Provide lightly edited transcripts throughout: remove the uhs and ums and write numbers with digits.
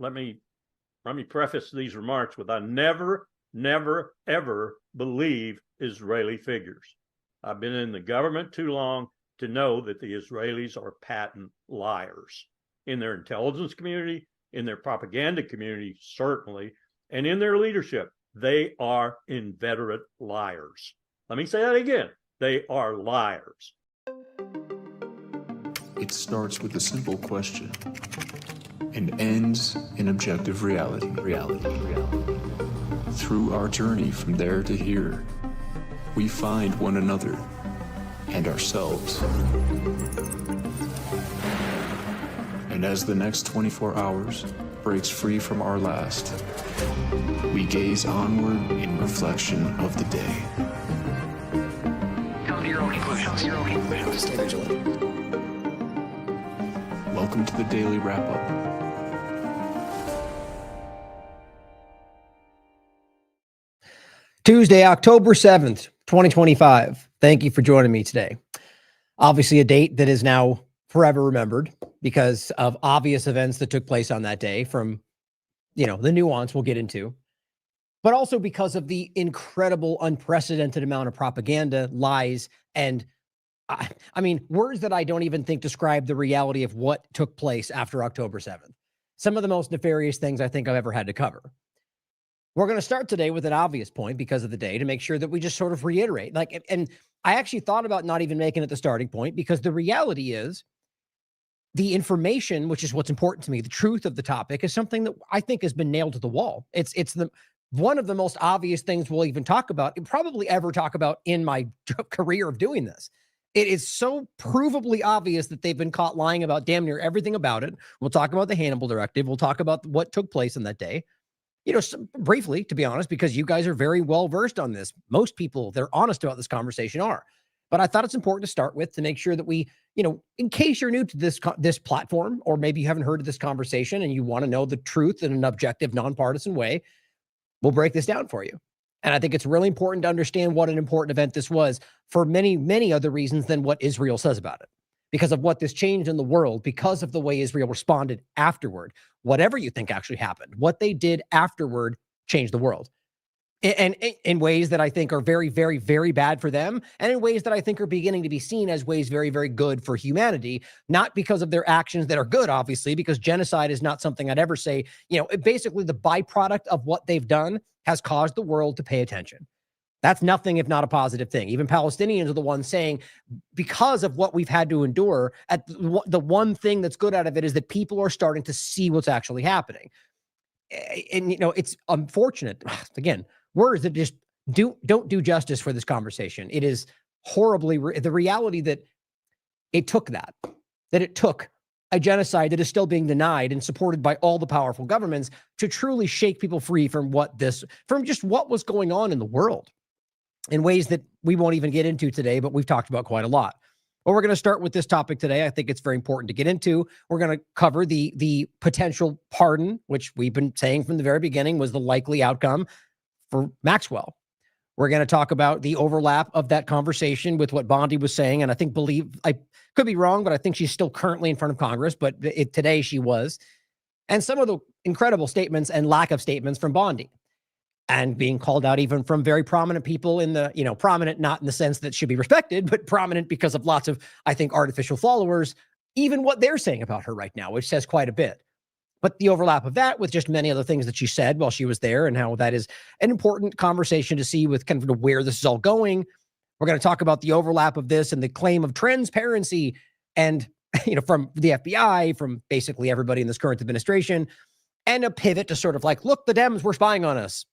let me preface these remarks with I never, ever believe Israeli figures. I've been in the government too long to know that the Israelis are patent liars in their intelligence community, in their propaganda community, certainly, and in their leadership. They are inveterate liars. Let me say that again. They are liars. It starts with a simple question and ends in objective reality. Through our journey from there to here, we find one another and ourselves. And as the next 24 hours breaks free from our last, we gaze onward in reflection of the day. Come to your own conclusions. Stay vigilant. Welcome to the Daily Wrap-Up. Tuesday, October 7th, 2025. Thank you for joining me today. Obviously a date that is now forever remembered because of obvious events that took place on that day, from, the nuance we'll get into, but also because of the incredible, unprecedented amount of propaganda, lies, and words that I don't even think describe the reality of what took place after October 7th. Some of the most nefarious things I think I've ever had to cover. We're going to start today with an obvious point because of the day to make sure that we just sort of reiterate. And I actually thought about not even making it the starting point because the reality is the information, which is what's important to me, the truth of the topic, is something that I think has been nailed to the wall. It's one of the most obvious things we'll even talk about, probably ever talk about in my career of doing this. It is so provably obvious that they've been caught lying about damn near everything about it. We'll talk about the Hannibal Directive. We'll talk about what took place on that day. Briefly, to be honest, because you guys are very well versed on this. Most people that are honest about this conversation are. But I thought it's important to start with to make sure that we, in case you're new to this platform, or maybe you haven't heard of this conversation and you want to know the truth in an objective, nonpartisan way, we'll break this down for you. And I think it's really important to understand what an important event this was for many, many other reasons than what Israel says about it. Because of what this changed in the world, because of the way Israel responded afterward. Whatever you think actually happened, what they did afterward changed the world. And in ways that I think are very, very, very bad for them, and in ways that I think are beginning to be seen as ways very, very good for humanity, not because of their actions that are good, obviously, because genocide is not something I'd ever say, basically the byproduct of what they've done has caused the world to pay attention. That's nothing if not a positive thing. Even Palestinians are the ones saying, because of what we've had to endure, the one thing that's good out of it is that people are starting to see what's actually happening. And, it's unfortunate. Again, words that just don't do justice for this conversation. It is horribly, the reality that it took that it took a genocide that is still being denied and supported by all the powerful governments to truly shake people free from just what was going on in the world. In ways that we won't even get into today, but we've talked about quite a lot. Well, we're going to start with this topic today. I think it's very important to get into. We're going to cover the potential pardon, which we've been saying from the very beginning was the likely outcome for Maxwell. We're going to talk about the overlap of that conversation with what Bondi was saying. And I could be wrong, but I think she's still currently in front of Congress, but today she was. And some of the incredible statements and lack of statements from Bondi. And being called out even from very prominent people in the, prominent, not in the sense that should be respected, but prominent because of lots of, I think, artificial followers, even what they're saying about her right now, which says quite a bit. But the overlap of that with just many other things that she said while she was there and how that is an important conversation to see with kind of where this is all going. We're going to talk about the overlap of this and the claim of transparency and, from the FBI, from basically everybody in this current administration, and a pivot to sort of like, look, the Dems were spying on us.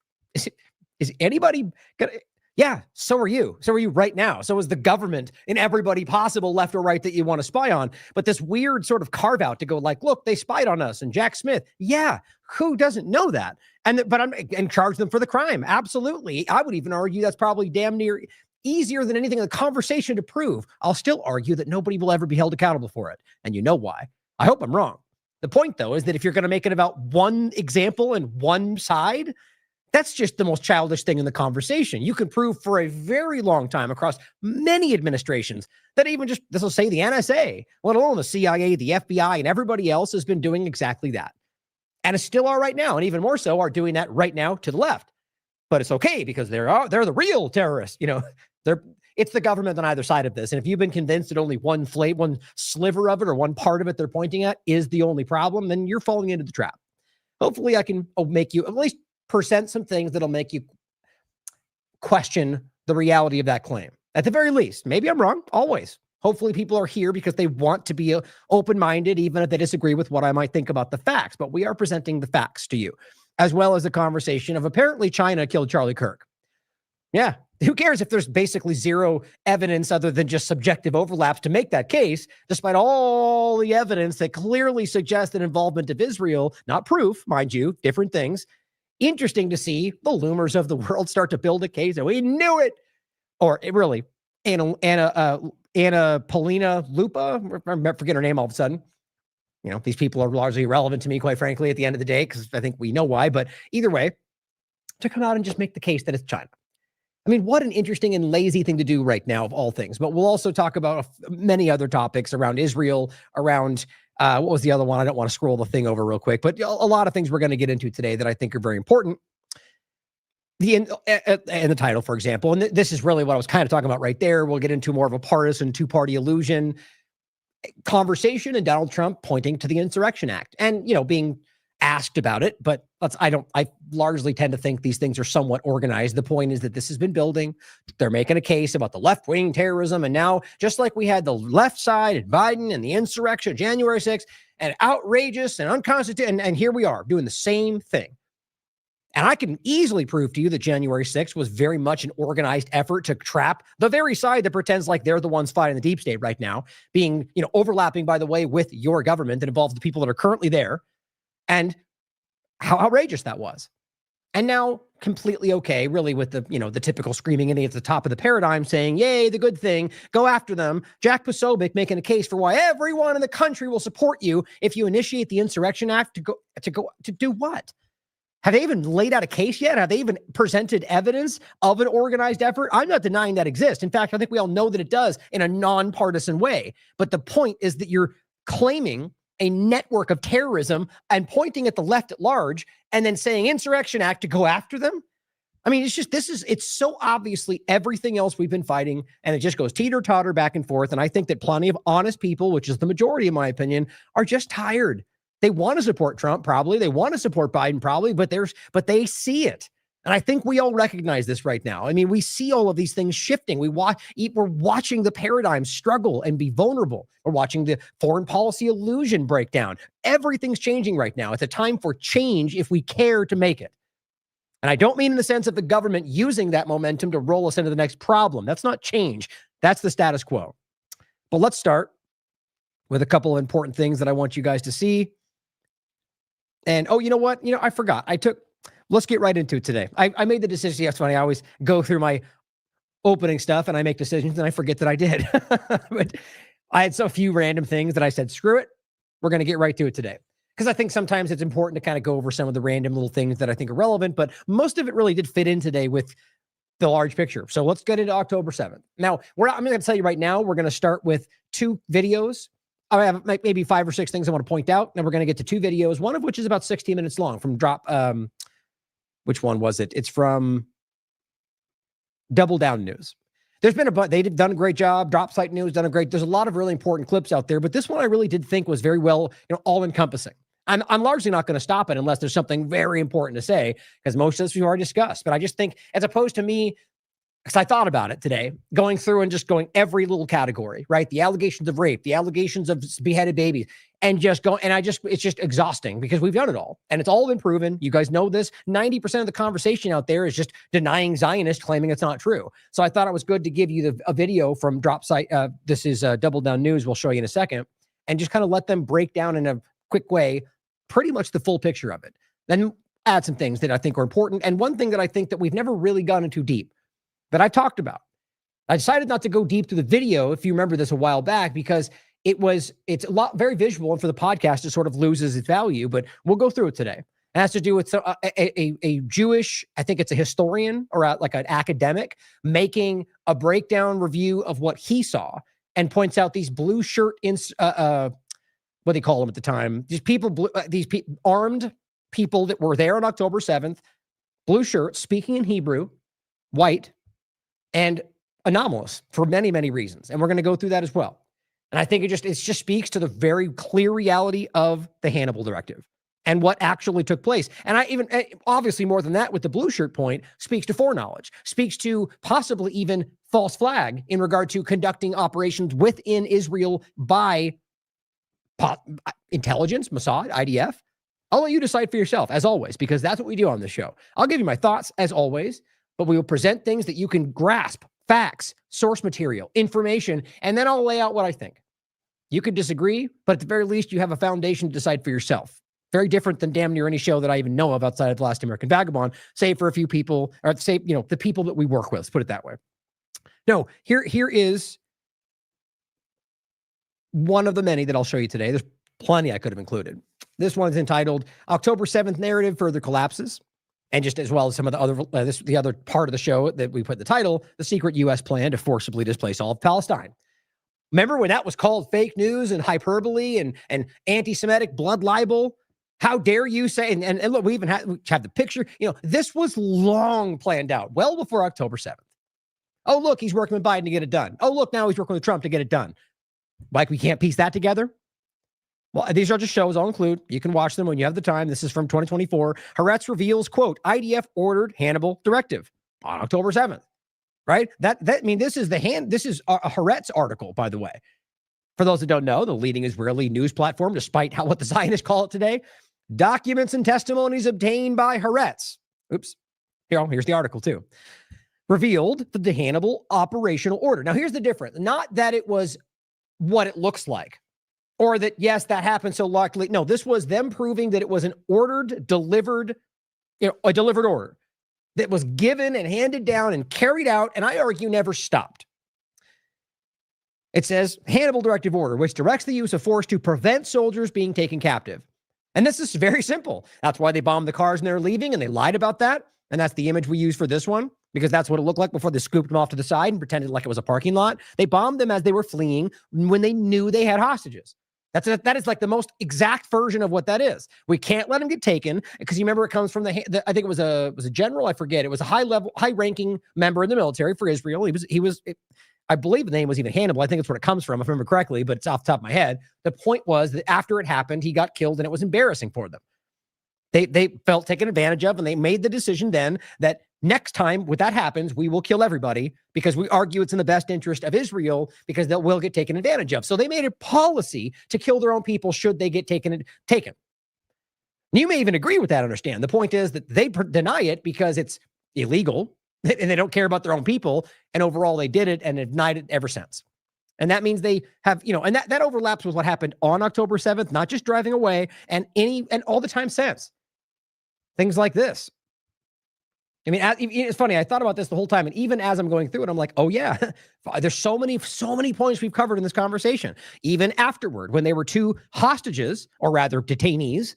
Is anybody gonna? Yeah, so are you. So are you right now. So is the government and everybody possible left or right that you want to spy on. But this weird sort of carve out to go like, look, they spied on us and Jack Smith. Yeah, who doesn't know that? And charge them for the crime. Absolutely. I would even argue that's probably damn near easier than anything in the conversation to prove. I'll still argue that nobody will ever be held accountable for it. And you know why? I hope I'm wrong. The point, though, is that if you're going to make it about one example and one side, that's just the most childish thing in the conversation. You can prove for a very long time across many administrations that even just, this will say the NSA, let alone the CIA, the FBI, and everybody else has been doing exactly that. and still are right now, and even more so are doing that right now to the left. But it's okay because they're the real terrorists. It's the government on either side of this. And if you've been convinced that only one sliver of it or one part of it they're pointing at is the only problem, then you're falling into the trap. Hopefully I can make you at least present some things that'll make you question the reality of that claim. At the very least, maybe I'm wrong, always. Hopefully people are here because they want to be open-minded, even if they disagree with what I might think about the facts. But we are presenting the facts to you, as well as the conversation of apparently China killed Charlie Kirk. Yeah, who cares if there's basically zero evidence other than just subjective overlaps to make that case, despite all the evidence that clearly suggests an involvement of Israel, not proof, mind you, different things. Interesting to see the loomers of the world start to build a case, and we knew it. Or it really, Anna Paulina Lupa, I forget her name all of a sudden. These people are largely irrelevant to me, quite frankly, at the end of the day, because I think we know why. But either way, to come out and just make the case that it's China. I mean, what an interesting and lazy thing to do right now, of all things. But we'll also talk about many other topics around Israel, around what was the other one? I don't want to scroll the thing over real quick, but a lot of things we're going to get into today that I think are very important. In the title, for example, and this is really what I was kind of talking about right there. We'll get into more of a partisan two-party illusion conversation, and Donald Trump pointing to the Insurrection Act and, being asked about it. But I largely tend to think these things are somewhat organized. The point is that this has been building. They're making a case about the left-wing terrorism. And now, just like we had the left side and Biden and the insurrection, January 6th, and outrageous and unconstitutional, and here we are doing the same thing. And I can easily prove to you that January 6th was very much an organized effort to trap the very side that pretends like they're the ones fighting the deep state right now, being, overlapping, by the way, with your government that involves the people that are currently there, and how outrageous that was. And now completely okay, really, with the, the typical screaming idiot at the top of the paradigm saying, yay, the good thing, go after them. Jack Posobiec making a case for why everyone in the country will support you if you initiate the Insurrection Act to do what? Have they even laid out a case yet? Have they even presented evidence of an organized effort? I'm not denying that exists. In fact, I think we all know that it does in a nonpartisan way. But the point is that you're claiming a network of terrorism and pointing at the left at large and then saying Insurrection Act to go after them. I mean, it's so obviously everything else we've been fighting, and it just goes teeter-totter back and forth. And I think that plenty of honest people, which is the majority in my opinion, are just tired. They want to support Trump, probably. They want to support Biden, probably, but they see it. And I think we all recognize this right now. I mean, we see all of these things shifting. We're watching the paradigm struggle and be vulnerable. We're watching the foreign policy illusion break down. Everything's changing right now. It's a time for change if we care to make it. And I don't mean in the sense of the government using that momentum to roll us into the next problem. That's not change. That's the status quo. But let's start with a couple of important things that I want you guys to see. And, you know what? I forgot. Let's get right into it today. I made the decision. That's funny. I always go through my opening stuff and I make decisions and I forget that I did. But I had so few random things that I said, screw it. We're going to get right to it today. Because I think sometimes it's important to kind of go over some of the random little things that I think are relevant, but most of it really did fit in today with the large picture. So let's get into October 7th. Now, I'm going to tell you right now, we're going to start with 2 videos. I have maybe 5 or 6 things I want to point out, and we're going to get to 2 videos, one of which is about 16 minutes long from which one was it? It's from Double Down News. They've done a great job. Drop Site News there's a lot of really important clips out there, but this one I really did think was very well, all encompassing. I'm largely not going to stop it unless there's something very important to say, because most of this we've already discussed. But I just think, as opposed to me, because I thought about it today, going through and just going every little category, right? The allegations of rape, the allegations of beheaded babies, and it's just exhausting because we've done it all. And it's all been proven. You guys know this. 90% of the conversation out there is just denying Zionists, claiming it's not true. So I thought it was good to give you a video from Drop Site. This is Double Down News. We'll show you in a second. And just kind of let them break down in a quick way, pretty much the full picture of it. Then add some things that I think are important. And one thing that I think that we've never really gone into deep, that I talked about. I decided not to go deep through the video, if you remember this a while back, because it's a lot very visual, and for the podcast it sort of loses its value, but we'll go through it today. It has to do with a Jewish, I think it's a historian or like an academic, making a breakdown review of what he saw and points out these blue shirt, what do they call them at the time? These people, armed people that were there on October 7th, blue shirts, speaking in Hebrew, white, and anomalous for many, many reasons. And we're going to go through that as well. And I think it just speaks to the very clear reality of the Hannibal Directive and what actually took place. And I even, obviously more than that with the blue shirt point, speaks to foreknowledge, speaks to possibly even false flag in regard to conducting operations within Israel by intelligence, Mossad, IDF. I'll let you decide for yourself, as always, because that's what we do on this show. I'll give you my thoughts, as always, but we will present things that you can grasp, facts, source material, information, and then I'll lay out what I think. You could disagree, but at the very least, you have a foundation to decide for yourself. Very different than damn near any show that I even know of outside of The Last American Vagabond, save for a few people, or say, the people that we work with, let's put it that way. No, here is one of the many that I'll show you today. There's plenty I could have included. This one's entitled October 7th Narrative Further Collapses. And just as well as some of the other, the other part of the show that we put in the title, the secret U.S. plan to forcibly displace all of Palestine. Remember when that was called fake news and hyperbole and anti-Semitic blood libel? How dare you say, and look, we have the picture, this was long planned out, well before October 7th. Oh, look, he's working with Biden to get it done. Oh, look, now he's working with Trump to get it done. Like we can't piece that together? Well, these are just shows I'll include. You can watch them when you have the time. This is from 2024. Haaretz reveals, quote, IDF ordered Hannibal directive on October 7th, right? This is a Haaretz article, by the way. For those that don't know, the leading Israeli news platform, despite what the Zionists call it today, documents and testimonies obtained by Haaretz. Oops. Here's the article too. Revealed that the Hannibal operational order. Now, here's the difference. Not that it was what it looks like, or that, yes, that happened so luckily. No, this was them proving that it was an delivered order that was given and handed down and carried out, and I argue never stopped. It says, Hannibal Directive Order, which directs the use of force to prevent soldiers being taken captive. And this is very simple. That's why they bombed the cars and they're leaving, and they lied about that. And that's the image we use for this one, because that's what it looked like before they scooped them off to the side and pretended like it was a parking lot. They bombed them as they were fleeing when they knew they had hostages. That is like the most exact version of what that is. We can't let them get taken because you remember it comes from I think it was a general, I forget. It was a high-ranking member in the military for Israel. I believe the name was even Hannibal. I think that's where it comes from, if I remember correctly, but it's off the top of my head. The point was that after it happened, he got killed and it was embarrassing for them. They felt taken advantage of, and they made the decision then that next time when that happens, we will kill everybody because we argue it's in the best interest of Israel because they will get taken advantage of. So they made a policy to kill their own people should they get taken. You may even agree with that, understand. The point is that they deny it because it's illegal and they don't care about their own people. And overall, they did it and have denied it ever since. And that means they have, and that overlaps with what happened on October 7th, not just driving away and all the time since. Things like this. I mean, it's funny. I thought about this the whole time. And even as I'm going through it, I'm like, oh yeah, there's so many points we've covered in this conversation. Even afterward, when they were two hostages, or rather detainees,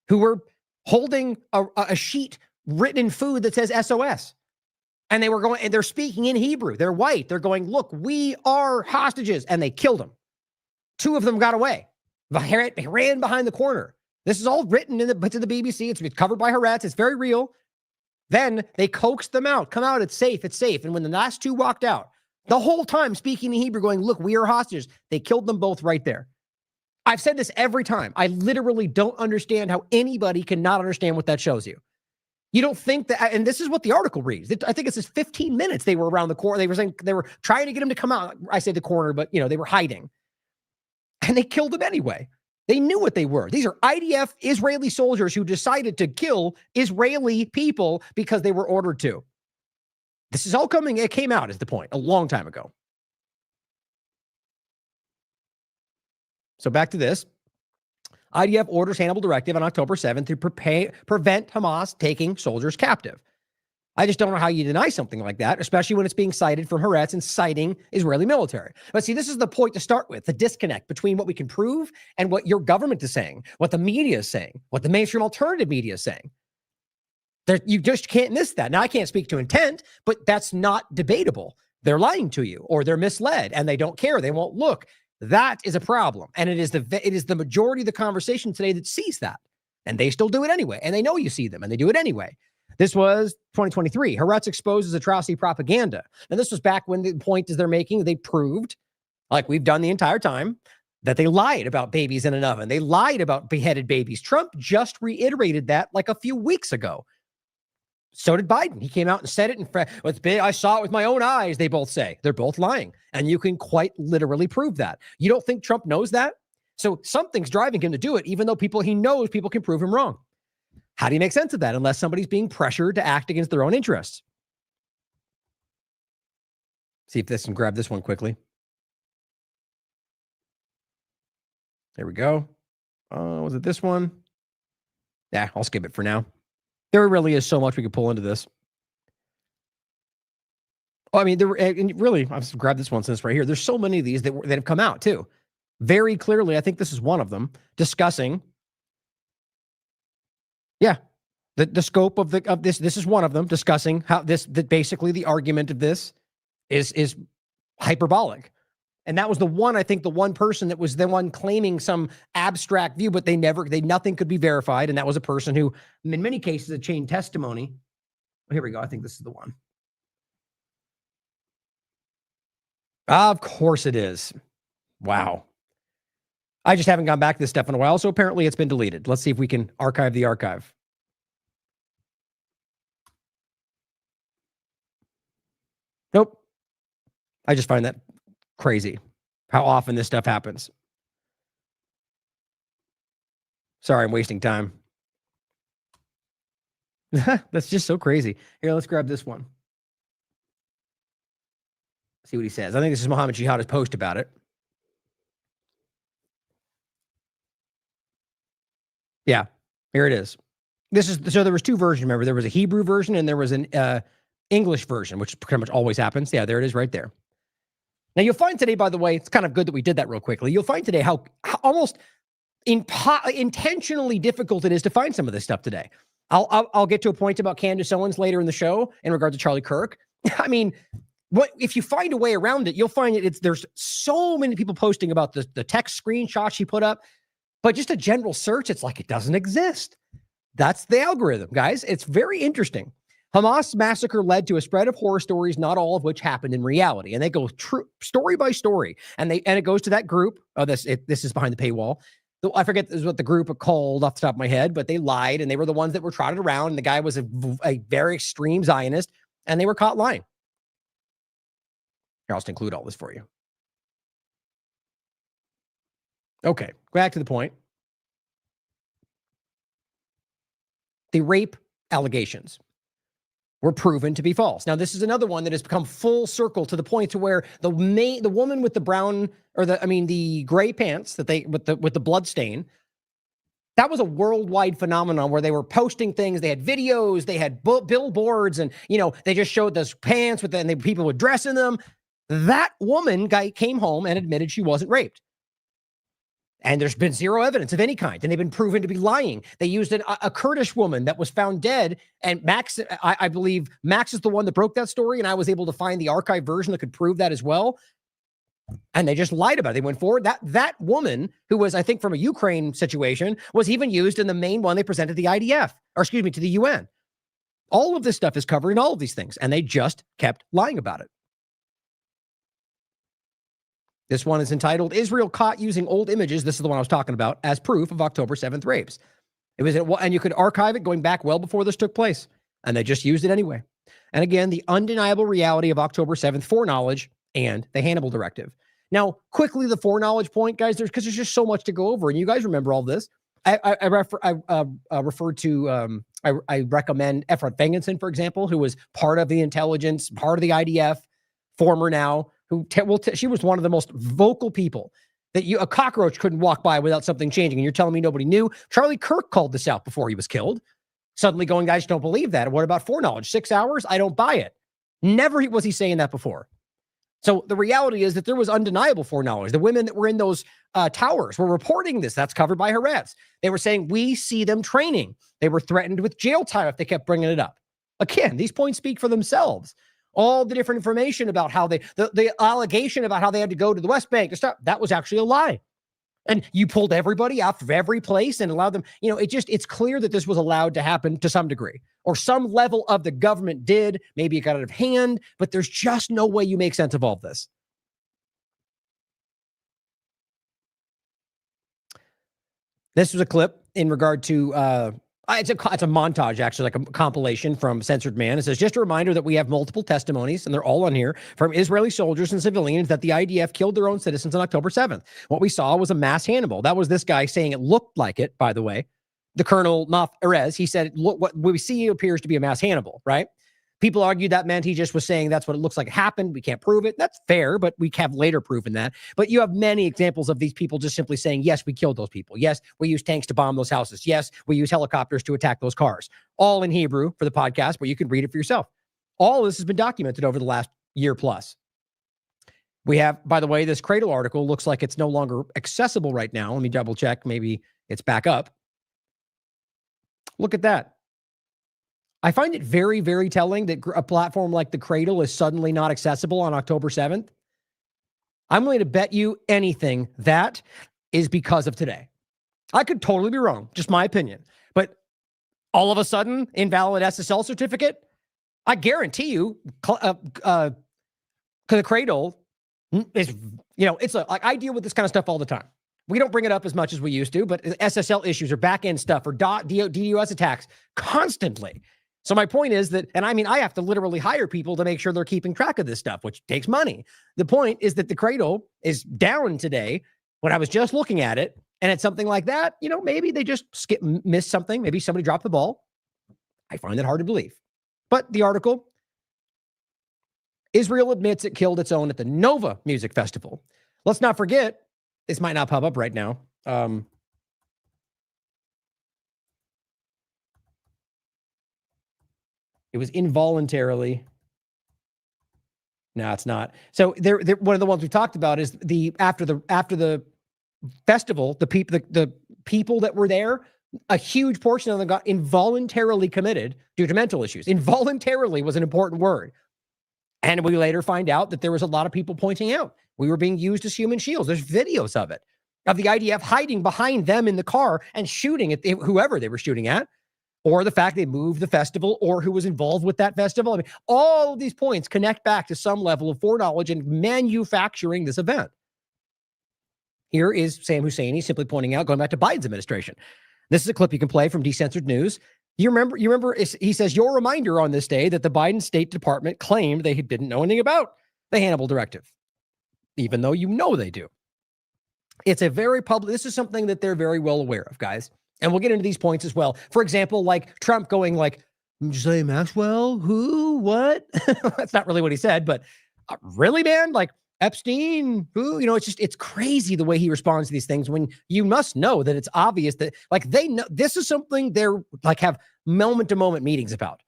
who were holding a sheet written in food that says SOS. And they're speaking in Hebrew. They're white. They're going, look, we are hostages. And they killed them. Two of them got away. They ran behind the corner. This is all written to the BBC. It's covered by Haaretz. It's very real. Then they coaxed them out. Come out. It's safe. It's safe. And when the last two walked out, the whole time speaking in Hebrew, going, look, we are hostages. They killed them both right there. I've said this every time. I literally don't understand how anybody cannot understand what that shows you. You don't think that, and this is what the article reads. I think it says 15 minutes they were around the corner. They were saying they were trying to get him to come out. I say the corner, but they were hiding. And they killed him anyway. They knew what they were. These are IDF Israeli soldiers who decided to kill Israeli people because they were ordered to. This is all it came out is the point, a long time ago. So back to this. IDF orders Hannibal Directive on October 7th to prevent Hamas taking soldiers captive. I just don't know how you deny something like that, especially when it's being cited from Haaretz and citing Israeli military. But see, this is the point to start with, the disconnect between what we can prove and what your government is saying, what the media is saying, what the mainstream alternative media is saying. You just can't miss that. Now, I can't speak to intent, but that's not debatable. They're lying to you or they're misled and they don't care. They won't look. That is a problem. And it is the majority of the conversation today that sees that. And they still do it anyway. And they know you see them and they do it anyway. This was 2023. Haaretz exposes atrocity propaganda. And this was back when the point is they're making, they proved, like we've done the entire time, that they lied about babies in an oven. They lied about beheaded babies. Trump just reiterated that like a few weeks ago. So did Biden. He came out and said it. I saw it with my own eyes, they both say. They're both lying. And you can quite literally prove that. You don't think Trump knows that? So something's driving him to do it, even though he knows people can prove him wrong. How do you make sense of that unless somebody's being pressured to act against their own interests? See if this can grab this one quickly. There we go. Was it this one? Yeah, I'll skip it for now. There really is so much we could pull into this. Oh, I mean, really, I'll just grab this one since it's right here. There's so many of these that have come out too. Very clearly, I think this is one of them, discussing, the scope of this. This is one of them, discussing how that basically the argument of this is hyperbolic. And that was the one, I think, the one person that was the one claiming some abstract view, but nothing could be verified. And that was a person who, in many cases, a chain testimony. Oh, here we go. I think this is the one. Of course it is. Wow. I just haven't gone back to this stuff in a while. So apparently it's been deleted. Let's see if we can archive the archive. Nope. I just find that crazy how often this stuff happens. Sorry, I'm wasting time. That's just so crazy. Here, let's grab this one. See what he says. I think this is Mohammed Jihad's post about it. Yeah, here it is. So there was two versions. Remember, there was a Hebrew version and there was an English version, which pretty much always happens. Yeah, there it is right there. Now you'll find today, by the way, it's kind of good that we did that real quickly. You'll find today how almost intentionally difficult it is to find some of this stuff today. I'll get to a point about Candace Owens later in the show in regard to Charlie Kirk. I mean, if you find a way around it, you'll find there's so many people posting about the text screenshot she put up, but just a general search, it's like it doesn't exist. That's the algorithm, guys. It's very interesting. Hamas massacre led to a spread of horror stories, not all of which happened in reality. And they go story by story. And it goes to that group. Oh, this is behind the paywall. I forget what the group called off the top of my head, but they lied and they were the ones that were trotted around. And the guy was a very extreme Zionist and they were caught lying. Here, I'll just include all this for you. Okay, back to the point. The rape allegations were proven to be false. Now, this is another one that has become full circle to the point to where the woman with the brown the gray pants with the blood stain, that was a worldwide phenomenon where they were posting things. They had videos, they had billboards, and they just showed those pants and people would dress in them. That guy came home and admitted she wasn't raped. And there's been zero evidence of any kind. And they've been proven to be lying. They used a Kurdish woman that was found dead. And Max, I believe Max is the one that broke that story. And I was able to find the archive version that could prove that as well. And they just lied about it. They went forward. That woman, who was, I think, from a Ukraine situation, was even used in the main one they presented to the IDF, to the UN. All of this stuff is covered in all of these things. And they just kept lying about it. This one is entitled, Israel Caught Using Old Images, this is the one I was talking about, as proof of October 7th rapes. And you could archive it going back well before this took place. And they just used it anyway. And again, the undeniable reality of October 7th foreknowledge and the Hannibal Directive. Now, quickly, the foreknowledge point, guys, because there's just so much to go over. And you guys remember all this. I recommend Efrat Fengenson, for example, who was part of the intelligence, part of the IDF, former now, she was one of the most vocal people that a cockroach couldn't walk by without something changing. And you're telling me nobody knew? Charlie Kirk called this out before he was killed. Suddenly going, guys, don't believe that. What about foreknowledge? 6 hours? I don't buy it. Never was he saying that before. So the reality is that there was undeniable foreknowledge. The women that were in those towers were reporting this. That's covered by Haaretz. They were saying, we see them training. They were threatened with jail time if they kept bringing it up. Again, these points speak for themselves. All the different information about how the allegation about how they had to go to the West Bank to stop, that was actually a lie. And you pulled everybody out of every place and allowed them, it's clear that this was allowed to happen to some degree, or some level of the government did. Maybe it got out of hand, but there's just no way you make sense of all of this. This was a clip in regard to, it's a montage, actually, like a compilation from Censored Man. It says, just a reminder that we have multiple testimonies, and they're all on here, from Israeli soldiers and civilians that the IDF killed their own citizens on October 7th. What we saw was a mass Hannibal. That was this guy saying it looked like it, by the way. The Colonel Maf Erez, he said, look, what we see appears to be a mass Hannibal, right? People argued that meant he just was saying that's what it looks like it happened. We can't prove it. That's fair, but we have later proven that. But you have many examples of these people just simply saying, yes, we killed those people. Yes, we used tanks to bomb those houses. Yes, we used helicopters to attack those cars. All in Hebrew for the podcast, but you can read it for yourself. All of this has been documented over the last year plus. We have, by the way, this Cradle article looks like it's no longer accessible right now. Let me double check. Maybe it's back up. Look at that. I find it very, very telling that a platform like the Cradle is suddenly not accessible on October 7th. I'm willing to bet you anything that is because of today. I could totally be wrong, just my opinion. But all of a sudden, invalid SSL certificate, I guarantee you, the Cradle is, it's like, I deal with this kind of stuff all the time. We don't bring it up as much as we used to, but SSL issues or back-end stuff or DDoS attacks constantly. So my point is that, and I mean, I have to literally hire people to make sure they're keeping track of this stuff, which takes money. The point is that the Cradle is down today when I was just looking at it, and it's something like that, maybe they just missed something. Maybe somebody dropped the ball. I find it hard to believe. But the article, Israel admits it killed its own at the Nova Music Festival. Let's not forget, this might not pop up right now. It was involuntarily. No, it's not. So they're one of the ones we talked about is after the festival, the people that were there, a huge portion of them got involuntarily committed due to mental issues. Involuntarily was an important word. And we later find out that there was a lot of people pointing out we were being used as human shields. There's videos of it, of the IDF hiding behind them in the car and shooting at whoever they were shooting at. Or the fact they moved the festival, or who was involved with that festival. I mean, all of these points connect back to some level of foreknowledge and manufacturing this event. Here is Sam Husseini simply pointing out, going back to Biden's administration. This is a clip you can play from Decensored News. You remember, he says, your reminder on this day that the Biden State Department claimed they didn't know anything about the Hannibal Directive, even though they do. It's a very public, this is something that they're very well aware of, guys. And we'll get into these points as well. For example, like Trump going like, Ghislaine Maxwell, who, what? That's not really what he said, but really, man? Like Epstein, who? It's crazy the way he responds to these things when you must know that it's obvious that like they know this is something they're like have moment to moment meetings about.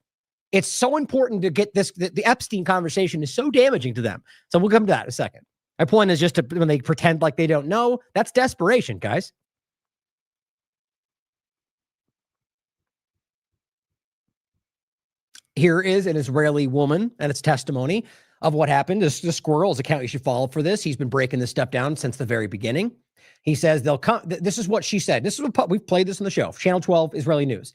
It's so important to get this. The Epstein conversation is so damaging to them. So we'll come to that in a second. My point is just when they pretend like they don't know, that's desperation, guys. Here is an Israeli woman and its testimony of what happened. The Squirrel's account you should follow for this. He's been breaking this stuff down since the very beginning. He says they'll come. This is what she said. This is what we've played this on the show. Channel 12 Israeli News.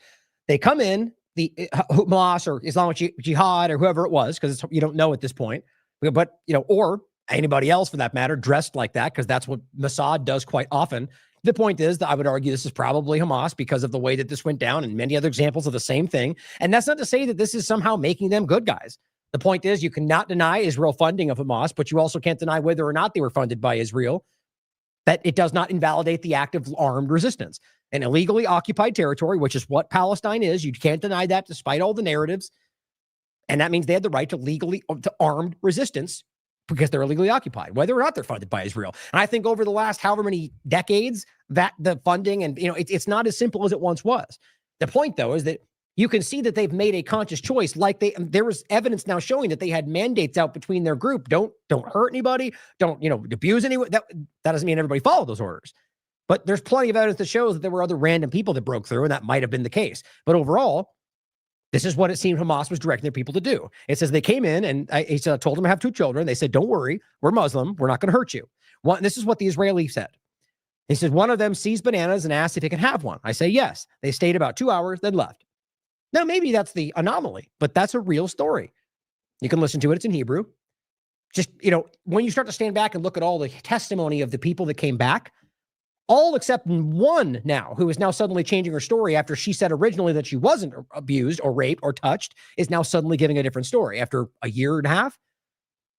They come in, the Hamas or Islamic Jihad or whoever it was, because you don't know at this point, but or anybody else for that matter, dressed like that, because that's what Mossad does quite often. The point is that I would argue this is probably Hamas because of the way that this went down and many other examples of the same thing. And that's not to say that this is somehow making them good guys. The point is you cannot deny Israel funding of Hamas, but you also can't deny whether or not they were funded by Israel, that it does not invalidate the act of armed resistance. An illegally occupied territory, which is what Palestine is. You can't deny that despite all the narratives. And that means they had the right to armed resistance because they're illegally occupied, whether or not they're funded by Israel. And I think over the last however many decades that the funding and, it's not as simple as it once was. The point though, is that you can see that they've made a conscious choice. Like there was evidence now showing that they had mandates out between their group. Don't hurt anybody. Don't, abuse anyone. That doesn't mean everybody followed those orders, but there's plenty of evidence that shows that there were other random people that broke through, and that might've been the case. But overall, this is what it seemed Hamas was directing their people to do. It says they came in and he told them I have 2 children. They said, don't worry, we're Muslim. We're not going to hurt you. This is what the Israeli said. He says, one of them sees bananas and asks if he can have one. I say, yes. They stayed about 2 hours, then left. Now, maybe that's the anomaly, but that's a real story. You can listen to it. It's in Hebrew. Just, when you start to stand back and look at all the testimony of the people that came back, all except one now, who is now suddenly changing her story after she said originally that she wasn't abused or raped or touched, is now suddenly giving a different story after a year and a half.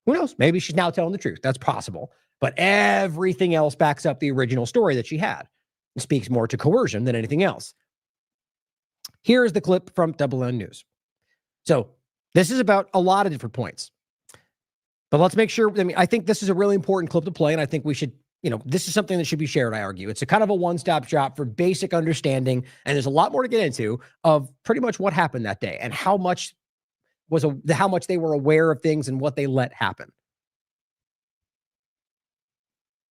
Who knows? Maybe she's now telling the truth. That's possible. But everything else backs up the original story that she had. It speaks more to coercion than anything else. Here is the clip from Double N News. So this is about a lot of different points. But let's make sure, I think this is a really important clip to play, and I think we should, this is something that should be shared, I argue. It's a kind of a one-stop shop for basic understanding, and there's a lot more to get into of pretty much what happened that day and how much they were aware of things and what they let happen.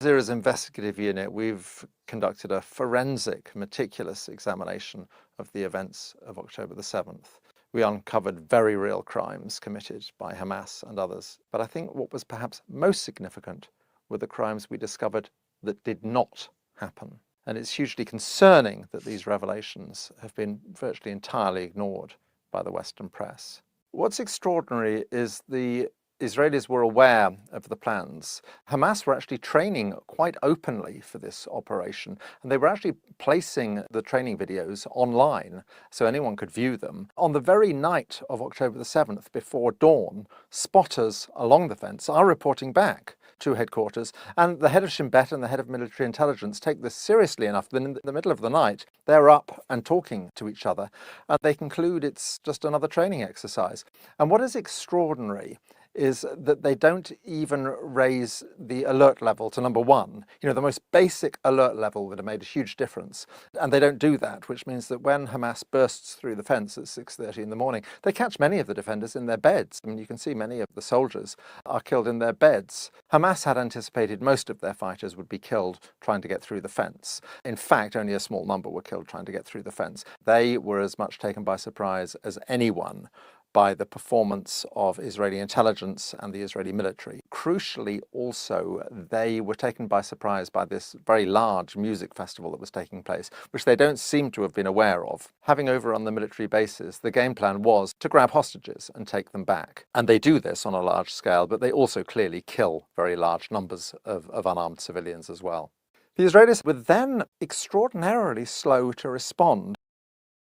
Zera's investigative unit, we've conducted a forensic, meticulous examination of the events of October the 7th. We uncovered very real crimes committed by Hamas and others. But I think what was perhaps most significant were the crimes we discovered that did not happen. And it's hugely concerning that these revelations have been virtually entirely ignored by the Western press. What's extraordinary is the Israelis were aware of the plans. Hamas were actually training quite openly for this operation, and they were actually placing the training videos online so anyone could view them. On the very night of October the 7th, before dawn, spotters along the fence are reporting back to headquarters, and the head of Shin Bet and the head of military intelligence take this seriously enough that in the middle of the night, they're up and talking to each other, and they conclude it's just another training exercise. And what is extraordinary is that they don't even raise the alert level to number one, the most basic alert level that have made a huge difference. And they don't do that, which means that when Hamas bursts through the fence at 6:30 in the morning, they catch many of the defenders in their beds. You can see many of the soldiers are killed in their beds. Hamas had anticipated most of their fighters would be killed trying to get through the fence. In fact, only a small number were killed trying to get through the fence. They were as much taken by surprise as anyone by the performance of Israeli intelligence and the Israeli military. Crucially also, they were taken by surprise by this very large music festival that was taking place, which they don't seem to have been aware of. Having overrun the military bases, the game plan was to grab hostages and take them back. And they do this on a large scale, but they also clearly kill very large numbers of unarmed civilians as well. The Israelis were then extraordinarily slow to respond.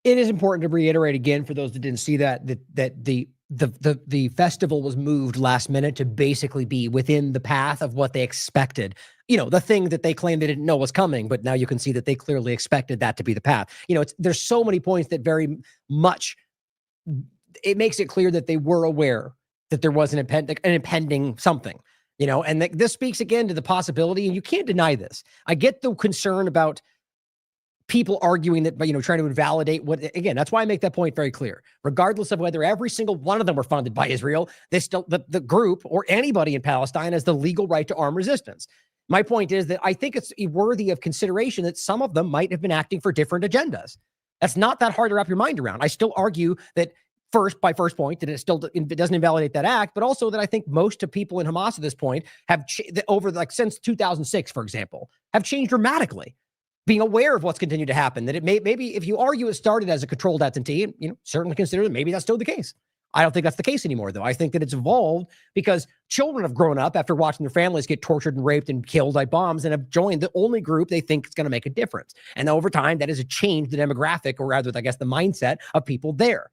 It is important to reiterate again for those that didn't see that the festival was moved last minute to basically be within the path of what they expected. The thing that they claimed they didn't know was coming, but now you can see that they clearly expected that to be the path. There's so many points that very much, it makes it clear that they were aware that there was an impending something. And this speaks again to the possibility, and you can't deny this. I get the concern about people arguing that, trying to invalidate again, that's why I make that point very clear. Regardless of whether every single one of them were funded by Israel, they still, the group or anybody in Palestine has the legal right to arm resistance. My point is that I think it's worthy of consideration that some of them might have been acting for different agendas. That's not that hard to wrap your mind around. I still argue that first point, that it doesn't invalidate that act, but also that I think most of people in Hamas at this point have since 2006, for example, have changed dramatically. Being aware of what's continued to happen, that it maybe if you argue it started as a controlled entity, certainly consider that maybe that's still the case. I don't think that's the case anymore, though. I think that it's evolved because children have grown up after watching their families get tortured and raped and killed by bombs and have joined the only group they think is going to make a difference. And over time, that has changed the demographic, or rather, I guess, the mindset of people there.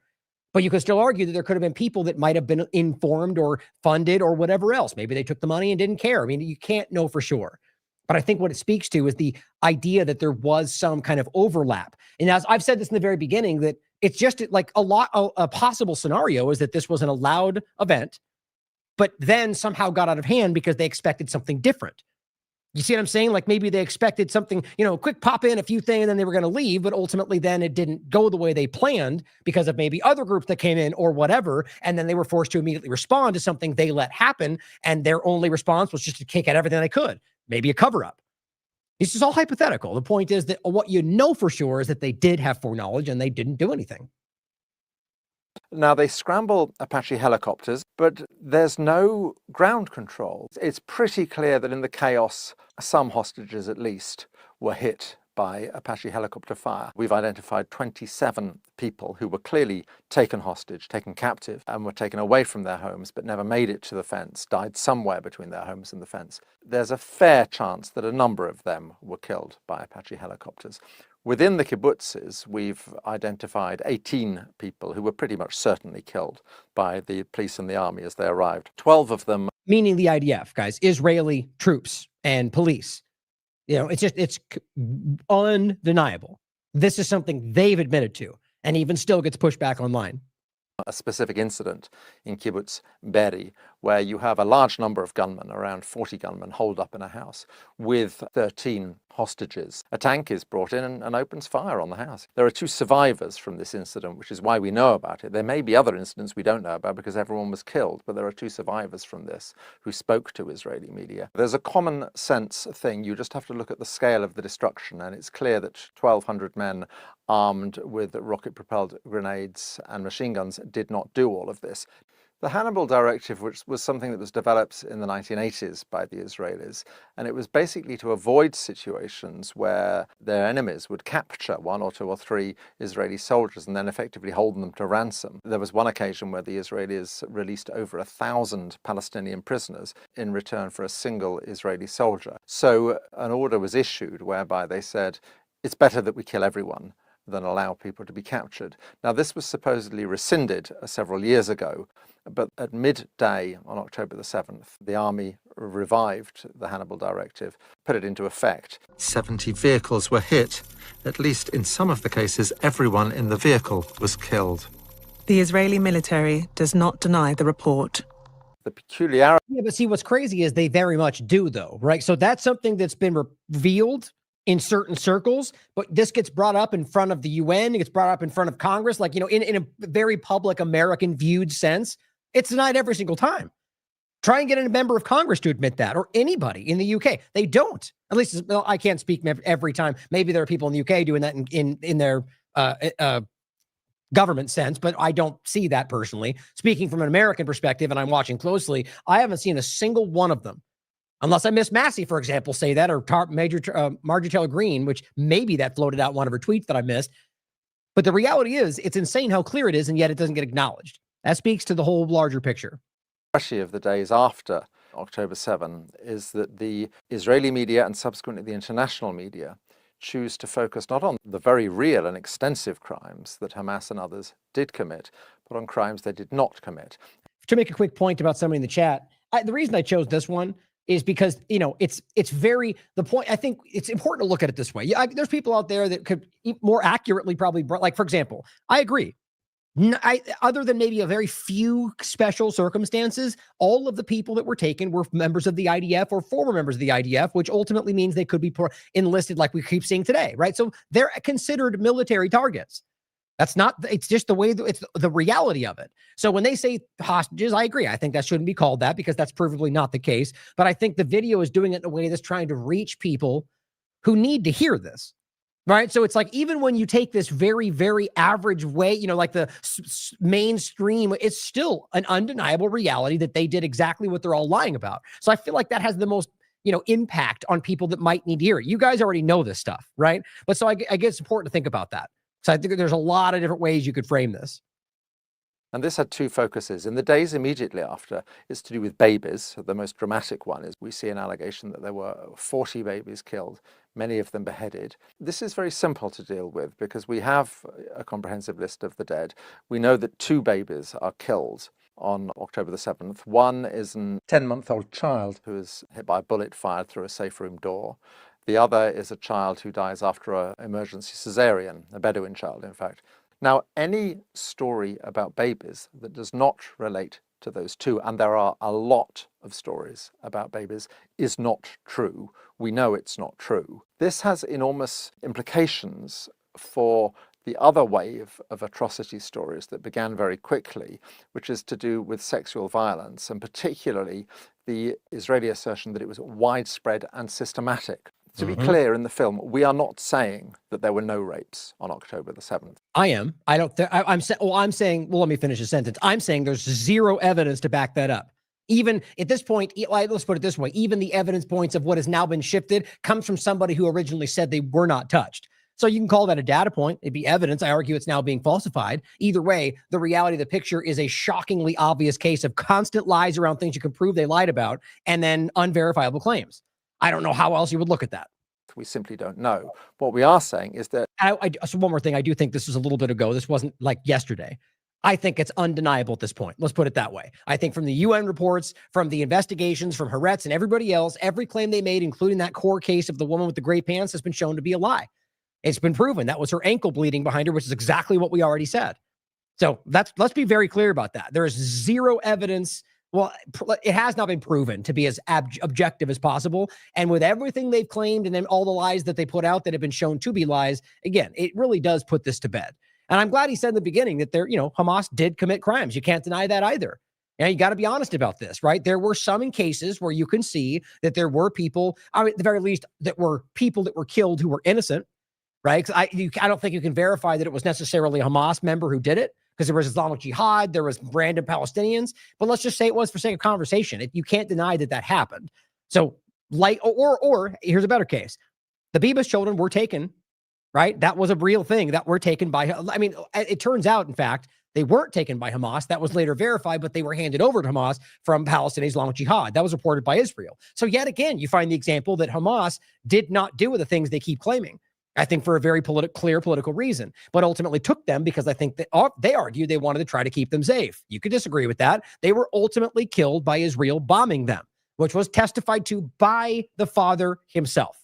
But you could still argue that there could have been people that might have been informed or funded or whatever else. Maybe they took the money and didn't care. You can't know for sure. But I think what it speaks to is the idea that there was some kind of overlap. And as I've said this in the very beginning, that it's just like a possible scenario is that this was an allowed event, but then somehow got out of hand because they expected something different. You see what I'm saying? Like maybe they expected something, quick pop in a few things and then they were going to leave, but ultimately then it didn't go the way they planned because of maybe other groups that came in or whatever. And then they were forced to immediately respond to something they let happen. And their only response was just to kick at everything they could. Maybe a cover-up. This is all hypothetical. The point is that what you know for sure is that they did have foreknowledge and they didn't do anything. Now, they scramble Apache helicopters, but there's no ground control. It's pretty clear that in the chaos, some hostages at least were hit by Apache helicopter fire. We've identified 27 people who were clearly taken hostage, taken captive, and were taken away from their homes, but never made it to the fence, died somewhere between their homes and the fence. There's a fair chance that a number of them were killed by Apache helicopters. Within the kibbutzes, we've identified 18 people who were pretty much certainly killed by the police and the army as they arrived. 12 of them, meaning the IDF, guys, Israeli troops and police. It's undeniable. This is something they've admitted to, and even still gets pushed back online. a specific incident in kibbutz Be'eri, where you have a large number of gunmen, around 40 gunmen, holed up in a house with 13 hostages. A tank is brought in and opens fire on the house. There are 2 survivors from this incident, which is why we know about it. There may be other incidents we don't know about because everyone was killed, but there are 2 survivors from this who spoke to Israeli media. There's a common sense thing. You just have to look at the scale of the destruction, and it's clear that 1,200 men armed with rocket-propelled grenades and machine guns did not do all of this. The Hannibal Directive, which was something that was developed in the 1980s by the Israelis, and it was basically to avoid situations where their enemies would capture 1 or 2 or 3 Israeli soldiers and then effectively hold them to ransom. There was one occasion where the Israelis released over 1,000 Palestinian prisoners in return for a single Israeli soldier. So an order was issued whereby they said, it's better that we kill everyone than allow people to be captured. Now, this was supposedly rescinded several years ago, but at midday on October the 7th, the army revived the Hannibal Directive, put it into effect. 70 vehicles were hit. At least in some of the cases, everyone in the vehicle was killed. The Israeli military does not deny the report. The peculiarity... Yeah, but see, what's crazy is they very much do, though, right? So that's something that's been revealed in certain circles, but this gets brought up in front of the UN, it gets brought up in front of Congress, like, in a very public American viewed sense. It's denied every single time. Try and get a member of Congress to admit that, or anybody in the UK. They don't. At least, well, I can't speak every time. Maybe there are people in the UK doing that in their government sense, but I don't see that personally. Speaking from an American perspective, and I'm watching closely, I haven't seen a single one of them, unless I miss Massey, for example, say that, or Marjorie Taylor Greene, which maybe that floated out one of her tweets that I missed. But the reality is, it's insane how clear it is, and yet it doesn't get acknowledged. That speaks to the whole larger picture. Especially of the days after October 7 is that the Israeli media and subsequently the international media choose to focus not on the very real and extensive crimes that Hamas and others did commit, but on crimes they did not commit. To make a quick point about somebody in the chat, the reason I chose this one is because, it's very, the point, I think it's important to look at it this way. Yeah, there's people out there that could more accurately probably, like, for example, I agree. Other than maybe a very few special circumstances, all of the people that were taken were members of the IDF or former members of the IDF, which ultimately means they could be enlisted, like we keep seeing today, right? So they're considered military targets. That's not, it's just the way, it's the reality of it. So when they say hostages, I agree. I think that shouldn't be called that because that's provably not the case. But I think the video is doing it in a way that's trying to reach people who need to hear this. Right. So it's like, even when you take this very, very average way, like the mainstream, it's still an undeniable reality that they did exactly what they're all lying about. So I feel like that has the most, impact on people that might need to hear it. You guys already know this stuff, right? But so I guess it's important to think about that. So I think there's a lot of different ways you could frame this. And this had 2 focuses. In the days immediately after, it's to do with babies. The most dramatic one is we see an allegation that there were 40 babies killed, many of them beheaded. This is very simple to deal with because we have a comprehensive list of the dead. We know that 2 babies are killed on October the 7th. One is a 10-month-old child who is hit by a bullet fired through a safe room door. The other is a child who dies after an emergency cesarean, a Bedouin child, in fact. Now, any story about babies that does not relate to those 2, and there are a lot of stories about babies, is not true. We know it's not true. This has enormous implications for the other wave of atrocity stories that began very quickly, which is to do with sexual violence, and particularly the Israeli assertion that it was widespread and systematic. To be clear, in the film, we are not saying that there were no rapes on October the 7th. I am. I don't. I'm saying. Well, let me finish the sentence. I'm saying there's zero evidence to back that up. Even at this point, let's put it this way, even the evidence points of what has now been shifted comes from somebody who originally said they were not touched. So you can call that a data point. It'd be evidence. I argue it's now being falsified. Either way, the reality of the picture is a shockingly obvious case of constant lies around things you can prove they lied about and then unverifiable claims. I don't know how else you would look at that. We simply don't know. What we are saying is that... So one more thing. I do think this was a little bit ago. This wasn't like yesterday. I think it's undeniable at this point. Let's put it that way. I think from the UN reports, from the investigations, from Haaretz and everybody else, every claim they made, including that core case of the woman with the gray pants, has been shown to be a lie. It's been proven. That was her ankle bleeding behind her, which is exactly what we already said. So let's be very clear about that. There is zero evidence. Well, it has not been proven to be as objective as possible. And with everything they've claimed and then all the lies that they put out that have been shown to be lies, again, it really does put this to bed. And I'm glad he said in the beginning that Hamas did commit crimes. You can't deny that either. And you got to be honest about this, right? There were some cases where you can see that there were people, at the very least, that were people that were killed who were innocent, right? 'Cause I don't think you can verify that it was necessarily a Hamas member who did it, because there was Islamic Jihad, there was random Palestinians, but let's just say it was for sake of conversation. You can't deny that that happened. So, or here's a better case: the Bibas children were taken. Right? That was a real thing that were taken by, it turns out, in fact, they weren't taken by Hamas. That was later verified, but they were handed over to Hamas from Palestinian Islamic Jihad. That was reported by Israel. So yet again, you find the example that Hamas did not do the things they keep claiming. I think for a very clear political reason, but ultimately took them because I think that they argued they wanted to try to keep them safe. You could disagree with that. They were ultimately killed by Israel bombing them, which was testified to by the father himself.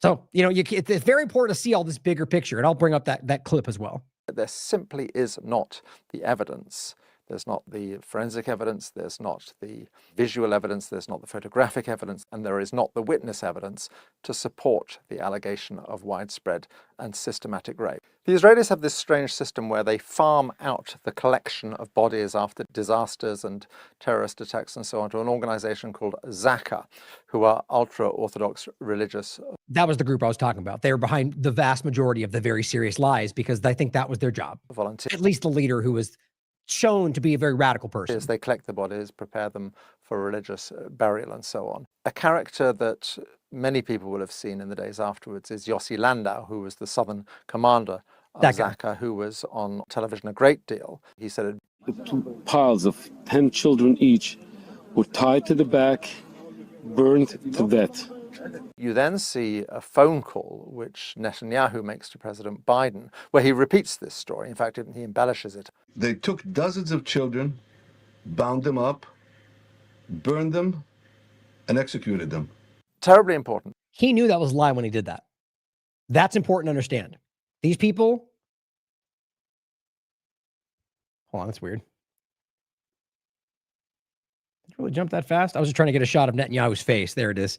So, it's very important to see all this bigger picture, and I'll bring up that clip as well. There simply is not the evidence. There's not the forensic evidence, there's not the visual evidence, there's not the photographic evidence, and there is not the witness evidence to support the allegation of widespread and systematic rape. The Israelis have this strange system where they farm out the collection of bodies after disasters and terrorist attacks and so on to an organization called Zaka, who are ultra-Orthodox religious. That was the group I was talking about. They were behind the vast majority of the very serious lies because I think that was their job. Volunteers. At least the leader, who was shown to be a very radical person. They collect the bodies, prepare them for religious burial and so on. A character that many people will have seen in the days afterwards is Yossi Landau, who was the southern commander of Zaka, who was on television a great deal. He said the two piles of 10 children each were tied to the back, burned to death. You then see a phone call which Netanyahu makes to President Biden, where he repeats this story. In fact, he embellishes it. They took dozens of children, bound them up, burned them, and executed them. Terribly important. He knew that was a lie when he did that. That's important to understand. These people... Hold on, that's weird. Did it really jump that fast? I was just trying to get a shot of Netanyahu's face. There it is.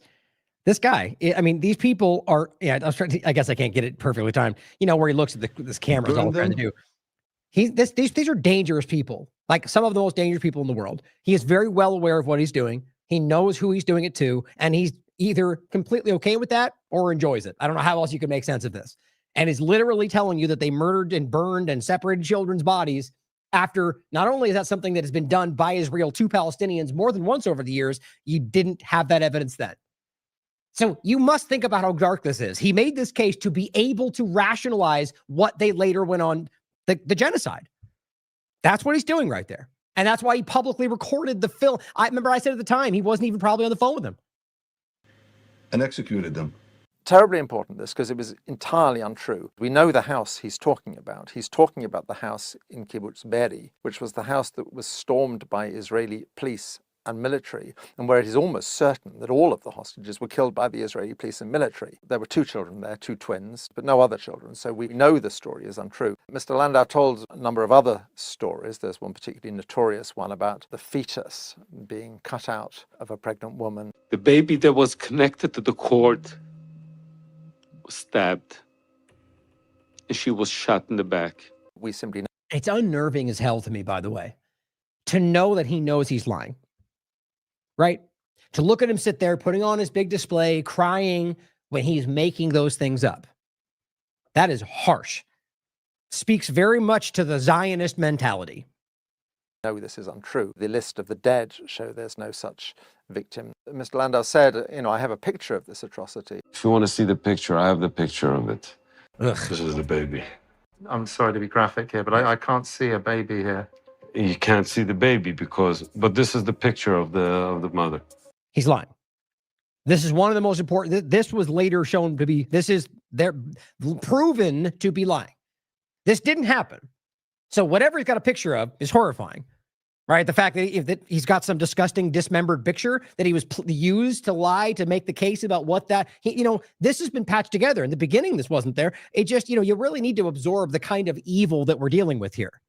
This guy, these people are, I guess I can't get it perfectly timed. Where he looks at this camera is all I'm trying to do. These are dangerous people, like some of the most dangerous people in the world. He is very well aware of what he's doing. He knows who he's doing it to, and he's either completely okay with that or enjoys it. I don't know how else you could make sense of this. And is literally telling you that they murdered and burned and separated children's bodies after not only is that something that has been done by Israel to Palestinians more than once over the years, you didn't have that evidence then. So you must think about how dark this is. He made this case to be able to rationalize what they later went on, the genocide. That's what he's doing right there. And that's why he publicly recorded the film. I remember I said at the time, he wasn't even probably on the phone with them. And executed them. Terribly important, this, because it was entirely untrue. We know the house he's talking about. He's talking about the house in Kibbutz Be'eri, which was the house that was stormed by Israeli police and military, and where it is almost certain that all of the hostages were killed by the Israeli police and military. There were 2 children there, 2 twins, but no other children, so we know the story is untrue. Mr. Landau told a number of other stories. There's one particularly notorious one about the fetus being cut out of a pregnant woman. The baby that was connected to the cord was stabbed, and she was shot in the back. We simply know. It's unnerving as hell to me, by the way, to know that he knows he's lying. Right? To look at him sit there, putting on his big display, crying when he's making those things up. That is harsh. Speaks very much to the Zionist mentality. No, this is untrue. The list of the dead show there's no such victim. Mr. Landau said, I have a picture of this atrocity. If you want to see the picture, I have the picture of it. Ugh. This is the baby. I'm sorry to be graphic here, but I can't see a baby here. You can't see the baby but this is the picture of the mother. He's lying. This is one of the most important. This was later shown to be, they're proven to be lying. This didn't happen. So whatever he's got a picture of is horrifying, right? The fact that he's got some disgusting dismembered picture that he was used to lie to make the case about what this has been patched together. In the beginning, this wasn't there. It just, you really need to absorb the kind of evil that we're dealing with here.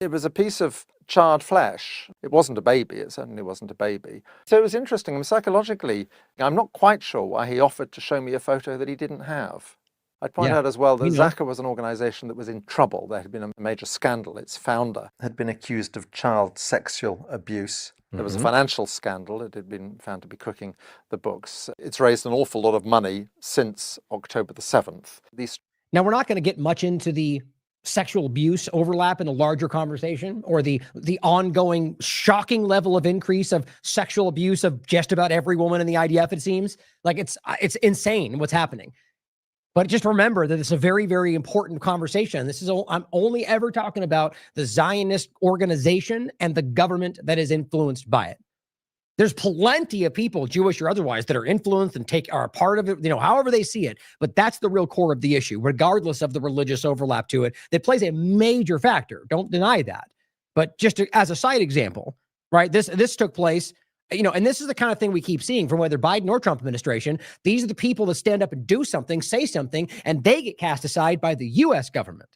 It was a piece of charred flesh. It wasn't a baby. It certainly wasn't a baby. So it was interesting. I mean, psychologically, I'm not quite sure why he offered to show me a photo that he didn't have. I'd point out as well that Zaka was an organization that was in trouble. There had been a major scandal. Its founder had been accused of child sexual abuse. There was a financial scandal. It had been found to be cooking the books. It's raised an awful lot of money since October the 7th. Now, we're not going to get much into the sexual abuse overlap in a larger conversation, or the ongoing shocking level of increase of sexual abuse of just about every woman in the IDF, it seems. Like it's insane what's happening. But just remember that it's a very, very important conversation. I'm only ever talking about the Zionist organization and the government that is influenced by it. There's plenty of people, Jewish or otherwise, that are influenced and are a part of it, however they see it. But that's the real core of the issue, regardless of the religious overlap to it. That plays a major factor. Don't deny that. But just as a side example, right? This took place. And this is the kind of thing we keep seeing from whether Biden or Trump administration. These are the people that stand up and do something, say something, and they get cast aside by the U.S. government.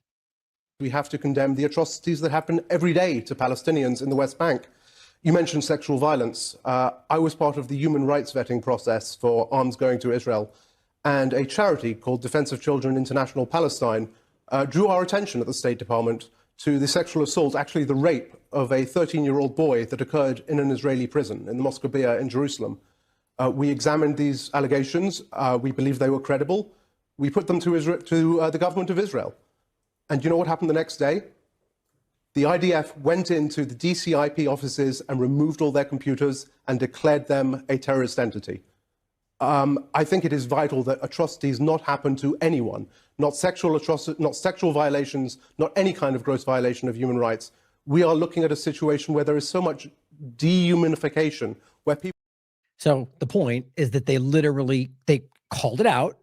We have to condemn the atrocities that happen every day to Palestinians in the West Bank. You mentioned sexual violence. I was part of the human rights vetting process for arms going to Israel, and a charity called Defense of Children International Palestine drew our attention at the State Department to the sexual assault, actually the rape of a 13-year-old boy that occurred in an Israeli prison in the Mosque in Jerusalem. We examined these allegations. We believe they were credible. We put them to the government of Israel. And you know what happened the next day? The IDF went into the DCIP offices and removed all their computers and declared them a terrorist entity. I think it is vital that atrocities not happen to anyone, not sexual violations, not any kind of gross violation of human rights. We are looking at a situation where there is so much dehumanification, where people. So the point is that they called it out,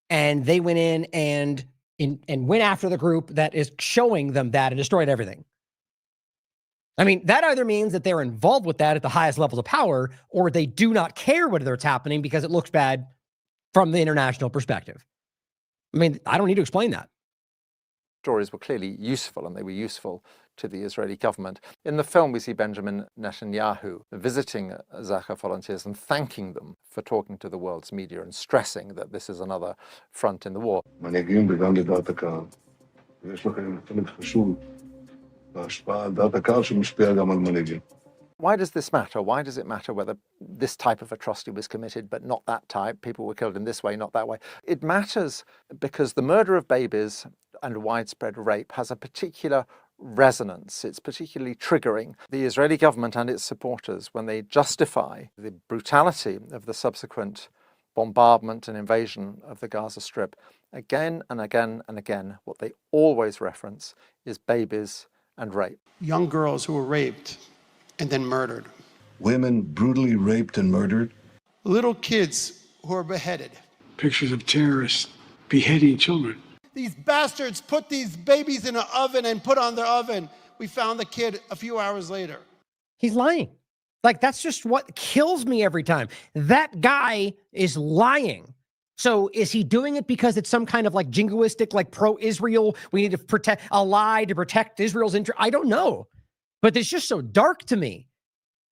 and they went in and went after the group that is showing them that and destroyed everything. I mean, that either means that they're involved with that at the highest levels of power, or they do not care whether it's happening because it looks bad from the international perspective. I mean, I don't need to explain that. Stories were clearly useful, and they were useful to the Israeli government. In the film, we see Benjamin Netanyahu visiting Zaka volunteers and thanking them for talking to the world's media and stressing that this is another front in the war. Why does this matter? Why does it matter whether this type of atrocity was committed, but not that type? People were killed in this way, not that way. It matters because the murder of babies and widespread rape has a particular resonance. It's particularly triggering. The Israeli government and its supporters, when they justify the brutality of the subsequent bombardment and invasion of the Gaza Strip, again and again and again, what they always reference is babies and rape. Young girls who were raped and then murdered. Women brutally raped and murdered. Little kids who are beheaded. Pictures of terrorists beheading children. These bastards put these babies in an oven and put on their oven. We found the kid a few hours later. He's lying. Like, that's just what kills me every time. That guy is lying. So is he doing it because it's some kind of like jingoistic, like pro-Israel, we need to protect a lie to protect Israel's interest? I don't know. But it's just so dark to me.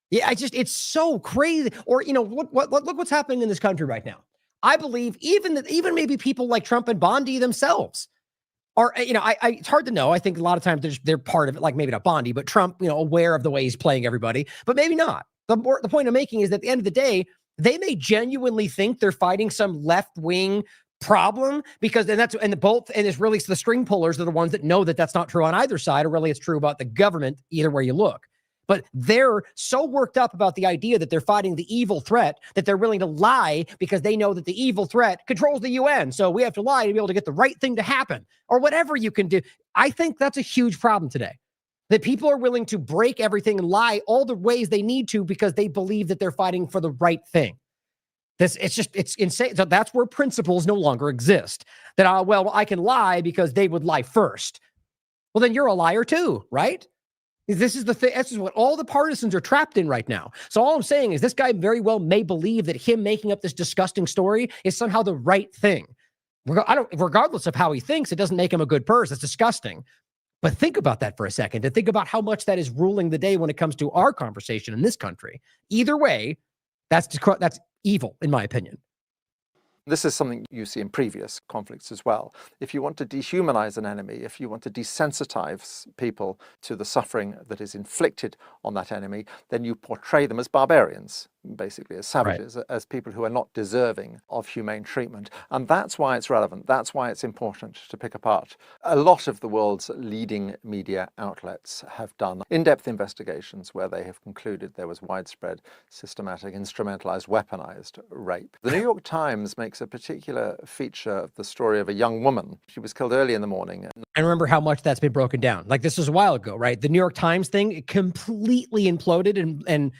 Yeah, it's so crazy. Or, look what's happening in this country right now. I believe even maybe people like Trump and Bondi themselves are, it's hard to know. I think a lot of times they're part of it, like maybe not Bondi, but Trump, aware of the way he's playing everybody, but maybe not. The point I'm making is that at the end of the day, they may genuinely think they're fighting some left-wing problem, because and it's really the string pullers are the ones that know that that's not true on either side, or really it's true about the government either way you look. But they're so worked up about the idea that they're fighting the evil threat that they're willing to lie because they know that the evil threat controls the UN. So we have to lie to be able to get the right thing to happen, or whatever you can do. I think that's a huge problem today, that people are willing to break everything and lie all the ways they need to because they believe that they're fighting for the right thing. It's insane. So that's where principles no longer exist. That, I can lie because they would lie first. Well, then you're a liar too, right? This is the thing. This is what all the partisans are trapped in right now. So all I'm saying is this guy very well may believe that him making up this disgusting story is somehow the right thing. Regardless of how he thinks, it doesn't make him a good person. It's disgusting. But think about that for a second, and think about how much that is ruling the day when it comes to our conversation in this country. Either way, that's evil, in my opinion. This is something you see in previous conflicts as well. If you want to dehumanize an enemy, if you want to desensitize people to the suffering that is inflicted on that enemy, then you portray them as barbarians, basically as savages, right, as people who are not deserving of humane treatment. And that's why it's relevant. That's why it's important to pick apart. A lot of the world's leading media outlets have done in-depth investigations where they have concluded there was widespread, systematic, instrumentalized, weaponized rape. The New York Times makes a particular feature of the story of a young woman. She was killed early in the morning. And remember how much that's been broken down. Like, this was a while ago, right? The New York Times thing, it completely imploded and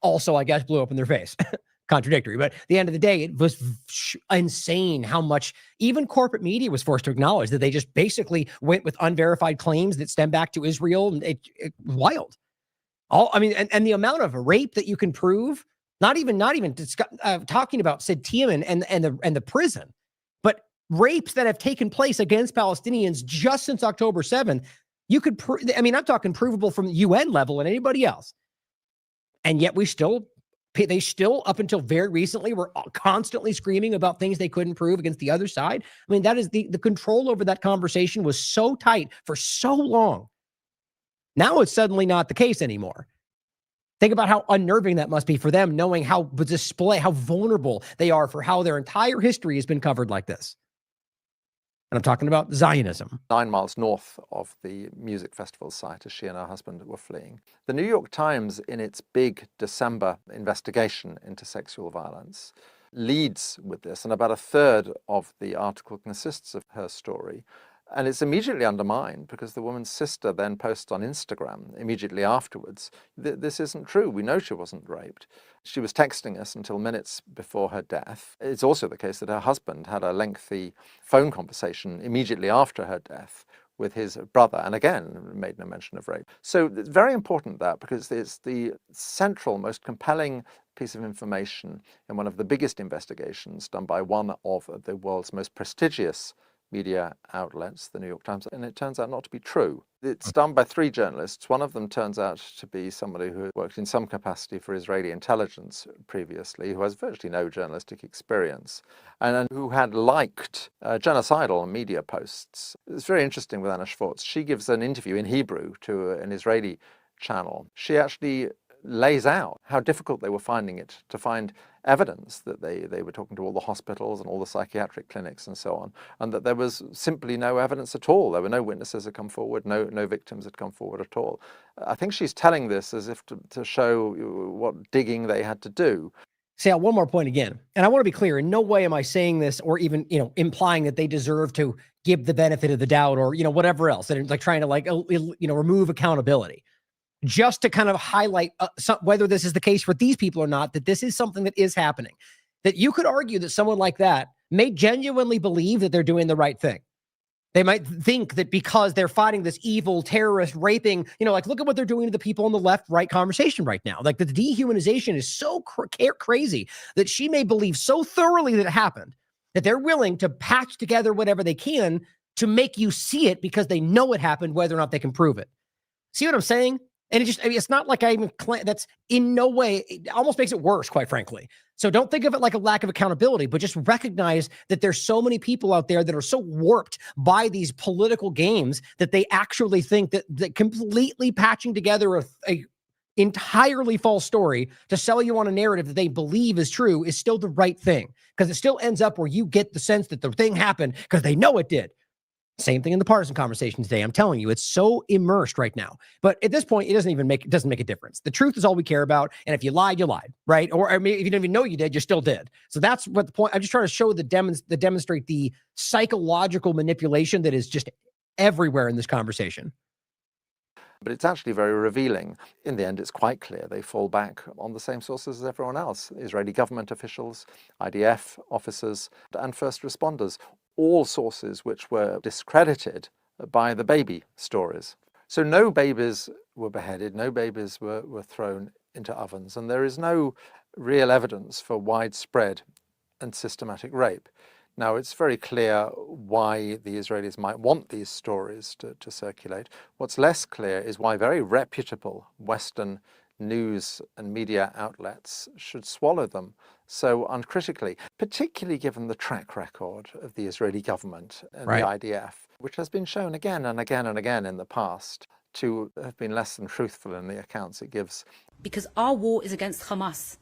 also, I guess, blew up in their face. Contradictory. But at the end of the day, it was insane how much even corporate media was forced to acknowledge that they just basically went with unverified claims that stem back to Israel. And it wild. And the amount of rape that you can prove, not even talking about Sid Tiemann and the prison, but rapes that have taken place against Palestinians just since October 7th. You could I'm talking provable from the UN level and anybody else. And yet they still, up until very recently, were constantly screaming about things they couldn't prove against the other side. I mean, that is the control over that conversation was so tight for so long. Now it's suddenly not the case anymore. Think about how unnerving that must be for them, knowing how vulnerable they are for how their entire history has been covered like this. And I'm talking about Zionism. 9 miles north of the music festival site, as she and her husband were fleeing. The New York Times, in its big December investigation into sexual violence, leads with this, and about a third of the article consists of her story. And it's immediately undermined because the woman's sister then posts on Instagram immediately afterwards, this isn't true. We know she wasn't raped. She was texting us until minutes before her death. It's also the case that her husband had a lengthy phone conversation immediately after her death with his brother, and again, made no mention of rape. So it's very important that, because it's the central, most compelling piece of information in one of the biggest investigations done by one of the world's most prestigious media outlets, the New York Times, and it turns out not to be true. It's done by 3 journalists. One of them turns out to be somebody who worked in some capacity for Israeli intelligence previously, who has virtually no journalistic experience, and who had liked genocidal media posts. It's very interesting with Anna Schwartz. She gives an interview in Hebrew to an Israeli channel. She actually lays out how difficult they were finding it to find evidence that they were talking to all the hospitals and all the psychiatric clinics and so on, and that there was simply no evidence at all. There were no witnesses had come forward, no victims had come forward at all. I think she's telling this as if to show what digging they had to do. Say one more point again, and I want to be clear, in no way am I saying this or even, implying that they deserve to give the benefit of the doubt or, whatever else, and like trying to remove accountability. Just to kind of highlight whether this is the case for these people or not, that this is something that is happening. That you could argue that someone like that may genuinely believe that they're doing the right thing. They might think that because they're fighting this evil, terrorist, raping, look at what they're doing to the people in the left-right conversation right now. Like, the dehumanization is so crazy that she may believe so thoroughly that it happened that they're willing to patch together whatever they can to make you see it because they know it happened, whether or not they can prove it. See what I'm saying? And it's not like that's in no way, it almost makes it worse, quite frankly. So don't think of it like a lack of accountability, but just recognize that there's so many people out there that are so warped by these political games that they actually think that completely patching together a entirely false story to sell you on a narrative that they believe is true is still the right thing. because it still ends up where you get the sense that the thing happened because they know it did. Same thing in the partisan conversation today. I'm telling you, it's so immersed right now. But at this point, it doesn't make a difference. The truth is all we care about. And if you lied, you lied, right? Or I mean, if you didn't even know you did, you still did. So that's what the point. I'm just trying to show demonstrate the psychological manipulation that is just everywhere in this conversation. But it's actually very revealing. In the end, it's quite clear they fall back on the same sources as everyone else. Israeli government officials, IDF officers, and first responders. All sources which were discredited by the baby stories. So no babies were beheaded, no babies were thrown into ovens, and there is no real evidence for widespread and systematic rape. Now, it's very clear why the Israelis might want these stories to circulate. What's less clear is why very reputable Western news and media outlets should swallow them so uncritically, particularly given the track record of the Israeli government and the IDF, which has been shown again and again and again in the past to have been less than truthful in the accounts it gives. Because our war is against Hamas,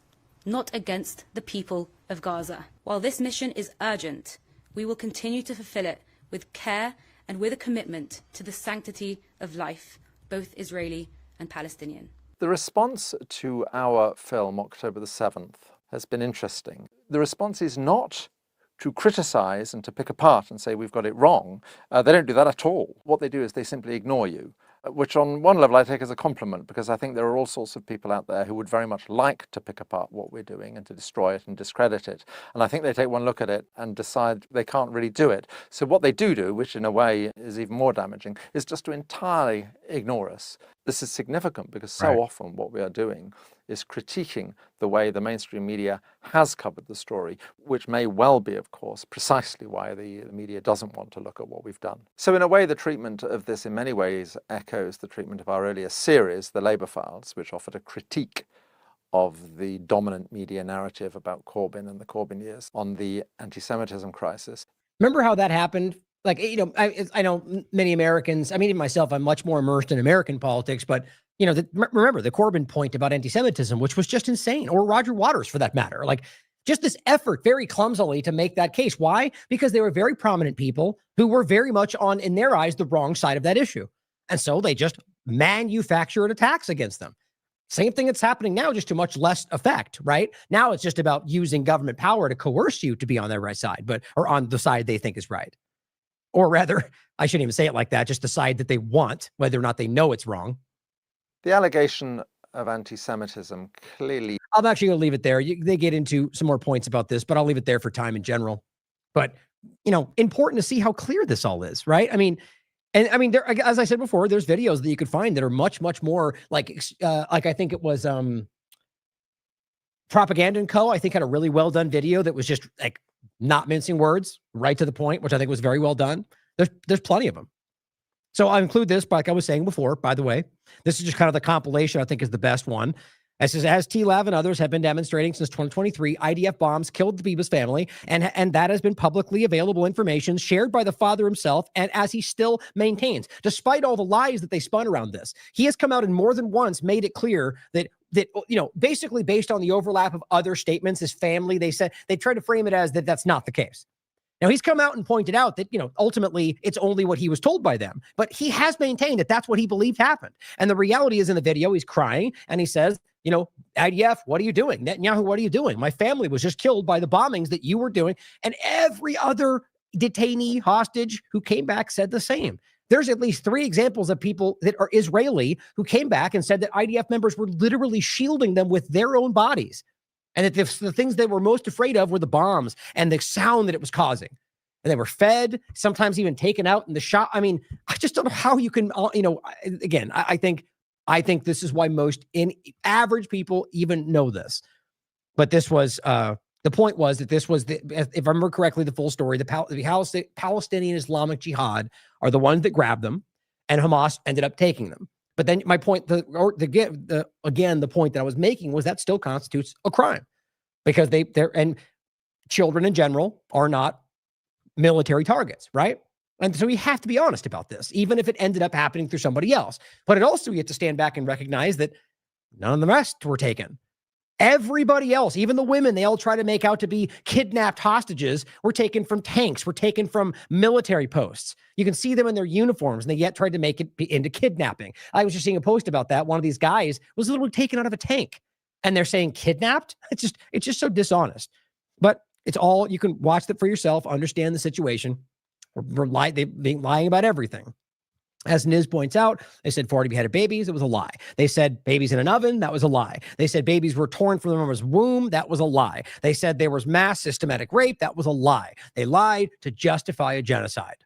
not against the people of Gaza. While this mission is urgent, we will continue to fulfill it with care and with a commitment to the sanctity of life, both Israeli and Palestinian. The response to our film, October the 7th, has been interesting. The response is not to criticize and to pick apart and say we've got it wrong. They don't do that at all. What they do is they simply ignore you, which on one level I take as a compliment, because I think there are all sorts of people out there who would very much like to pick apart what we're doing and to destroy it and discredit it. And I think they take one look at it and decide they can't really do it. So what they do, which in a way is even more damaging, is just to entirely ignore us. This is significant because so often what we are doing is critiquing the way the mainstream media has covered the story, which may well be, of course, precisely why the media doesn't want to look at what we've done. So in a way, the treatment of this in many ways echoes the treatment of our earlier series, The Labour Files, which offered a critique of the dominant media narrative about Corbyn and the Corbyn years on the anti-Semitism crisis. Remember how that happened? Like, you know, I know many Americans, I mean, even myself, I'm much more immersed in American politics, but, you know, remember the Corbyn point about anti-Semitism, which was just insane, or Roger Waters for that matter. Like, just this effort very clumsily to make that case. Why? Because they were very prominent people who were very much on, in their eyes, the wrong side of that issue. And so they just manufactured attacks against them. Same thing that's happening now, just to much less effect, right? Now it's just about using government power to coerce you to be on their right side, or on the side they think is right. Or rather, I shouldn't even say it like that, just the side that they want, whether or not they know it's wrong. The allegation of anti-Semitism clearly... I'm actually going to leave it there. They get into some more points about this, but I'll leave it there for time in general. But, you know, important to see how clear this all is, right? I mean, there, as I said before, there's videos that you could find that are much, much more like I think it was Propaganda & Co. I think had a really well done video that was just like not mincing words, right to the point, which I think was very well done. There's plenty of them. So I'll include this, like I was saying before, by the way. This is just kind of the compilation I think is the best one. It says, as TLAV and others have been demonstrating since 2023, IDF bombs killed the Bibas family, and that has been publicly available information shared by the father himself, and as he still maintains, despite all the lies that they spun around this, he has come out and more than once made it clear that you know, basically based on the overlap of other statements, his family, they said, they tried to frame it as that that's not the case. Now, he's come out and pointed out that, you know, ultimately it's only what he was told by them, but he has maintained that that's what he believed happened. And the reality is in the video, he's crying and he says, you know, IDF, what are you doing? Netanyahu, what are you doing? My family was just killed by the bombings that you were doing. And every other detainee, hostage who came back said the same. There's at least 3 examples of people that are Israeli who came back and said that IDF members were literally shielding them with their own bodies. And that the things they were most afraid of were the bombs and the sound that it was causing. And they were fed, sometimes even taken out in the shop. I mean, I just don't know how you can, you know, again, I think this is why most average people even know this. But this was, the point was that this was, if I remember correctly, the full story, the Palestinian Islamic Jihad are the ones that grabbed them, and Hamas ended up taking them. But then my point, the point that I was making was that still constitutes a crime, because and children in general are not military targets, right? And so we have to be honest about this, even if it ended up happening through somebody else. But it also, we have to stand back and recognize that none of the rest were taken. Everybody else, even the women they all try to make out to be kidnapped hostages, were taken from tanks, were taken from military posts. You can see them in their uniforms, and they yet tried to make it into kidnapping. I was just seeing a post about that. One of these guys was literally taken out of a tank, and they're saying kidnapped. It's just so dishonest. But it's all, you can watch that for yourself, understand the situation. They've been lying about everything. As Niz points out, they said 40 beheaded babies. It was a lie. They said babies in an oven. That was a lie. They said babies were torn from their mother's womb. That was a lie. They said there was mass systematic rape. That was a lie. They lied to justify a genocide.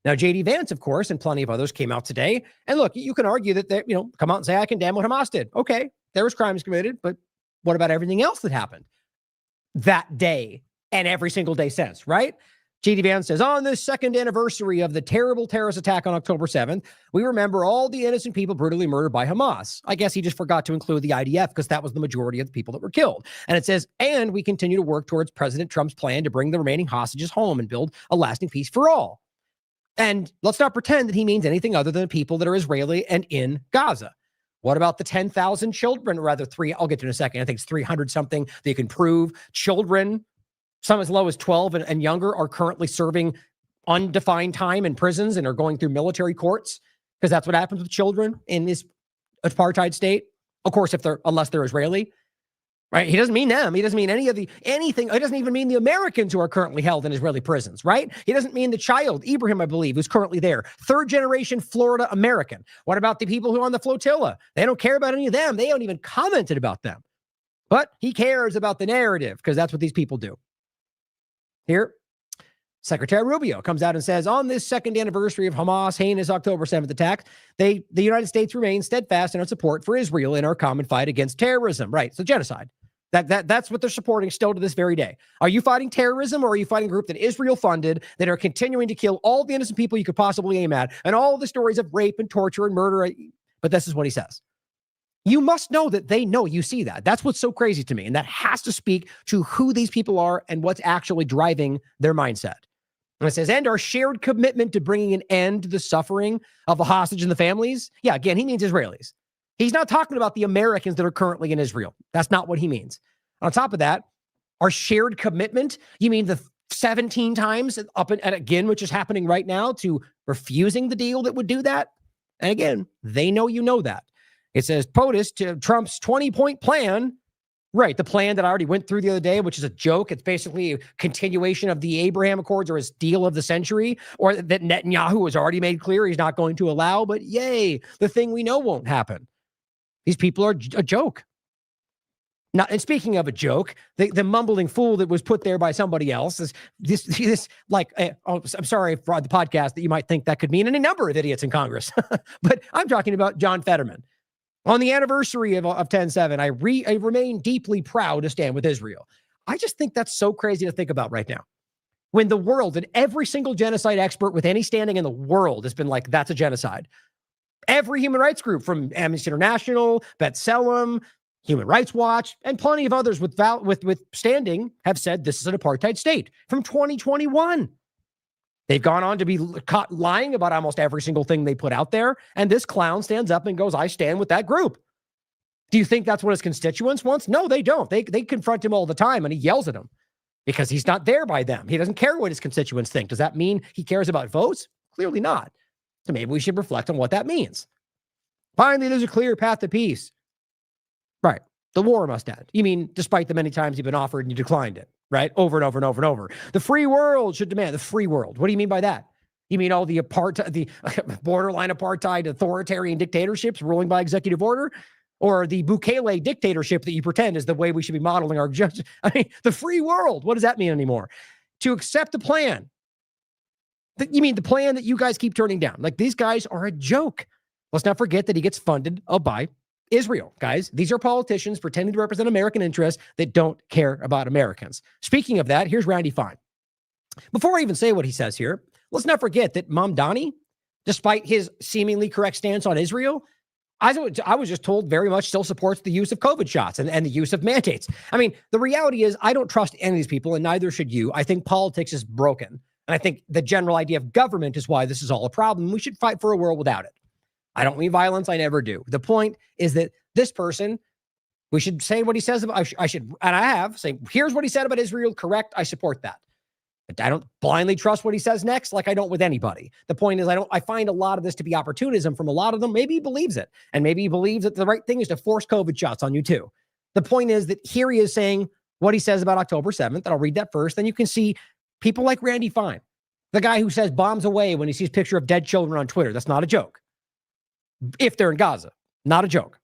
Now, J.D. Vance, of course, and plenty of others came out today. And look, you can argue that they, come out and say, I condemn what Hamas did. Okay, there was crimes committed, but what about everything else that happened that day and every single day since, right? J.D. Vance says, on this second anniversary of the terrible terrorist attack on October 7th, we remember all the innocent people brutally murdered by Hamas. I guess he just forgot to include the IDF because that was the majority of the people that were killed. And it says, and we continue to work towards President Trump's plan to bring the remaining hostages home and build a lasting peace for all. And let's not pretend that he means anything other than the people that are Israeli and in Gaza. What about the 10,000 children, or rather I'll get to in a second. I think it's 300 something they can prove. Children, some as low as 12 and younger, are currently serving undefined time in prisons and are going through military courts, because that's what happens with children in this apartheid state. Of course, unless they're Israeli, right? He doesn't mean them. He doesn't mean anything. He doesn't even mean the Americans who are currently held in Israeli prisons, right? He doesn't mean the child, Ibrahim, I believe, who's currently there. Third generation Florida American. What about the people who are on the flotilla? They don't care about any of them. They haven't even commented about them. But he cares about the narrative, because that's what these people do. Here, Secretary Rubio comes out and says, on this second anniversary of Hamas' heinous October 7th attack, the United States remains steadfast in our support for Israel in our common fight against terrorism. Right, so genocide. That's what they're supporting still to this very day. Are you fighting terrorism, or are you fighting a group that Israel funded that are continuing to kill all the innocent people you could possibly aim at, and all the stories of rape and torture and murder? But this is what he says. You must know that they know you see that. That's what's so crazy to me. And that has to speak to who these people are and what's actually driving their mindset. And it says, and our shared commitment to bringing an end to the suffering of the hostage and the families. Yeah, again, he means Israelis. He's not talking about the Americans that are currently in Israel. That's not what he means. On top of that, our shared commitment, you mean the 17 times up and again, which is happening right now, to refusing the deal that would do that? And again, they know you know that. It says POTUS to Trump's 20-point plan. Right, the plan that I already went through the other day, which is a joke. It's basically a continuation of the Abraham Accords, or his deal of the century, or that Netanyahu has already made clear he's not going to allow. But yay, the thing we know won't happen. These people are a joke. Now, and speaking of a joke, the mumbling fool that was put there by somebody else is this like, I'm sorry for the podcast that you might think that could mean any number of idiots in Congress, but I'm talking about John Fetterman. On the anniversary of 10/7, I remain deeply proud to stand with Israel. I just think that's so crazy to think about right now. When the world, and every single genocide expert with any standing in the world, has been like, that's a genocide. Every human rights group, from Amnesty International, B'Tselem, Human Rights Watch, and plenty of others with standing, have said this is an apartheid state from 2021. They've gone on to be caught lying about almost every single thing they put out there. And this clown stands up and goes, I stand with that group. Do you think that's what his constituents want? No, they don't. They confront him all the time, and he yells at them because he's not there by them. He doesn't care what his constituents think. Does that mean he cares about votes? Clearly not. So maybe we should reflect on what that means. Finally, there's a clear path to peace. Right. The war must end. You mean despite the many times you've been offered and you declined it? Right? Over and over and over and over. The free world should demand the free world. What do you mean by that? You mean all the borderline apartheid authoritarian dictatorships ruling by executive order? Or the Bukele dictatorship that you pretend is the way we should be modeling our justice? I mean, the free world. What does that mean anymore? To accept the plan. You mean the plan that you guys keep turning down? Like, these guys are a joke. Let's not forget that he gets funded by Israel, guys. These are politicians pretending to represent American interests that don't care about Americans. Speaking of that, here's Randy Fine. Before I even say what he says here, let's not forget that Mamdani, despite his seemingly correct stance on Israel, I was just told very much still supports the use of COVID shots and the use of mandates. I mean, the reality is I don't trust any of these people, and neither should you. I think politics is broken. And I think the general idea of government is why this is all a problem. We should fight for a world without it. I don't mean violence. I never do. The point is that this person We should say what he says about, I should, and I have, say, here's what he said about Israel. Correct. I support that. But I don't blindly trust what he says next, like I don't with anybody. The point is, I find a lot of this to be opportunism from a lot of them. Maybe he believes it. And maybe he believes that the right thing is to force COVID shots on you too. The point is that here he is saying what he says about October 7th. And I'll read that first. Then you can see people like Randy Fine, the guy who says bombs away when he sees a picture of dead children on Twitter. That's not a joke. If they're in Gaza, not a joke.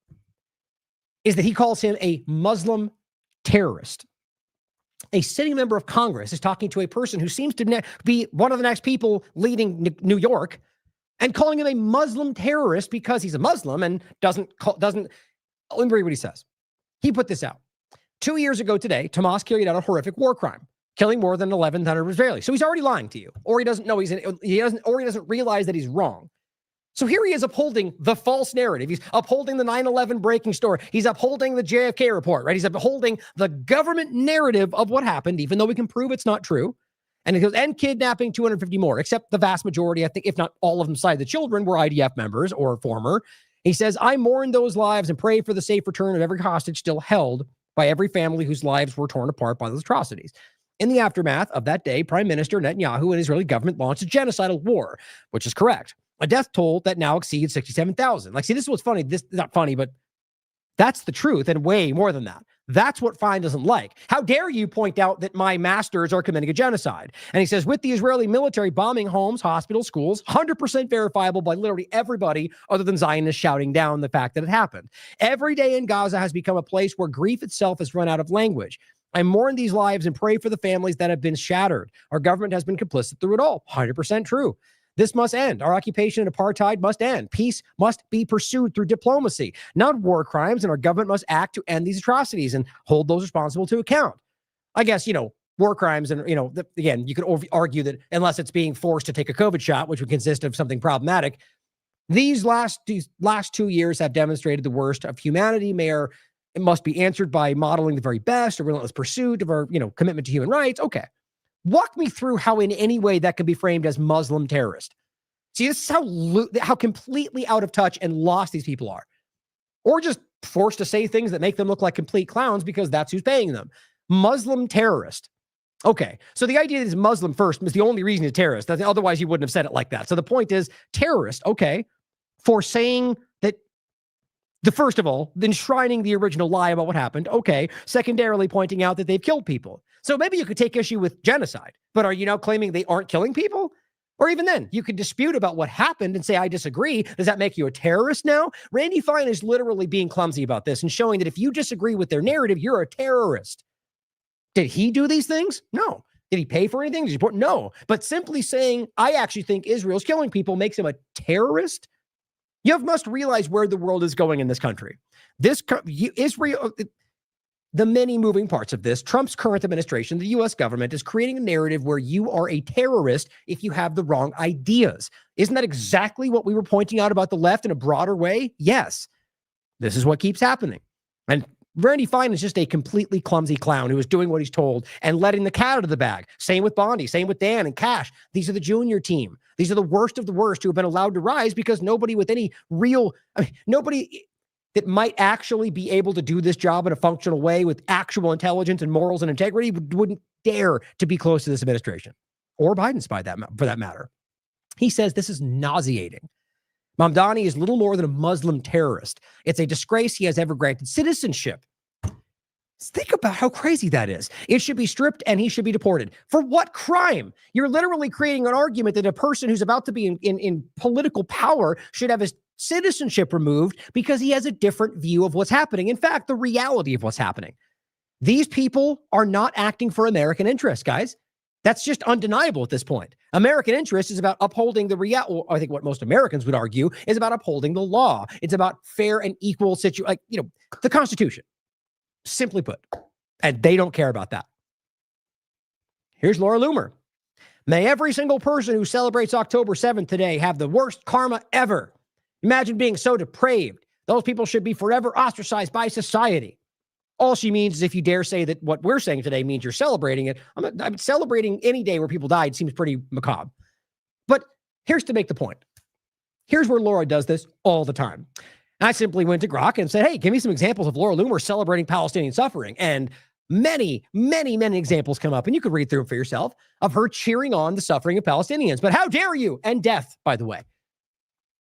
Is that he calls him a Muslim terrorist. A sitting member of Congress is talking to a person who seems to be one of the next people leading New York and calling him a Muslim terrorist because he's a Muslim and doesn't. Let me read what he says. He put this out. 2 years ago today, Hamas carried out a horrific war crime, killing more than 1,100 Israelis. So he's already lying to you, or he doesn't know he doesn't realize that he's wrong. So here he is upholding the false narrative. He's upholding the 9/11 breaking story. He's upholding the JFK report, right? He's upholding the government narrative of what happened, even though we can prove it's not true. And it goes, and kidnapping 250 more, except the vast majority, I think, if not all of them, side the children were IDF members or former. He says, I mourn those lives and pray for the safe return of every hostage still held by every family whose lives were torn apart by those atrocities. In the aftermath of that day, Prime Minister Netanyahu and Israeli government launched a genocidal war, which is correct. A death toll that now exceeds 67,000. Like, see, this is what's funny. This is not funny, but that's the truth and way more than that. That's what Fine doesn't like. How dare you point out that my masters are committing a genocide? And he says, with the Israeli military bombing homes, hospitals, schools, 100% verifiable by literally everybody other than Zionists shouting down the fact that it happened. Every day in Gaza has become a place where grief itself has run out of language. I mourn these lives and pray for the families that have been shattered. Our government has been complicit through it all. 100% true. This must end. Our occupation and apartheid must end. Peace must be pursued through diplomacy, not war crimes, and our government must act to end these atrocities and hold those responsible to account. I guess, war crimes and, again, you could argue that unless it's being forced to take a COVID shot, which would consist of something problematic, these last 2 years have demonstrated the worst of humanity. It must be answered by modeling the very best, a relentless pursuit of our, commitment to human rights. Okay. Walk me through how in any way that can be framed as Muslim terrorist. See, this is how completely out of touch and lost these people are. Or just forced to say things that make them look like complete clowns because that's who's paying them. Muslim terrorist. Okay, so the idea that he's Muslim first is the only reason he's a terrorist. Otherwise, he wouldn't have said it like that. So the point is, terrorist, okay, for saying that, first of all, enshrining the original lie about what happened, okay. Secondarily, pointing out that they've killed people. So maybe you could take issue with genocide, but are you now claiming they aren't killing people? Or even then, you could dispute about what happened and say, I disagree. Does that make you a terrorist now? Randy Fine is literally being clumsy about this and showing that if you disagree with their narrative, you're a terrorist. Did he do these things? No. Did he pay for anything? Did he support? No. But simply saying, I actually think Israel's killing people makes him a terrorist? You must realize where the world is going in this country. Israel, the many moving parts of this, Trump's current administration, the U.S. government, is creating a narrative where you are a terrorist if you have the wrong ideas. Isn't that exactly what we were pointing out about the left in a broader way? Yes. This is what keeps happening. And Randy Fine is just a completely clumsy clown who is doing what he's told and letting the cat out of the bag. Same with Bondi, same with Dan and Cash. These are the junior team. These are the worst of the worst who have been allowed to rise because nobody with any nobody that might actually be able to do this job in a functional way with actual intelligence and morals and integrity wouldn't dare to be close to this administration or Biden's for that matter. He says this is nauseating. Mamdani is little more than a Muslim terrorist. It's a disgrace he has ever granted citizenship. Think about how crazy that is. It should be stripped and he should be deported. For what crime? You're literally creating an argument that a person who's about to be in political power should have his citizenship removed because he has a different view of what's happening. In fact, the reality of what's happening. These people are not acting for American interests, guys. That's just undeniable at this point. American interest is about upholding I think what most Americans would argue is about upholding the law. It's about fair and equal the Constitution, simply put. And they don't care about that. Here's Laura Loomer. May every single person who celebrates October 7th today have the worst karma ever. Imagine being so depraved. Those people should be forever ostracized by society. All she means is if you dare say that what we're saying today means you're celebrating it. I'm celebrating any day where people died seems pretty macabre. But here's to make the point. Here's where Laura does this all the time. I simply went to Grok and said, hey, give me some examples of Laura Loomer celebrating Palestinian suffering. And many, many, many examples come up, and you could read through them for yourself, of her cheering on the suffering of Palestinians. But how dare you? And death, by the way.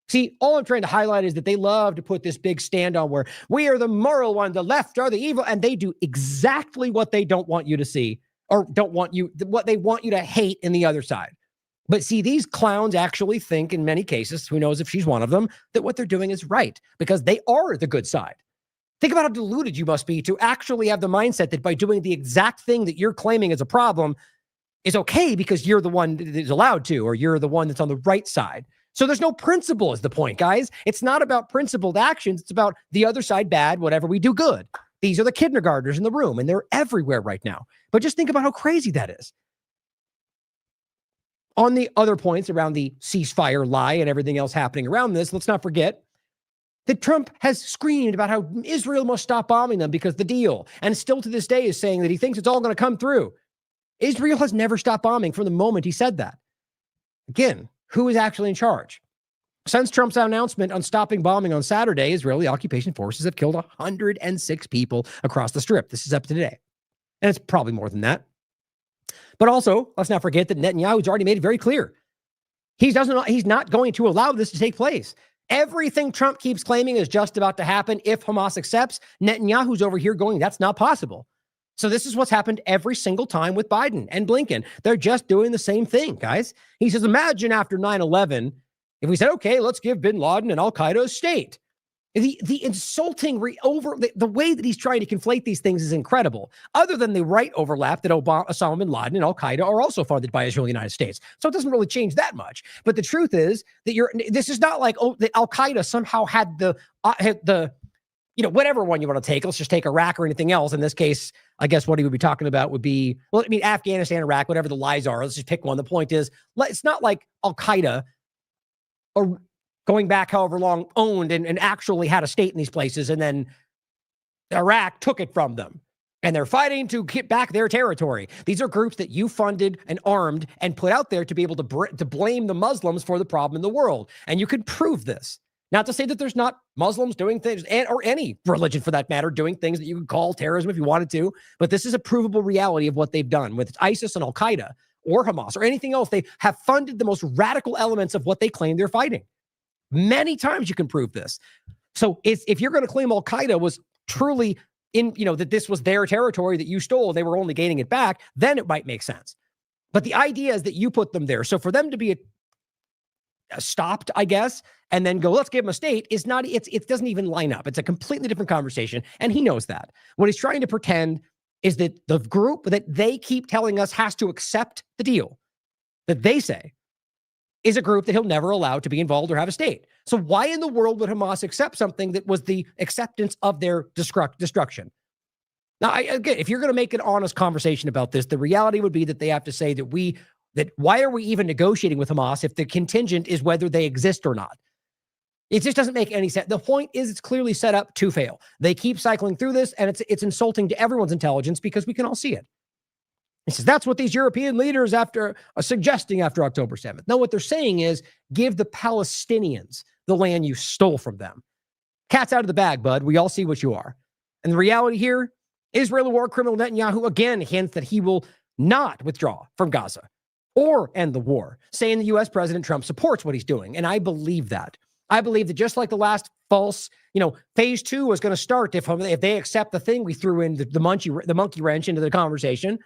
See, all I'm trying to highlight is that they love to put this big stand on where we are the moral one, the left are the evil, and they do exactly what they don't want you to see, or what they want you to hate in the other side. But see, these clowns actually think in many cases, who knows if she's one of them, that what they're doing is right because they are the good side. Think about how deluded you must be to actually have the mindset that by doing the exact thing that you're claiming is a problem is okay because you're the one that is allowed to, or you're the one that's on the right side. So there's no principle is the point, guys. It's not about principled actions. It's about the other side bad, whatever we do good. These are the kindergartners in the room, and they're everywhere right now. But just think about how crazy that is. On the other points around the ceasefire lie and everything else happening around this, let's not forget that Trump has screamed about how Israel must stop bombing them because the deal, and still to this day is saying that he thinks it's all going to come through. Israel has never stopped bombing from the moment he said that. Again, who is actually in charge? Since Trump's announcement on stopping bombing on Saturday, Israeli occupation forces have killed 106 people across the Strip. This is up to today. And it's probably more than that. But also, let's not forget that Netanyahu's already made it very clear. He's not going to allow this to take place. Everything Trump keeps claiming is just about to happen if Hamas accepts. Netanyahu's over here going, that's not possible. So this is what's happened every single time with Biden and Blinken. They're just doing the same thing, guys. He says, imagine after 9/11, if we said, okay, let's give bin Laden and al-Qaeda a state. The insulting the way that he's trying to conflate these things is incredible. Other than the right overlap that Osama bin Laden and al-Qaeda are also funded by Israel and the United States. So it doesn't really change that much. But the truth is that this is not like, that al-Qaeda somehow had the whatever one you want to take. Let's just take Iraq or anything else. In this case, I guess what he would be talking about would be, Afghanistan, Iraq, whatever the lies are. Let's just pick one. The point is, it's not like al-Qaeda or going back however long owned and actually had a state in these places, and then Iraq took it from them. And they're fighting to get back their territory. These are groups that you funded and armed and put out there to be able to blame the Muslims for the problem in the world. And you can prove this. Not to say that there's not Muslims doing things, or any religion for that matter, doing things that you could call terrorism if you wanted to. But this is a provable reality of what they've done with ISIS and al-Qaeda or Hamas or anything else. They have funded the most radical elements of what they claim they're fighting. Many times you can prove this. So if you're going to claim al-Qaeda was truly that this was their territory that you stole, they were only gaining it back, then it might make sense. But the idea is that you put them there. So for them to be stopped, I guess, and then go, let's give them a state, is not, it doesn't even line up. It's a completely different conversation. And he knows that. What he's trying to pretend is that the group that they keep telling us has to accept the deal that they say is a group that he'll never allow to be involved or have a state. So why in the world would Hamas accept something that was the acceptance of their destruction? Now, again, if you're going to make an honest conversation about this, the reality would be that they have to say that why are we even negotiating with Hamas if the contingent is whether they exist or not? It just doesn't make any sense. The point is it's clearly set up to fail. They keep cycling through this, and it's insulting to everyone's intelligence because we can all see it. He says that's what these European leaders are suggesting after October 7th. No, what they're saying is give the Palestinians the land you stole from them. Cat's out of the bag, bud. We all see what you are. And the reality here, Israeli war criminal Netanyahu again hints that he will not withdraw from Gaza or end the war, saying the U.S. President Trump supports what he's doing. And I believe that. I believe that just like the last false, phase 2 was going to start if they accept the thing we threw in the monkey wrench into the conversation.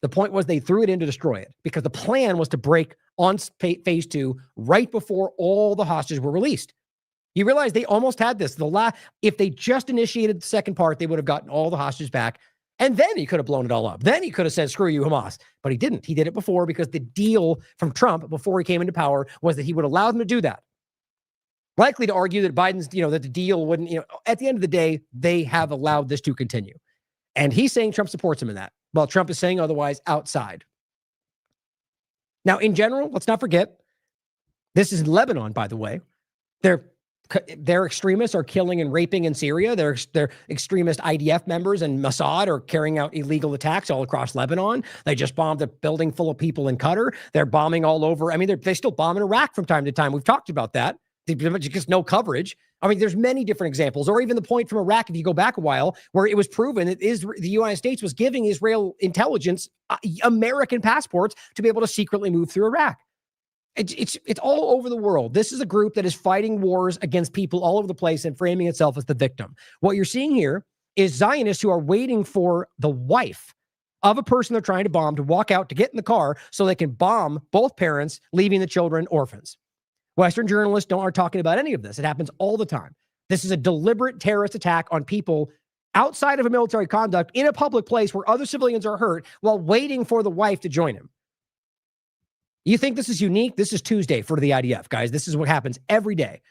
The point was they threw it in to destroy it because the plan was to break on phase 2 right before all the hostages were released. You realize they almost had this. If they just initiated the second part, they would have gotten all the hostages back. And then he could have blown it all up. Then he could have said, screw you, Hamas. But he didn't. He did it before because the deal from Trump before he came into power was that he would allow them to do that. Likely to argue that Biden's, that the deal wouldn't, at the end of the day, they have allowed this to continue. And he's saying Trump supports him in that. While Trump is saying otherwise outside. Now, in general, let's not forget, this is in Lebanon, by the way. Their extremists are killing and raping in Syria. Their extremist IDF members and Mossad are carrying out illegal attacks all across Lebanon. They just bombed a building full of people in Qatar. They're bombing all over. I mean, they still bomb in Iraq from time to time. We've talked about that. Just no coverage. I mean, there's many different examples, or even the point from Iraq, if you go back a while, where it was proven that the United States was giving Israel intelligence, American passports, to be able to secretly move through Iraq. It's all over the world. This is a group that is fighting wars against people all over the place and framing itself as the victim. What you're seeing here is Zionists who are waiting for the wife of a person they're trying to bomb to walk out, to get in the car so they can bomb both parents, leaving the children orphans. Western journalists aren't talking about any of this. It happens all the time. This is a deliberate terrorist attack on people outside of a military conduct in a public place where other civilians are hurt while waiting for the wife to join him. You think this is unique? This is Tuesday for the IDF, guys. This is what happens every day.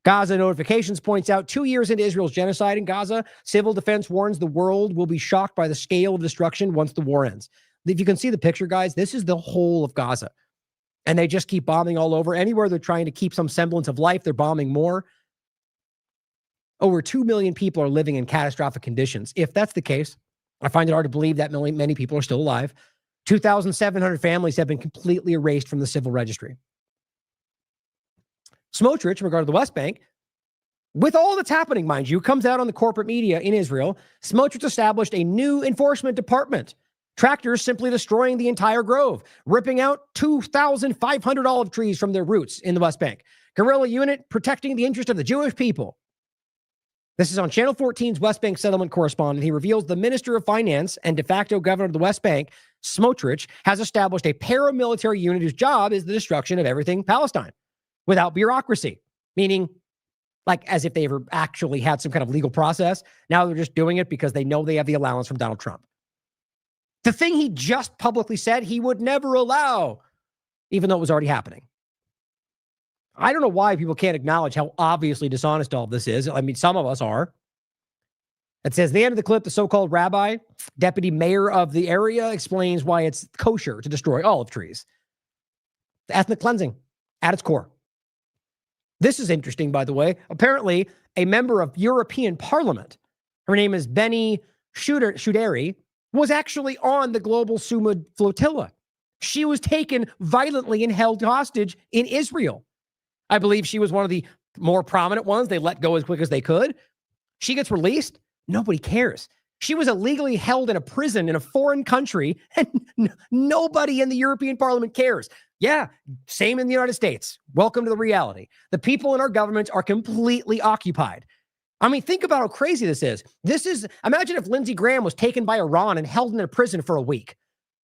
Gaza Notifications points out 2 years into Israel's genocide in Gaza, civil defense warns the world will be shocked by the scale of destruction once the war ends. If you can see the picture, guys, this is the whole of Gaza. And they just keep bombing all over. Anywhere they're trying to keep some semblance of life, they're bombing more. Over 2 million people are living in catastrophic conditions. If that's the case, I find it hard to believe that many people are still alive. 2,700 families have been completely erased from the civil registry. Smotrich, in regard to the West Bank, with all that's happening, mind you, comes out on the corporate media in Israel. Smotrich established a new enforcement department. Tractors simply destroying the entire grove, ripping out 2,500 olive trees from their roots in the West Bank. Guerrilla unit protecting the interest of the Jewish people. This is on Channel 14's West Bank settlement correspondent. He reveals the Minister of Finance and de facto governor of the West Bank, Smotrich, has established a paramilitary unit whose job is the destruction of everything Palestine without bureaucracy, meaning like as if they ever actually had some kind of legal process. Now they're just doing it because they know they have the allowance from Donald Trump. The thing he just publicly said he would never allow, even though it was already happening. I don't know why people can't acknowledge how obviously dishonest all of this is. I mean, some of us are. It says, the end of the clip, the so-called rabbi, deputy mayor of the area, explains why it's kosher to destroy olive trees. Ethnic cleansing at its core. This is interesting, by the way. Apparently, a member of European Parliament, her name is Benny Schuderi, was actually on the global Sumud flotilla. She was taken violently and held hostage in Israel. I believe she was one of the more prominent ones. They let go as quick as they could. She gets released. Nobody cares. She was illegally held in a prison in a foreign country, and nobody in the European Parliament cares. Yeah, same in the United States. Welcome to the reality. The people in our governments are completely occupied. I mean, think about how crazy this is. Imagine if Lindsey Graham was taken by Iran and held in a prison for a week.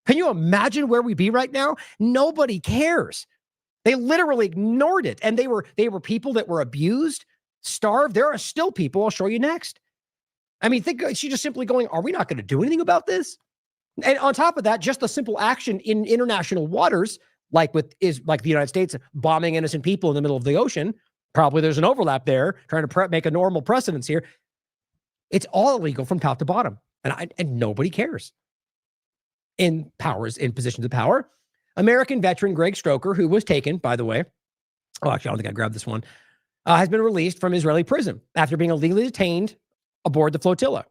Can you imagine where we'd be right now? Nobody cares. They literally ignored it. And they were people that were abused, starved. There are still people. I'll show you next. I mean, she's just simply going, are we not going to do anything about this? And on top of that, just the simple action in international waters, like the United States bombing innocent people in the middle of the ocean. Probably there's an overlap there, trying to make a normal precedence here. It's all illegal from top to bottom. And nobody cares. In positions of power. American veteran Greg Stroker, who was taken, by the way, actually, I don't think I grabbed this one, has been released from Israeli prison after being illegally detained aboard the flotilla.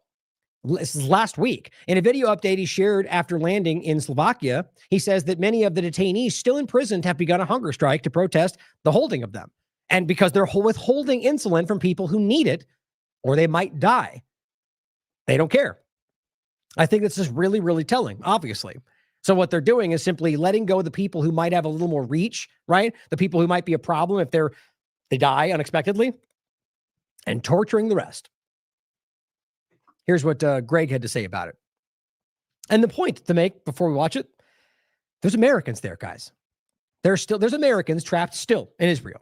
This is last week. In a video update he shared after landing in Slovakia, he says that many of the detainees still imprisoned have begun a hunger strike to protest the holding of them. And because they're withholding insulin from people who need it, or they might die. They don't care. I think this is really, really telling, obviously. So what they're doing is simply letting go of the people who might have a little more reach, right? The people who might be a problem if they die unexpectedly, and torturing the rest. Here's what Greg had to say about it. And the point to make before we watch it, there's Americans there, guys. There's Americans trapped still in Israel.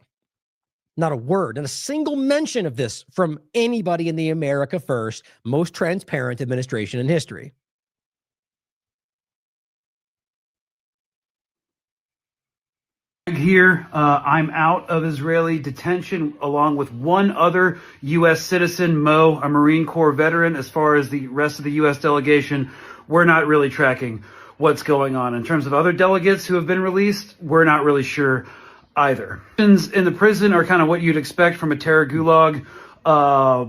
Not a word, not a single mention of this from anybody in the America First, most transparent administration in history. Here, I'm out of Israeli detention along with one other U.S. citizen, Mo, a Marine Corps veteran. As far as the rest of the U.S. delegation, we're not really tracking what's going on. In terms of other delegates who have been released, we're not really sure either. In the prison are kind of what you'd expect from a terror gulag.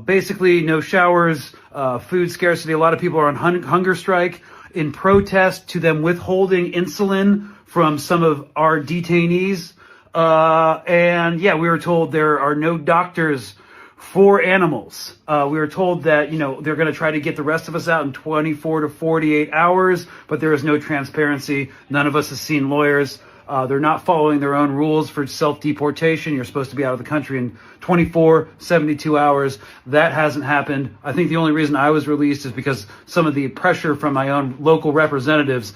Basically, no showers, food scarcity. A lot of people are on hunger strike in protest to them withholding insulin from some of our detainees. And yeah, we were told there are no doctors for animals. We were told that, they're going to try to get the rest of us out in 24 to 48 hours, but there is no transparency. None of us has seen lawyers. They're not following their own rules for self-deportation. You're supposed to be out of the country in 24, 72 hours. That hasn't happened. I think the only reason I was released is because some of the pressure from my own local representatives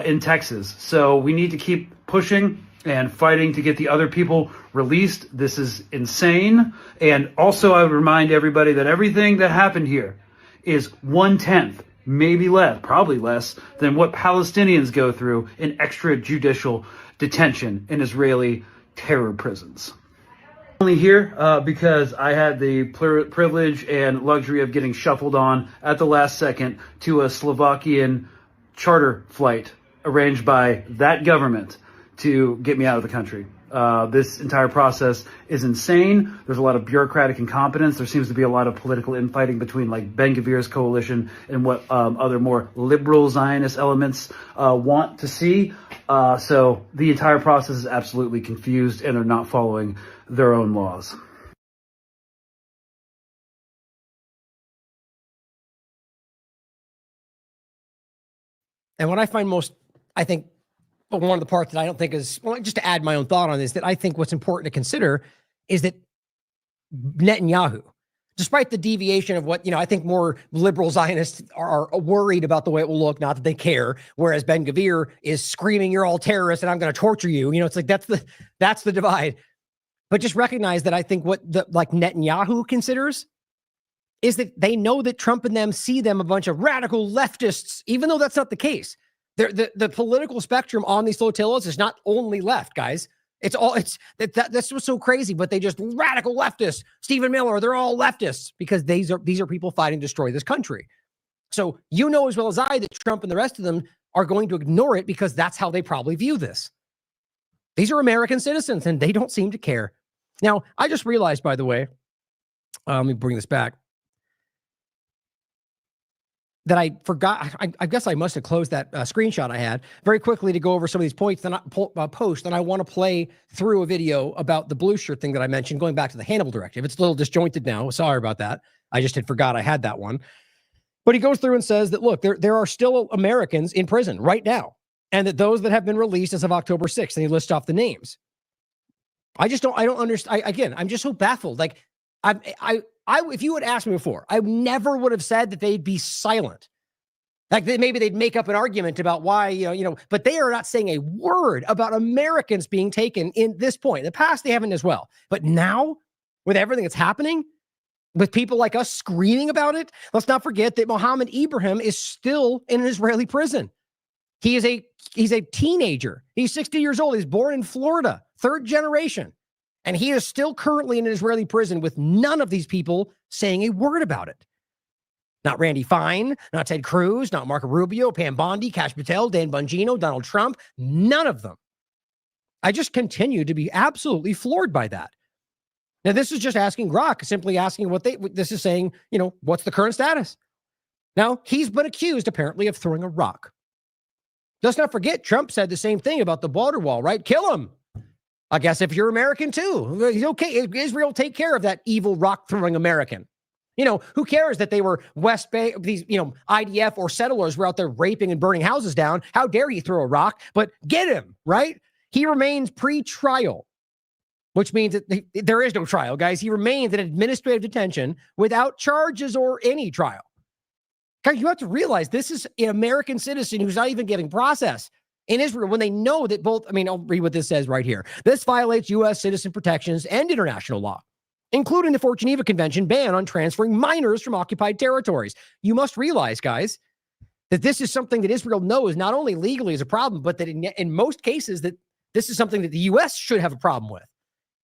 in Texas. So we need to keep pushing and fighting to get the other people released. This is insane. And also, I would remind everybody that everything that happened here is 1/10, maybe less, probably less, than what Palestinians go through in extrajudicial detention in Israeli terror prisons. Only here because I had the privilege and luxury of getting shuffled on at the last second to a Slovakian charter flight arranged by that government to get me out of the country. This entire process is insane. There's a lot of bureaucratic incompetence. There seems to be a lot of political infighting between like Ben-Gvir's coalition and what other more liberal Zionist elements want to see. So the entire process is absolutely confused and they're not following their own laws. And what I find most, I think, but one of the parts that I don't think is, well, just to add my own thought on this, that I think what's important to consider is that Netanyahu, despite the deviation of what, I think more liberal Zionists are worried about the way it will look, not that they care, whereas Ben-Gvir is screaming, you're all terrorists and I'm going to torture you. It's like, that's the divide. But just recognize that I think what Netanyahu considers is that they know that Trump and them see them a bunch of radical leftists, even though that's not the case. The political spectrum on these flotillas is not only left, guys. That's what's so crazy, but they just radical leftists. Stephen Miller, they're all leftists because these are people fighting to destroy this country. So as well as I that Trump and the rest of them are going to ignore it because that's how they probably view this. These are American citizens and they don't seem to care. Now, I just realized, by the way, let me bring this back, that I forgot. I guess I must have closed that screenshot I had very quickly to go over some of these points that I post. And I want to play through a video about the blue shirt thing that I mentioned, going back to the Hannibal Directive. It's a little disjointed now. Sorry about that. I just had forgot I had that one. But he goes through and says that, look, there are still Americans in prison right now. And that those that have been released as of October 6th, and he lists off the names. I don't understand. Again, I'm just so baffled. Like, if you had asked me before, I never would have said that they'd be silent. Like maybe they'd make up an argument about why, but they are not saying a word about Americans being taken in this point. In the past, they haven't as well. But now, with everything that's happening, with people like us screaming about it, let's not forget that Mohammed Ibrahim is still in an Israeli prison. He's a teenager. He's 60 years old. He's born in Florida, third generation. And he is still currently in an Israeli prison with none of these people saying a word about it. Not Randy Fine, not Ted Cruz, not Marco Rubio, Pam Bondi, Kash Patel, Dan Bongino, Donald Trump, none of them. I just continue to be absolutely floored by that. Now, this is just asking Grok, simply asking this is saying, what's the current status? Now, he's been accused, apparently, of throwing a rock. Let's not forget, Trump said the same thing about the border wall, right? Kill him. I guess if you're American too, okay, Israel take care of that evil rock-throwing American. Who cares that they were West Bay, these, IDF or settlers were out there raping and burning houses down. How dare he throw a rock? But get him, right? He remains pre-trial, which means that there is no trial, guys. He remains in administrative detention without charges or any trial. Guys, you have to realize this is an American citizen who's not even getting process in Israel when they know that I'll read what this says right here. This violates U.S. citizen protections and international law, including the Fort Geneva Convention ban on transferring minors from occupied territories. You must realize, guys, that this is something that Israel knows not only legally is a problem, but that in most cases that this is something that the U.S. should have a problem with.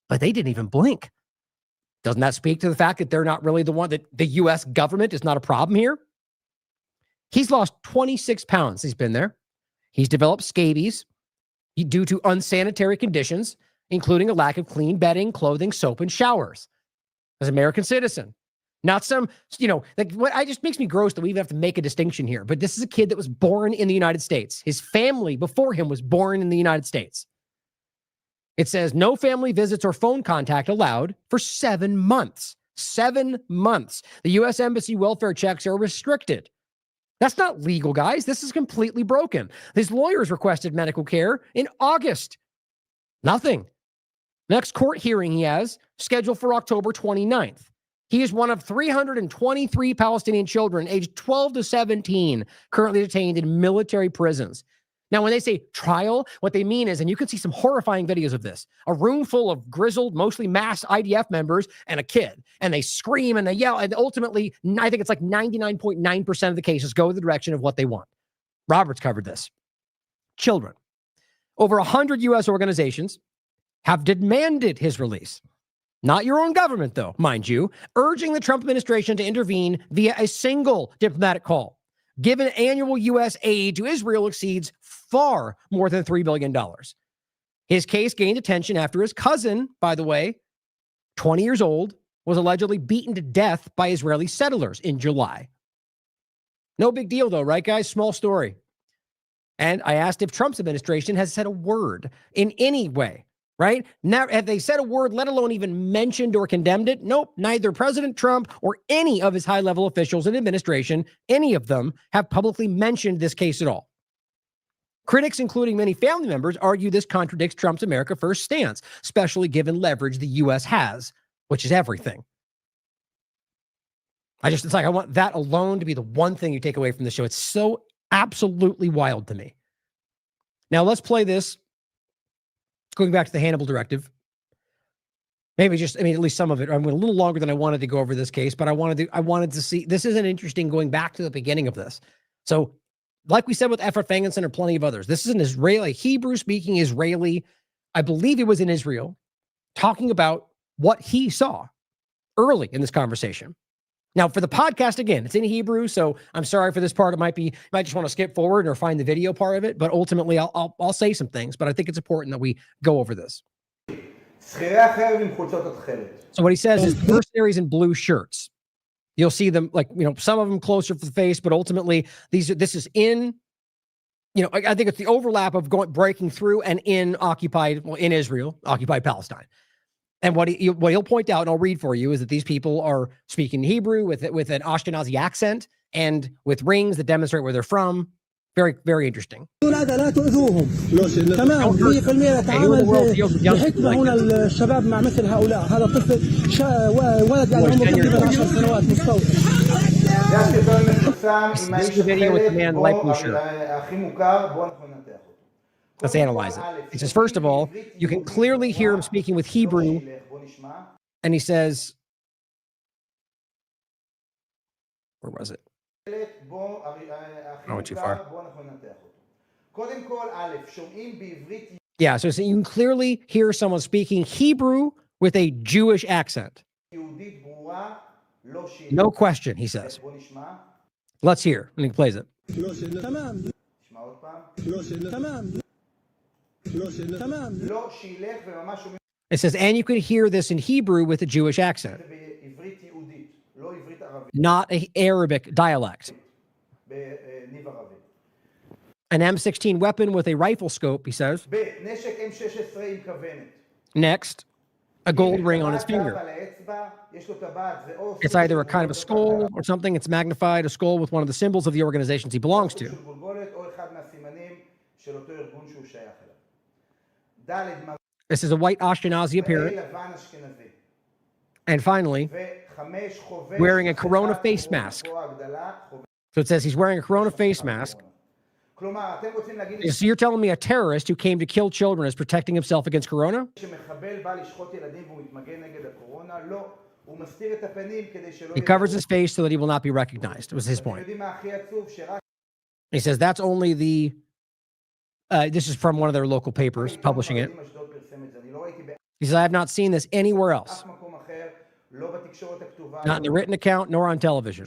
But they didn't even blink. Doesn't that speak to the fact that they're not really the one, that the U.S. government is not a problem here? He's lost 26 pounds. He's been there. He's developed scabies due to unsanitary conditions, including a lack of clean bedding, clothing, soap, and showers. As an American citizen, not some, what just makes me gross that we even have to make a distinction here. But this is a kid that was born in the United States. His family before him was born in the United States. It says no family visits or phone contact allowed for 7 months. 7 months. The U.S. Embassy welfare checks are restricted. That's not legal, guys. This is completely broken. His lawyers requested medical care in August. Nothing. Next court hearing he has scheduled for October 29th. He is one of 323 Palestinian children aged 12 to 17 currently detained in military prisons. Now, when they say trial, what they mean is, and you can see some horrifying videos of this, a room full of grizzled, mostly masked IDF members and a kid, and they scream and they yell, and ultimately, I think it's like 99.9% of the cases go the direction of what they want. Robert's covered this. Children. Over 100 U.S. organizations have demanded his release. Not your own government, though, mind you, urging the Trump administration to intervene via a single diplomatic call. Given annual U.S. aid to Israel exceeds far more than $3 billion. His case gained attention after his cousin, by the way, 20 years old, was allegedly beaten to death by Israeli settlers in July. No big deal, though, right, guys? Small story. And I asked if Trump's administration has said a word in any way. Right? Now, have they said a word, let alone even mentioned or condemned it? Nope. Neither President Trump or any of his high-level officials in administration, any of them, have publicly mentioned this case at all. Critics, including many family members, argue this contradicts Trump's America First stance, especially given leverage the U.S. has, which is everything. It's like, I want that alone to be the one thing you take away from the show. It's so absolutely wild to me. Now, let's play this. Going back to the Hannibal directive, maybe just, at least some of it. I'm a little longer than I wanted to go over this case, but I wanted to see, this isn't interesting going back to the beginning of this. So like we said with Efrat Fangenson or plenty of others, this is an Israeli, Hebrew speaking Israeli, I believe it was in Israel, talking about what he saw early in this conversation. Now for the podcast, again, it's in Hebrew, so I'm sorry for this part. You might just want to skip forward or find the video part of it, but ultimately I'll say some things, but I think it's important that we go over this. So what he says is mercenaries in blue shirts. You'll see them, like, some of them closer to the face, but ultimately this is in, I think it's the overlap of breaking through and in Israel, occupied Palestine. And what he'll point out, and I'll read for you, is that these people are speaking Hebrew with an Ashkenazi accent and with rings that demonstrate where they're from. Very, very interesting. This is the video with the man in the light blue shirt. Let's analyze it. He says, first of all, you can clearly hear him speaking with Hebrew. And he says, where was it? Oh, too far. Yeah, so you can clearly hear someone speaking Hebrew with a Jewish accent. No question, he says. Let's hear. And he plays it. It says, and you can hear this in Hebrew with a Jewish accent, not an Arabic dialect. An M16 weapon with a rifle scope, he says. Next, a gold ring on his finger. It's either a kind of a skull or something. It's magnified, a skull with one of the symbols of the organizations he belongs to. This is a white Ashkenazi appearance. And finally, wearing a corona face mask. So it says he's wearing a corona face mask. So you're telling me a terrorist who came to kill children is protecting himself against corona? He covers his face so that he will not be recognized, was his point. He says that's only the, this is from one of their local papers publishing it. He says, I have not seen this anywhere else. Not in the written account, nor on television.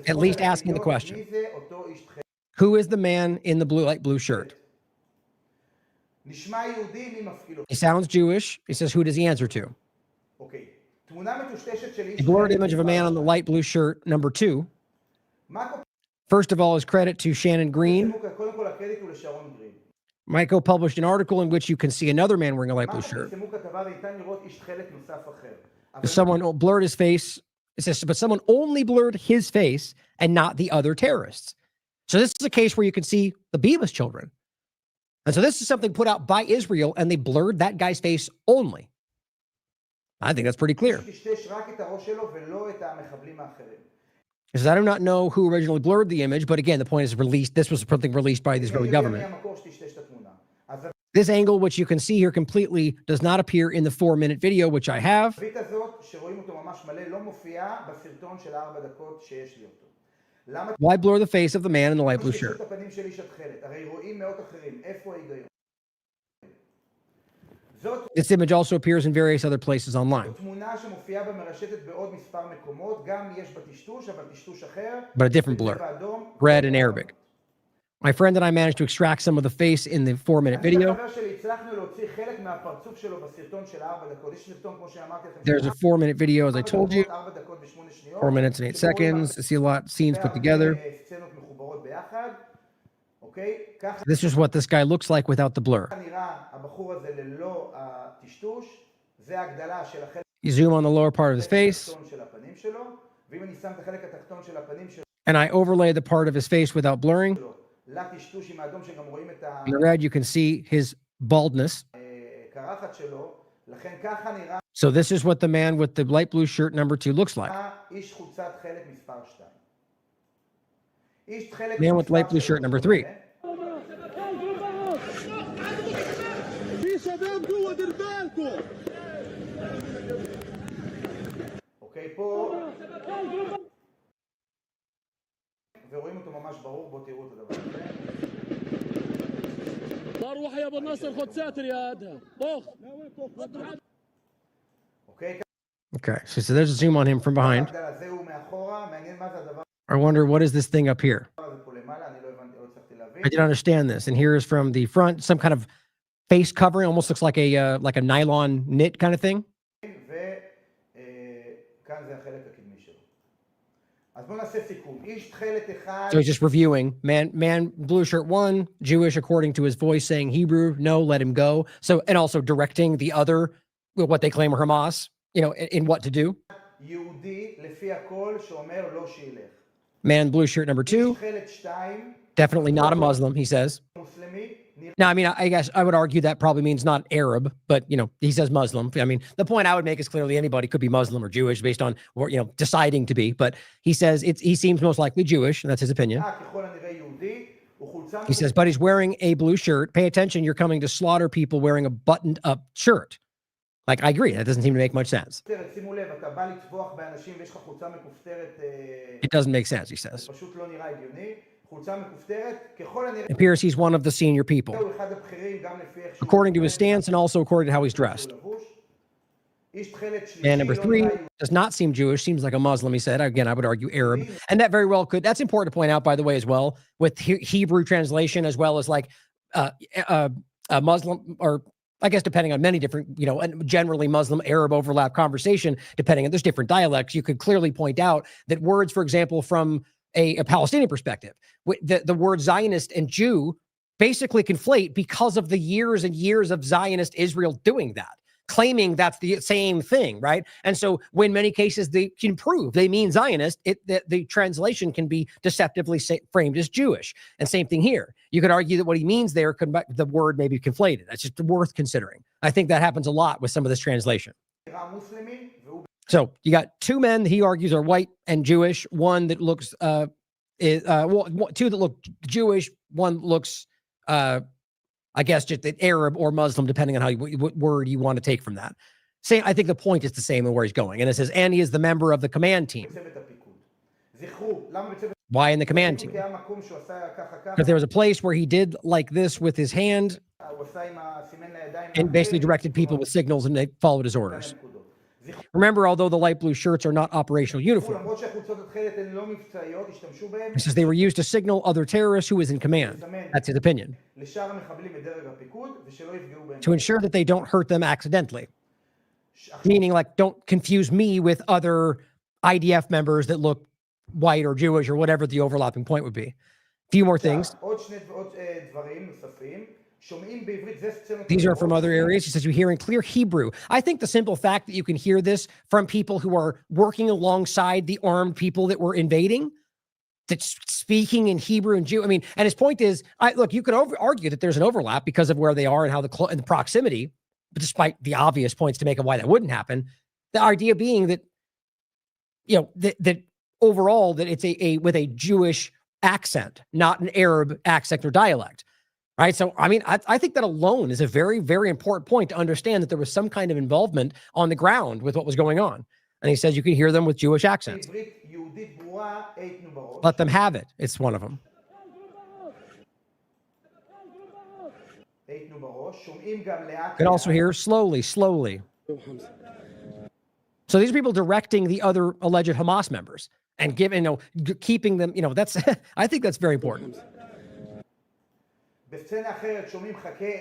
At least asking the question. Who is the man in the light blue shirt? He sounds Jewish. He says, who does he answer to? A blurred image of a man on the light blue shirt, number 2. First of all, his credit to Shannon Green. Michael published an article in which you can see another man wearing a light blue shirt. Someone blurred his face. It says, but someone only blurred his face and not the other terrorists. So this is a case where you can see the Bibas children. And so this is something put out by Israel, and they blurred that guy's face only. I think that's pretty clear. Because I do not know who originally blurred the image, but again, the point is released. This was something released by the Israeli government. This angle, which you can see here completely, does not appear in the 4-minute video, which I have. Why blur the face of the man in the light blue shirt? This image also appears in various other places online, but a different blur, red and Arabic. My friend and I managed to extract some of the face in the 4-minute video. There's a 4-minute video, as I told you. 4 minutes and 8 seconds. I see a lot of scenes put together. This is what this guy looks like without the blur. You zoom on the lower part of his face, and I overlay the part of his face without blurring. In the red, you can see his baldness. So this is what the man with the light blue shirt number 2 looks like. Man with light blue shirt number 3. Okay, so there's a zoom on him from behind. I wonder, what is this thing up here? I didn't understand this. And here is from the front, some kind of face covering, almost looks like a nylon knit kind of thing. So he's just reviewing. Man, blue shirt 1, Jewish according to his voice, saying Hebrew, no, let him go. So, and also directing the other, what they claim are Hamas, in what to do. Man, blue shirt number 2, definitely not a Muslim, he says. Now, I mean, I guess I would argue that probably means not Arab, but, he says Muslim. I mean, the point I would make is clearly anybody could be Muslim or Jewish based on, deciding to be. But he says he seems most likely Jewish, and that's his opinion. He says, but he's wearing a blue shirt. Pay attention, you're coming to slaughter people wearing a buttoned up shirt. Like, I agree. That doesn't seem to make much sense. It doesn't make sense, he says. It appears he's one of the senior people, according to his stance and also according to how he's dressed. Man number 3 does not seem Jewish, seems like a Muslim, he said. Again, I would argue Arab. And that very well could. That's important to point out, by the way, as well, with Hebrew translation, as well as like a Muslim, or I guess depending on many different, and generally Muslim Arab overlap conversation, depending on there's different dialects, you could clearly point out that words, for example, from a Palestinian perspective, the word Zionist and Jew basically conflate because of the years and years of Zionist Israel doing that, claiming that's the same thing, right? And so when many cases they can prove they mean Zionist, the translation can be deceptively framed as Jewish. And same thing here. You could argue that what he means there, the word may be conflated. That's just worth considering. I think that happens a lot with some of this translation. So you got 2 men that he argues are white and Jewish. One that looks, 2 that look Jewish. One looks, I guess, just Arab or Muslim, depending on what word you want to take from that. I think the point is the same in where he's going. And it says, and he is the member of the command team. Why in the command team? Because there was a place where he did like this with his hand and basically directed people with signals, and they followed his orders. Remember, although the light blue shirts are not operational uniform, he says they were used to signal other terrorists who was in command. That's his opinion. To ensure that they don't hurt them accidentally. Meaning, like, don't confuse me with other IDF members that look white or Jewish or whatever the overlapping point would be. A few more things. These are from other areas. He says, you're hearing clear Hebrew. I think the simple fact that you can hear this from people who are working alongside the armed people that were invading, that's speaking in Hebrew and Jew. I mean, and his point is, look, you could argue that there's an overlap because of where they are and how and the proximity, but despite the obvious points to make of why that wouldn't happen, the idea being that, you know, that overall that it's with a Jewish accent, not an Arab accent or dialect, right? So, I mean, I think that alone is a very, very important point to understand that there was some kind of involvement on the ground with what was going on. And he says you can hear them with Jewish accents. Let them have it. It's one of them. You can also hear slowly. So these are people directing the other alleged Hamas members and keeping them, that's, I think that's very important.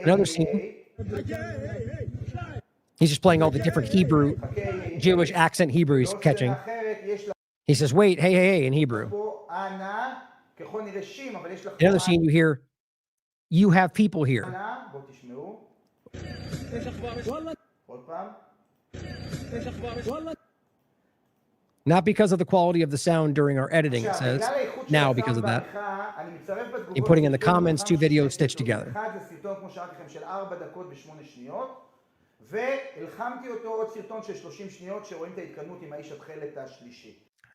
Another scene. He's just playing all the different Hebrew, Jewish accent Hebrew he's catching. He says, wait, hey, in Hebrew. Another scene you hear, you have people here. Not because of the quality of the sound during our editing, it says. Now because of that. And putting in the comments 2 videos stitched together.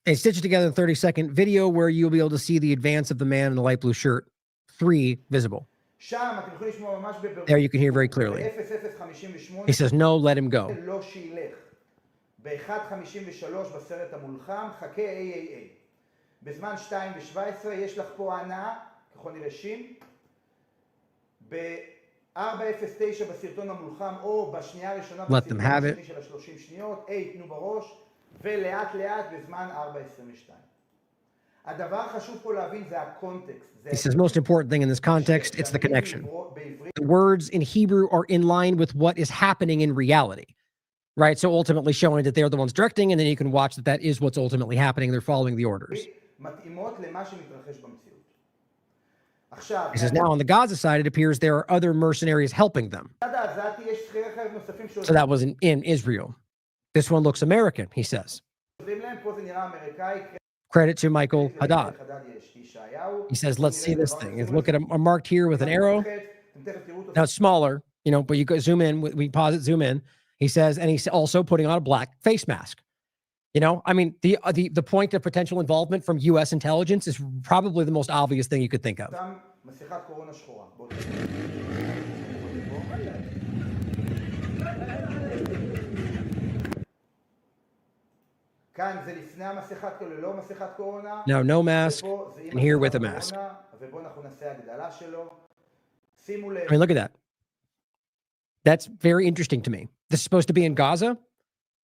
A stitched together 30-second video where you'll be able to see the advance of the man in the light blue shirt. 3 visible. There you can hear very clearly. He says, no, let him go. Let them have it. He says, most important thing in this context, it's the connection. The words in Hebrew are in line with what is happening in reality, right? So ultimately showing that they're the ones directing, and then you can watch that that is what's ultimately happening. They're following the orders. He says, now on the Gaza side, it appears there are other mercenaries helping them. So that was in Israel. This one looks American, he says. Credit to Michael Haddad. He says, let's see this thing. Look at a marked here with an arrow. Now it's smaller, but you go zoom in, we pause it, zoom in. He says, and he's also putting on a black face mask. I mean, the point of potential involvement from U.S. intelligence is probably the most obvious thing you could think of. Now, no mask, and here with a mask. I mean, look at that. That's very interesting to me. This is supposed to be in Gaza.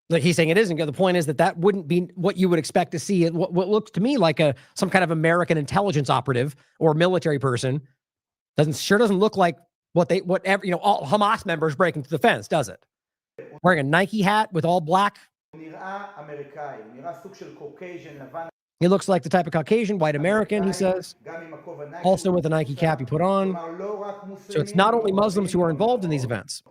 Like he's saying it isn't. The point is that wouldn't be what you would expect to see. What looks to me like some kind of American intelligence operative or military person doesn't look like whatever all Hamas members breaking through the fence, does it? Wearing a Nike hat with all black. He looks like the type of Caucasian, white American, he says. Also with a Nike cap he put on. So it's not only Muslims who are involved in these events.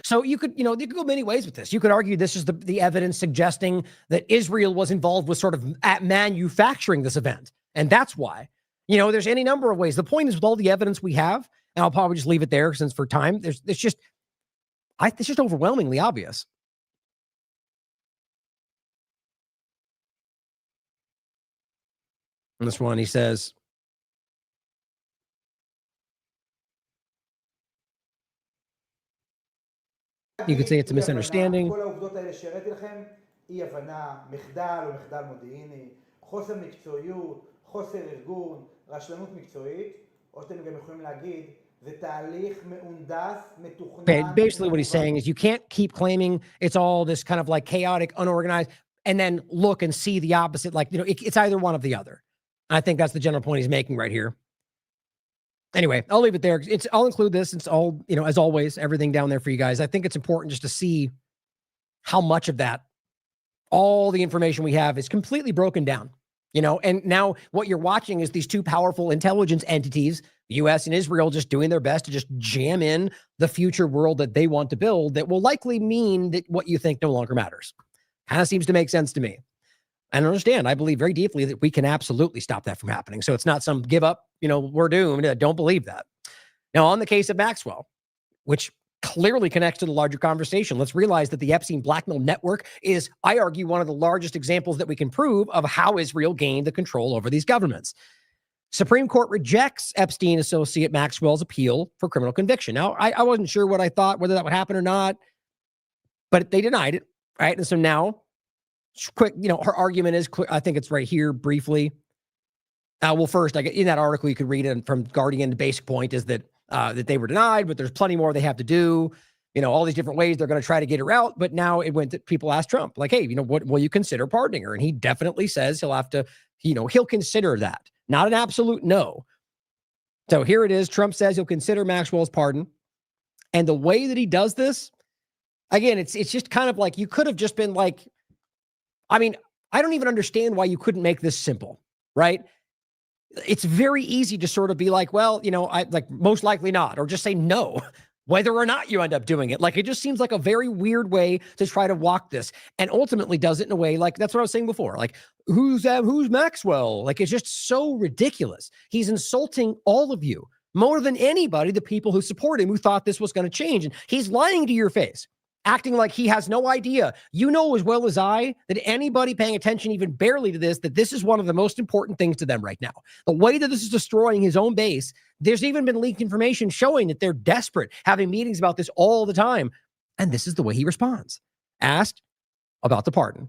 So you could go many ways with this. You could argue this is the evidence suggesting that Israel was involved with sort of at manufacturing this event. And that's why. There's any number of ways. The point is with all the evidence we have, and I'll probably just leave it there since for time, it's just overwhelmingly obvious. And this one, he says, you could say it's a misunderstanding. Basically what he's saying is you can't keep claiming it's all this kind of like chaotic, unorganized, and then look and see the opposite. Like, it's either one of the other. I think that's the general point he's making right here. Anyway, I'll leave it there. I'll include this. It's all, as always, everything down there for you guys. I think it's important just to see how much of that, all the information we have is completely broken down. And now what you're watching is these two powerful intelligence entities, the U.S. and Israel, just doing their best to just jam in the future world that they want to build that will likely mean that what you think no longer matters. Kind of seems to make sense to me. And understand, I believe very deeply that we can absolutely stop that from happening. So it's not some give up, we're doomed. I don't believe that. Now, on the case of Maxwell, which clearly connects to the larger conversation, let's realize that the Epstein blackmail network is, I argue, one of the largest examples that we can prove of how Israel gained the control over these governments. Supreme Court rejects Epstein associate Maxwell's appeal for criminal conviction. Now, I wasn't sure what I thought, whether that would happen or not, but they denied it, right? And so now, quick, her argument is, I think it's right here briefly. Well, first, in that article, you could read it from Guardian. The basic point is that they were denied, but there's plenty more they have to do. All these different ways they're going to try to get her out. But now it went to people asked Trump, like, hey, what will you consider pardoning her? And he definitely says he'll have to, he'll consider that. Not an absolute no. So here it is. Trump says he'll consider Maxwell's pardon. And the way that he does this, again, it's just kind of like, you could have just been like, I don't even understand why you couldn't make this simple, right? It's very easy to sort of be like, well, I most likely not, or just say no, whether or not you end up doing it. Like, it just seems like a very weird way to try to walk this, and ultimately does it in a way like, that's what I was saying before. Like, who's Maxwell? Like, it's just so ridiculous. He's insulting all of you more than anybody, the people who support him, who thought this was going to change. And he's lying to your face, acting like he has no idea. You know as well as I that anybody paying attention even barely to this, that this is one of the most important things to them right now. The way that this is destroying his own base, there's even been leaked information showing that they're desperate, having meetings about this all the time. And this is the way he responds. Asked about the pardon.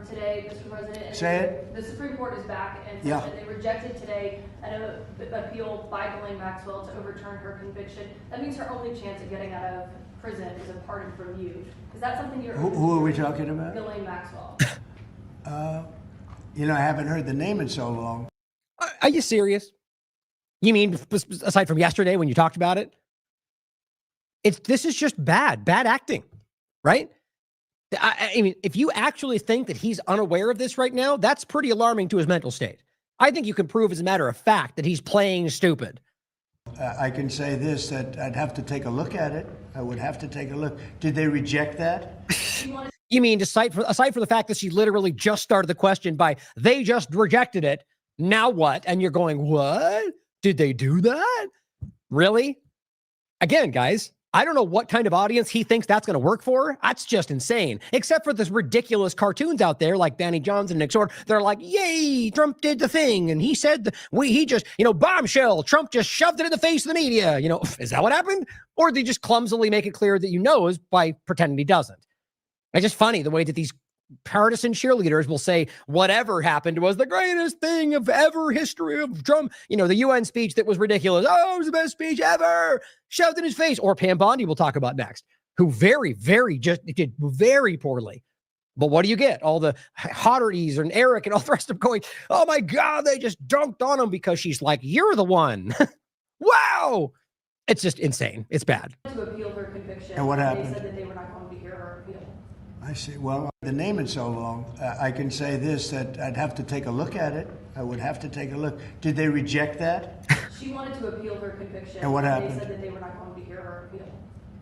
Today, Mr. President, say it. The Supreme Court is back and said that they rejected today an appeal by Ghislaine Maxwell to overturn her conviction. That means her only chance of getting out of prison is a pardon from you. Is that something you're... Who are we talking about? Ghislaine Maxwell. I haven't heard the name in so long. Are you serious? You mean aside from yesterday when you talked about it? This is just bad acting, right? I mean, if you actually think that he's unaware of this right now, that's pretty alarming to his mental state. I think you can prove as a matter of fact that he's playing stupid. I can say this, that I'd have to take a look at it. I would have to take a look. Did they reject that? You mean, aside from the fact that she literally just started the question by, they just rejected it, now what? And you're going, what? Did they do that? Really? Again, guys, I don't know what kind of audience he thinks that's going to work for. That's just insane. Except for this ridiculous cartoons out there like Danny Johnson and Nick Sword. They're like, yay, Trump did the thing. And he said, he just, bombshell, Trump just shoved it in the face of the media. Is that what happened? Or they just clumsily make it clear that is by pretending he doesn't. It's just funny the way that these partisan cheerleaders will say whatever happened was the greatest thing of ever history of Trump. The UN speech that was ridiculous. Oh, it was the best speech ever. Shoved in his face. Or Pam Bondi we'll talk about next, who just did very poorly. But what do you get? All the Hotterties and Eric and all the rest of them going, oh my God, they just dunked on him because she's like, you're the one. Wow. It's just insane. It's bad. To appeal her conviction. And what happened? They said that they were not going to hear her appeal. I see. Well, the name is so long. I can say this, that I'd have to take a look at it. I would have to take a look. Did they reject that? She wanted to appeal her conviction. And what happened? They said that they were not going to hear her appeal.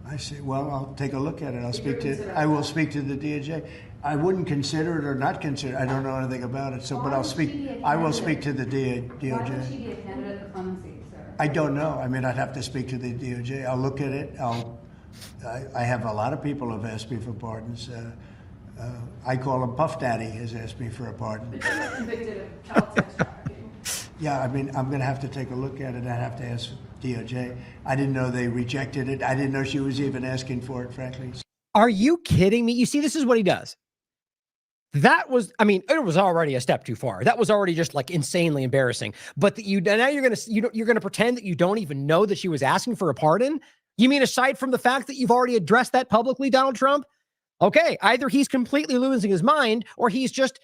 I see. Well, I'll take a look at it. I will speak to the DOJ. I wouldn't consider it or not consider it. I don't know anything about it. So, but I will speak to the DOJ. Why would she be a candidate for clemency, sir? I don't know. I'd have to speak to the DOJ. I'll look at it. I have a lot of people who have asked me for pardons. I call him Puff Daddy has asked me for a pardon. But she was convicted of child sex trafficking. Yeah, I'm going to have to take a look at it. I have to ask DOJ. I didn't know they rejected it. I didn't know she was even asking for it, frankly. Are you kidding me? You see, this is what he does. That was, it was already a step too far. That was already just like insanely embarrassing. But now you're going to pretend that you don't even know that she was asking for a pardon? You mean aside from the fact that you've already addressed that publicly, Donald Trump? Okay, either he's completely losing his mind or he's just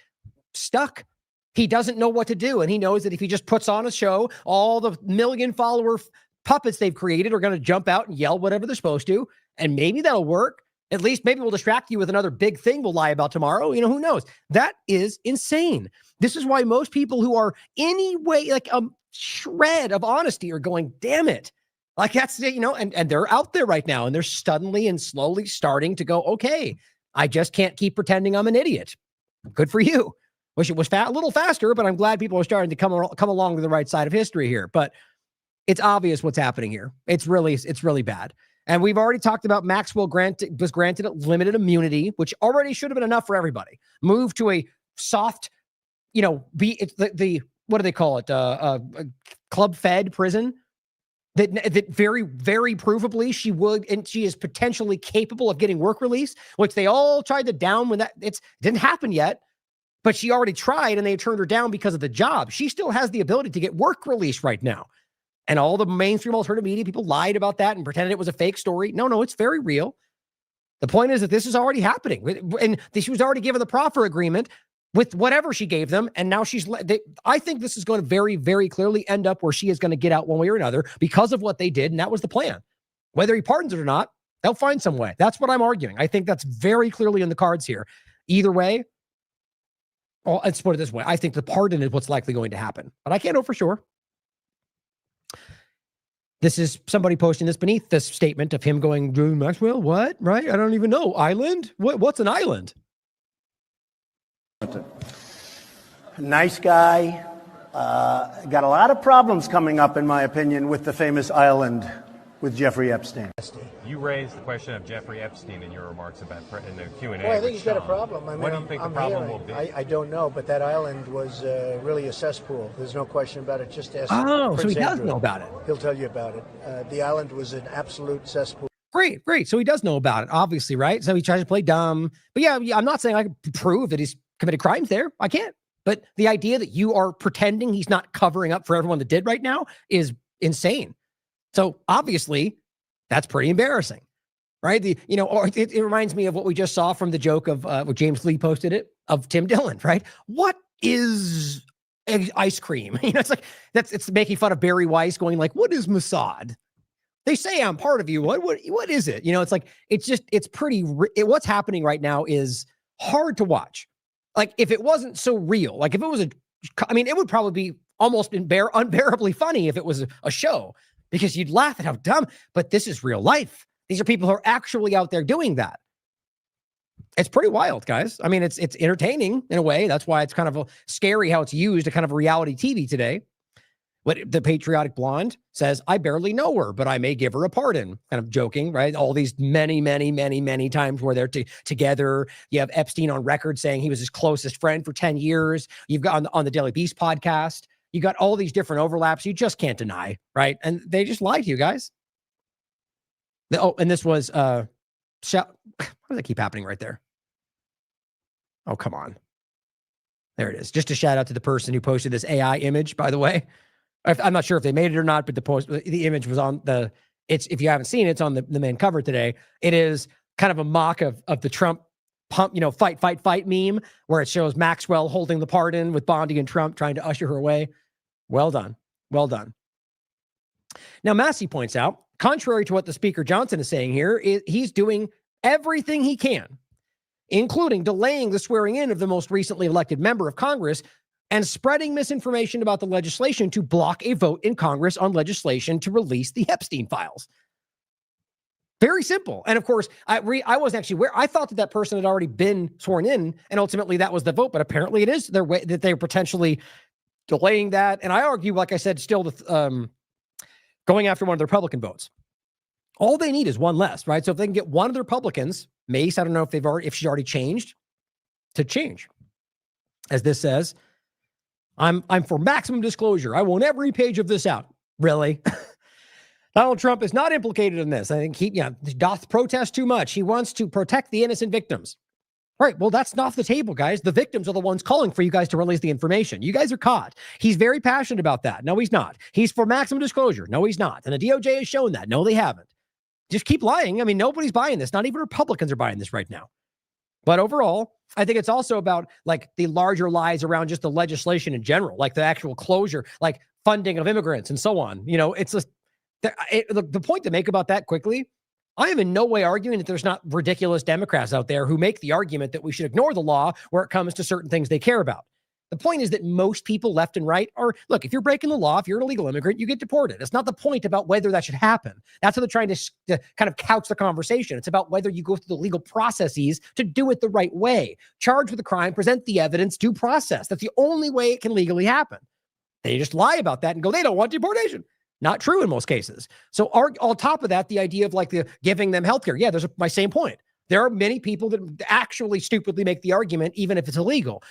stuck. He doesn't know what to do. And he knows that if he just puts on a show, all the million follower puppets they've created are going to jump out and yell whatever they're supposed to. And maybe that'll work. At least maybe we'll distract you with another big thing we'll lie about tomorrow. You know, who knows? That is insane. This is why most people who are anyway like a shred of honesty are going, damn it. Like that's, you know, and they're out there right now and they're suddenly and slowly starting to go, okay, I just can't keep pretending I'm an idiot. Good for you. Wish it was a little faster, but I'm glad people are starting to come along to the right side of history here. But it's obvious what's happening here. It's really bad. And we've already talked about Maxwell was granted limited immunity, which already should have been enough for everybody. Move to a soft, you know, what do they call it? Club fed prison. That very, very provably she would, and she is potentially capable of getting work release, which they all tried to down when it didn't happen yet, but she already tried and they turned her down because of the job. She still has the ability to get work release right now. And all the mainstream alternative media people lied about that and pretended it was a fake story. No, it's very real. The point is that this is already happening. And she was already given the proffer agreement with whatever she gave them. And now I think this is going to very, very clearly end up where she is going to get out one way or another because of what they did. And that was the plan. Whether he pardons it or not, they'll find some way. That's what I'm arguing. I think that's very clearly in the cards here. Either way, let's put it this way. I think the pardon is what's likely going to happen, but I can't know for sure. This is somebody posting this beneath this statement of him going, Maxwell, what? Right? I don't even know. Island? What's an island? Nice guy. Got a lot of problems coming up, in my opinion, with the famous island with Jeffrey Epstein. You raised the question of Jeffrey Epstein in your remarks about in the Q&A. Well, I think he's got a problem. I mean, what do you think the problem will be? I don't know, but that island was really a cesspool. There's no question about it. Just ask Prince so he does Andrew. know about it. He'll tell you about it. The island was an absolute cesspool. Great. So he does know about it, obviously, right? So he tries to play dumb. But yeah, I'm not saying I can prove that he's committed crimes there. I can't. But the idea that you are pretending he's not covering up for everyone that did right now is insane. So obviously, that's pretty embarrassing, right? It reminds me of what we just saw from the joke of what James Lee posted it of Tim Dillon, right? What is ice cream? It's like it's making fun of Barry Weiss, going like, "What is Mossad?" They say I'm part of you. What is it? It's pretty. What's happening right now is hard to watch. Like if it wasn't so real, like if it was it would probably be almost unbearably funny if it was a show. Because you'd laugh at how dumb, but this is real life. These are people who are actually out there doing that. It's pretty wild, guys. I mean, it's entertaining in a way. That's why it's kind of scary how it's used to kind of reality TV today. But the patriotic blonde says, I barely know her, but I may give her a pardon. Kind of joking, right? All these many, many, many, many times where they're together. You have Epstein on record saying he was his closest friend for 10 years. You've got on the Daily Beast podcast. You got all these different overlaps you just can't deny, right? And they just lied to you guys. And this was, why does that keep happening right there? Oh, come on. There it is. Just a shout out to the person who posted this AI image, by the way. I'm not sure if they made it or not, but the image was on if you haven't seen it, it's on the main cover today. It is kind of a mock of the Trump pump, fight meme where it shows Maxwell holding the pardon with Bondi and Trump trying to usher her away. Well done. Now, Massey points out, contrary to what the Speaker Johnson is saying here, he's doing everything he can, including delaying the swearing in of the most recently elected member of Congress and spreading misinformation about the legislation to block a vote in Congress on legislation to release the Epstein files. Very simple. And of course, I wasn't actually aware. I thought that person had already been sworn in, and ultimately that was the vote. But apparently, it is their way that they're potentially delaying that. And I argue, like I said, still going after one of the Republican votes. All they need is one less, right? So if they can get one of the Republicans, Mace, I don't know if she's already changed, to change. As this says, I'm for maximum disclosure. I want every page of this out. Really? Donald Trump is not implicated in this. I think he doth protest too much. He wants to protect the innocent victims. Right. Well, that's not off the table, guys. The victims are the ones calling for you guys to release the information. You guys are caught. He's very passionate about that. No, he's not. He's for maximum disclosure. No, he's not. And the DOJ has shown that. No, they haven't. Just keep lying. I mean, nobody's buying this. Not even Republicans are buying this right now. But overall, I think it's also about like the larger lies around just the legislation in general, like the actual closure, like funding of immigrants and so on. It's just the point to make about that quickly. I am in no way arguing that there's not ridiculous Democrats out there who make the argument that we should ignore the law where it comes to certain things they care about. The point is that most people left and right are, look, if you're breaking the law, if you're an illegal immigrant, you get deported. It's not the point about whether that should happen. That's how they're trying to kind of couch the conversation. It's about whether you go through the legal processes to do it the right way. Charge with a crime, present the evidence, due process. That's the only way it can legally happen. They just lie about that and go, they don't want deportation. Not true in most cases. So on top of that, the idea of like the giving them healthcare. Yeah, there's my same point. There are many people that actually stupidly make the argument, even if it's illegal.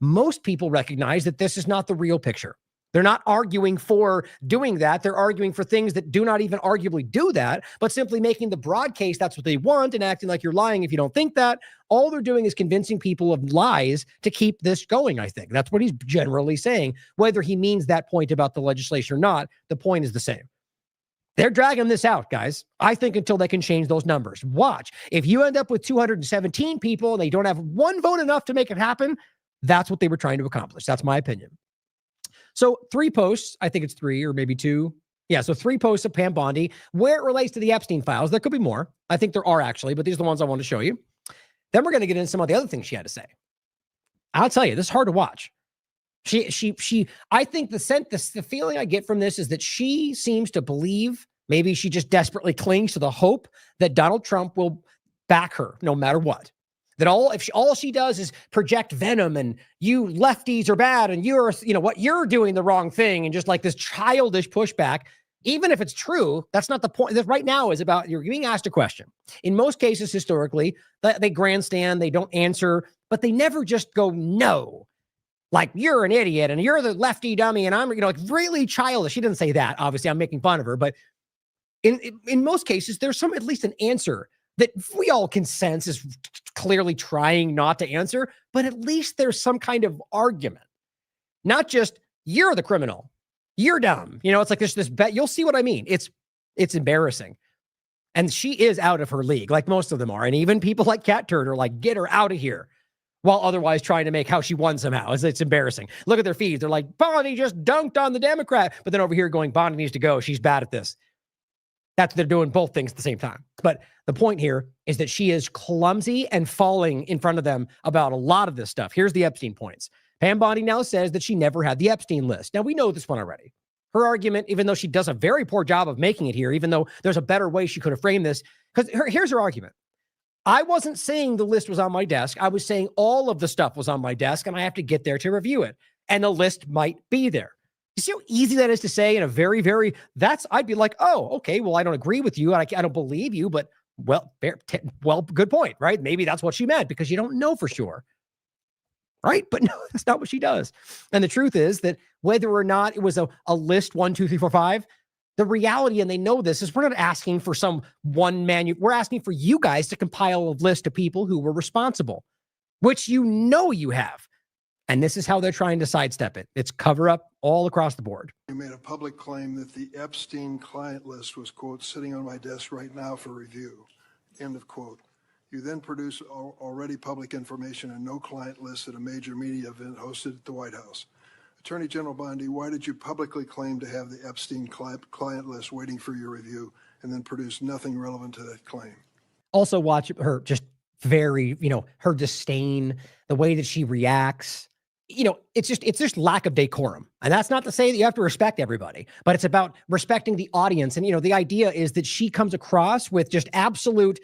Most people recognize that this is not the real picture. They're not arguing for doing that. They're arguing for things that do not even arguably do that, but simply making the broad case that's what they want and acting like you're lying if you don't think that. All they're doing is convincing people of lies to keep this going, I think. That's what he's generally saying. Whether he means that point about the legislation or not, the point is the same. They're dragging this out, guys. I think until they can change those numbers. Watch. If you end up with 217 people and they don't have one vote enough to make it happen, that's what they were trying to accomplish. That's my opinion. So 3 posts, I think it's 3 or maybe 2. Yeah, so 3 posts of Pam Bondi where it relates to the Epstein files. There could be more. I think there are actually, but these are the ones I want to show you. Then we're going to get into some of the other things she had to say. I'll tell you, this is hard to watch. I think the feeling I get from this is that she seems to believe, maybe she just desperately clings to the hope that Donald Trump will back her no matter what. That all she does is project venom and you lefties are bad and you're doing the wrong thing and just like this childish pushback. Even if it's true, that's not the point. This right now is about you're being asked a question. In most cases, historically, they grandstand, they don't answer, but they never just go no. Like you're an idiot and you're the lefty dummy and I'm like really childish. She didn't say that. Obviously, I'm making fun of her, but in most cases, there's at least an answer that we all can sense is clearly trying not to answer, but at least there's some kind of argument. Not just, you're the criminal. You're dumb. It's like this bet. You'll see what I mean. It's embarrassing. And she is out of her league, like most of them are. And even people like Cat Turd are like, get her out of here, while otherwise trying to make how she won somehow. It's embarrassing. Look at their feeds. They're like, Bondi just dunked on the Democrat. But then over here going, Bondi needs to go. She's bad at this. That's they're doing both things at the same time. But the point here is that she is clumsy and falling in front of them about a lot of this stuff. Here's the Epstein points. Pam Bondi now says that she never had the Epstein list. Now, we know this one already. Her argument, even though she does a very poor job of making it here, even though there's a better way she could have framed this, because here's her argument. I wasn't saying the list was on my desk. I was saying all of the stuff was on my desk, and I have to get there to review it. And the list might be there. You see how easy that is to say in a very, very, I'd be like, oh, okay, well, I don't agree with you. I don't believe you, but well, good point, right? Maybe that's what she meant because you don't know for sure, right? But no, that's not what she does. And the truth is that whether or not it was a list 1, 2, 3, 4, 5, the reality, and they know this, is we're not asking for we're asking for you guys to compile a list of people who were responsible, which you have. And this is how they're trying to sidestep it. It's cover up all across the board. You made a public claim that the Epstein client list was, quote, sitting on my desk right now for review, end of quote. You then produce already public information and no client list at a major media event hosted at the White House. Attorney General Bondi, why did you publicly claim to have the Epstein client list waiting for your review and then produce nothing relevant to that claim? Also watch her just very, her disdain, the way that she reacts. It's just lack of decorum. And that's not to say that you have to respect everybody, but it's about respecting the audience. And, the idea is that she comes across with just absolute,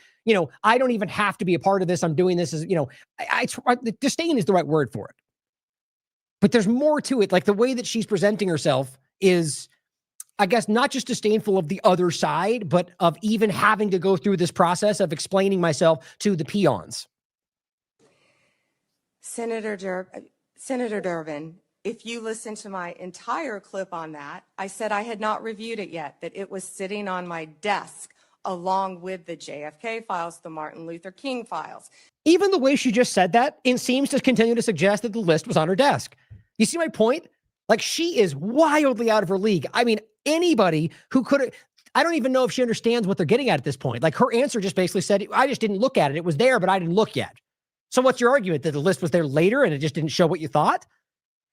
I don't even have to be a part of this. I'm doing this as, disdain is the right word for it. But there's more to it. Like the way that she's presenting herself is, I guess, not just disdainful of the other side, but of even having to go through this process of explaining myself to the peons. Senator Durbin, if you listen to my entire clip on that, I said I had not reviewed it yet, that it was sitting on my desk along with the JFK files, the Martin Luther King files. Even the way she just said that, it seems to continue to suggest that the list was on her desk. You see my point? Like, she is wildly out of her league. I mean, anybody who I don't even know if she understands what they're getting at this point. Like, her answer just basically said, I just didn't look at it. It was there, but I didn't look yet. So what's your argument? That the list was there later and it just didn't show what you thought?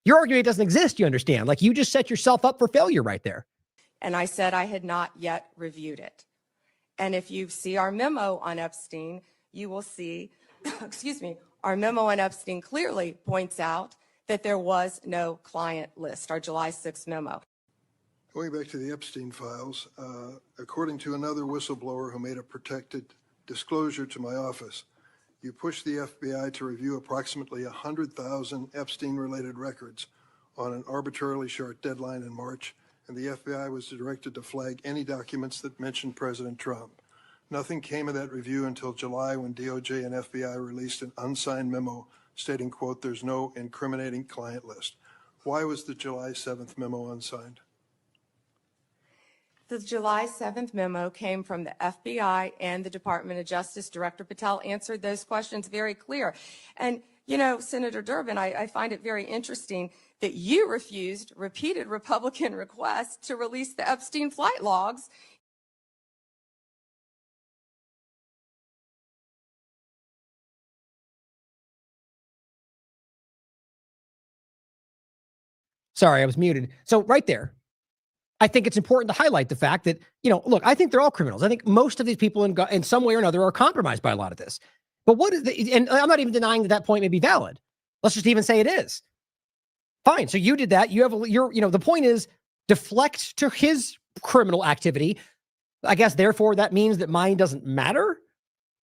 Your argument doesn't exist, you understand? Like, you just set yourself up for failure right there. And I said I had not yet reviewed it. And if you see our memo on Epstein, you will see, excuse me, our memo on Epstein clearly points out that there was no client list, our July 6th memo. Going back to the Epstein files, according to another whistleblower who made a protected disclosure to my office, you pushed the FBI to review approximately 100,000 Epstein-related records on an arbitrarily short deadline in March, and the FBI was directed to flag any documents that mentioned President Trump. Nothing came of that review until July, when DOJ and FBI released an unsigned memo stating, quote, "There's no incriminating client list." Why was the July 7th memo unsigned? The July 7th memo came from the FBI and the Department of Justice. Director Patel answered those questions very clear. And, you know, Senator Durbin, I find it very interesting that you refused repeated Republican requests to release the Epstein flight logs. Sorry, I was muted. So right there, I think it's important to highlight the fact that, you know, look, I think they're all criminals. I think most of these people in some way or another are compromised by a lot of this. But what is the, and I'm not even denying that that point may be valid. Let's just even say it is. Fine. So you did that. You have, you know, the point is deflect to his criminal activity. I guess, therefore, that means that mine doesn't matter.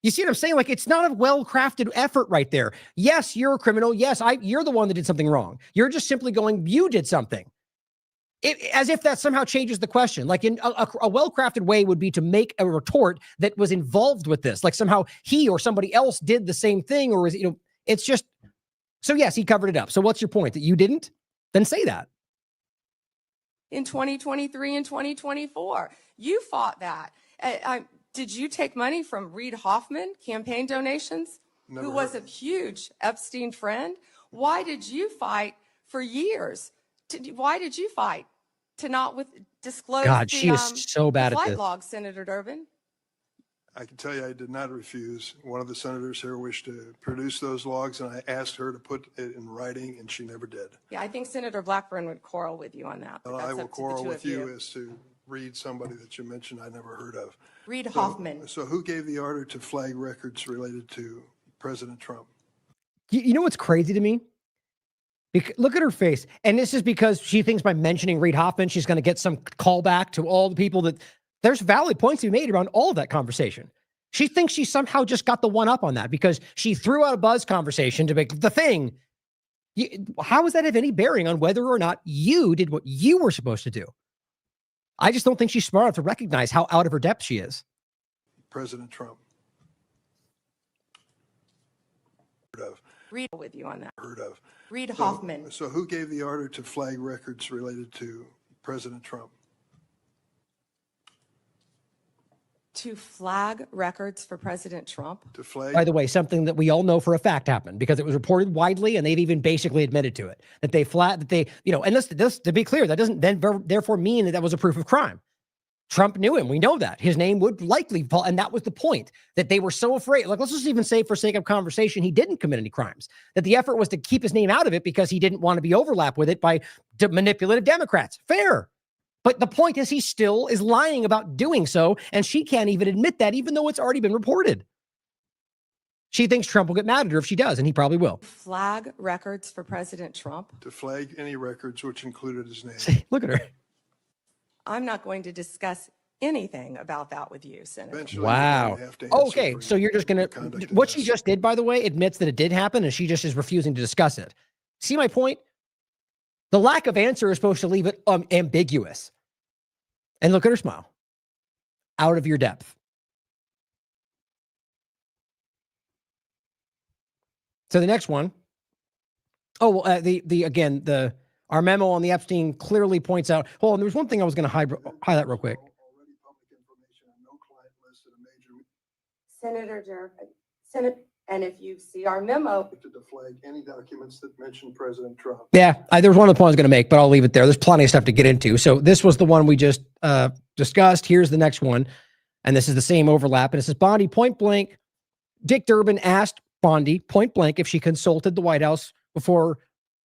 You see what I'm saying? Like, it's not a well-crafted effort right there. Yes, you're a criminal. Yes, you're the one that did something wrong. You're just simply going, you did something. As if that somehow changes the question. Like, in a well-crafted way would be to make a retort that was involved with this. Like somehow he or somebody else did the same thing, or is, you know, it's just, so yes, he covered it up. So what's your point? That you didn't? Then say that. In 2023 and 2024, you fought that. Did you take money from Reid Hoffman, campaign donations, who was a huge Epstein friend? Why did you fight for years? Why did you fight to not disclose God, she is so bad the at flight this. logs, Senator Durbin? I can tell you I did not refuse. One of the senators here wished to produce those logs, and I asked her to put it in writing, and she never did. Yeah, I think Senator Blackburn would quarrel with you on that. And I will quarrel with you as to Reid, somebody that you mentioned I never heard of. Reid Hoffman. So who gave the order to flag records related to President Trump? You know what's crazy to me? Look at her face. And this is because she thinks by mentioning Reid Hoffman, she's going to get some callback to all the people that there's valid points to be made around all of that conversation. She thinks she somehow just got the one up on that because she threw out a buzz conversation to make the thing. How does that have any bearing on whether or not you did what you were supposed to do? I just don't think she's smart enough to recognize how out of her depth she is. President Trump. Heard of. Reid with you on that. Heard of. Reid Hoffman. So who gave the order to flag records related to President Trump? To flag records for President Trump? To flag. By the way, something that we all know for a fact happened because it was reported widely and they've even basically admitted to it. That they, you know, and this to be clear, that doesn't then therefore mean that that was a proof of crime. Trump knew him. We know that. His name would likely fall. And that was the point, that they were so afraid. Like, let's just even say for sake of conversation, he didn't commit any crimes. That the effort was to keep his name out of it because he didn't want to be overlapped with it by manipulative Democrats. Fair. But the point is he still is lying about doing so. And she can't even admit that, even though it's already been reported. She thinks Trump will get mad at her if she does, and he probably will. Flag records for President Trump? To flag any records which included his name. See, look at her. I'm not going to discuss anything about that with you, Senator. Eventually, Wow. you have to answer Okay, for so you're just going to, what she just did, by the way, admits that it did happen, and she just is refusing to discuss it. See my point? The lack of answer is supposed to leave it ambiguous. And look at her smile. Out of your depth. So the next one. Oh, well, our memo on the Epstein clearly points out. Hold on, there was one thing I was going to highlight real quick. Senator Durbin, and if you see our memo. To deflag any documents that mention President Trump. Yeah, there was one of the points I was going to make, but I'll leave it there. There's plenty of stuff to get into. So this was the one we just discussed. Here's the next one. And this is the same overlap. And it says, Bondi, point blank, Dick Durbin asked Bondi, point blank, if she consulted the White House before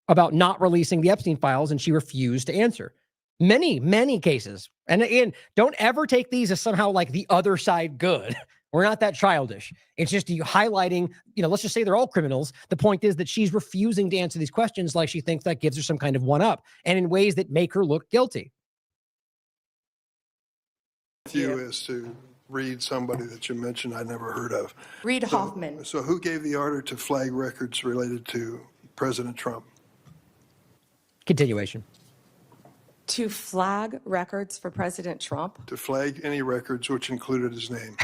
about not releasing the Epstein files, and she refused to answer. Many, many cases And again, don't ever take these as somehow like the other side good. We're not that childish. It's just you highlighting, let's just say they're all criminals. The point is that she's refusing to answer these questions like she thinks that gives her some kind of one up and in ways that make her look guilty. You is to read somebody that you mentioned I never heard of. Reid Hoffman. So who gave the order to flag records related to President Trump? Continuation. To flag records for President Trump? To flag any records which included his name.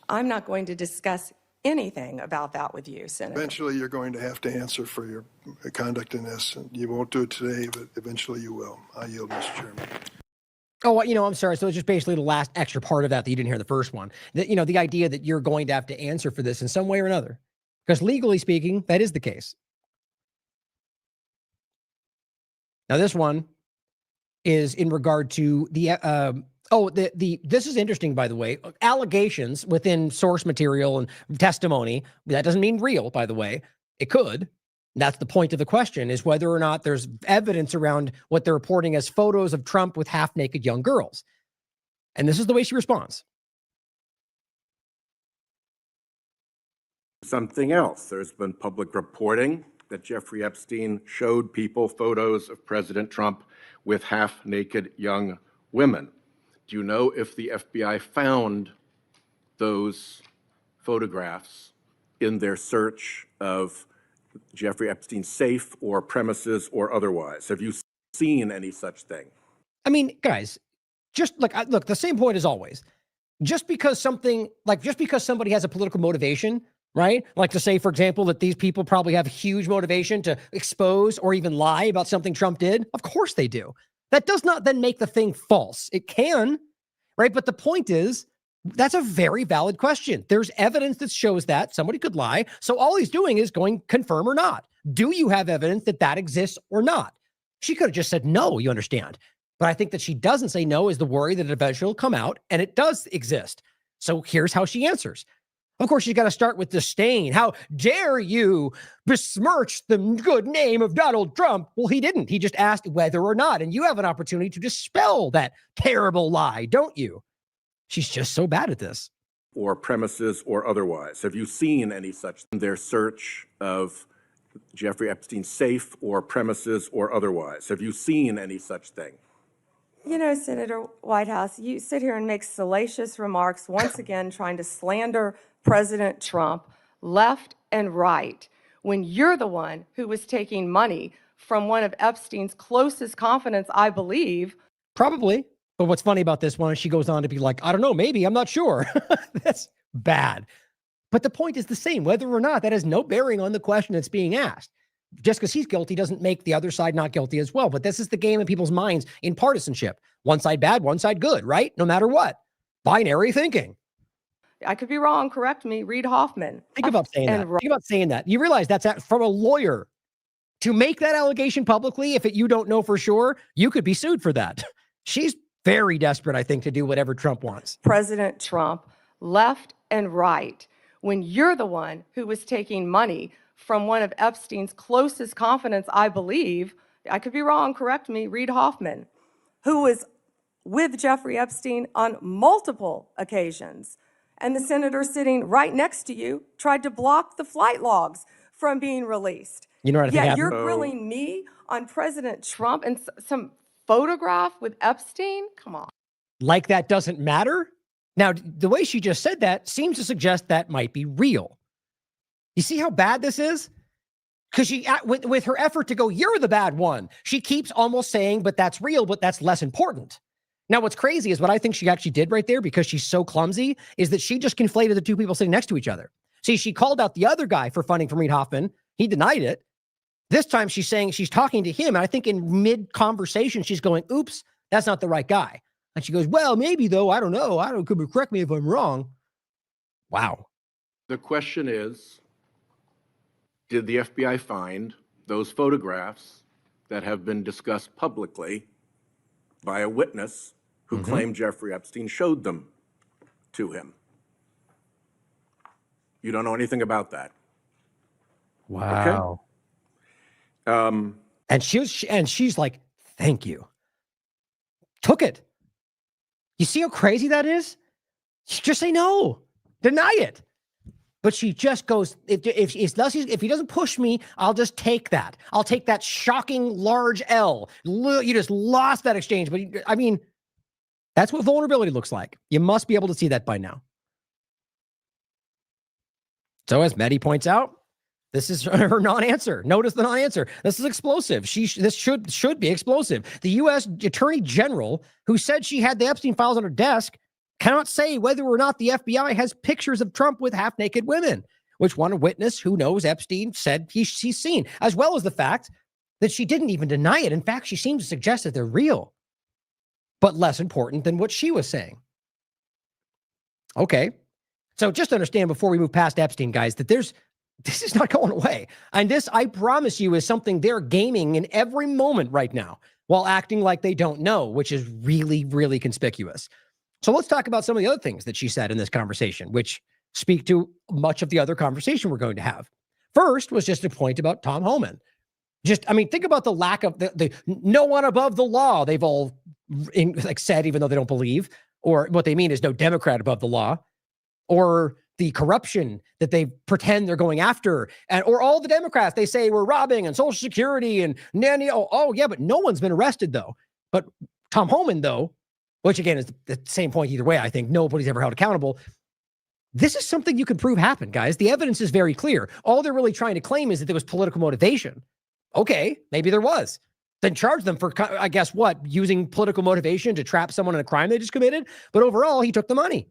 I'm not going to discuss anything about that with you, Senator. Eventually, you're going to have to answer for your conduct in this. You won't do it today, but eventually you will. I yield, Mr. Chairman. Oh, I'm sorry. So it's just basically the last extra part of that you didn't hear the first one. That, the idea that you're going to have to answer for this in some way or another. Because legally speaking, that is the case. Now, this one is in regard to the, this is interesting, by the way, allegations within source material and testimony. That doesn't mean real, by the way. It could. That's the point of the question, is whether or not there's evidence around what they're reporting as photos of Trump with half-naked young girls. And this is the way she responds. Something else. There's been public reporting that Jeffrey Epstein showed people photos of President Trump with half-naked young women. Do you know if the FBI found those photographs in their search of Jeffrey Epstein's safe or premises or otherwise? Have you seen any such thing? I mean, guys, just look, the same point as always. Just because somebody has a political motivation, right? Like to say, for example, that these people probably have huge motivation to expose or even lie about something Trump did. Of course they do. That does not then make the thing false. It can, right? But the point is, that's a very valid question. There's evidence that shows that somebody could lie. So all he's doing is going confirm or not. Do you have evidence that that exists or not? She could have just said no, you understand. But I think that she doesn't say no is the worry that it eventually will come out, and it does exist. So here's how she answers. Of course, she's got to start with disdain. How dare you besmirch the good name of Donald Trump? Well, he didn't. He just asked whether or not. And you have an opportunity to dispel that terrible lie, don't you? She's just so bad at this. Or premises or otherwise. Have you seen any such in their search of Jeffrey Epstein's safe or premises or otherwise? Have you seen any such thing? Senator Whitehouse, you sit here and make salacious remarks, once again trying to slander President Trump left and right, when you're the one who was taking money from one of Epstein's closest confidants, I believe. Probably. But what's funny about this one is she goes on to be like, I don't know, maybe, I'm not sure. That's bad. But the point is the same. Whether or not, that has no bearing on the question that's being asked. Just because he's guilty doesn't make the other side not guilty as well. But this is the game in people's minds in partisanship. One side bad, one side good, right? No matter what. Binary thinking. I could be wrong. Correct me. Reid Hoffman. Think about saying that. Think about saying that. You realize that's from a lawyer. To make that allegation publicly, if you don't know for sure, you could be sued for that. She's very desperate, I think, to do whatever Trump wants. President Trump, left and right, when you're the one who was taking money from one of Epstein's closest confidants, I believe, I could be wrong, correct me, Reid Hoffman, who was with Jeffrey Epstein on multiple occasions. And the senator sitting right next to you tried to block the flight logs from being released. You know what I think? Yeah, you're grilling me on President Trump and some photograph with Epstein? Come on. Like that doesn't matter? Now, the way she just said that seems to suggest that might be real. You see how bad this is? Because she, with her effort to go, you're the bad one, she keeps almost saying, but that's real, but that's less important. Now, what's crazy is what I think she actually did right there, because she's so clumsy, is that she just conflated the two people sitting next to each other. See, she called out the other guy for funding from Reid Hoffman. He denied it. This time she's saying she's talking to him. And I think in mid-conversation, she's going, oops, that's not the right guy. And she goes, well, maybe though, I don't know. Correct me if I'm wrong. Wow. The question is, did the FBI find those photographs that have been discussed publicly by a witness who claimed Jeffrey Epstein showed them to him? You don't know anything about that. Wow. Okay. And she's like, thank you. took it. You see how crazy that is? Just say no. Deny it. But she just goes, if he doesn't push me, I'll just take that. I'll take that shocking large L. You just lost that exchange. But I mean, that's what vulnerability looks like. You must be able to see that by now. So as Mehdi points out, this is her non-answer. Notice the non-answer. This is explosive. This should be explosive. The U.S. Attorney General, who said she had the Epstein files on her desk, cannot say whether or not the FBI has pictures of Trump with half-naked women, which one witness who knows Epstein said she's seen, as well as the fact that she didn't even deny it. In fact, she seems to suggest that they're real, but less important than what she was saying. Okay. So just understand before we move past Epstein, guys, that this is not going away. And this, I promise you, is something they're gaming in every moment right now while acting like they don't know, which is really, really conspicuous. So let's talk about some of the other things that she said in this conversation, which speak to much of the other conversation we're going to have. First was just a point about Tom Homan. Think about the lack of the no one above the law. They've all said, even though they don't believe, or what they mean is no Democrat above the law, or the corruption that they pretend they're going after, or all the Democrats they say we're robbing and Social Security and nanny. Oh yeah, but no one's been arrested though. But Tom Homan though, which again is the same point either way. I think nobody's ever held accountable. This is something you can prove happened, guys. The evidence is very clear. All they're really trying to claim is that there was political motivation. Okay, maybe there was. Then charge them for, I guess what, using political motivation to trap someone in a crime they just committed. But overall, he took the money.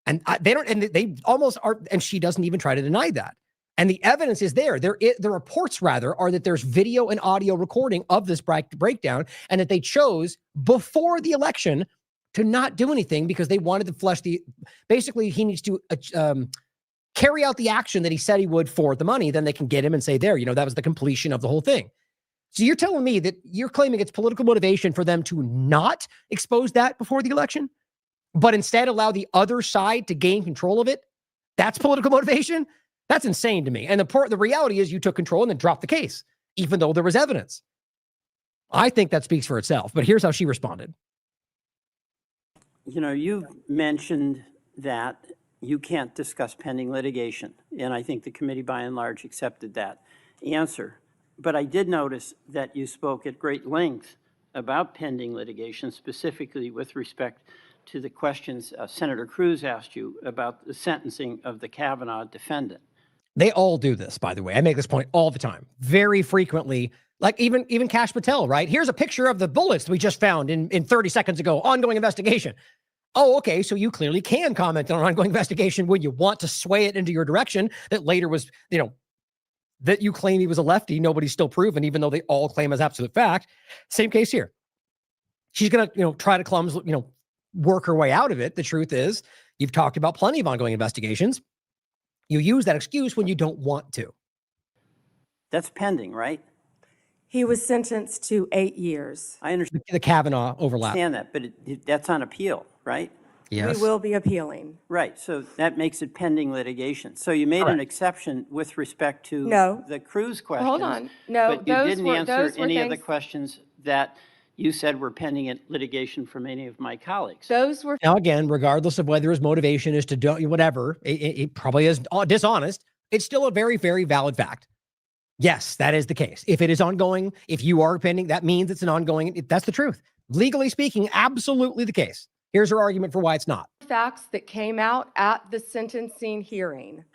And they almost are, and she doesn't even try to deny that. And the evidence is there. The reports, rather, are that there's video and audio recording of this breakdown, and that they chose before the election to not do anything because they wanted to basically, he needs to carry out the action that he said he would for the money. Then they can get him and say, that was the completion of the whole thing. So you're telling me that you're claiming it's political motivation for them to not expose that before the election, but instead allow the other side to gain control of it? That's political motivation? That's insane to me. And the reality is you took control and then dropped the case, even though there was evidence. I think that speaks for itself, but here's how she responded. You mentioned that you can't discuss pending litigation, and I think the committee by and large accepted that answer. But I did notice that you spoke at great length about pending litigation, specifically with respect to the questions Senator Cruz asked you about the sentencing of the Kavanaugh defendant. They all do this, by the way. I make this point all the time, very frequently. Like even Kash Patel, right? Here's a picture of the bullets we just found in 30 seconds ago. Ongoing investigation. Oh, okay. So you clearly can comment on an ongoing investigation when you want to sway it into your direction that later was, that you claim he was a lefty. Nobody's still proven, even though they all claim as absolute fact. Same case here. She's going to, try to work her way out of it. The truth is, you've talked about plenty of ongoing investigations. You use that excuse when you don't want to. That's pending, right? He was sentenced to 8 years. I understand the Kavanaugh overlap. That, but that's on appeal, right? Yes. We will be appealing. Right. So that makes it pending litigation. So you made an exception with respect to the Cruz questions. Hold on. No, but you didn't answer any of the questions that you said were pending in litigation from any of my colleagues. Those were now again, regardless of whether his motivation is to do whatever, it probably is dishonest. It's still a very, very valid fact. Yes, that is the case. If it is ongoing, if you are pending, that means it's an ongoing. That's the truth. Legally speaking, absolutely the case. Here's her argument for why it's not. Facts that came out at the sentencing hearing.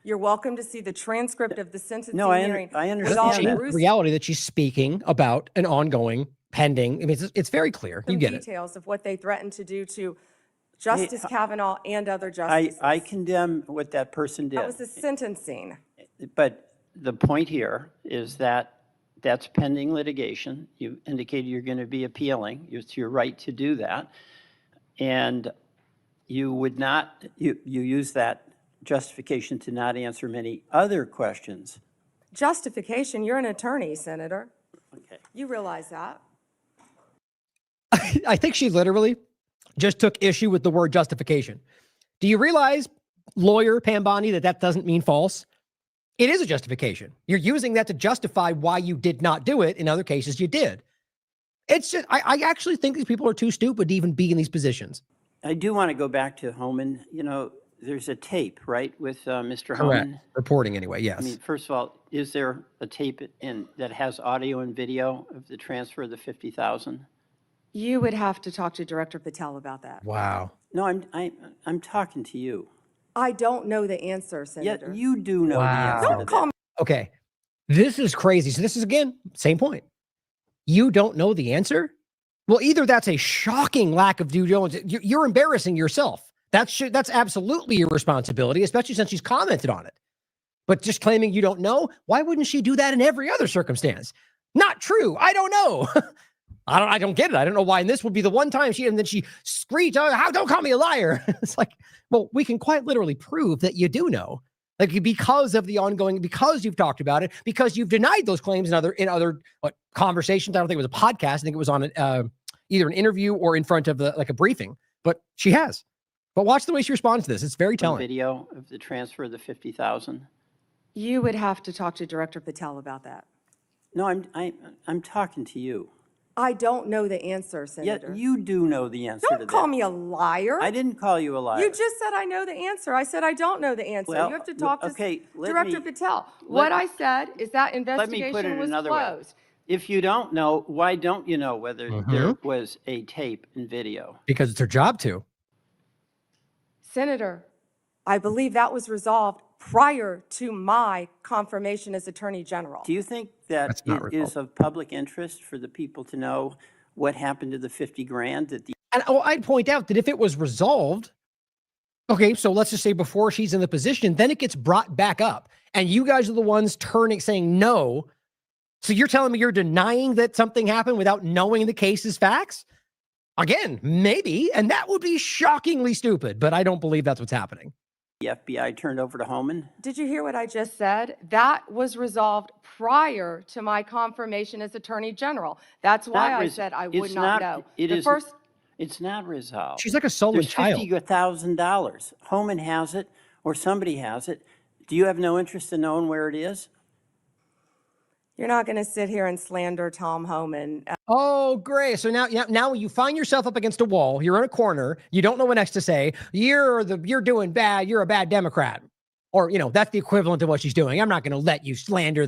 You're welcome to see the transcript of the sentencing hearing. I understand that. Reality that she's speaking about an ongoing pending. I mean, it's very clear. You get it. Details of what they threatened to do to Justice Kavanaugh and other justices. I condemn what that person did. That was the sentencing. But the point here is that that's pending litigation. You indicated you're going to be appealing. It's your right to do that. And you would not, you use that justification to not answer many other questions. Justification? You're an attorney, Senator. Okay. You realize that. I think she literally just took issue with the word justification. Do you realize, lawyer Pam Bondi, that doesn't mean false? It is a justification. You're using that to justify why you did not do it. In other cases, you did. It's just, I actually think these people are too stupid to even be in these positions. I do want to go back to Homan. You know, there's a tape, right, with Mr. Correct. Homan? Reporting anyway, yes. I mean, first of all, is there a tape that has audio and video of the transfer of the 50,000? You would have to talk to Director Patel about that. Wow. No, I'm talking to you. I don't know the answer, Senator. Yet you do know the answer. Don't call me. Okay. This is crazy. So this is, again, same point. You don't know the answer? Well, either that's a shocking lack of due diligence. You're embarrassing yourself. That's absolutely your responsibility, especially since she's commented on it. But just claiming you don't know, why wouldn't she do that in every other circumstance? Not true. I don't know. I don't get it. I don't know why. And this would be the one time and then she screeched, "Oh, don't call me a liar." It's like, well, we can quite literally prove that you do know. Like, because of the ongoing, because you've talked about it, because you've denied those claims in other conversations. I don't think it was a podcast. I think it was on either an interview or in front of a briefing. But she has. But watch the way she responds to this. It's very telling. Video of the transfer of the 50,000. You would have to talk to Director Patel about that. No, I'm talking to you. I don't know the answer, Senator. Yet you do know the answer to that. Don't call me a liar. I didn't call you a liar. You just said I know the answer. I said I don't know the answer. Well, you have to talk to Director me- Patel. What I said is that Let me investigation put it was another way. closed. If you don't know, why don't you know whether there was a tape and video? Because it's her job to. Senator, I believe that was resolved prior to my confirmation as Attorney General. Do you think that it is of public interest for the people to know what happened to the 50 grand at the And I'd point out that if it was resolved, okay, so let's just say before she's in the position, then it gets brought back up. And you guys are the ones saying no. So you're telling me you're denying that something happened without knowing the case's facts? Again, maybe, and that would be shockingly stupid, but I don't believe that's what's happening. The FBI turned over to Homan? Did you hear what I just said? That was resolved prior to my confirmation as Attorney General. That's why I said I would not know. It's not resolved. She's like a sullen child. There's $50,000. Homan has it, or somebody has it. Do you have no interest in knowing where it is? You're not going to sit here and slander Tom Homan. Oh, great. So now you find yourself up against a wall. You're in a corner. You don't know what next to say. You're doing bad. You're a bad Democrat. Or, that's the equivalent of what she's doing. I'm not going to let you slander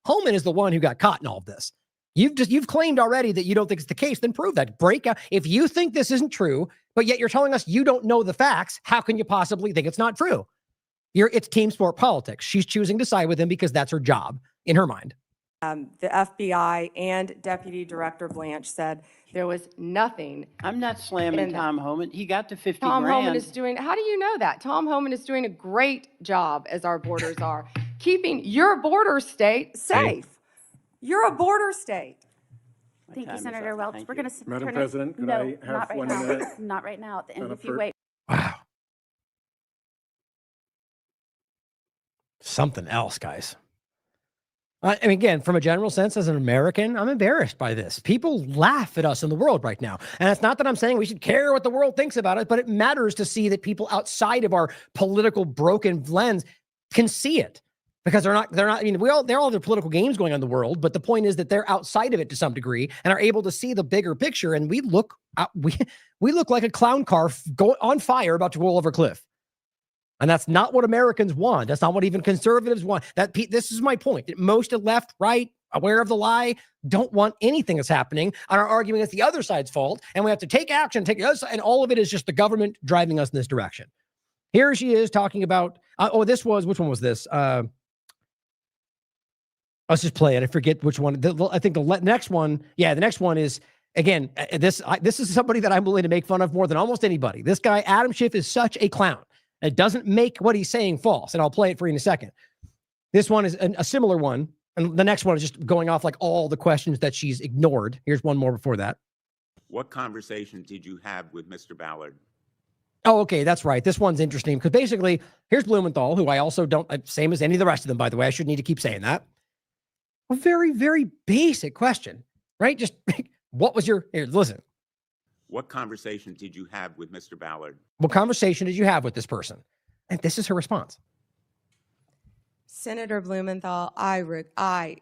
Homan is the one who got caught in all of this. You've claimed already that you don't think it's the case. Then prove that. Break out. If you think this isn't true, but yet you're telling us you don't know the facts, how can you possibly think it's not true? It's team sport politics. She's choosing to side with him because that's her job in her mind. The FBI and Deputy Director Blanche said there was nothing. I'm not slamming Tom Homan. He got to 50 Tom grand. Homan is doing, how do you know that? Tom Homan is doing a great job, as our borders are, keeping your border state safe. You're a border state. Thank you, Senator Welch. We're going to Madam President, could I have 1 minute? Not right now. At the end, Madam if you wait. Wow. Something else, guys. And again, from a general sense, as an American, I'm embarrassed by this. People laugh at us in the world right now. And it's not that I'm saying we should care what the world thinks about it, but it matters to see that people outside of our political broken lens can see it. Because they're not, I mean, they're all their political games going on in the world, but the point is that they're outside of it to some degree and are able to see the bigger picture. And we look like a clown car on fire about to roll over a cliff. And that's not what Americans want. That's not what even conservatives want. This is my point. Most of left, right, aware of the lie, don't want anything that's happening and are arguing it's the other side's fault. And we have to take action, take the other side, and all of it is just the government driving us in this direction. Here she is talking about, which one was this? Let's just play it. I forget which one. I think the next one. Yeah, the next one is, again, this is somebody that I'm willing to make fun of more than almost anybody. This guy, Adam Schiff, is such a clown. It doesn't make what he's saying false, and I'll play it for you in a second. This one is a similar one, and the next one is just going off like all the questions that she's ignored. Here's one more before that. What conversation did you have with Mr. Ballard? Oh, okay, that's right. This one's interesting because basically, here's Blumenthal, who I also don't, same as any of the rest of them, by the way. I shouldn't need to keep saying that. A very, very basic question, right? Just what was here, listen. What conversation did you have with Mr. Ballard? What conversation did you have with this person? And this is her response. Senator Blumenthal, I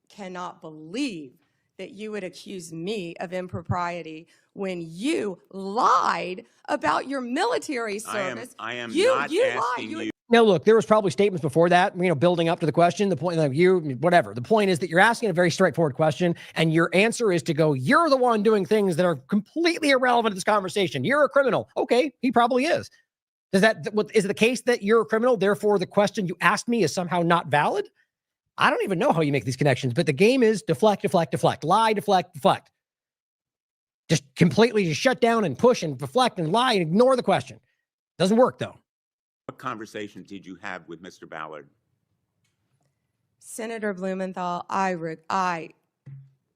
cannot believe that you would accuse me of impropriety when you lied about your military service. I am you not lied. asking you. Now, look, there was probably statements before that, building up to the question. The point, whatever. The point is that you're asking a very straightforward question, and your answer is to go, you're the one doing things that are completely irrelevant to this conversation. You're a criminal. Okay, he probably is. Is it the case that you're a criminal, therefore the question you asked me is somehow not valid? I don't even know how you make these connections, but the game is deflect, deflect, deflect, lie, deflect, deflect. Just completely just shut down and push and deflect and lie and ignore the question. Doesn't work, though. What conversation did you have with Mr. Ballard? Senator Blumenthal, I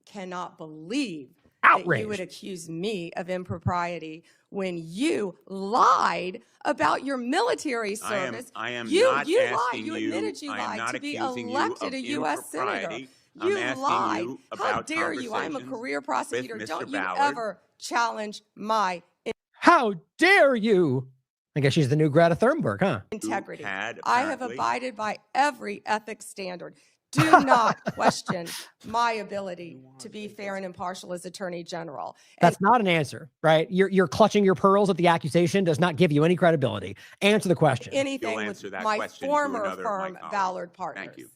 cannot believe Outraged. that you would accuse me of impropriety when you lied about your military service. I am you not lied. asking You you. admitted you I am lied not to be accusing you elected of a U.S. senator. impropriety. You I'm asking lied. you How about dare you? I'm a career prosecutor. Mr. Don't you Ballard. ever challenge my How dare you? I guess she's the new Greta Thunberg, huh? integrity. Had, I have apparently. abided by every ethics standard. Do not question my ability to be fair and impartial as Attorney General. That's not an answer, right? You're clutching your pearls at the accusation does not give you any credibility. Answer the question. Anything You'll with answer that my question to former another of my firm, colleagues. Ballard Partners. Thank you.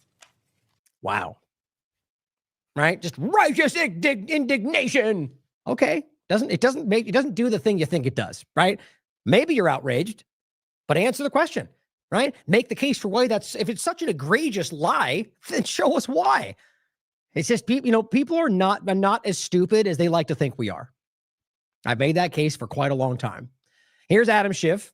Wow. Right? Just righteous indignation. Okay. It doesn't do the thing you think it does, right? Maybe you're outraged, but answer the question, right? Make the case for why if it's such an egregious lie, then show us why. It's just, people are not as stupid as they like to think we are. I've made that case for quite a long time. Here's Adam Schiff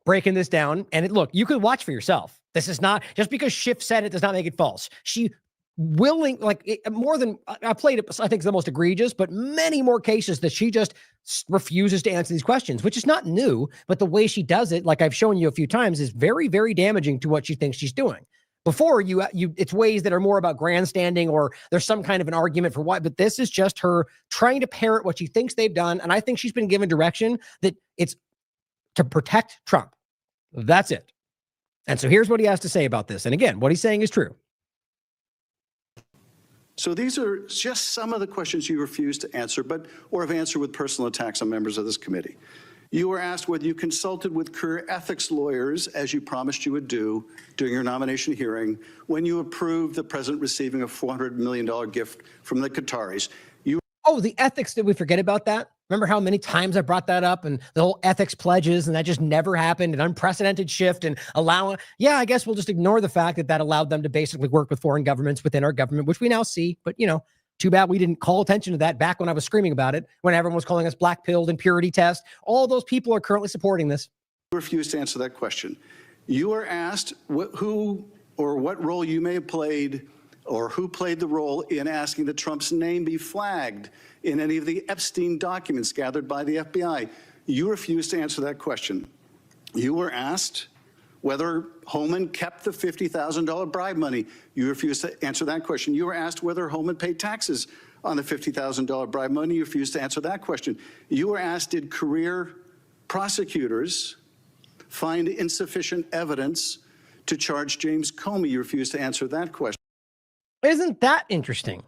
breaking this down. And look, you could watch for yourself. This is not, just because Schiff said it does not make it false. She more than, I played it, I think it's the most egregious, but many more cases that she just refuses to answer these questions, which is not new, but the way she does it, like I've shown you a few times, is very, very damaging to what she thinks she's doing. Before it's ways that are more about grandstanding or there's some kind of an argument for why, but this is just her trying to parrot what she thinks they've done. And I think she's been given direction that it's to protect Trump. That's it. And so here's what he has to say about this. And again, what he's saying is true. So these are just some of the questions you refuse to answer, or have answered with personal attacks on members of this committee. You were asked whether you consulted with career ethics lawyers, as you promised you would do during your nomination hearing, when you approved the president receiving a $400 million gift from the Qataris. Oh, the ethics, did we forget about that? Remember how many times I brought that up and the whole ethics pledges, and that just never happened, an unprecedented shift and yeah, I guess we'll just ignore the fact that allowed them to basically work with foreign governments within our government, which we now see. But, too bad we didn't call attention to that back when I was screaming about it, when everyone was calling us black-pilled and purity test. All those people are currently supporting this. You refused to answer that question. You were asked who or what role you may have played, or who played the role in asking that Trump's name be flagged in any of the Epstein documents gathered by the FBI. You refused to answer that question. You were asked whether Holman kept the $50,000 bribe money. You refused to answer that question. You were asked whether Holman paid taxes on the $50,000 bribe money. You refused to answer that question. You were asked, did career prosecutors find insufficient evidence to charge James Comey? You refused to answer that question. Isn't that interesting?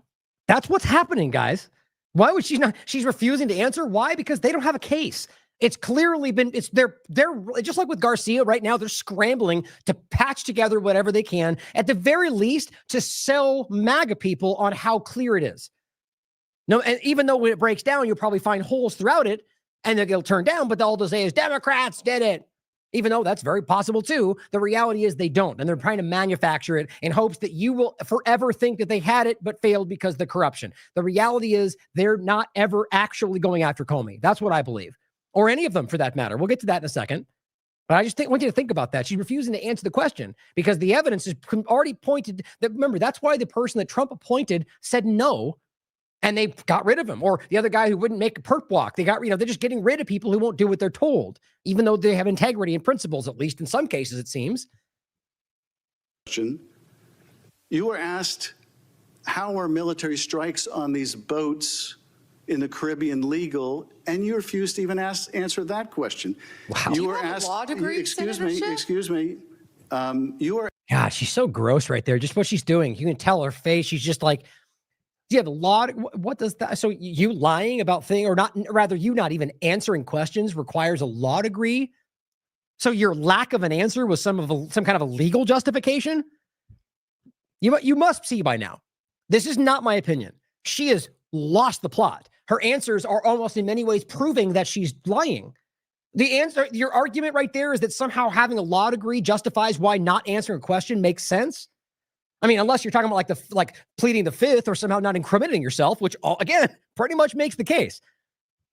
That's what's happening, guys. Why would she not? She's refusing to answer. Why? Because they don't have a case. It's clearly been, they're just like with Garcia right now, they're scrambling to patch together whatever they can, at the very least, to sell MAGA people on how clear it is. No, and even though when it breaks down, you'll probably find holes throughout it, and they'll turn down, but all they'll say is Democrats did it. Even though that's very possible too, the reality is they don't, and they're trying to manufacture it in hopes that you will forever think that they had it but failed because of the corruption. The reality is they're not ever actually going after Comey. That's what I believe, or any of them for that matter. We'll get to that in a second. But I just want you to think about that. She's refusing to answer the question because the evidence is already pointed that, remember, that's why the person that Trump appointed said no, and they got rid of him. Or the other guy who wouldn't make a perp walk. They're just getting rid of people who won't do what they're told, even though they have integrity and principles, at least in some cases, it seems. You were asked, how are military strikes on these boats in the Caribbean legal? And you refused to even answer that question. Wow. You were asked, excuse me. You were. God, she's so gross right there. Just what she's doing. You can tell her face. She's just like, Do you have a lot? What does that? So you lying about thing or not? Rather, you not even answering questions requires a law degree. So your lack of an answer was some kind of a legal justification. You must see by now. This is not my opinion. She has lost the plot. Her answers are almost in many ways proving that she's lying. The answer, your argument right there is that somehow having a law degree justifies why not answering a question makes sense. I mean, unless you're talking about like pleading the fifth or somehow not incriminating yourself, which again pretty much makes the case.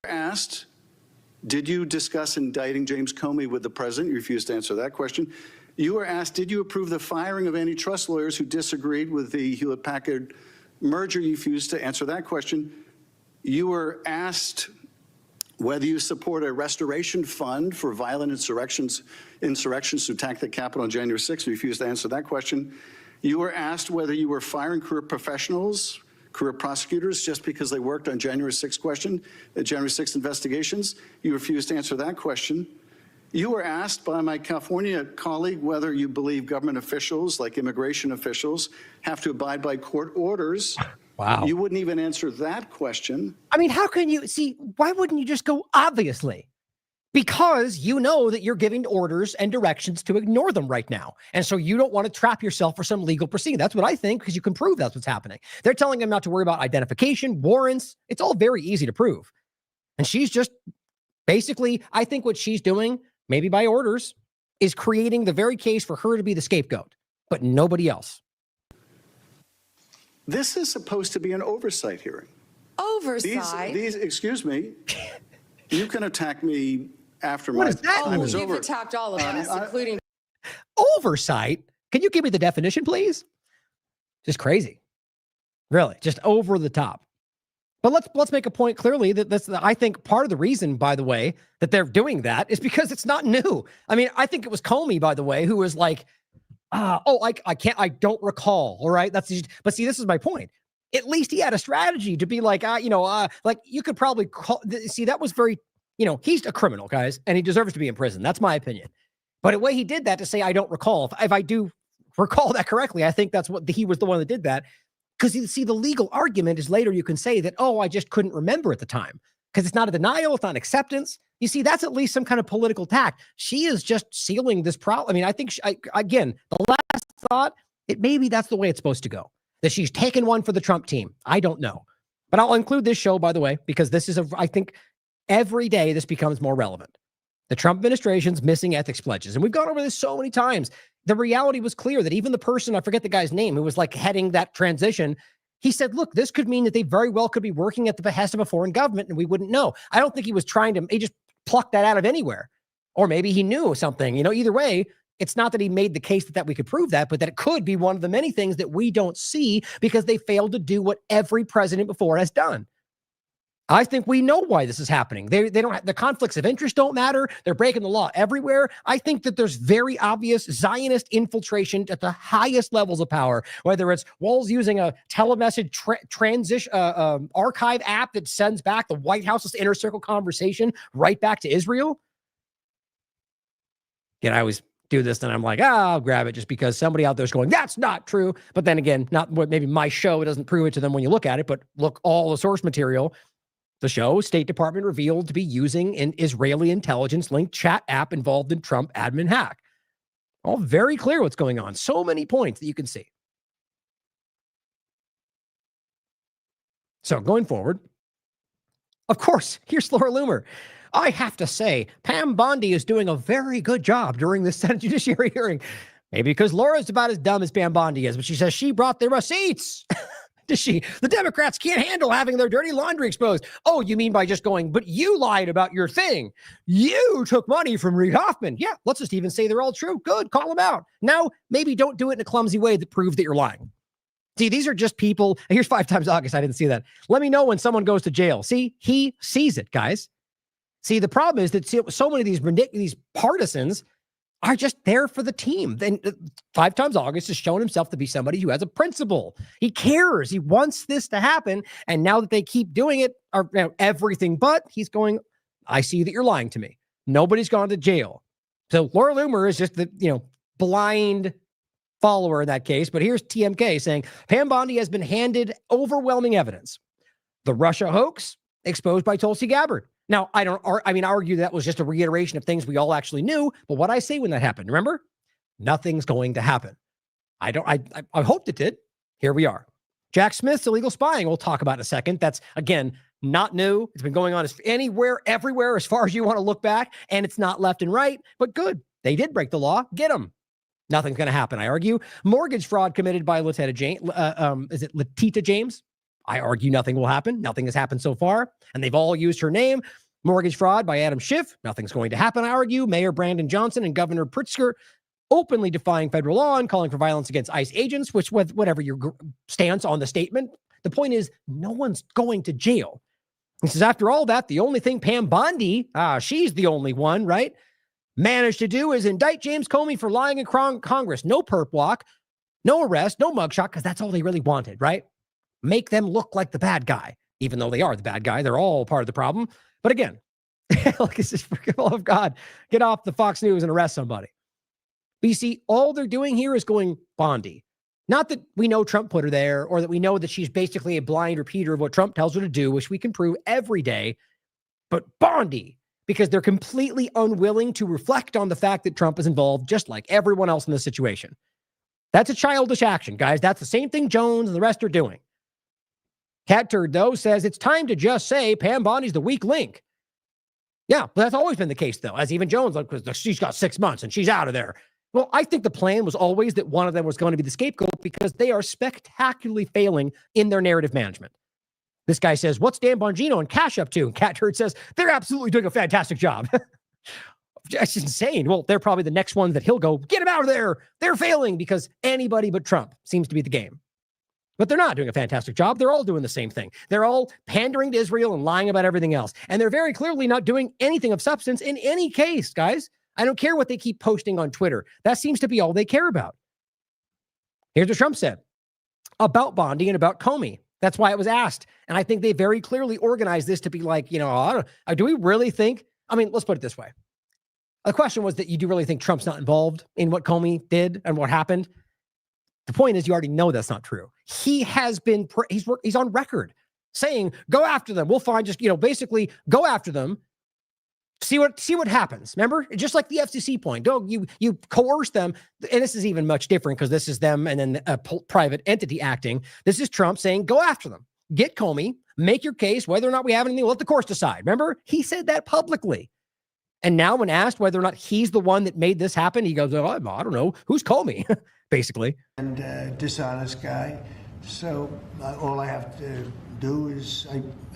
Asked, did you discuss indicting James Comey with the president? You refused to answer that question. You were asked, did you approve the firing of antitrust lawyers who disagreed with the Hewlett-Packard merger? You refused to answer that question. You were asked whether you support a restoration fund for violent insurrections to attack the Capitol on January 6th. You refused to answer that question. You were asked whether you were firing career professionals, career prosecutors, just because they worked on January 6th January 6th investigations. You refused to answer that question. You were asked by my California colleague whether you believe government officials, like immigration officials, have to abide by court orders. Wow. You wouldn't even answer that question. I mean, how can you see? Why wouldn't you just go obviously? Because you know that you're giving orders and directions to ignore them right now. And so you don't want to trap yourself for some legal proceeding. That's what I think, because you can prove that's what's happening. They're telling him not to worry about identification, warrants. It's all very easy to prove. And she's just basically, I think what she's doing, maybe by orders, is creating the very case for her to be the scapegoat, but nobody else. This is supposed to be an oversight hearing. Oversight? Excuse me, you can attack me after What my does that time mean? is You've over. attacked all of us, including... Oversight? Can you give me the definition, please? Just crazy. Really, just over the top. But let's make a point clearly that that's, I think, part of the reason, by the way, that they're doing that is because it's not new. I mean, I think it was Comey, by the way, who was like, I don't recall. All right. But see, this is my point. At least he had a strategy to be like, like you could probably see that was very, he's a criminal, guys, and he deserves to be in prison. That's my opinion. But the way he did that to say, I don't recall, if I do recall that correctly, I think that's what he was the one that did that. Because you see, the legal argument is later you can say that, I just couldn't remember at the time. Because it's not a denial, it's not acceptance. You see, that's at least some kind of political tact. She is just sealing this problem. I mean, I think, again, the last thought, maybe that's the way it's supposed to go. That she's taken one for the Trump team. I don't know. But I'll include this show, by the way, because this is, I think, every day this becomes more relevant. The Trump administration's missing ethics pledges. And we've gone over this so many times. The reality was clear that even the person, I forget the guy's name, who was like heading that transition, he said, look, this could mean that they very well could be working at the behest of a foreign government and we wouldn't know. I don't think he was he just plucked that out of anywhere. Or maybe he knew something. Either way, it's not that he made the case that we could prove that, but that it could be one of the many things that we don't see because they failed to do what every president before has done. I think we know why this is happening. They don't, the conflicts of interest don't matter. They're breaking the law everywhere. I think that there's very obvious Zionist infiltration at the highest levels of power, whether it's Walls using a telemessage archive app that sends back the White House's inner circle conversation right back to Israel. I always do this, and I'm like, I'll grab it just because somebody out there's going, that's not true. But then again, not what maybe my show doesn't prove it to them when you look at it, but look, all the source material. The show, State Department revealed to be using an Israeli intelligence-linked chat app involved in Trump admin hack. All very clear what's going on. So many points that you can see. So going forward, of course, here's Laura Loomer. I have to say, Pam Bondi is doing a very good job during this Senate Judiciary hearing. Maybe because Laura's about as dumb as Pam Bondi is, but she says she brought the receipts. Does she? The Democrats can't handle having their dirty laundry exposed. Oh, you mean by just going, but you lied about your thing. You took money from Reid Hoffman. Yeah, let's just even say they're all true. Good, call them out. Now, maybe don't do it in a clumsy way that proves that you're lying. See, these are just people. Here's 5 times August. I didn't see that. Let me know when someone goes to jail. See, he sees it, guys. See, the problem is that so many of these partisans are just there for the team. Then 5 times August has shown himself to be somebody who has a principle. He cares. He wants this to happen. And now that they keep doing it, or everything but, he's going, I see that you're lying to me. Nobody's gone to jail. So Laura Loomer is just the, blind follower in that case, but here's TMK saying Pam Bondi has been handed overwhelming evidence. The Russia hoax exposed by Tulsi Gabbard. Now, I argue that was just a reiteration of things we all actually knew, but what I say when that happened, remember? Nothing's going to happen. I hoped it did. Here we are. Jack Smith's illegal spying, we'll talk about in a second. That's, again, not new. It's been going on anywhere, everywhere, as far as you want to look back, and it's not left and right, but good. They did break the law. Get them. Nothing's going to happen, I argue. Mortgage fraud committed by Letita James? I argue nothing will happen. Nothing has happened so far, and they've all used her name. Mortgage fraud by Adam Schiff. Nothing's going to happen, I argue. Mayor Brandon Johnson and Governor Pritzker openly defying federal law and calling for violence against ICE agents, which, whatever your stance on the statement, the point is no one's going to jail. He says, after all that, the only thing Pam Bondi, she's the only one, right, managed to do is indict James Comey for lying in Congress. No perp walk, no arrest, no mugshot, because that's all they really wanted, right? Make them look like the bad guy, even though they are the bad guy. They're all part of the problem. But again, like it's just for the love of God, get off the Fox News and arrest somebody. But you see, all they're doing here is going Bondi. Not that we know Trump put her there or that we know that she's basically a blind repeater of what Trump tells her to do, which we can prove every day, but Bondi, because they're completely unwilling to reflect on the fact that Trump is involved just like everyone else in this situation. That's a childish action, guys. That's the same thing Jones and the rest are doing. Cat Turd, though, says it's time to just say Pam Bondi's the weak link. Yeah, but that's always been the case, though, as even Jones, because she's got 6 months and she's out of there. Well, I think the plan was always that one of them was going to be the scapegoat because they are spectacularly failing in their narrative management. This guy says, what's Dan Bongino and Cash up to? And Cat Turd says, they're absolutely doing a fantastic job. That's insane. Well, they're probably the next ones that he'll go, get them out of there. They're failing because anybody but Trump seems to be the game. But they're not doing a fantastic job. They're all doing the same thing. They're all pandering to Israel and lying about everything else. And they're very clearly not doing anything of substance in any case, guys. I don't care what they keep posting on Twitter. That seems to be all they care about. Here's what Trump said about Bondi and about Comey. That's why it was asked. And I think they very clearly organized this to be like, do we really think? I mean, let's put it this way. The question was that you do really think Trump's not involved in what Comey did and what happened? The point is, you already know that's not true. He has been, he's on record saying, go after them. We'll find basically go after them. See what happens. Remember, just like the FCC point, don't you coerce them. And this is even much different because this is them and then a private entity acting. This is Trump saying, go after them, get Comey, make your case, whether or not we have anything, let the courts decide. Remember, he said that publicly. And now when asked whether or not he's the one that made this happen, he goes, I don't know. Who's Comey? Basically. And dishonest guy. So all I have to do is,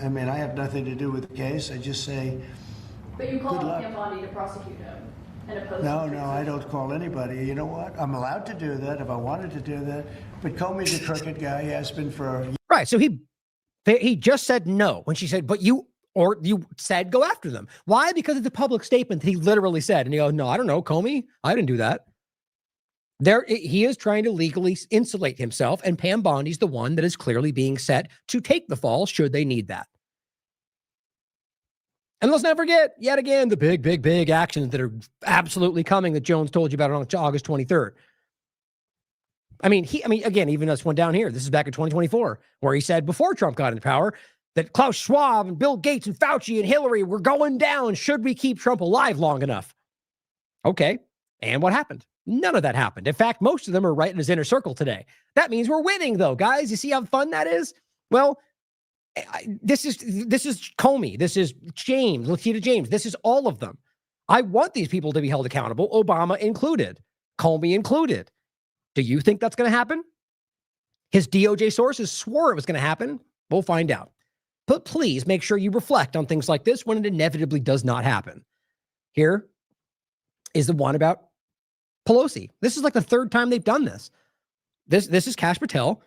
I have nothing to do with the case. I just say, but you called Pam Bondi to prosecute him and oppose him. No, I don't call anybody. You know what? I'm allowed to do that if I wanted to do that. But Comey's a crooked guy. He has been for right. So he just said no when she said, but you said go after them. Why? Because it's a public statement that he literally said. And he goes, no, I don't know, Comey. I didn't do that. He is trying to legally insulate himself, and Pam Bondi's the one that is clearly being set to take the fall should they need that. And let's not forget, yet again, the big actions that are absolutely coming that Jones told you about on August 23rd. Again, even this one down here, this is back in 2024, where he said before Trump got into power that Klaus Schwab and Bill Gates and Fauci and Hillary were going down should we keep Trump alive long enough. Okay, and what happened? None of that happened. In fact, most of them are right in his inner circle today. That means we're winning, though, guys. You see how fun that is? Well, this is Comey. This is James, Letita James. This is all of them. I want these people to be held accountable, Obama included, Comey included. Do you think that's going to happen? His DOJ sources swore it was going to happen. We'll find out. But please make sure you reflect on things like this when it inevitably does not happen. Here is the one about Pelosi. This is like the third time they've done this. This is Kash Patel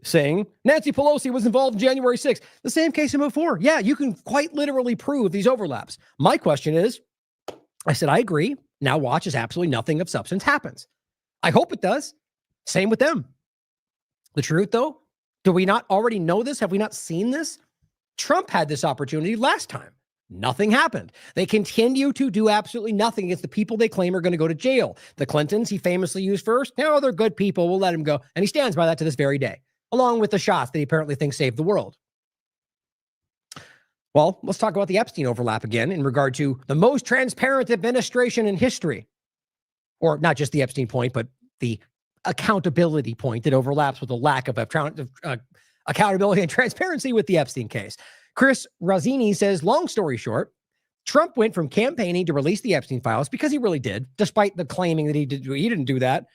saying Nancy Pelosi was involved in January 6th. The same case in before. Yeah, you can quite literally prove these overlaps. My question is, I said, I agree. Now watch as absolutely nothing of substance happens. I hope it does. Same with them. The truth, though, do we not already know this? Have we not seen this? Trump had this opportunity last time. Nothing happened. They continue to do absolutely nothing against the people they claim are going to go to jail. The Clintons, he famously used first. No, they're good people. We'll let him go. And he stands by that to this very day, along with the shots that he apparently thinks saved the world. Well, let's talk about the Epstein overlap again in regard to the most transparent administration in history. Or not just the Epstein point, but the accountability point that overlaps with the lack of accountability and transparency with the Epstein case. Chris Razzini says, long story short, Trump went from campaigning to release the Epstein files, because he really did, despite the claiming that he didn't do that,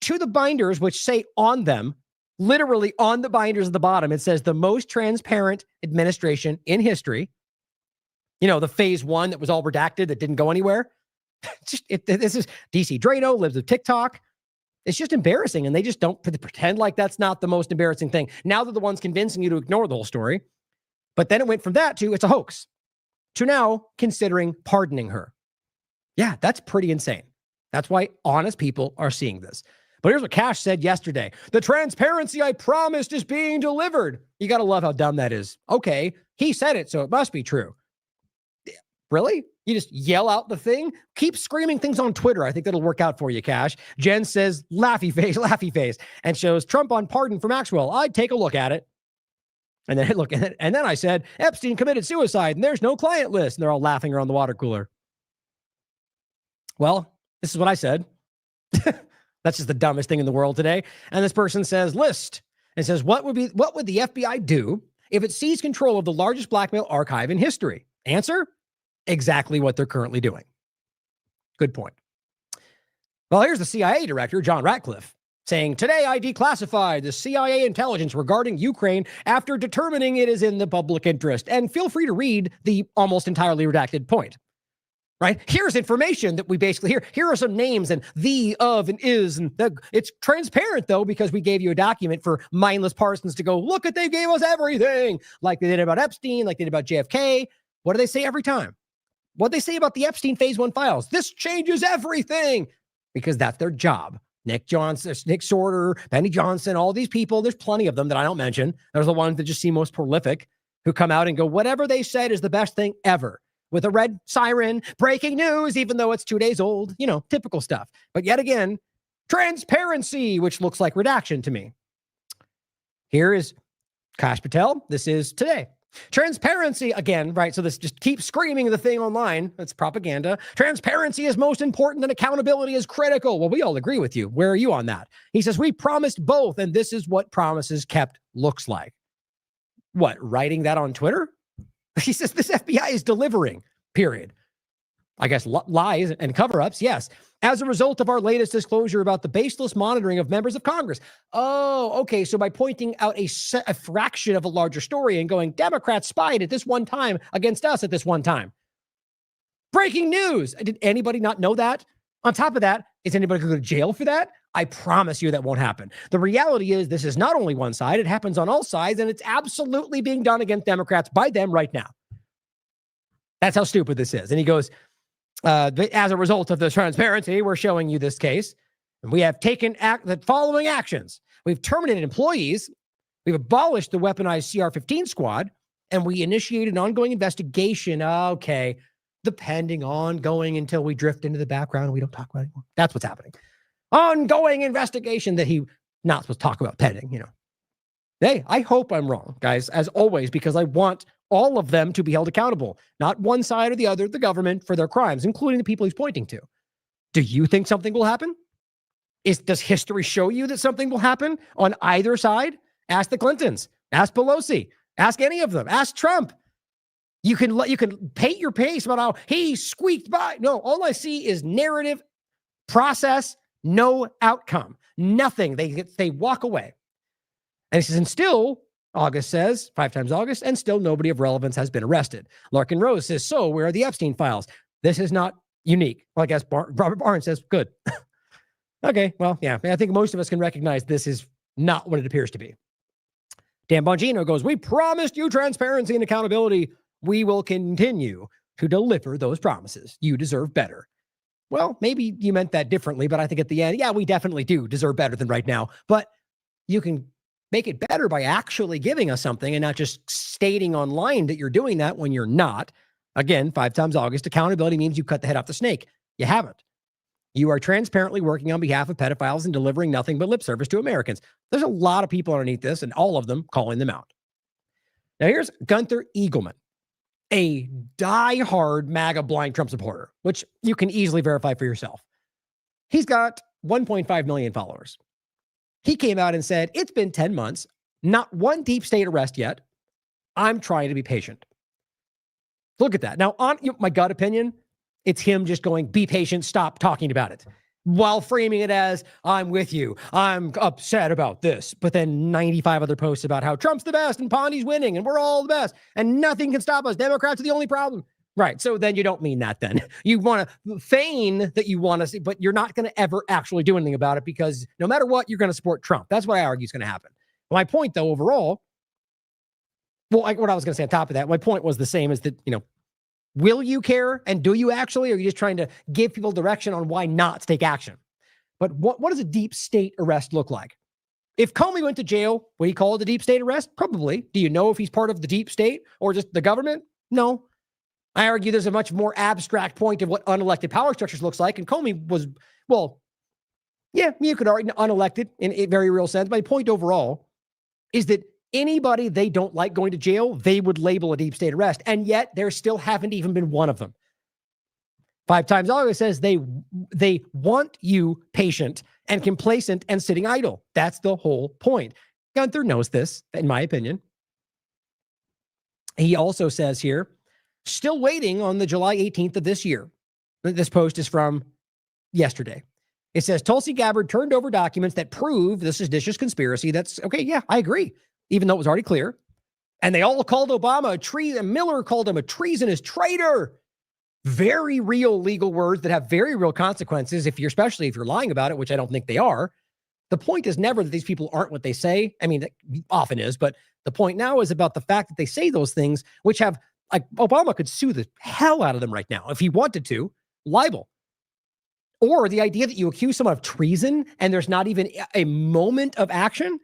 to the binders, which say on them, literally on the binders at the bottom, it says the most transparent administration in history. You know, the phase 1 that was all redacted, that didn't go anywhere. This is DC Drano, lives with TikTok. It's just embarrassing, and they just don't pretend like that's not the most embarrassing thing. Now they're the ones convincing you to ignore the whole story. But then it went from that to it's a hoax, to now considering pardoning her. Yeah, that's pretty insane. That's why honest people are seeing this. But here's what Cash said yesterday. The transparency I promised is being delivered. You got to love how dumb that is. Okay, he said it, so it must be true. Really? You just yell out the thing? Keep screaming things on Twitter. I think that'll work out for you, Cash. Jen says, laughy face, and shows Trump on pardon for Maxwell. I'd take a look at it. And then look at it. And then I said, Epstein committed suicide and there's no client list. And they're all laughing around the water cooler. Well, this is what I said. That's just the dumbest thing in the world today. And this person says, list. And says, what would the FBI do if it seized control of the largest blackmail archive in history? Answer, exactly what they're currently doing. Good point. Well, here's the CIA director, John Ratcliffe, saying, today I declassified the CIA intelligence regarding Ukraine after determining it is in the public interest. And feel free to read the almost entirely redacted point. Right? Here's information that we basically here are some names and the, of, and is. And it's transparent, though, because we gave you a document for mindless parsons to go, look at, they gave us everything, like they did about Epstein, like they did about JFK. What do they say every time? What do they say about the Epstein phase 1 files? This changes everything, because that's their job. Nick Johnson, Nick Sorter, Benny Johnson, all these people, there's plenty of them that I don't mention. There's the ones that just seem most prolific, who come out and go, whatever they said is the best thing ever. With a red siren, breaking news, even though it's 2 days old, you know, typical stuff. But yet again, transparency, which looks like redaction to me. Here is Kash Patel. This is today. Transparency again, right? So this just keeps screaming the thing online. That's propaganda. Transparency is most important and accountability is critical. Well, we all agree with you. Where are you on that? He says, we promised both, and this is what promises kept looks like. What, writing that on Twitter? He says this FBI is delivering, period. I guess lies and cover-ups, yes. As a result of our latest disclosure about the baseless monitoring of members of Congress. Oh, okay. So by pointing out a fraction of a larger story and going, Democrats spied at this one time against us at this one time. Breaking news. Did anybody not know that? On top of that, is anybody going to go to jail for that? I promise you that won't happen. The reality is this is not only one side, it happens on all sides, and it's absolutely being done against Democrats by them right now. That's how stupid this is. And he goes, as a result of the transparency, we're showing you this case. And we have taken the following actions. We've terminated employees. We've abolished the weaponized CR-15 squad. And we initiated an ongoing investigation. Okay. The pending ongoing until we drift into the background and we don't talk about it anymore. That's what's happening. Ongoing investigation that he not supposed to talk about pending, you know. Hey, I hope I'm wrong, guys, as always, because I want all of them to be held accountable, not one side or the other, the government, for their crimes, including the people he's pointing to. Do you think something will happen? Does history show you that something will happen on either side? Ask the Clintons, ask Pelosi, ask any of them, ask Trump. You can paint your pace about how he squeaked by. No, all I see is narrative, process, no outcome, nothing. They walk away. And he says, and still, August says, 5 times August, and still nobody of relevance has been arrested. Larkin Rose says, so where are the Epstein files? This is not unique. Well, I guess Robert Barnes says, good. Okay, well, yeah, I think most of us can recognize this is not what it appears to be. Dan Bongino goes, we promised you transparency and accountability. We will continue to deliver those promises. You deserve better. Well, maybe you meant that differently, but I think at the end, yeah, we definitely do deserve better than right now. But you can make it better by actually giving us something and not just stating online that you're doing that when you're not. Again, 5 times August. Accountability means you cut the head off the snake. You haven't. You are transparently working on behalf of pedophiles and delivering nothing but lip service to Americans. There's a lot of people underneath this, and all of them calling them out. Now, here's Gunther Eagleman, a diehard MAGA blind Trump supporter, which you can easily verify for yourself. He's got 1.5 million followers. He came out and said, it's been 10 months, not one deep state arrest yet. I'm trying to be patient. Look at that. Now, on my gut opinion, it's him just going, be patient, stop talking about it, while framing it as, I'm with you, I'm upset about this. But then 95 other posts about how Trump's the best and Ponti's winning and we're all the best and nothing can stop us. Democrats are the only problem. Right. So then you don't mean that then. You want to feign that you want to see, but you're not going to ever actually do anything about it because no matter what, you're going to support Trump. That's what I argue is going to happen. My point, though, overall, what I was going to say on top of that, my point was the same as that, will you care and do you actually, or are you just trying to give people direction on why not to take action? But what does a deep state arrest look like? If Comey went to jail, would he call it a deep state arrest? Probably. Do you know if he's part of the deep state or just the government? No. I argue there's a much more abstract point of what unelected power structures looks like. And Comey was, well, yeah, you could argue unelected in a very real sense. My point overall is that anybody they don't like going to jail, they would label a deep state arrest. And yet there still haven't even been one of them. 5 times August says they want you patient and complacent and sitting idle. That's the whole point. Gunther knows this, in my opinion. He also says here, still waiting on the July 18th of this year. This post is from yesterday. It says Tulsi Gabbard turned over documents that prove this seditious conspiracy. That's okay. Yeah, I agree. Even though it was already clear. And they all called Obama a treason. Miller called him a treasonous traitor. Very real legal words that have very real consequences, especially if you're lying about it, which I don't think they are. The point is never that these people aren't what they say. I mean, that often is, but the point now is about the fact that they say those things, which have, like, Obama could sue the hell out of them right now if he wanted to, libel. Or the idea that you accuse someone of treason and there's not even a moment of action.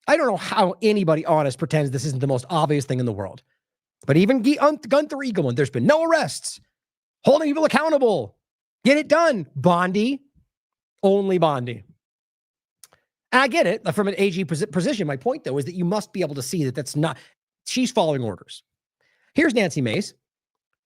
I don't know how anybody honest pretends this isn't the most obvious thing in the world. But even Gunther Eagleman, there's been no arrests. Holding people accountable. Get it done. Bondi. Only Bondi. And I get it from an AG position. My point, though, is that you must be able to see that that's not, she's following orders. Here's Nancy Mace.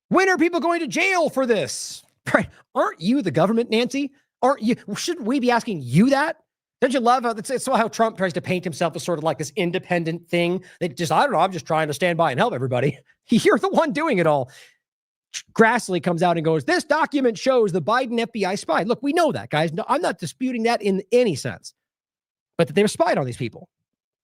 When are people going to jail for this? Right. Aren't you the government, Nancy? Aren't you? Shouldn't we be asking you that? Don't you love how it's how Trump tries to paint himself as sort of like this independent thing that just, I don't know, I'm just trying to stand by and help everybody. You're the one doing it all. Grassley comes out and goes, this document shows the Biden FBI spy. Look, we know that, guys. No, I'm not disputing that in any sense, but that they were spied on these people.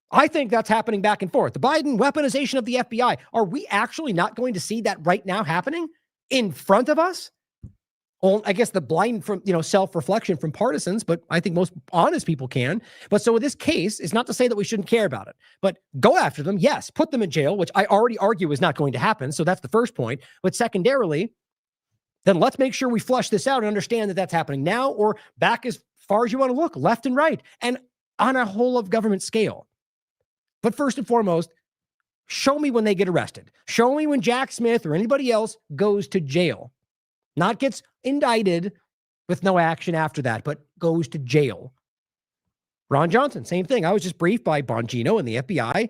I think that's happening back and forth. The Biden weaponization of the FBI. Are we actually not going to see that right now happening in front of us? Well, I guess the blind from, self-reflection from partisans, but I think most honest people can. But so in this case, it's not to say that we shouldn't care about it, but go after them. Yes, put them in jail, which I already argue is not going to happen. So that's the first point. But secondarily, then let's make sure we flush this out and understand that that's happening now or back as far as you want to look, left and right, and on a whole of government scale. But first and foremost, show me when they get arrested. Show me when Jack Smith or anybody else goes to jail. Not gets indicted with no action after that, but goes to jail. Ron Johnson, same thing. I was just briefed by Bongino and the FBI,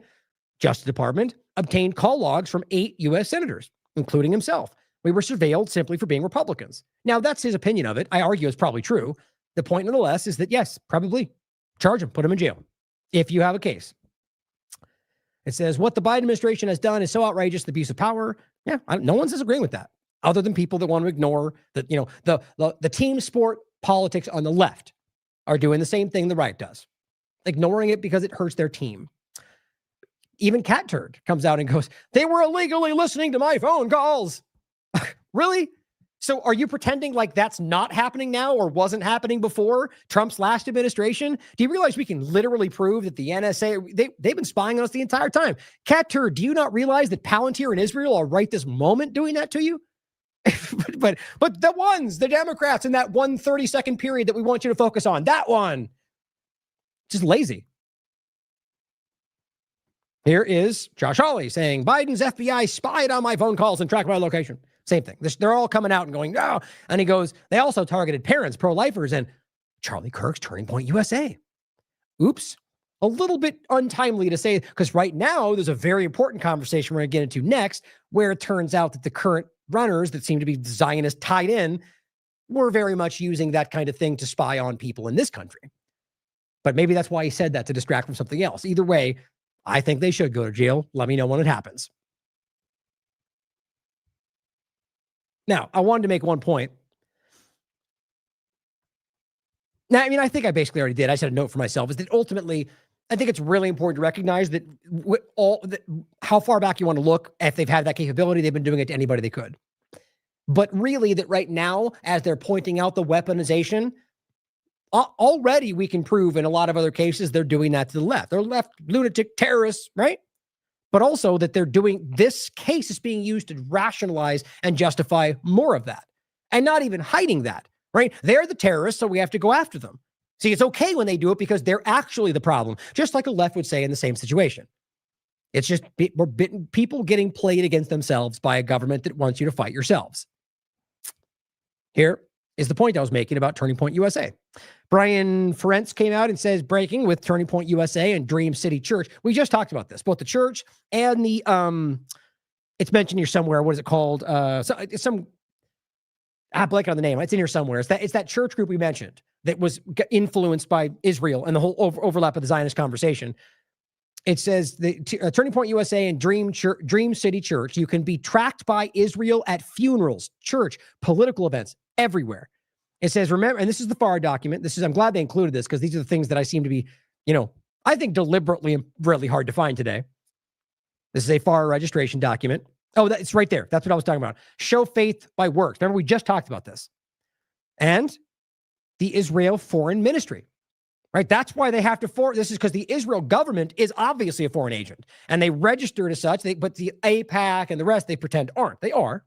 Justice Department, obtained call logs from 8 U.S. senators, including himself. We were surveilled simply for being Republicans. Now, that's his opinion of it. I argue it's probably true. The point, nonetheless, is that, yes, probably charge him, put him in jail, if you have a case. It says, what the Biden administration has done is so outrageous, the abuse of power. Yeah, no one's disagreeing with that. Other than people that want to ignore that, the team sport politics on the left are doing the same thing the right does, ignoring it because it hurts their team. Even Cat Turd comes out and goes, they were illegally listening to my phone calls. Really? So are you pretending like that's not happening now or wasn't happening before Trump's last administration? Do you realize we can literally prove that the NSA, they've been spying on us the entire time? Cat Turd, do you not realize that Palantir and Israel are right this moment doing that to you? but the Democrats in that 1 30-second period that we want you to focus on, that one, just lazy. Here is Josh Hawley saying, Biden's FBI spied on my phone calls and tracked my location. Same thing. They're all coming out and going, no. And he goes, they also targeted parents, pro-lifers, and Charlie Kirk's Turning Point USA. Oops. A little bit untimely to say, because right now there's a very important conversation we're going to get into next, where it turns out that the current runners that seem to be Zionist tied in were very much using that kind of thing to spy on people in this country. But maybe that's why he said that, to distract from something else. Either way, I think they should go to jail. Let me know when it happens. Now, I wanted to make one point. Now, I mean, I think I basically already did. I said a note for myself, is that ultimately, I think it's really important to recognize that how far back you want to look, if they've had that capability, they've been doing it to anybody they could. But really, that right now, as they're pointing out the weaponization, already we can prove in a lot of other cases they're doing that to the left. They're left lunatic terrorists, right? But also that they're doing, this case is being used to rationalize and justify more of that. And not even hiding that, right? They're the terrorists, so we have to go after them. See, it's okay when they do it because they're actually the problem, just like a left would say in the same situation. It's just people getting played against themselves by a government that wants you to fight yourselves. Here is the point I was making about Turning Point USA. Brian Ferencz came out and says, breaking with Turning Point USA and Dream City Church. We just talked about this, both the church and the, it's mentioned here somewhere. What is it called? It's some, I'm blanking on the name. It's in here somewhere. It's that church group we mentioned that was influenced by Israel and the whole overlap of the Zionist conversation. It says the Turning Point USA and Dream City Church, you can be tracked by Israel at funerals, church, political events, everywhere. It says, remember, and this is the FAR document. I'm glad they included this because these are the things that I seem to be, I think deliberately and really hard to find today. This is a FAR registration document. Oh, it's right there. That's what I was talking about. Show faith by works. Remember, we just talked about this. And the Israel Foreign Ministry, right? That's why they have to this is because the Israel government is obviously a foreign agent and they registered as such, but the AIPAC and the rest, they pretend aren't. They are.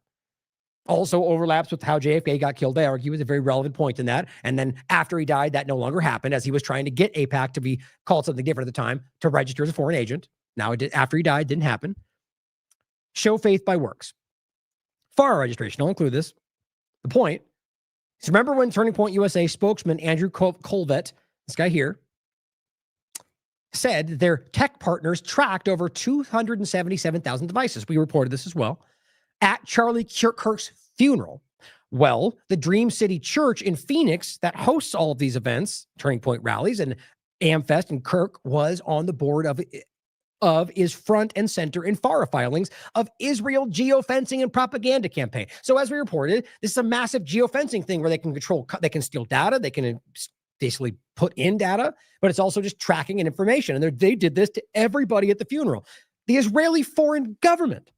Also overlaps with how JFK got killed. I argue was a very relevant point in that. And then after he died, that no longer happened as he was trying to get AIPAC to be called something different at the time to register as a foreign agent. Now, after he died, didn't happen. Show faith by works. FAR registration, I'll include this. The point is, remember when Turning Point USA spokesman Andrew Colvett, this guy here, said their tech partners tracked over 277,000 devices. We reported this as well. At Charlie Kirk's funeral. Well, the Dream City Church in Phoenix that hosts all of these events, Turning Point rallies and AmFest, and Kirk was on the board of is front and center in FARA filings of Israel geofencing and propaganda campaign. So as we reported, this is a massive geofencing thing where they can control, they can steal data, they can basically put in data, but it's also just tracking and information. And they did this to everybody at the funeral. The Israeli foreign government.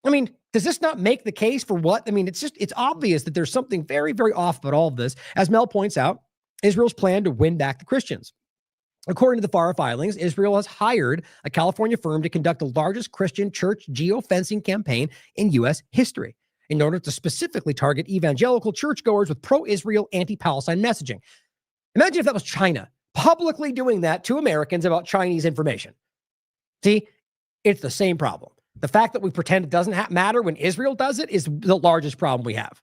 I mean, does this not make the case for what? I mean, it's obvious that there's something very, very off about all of this. As Mel points out, Israel's plan to win back the Christians. According to the FARA filings, Israel has hired a California firm to conduct the largest Christian church geofencing campaign in U.S. history in order to specifically target evangelical churchgoers with pro-Israel, anti-Palestine messaging. Imagine if that was China publicly doing that to Americans about Chinese information. See, it's the same problem. The fact that we pretend it doesn't matter when Israel does it is the largest problem we have.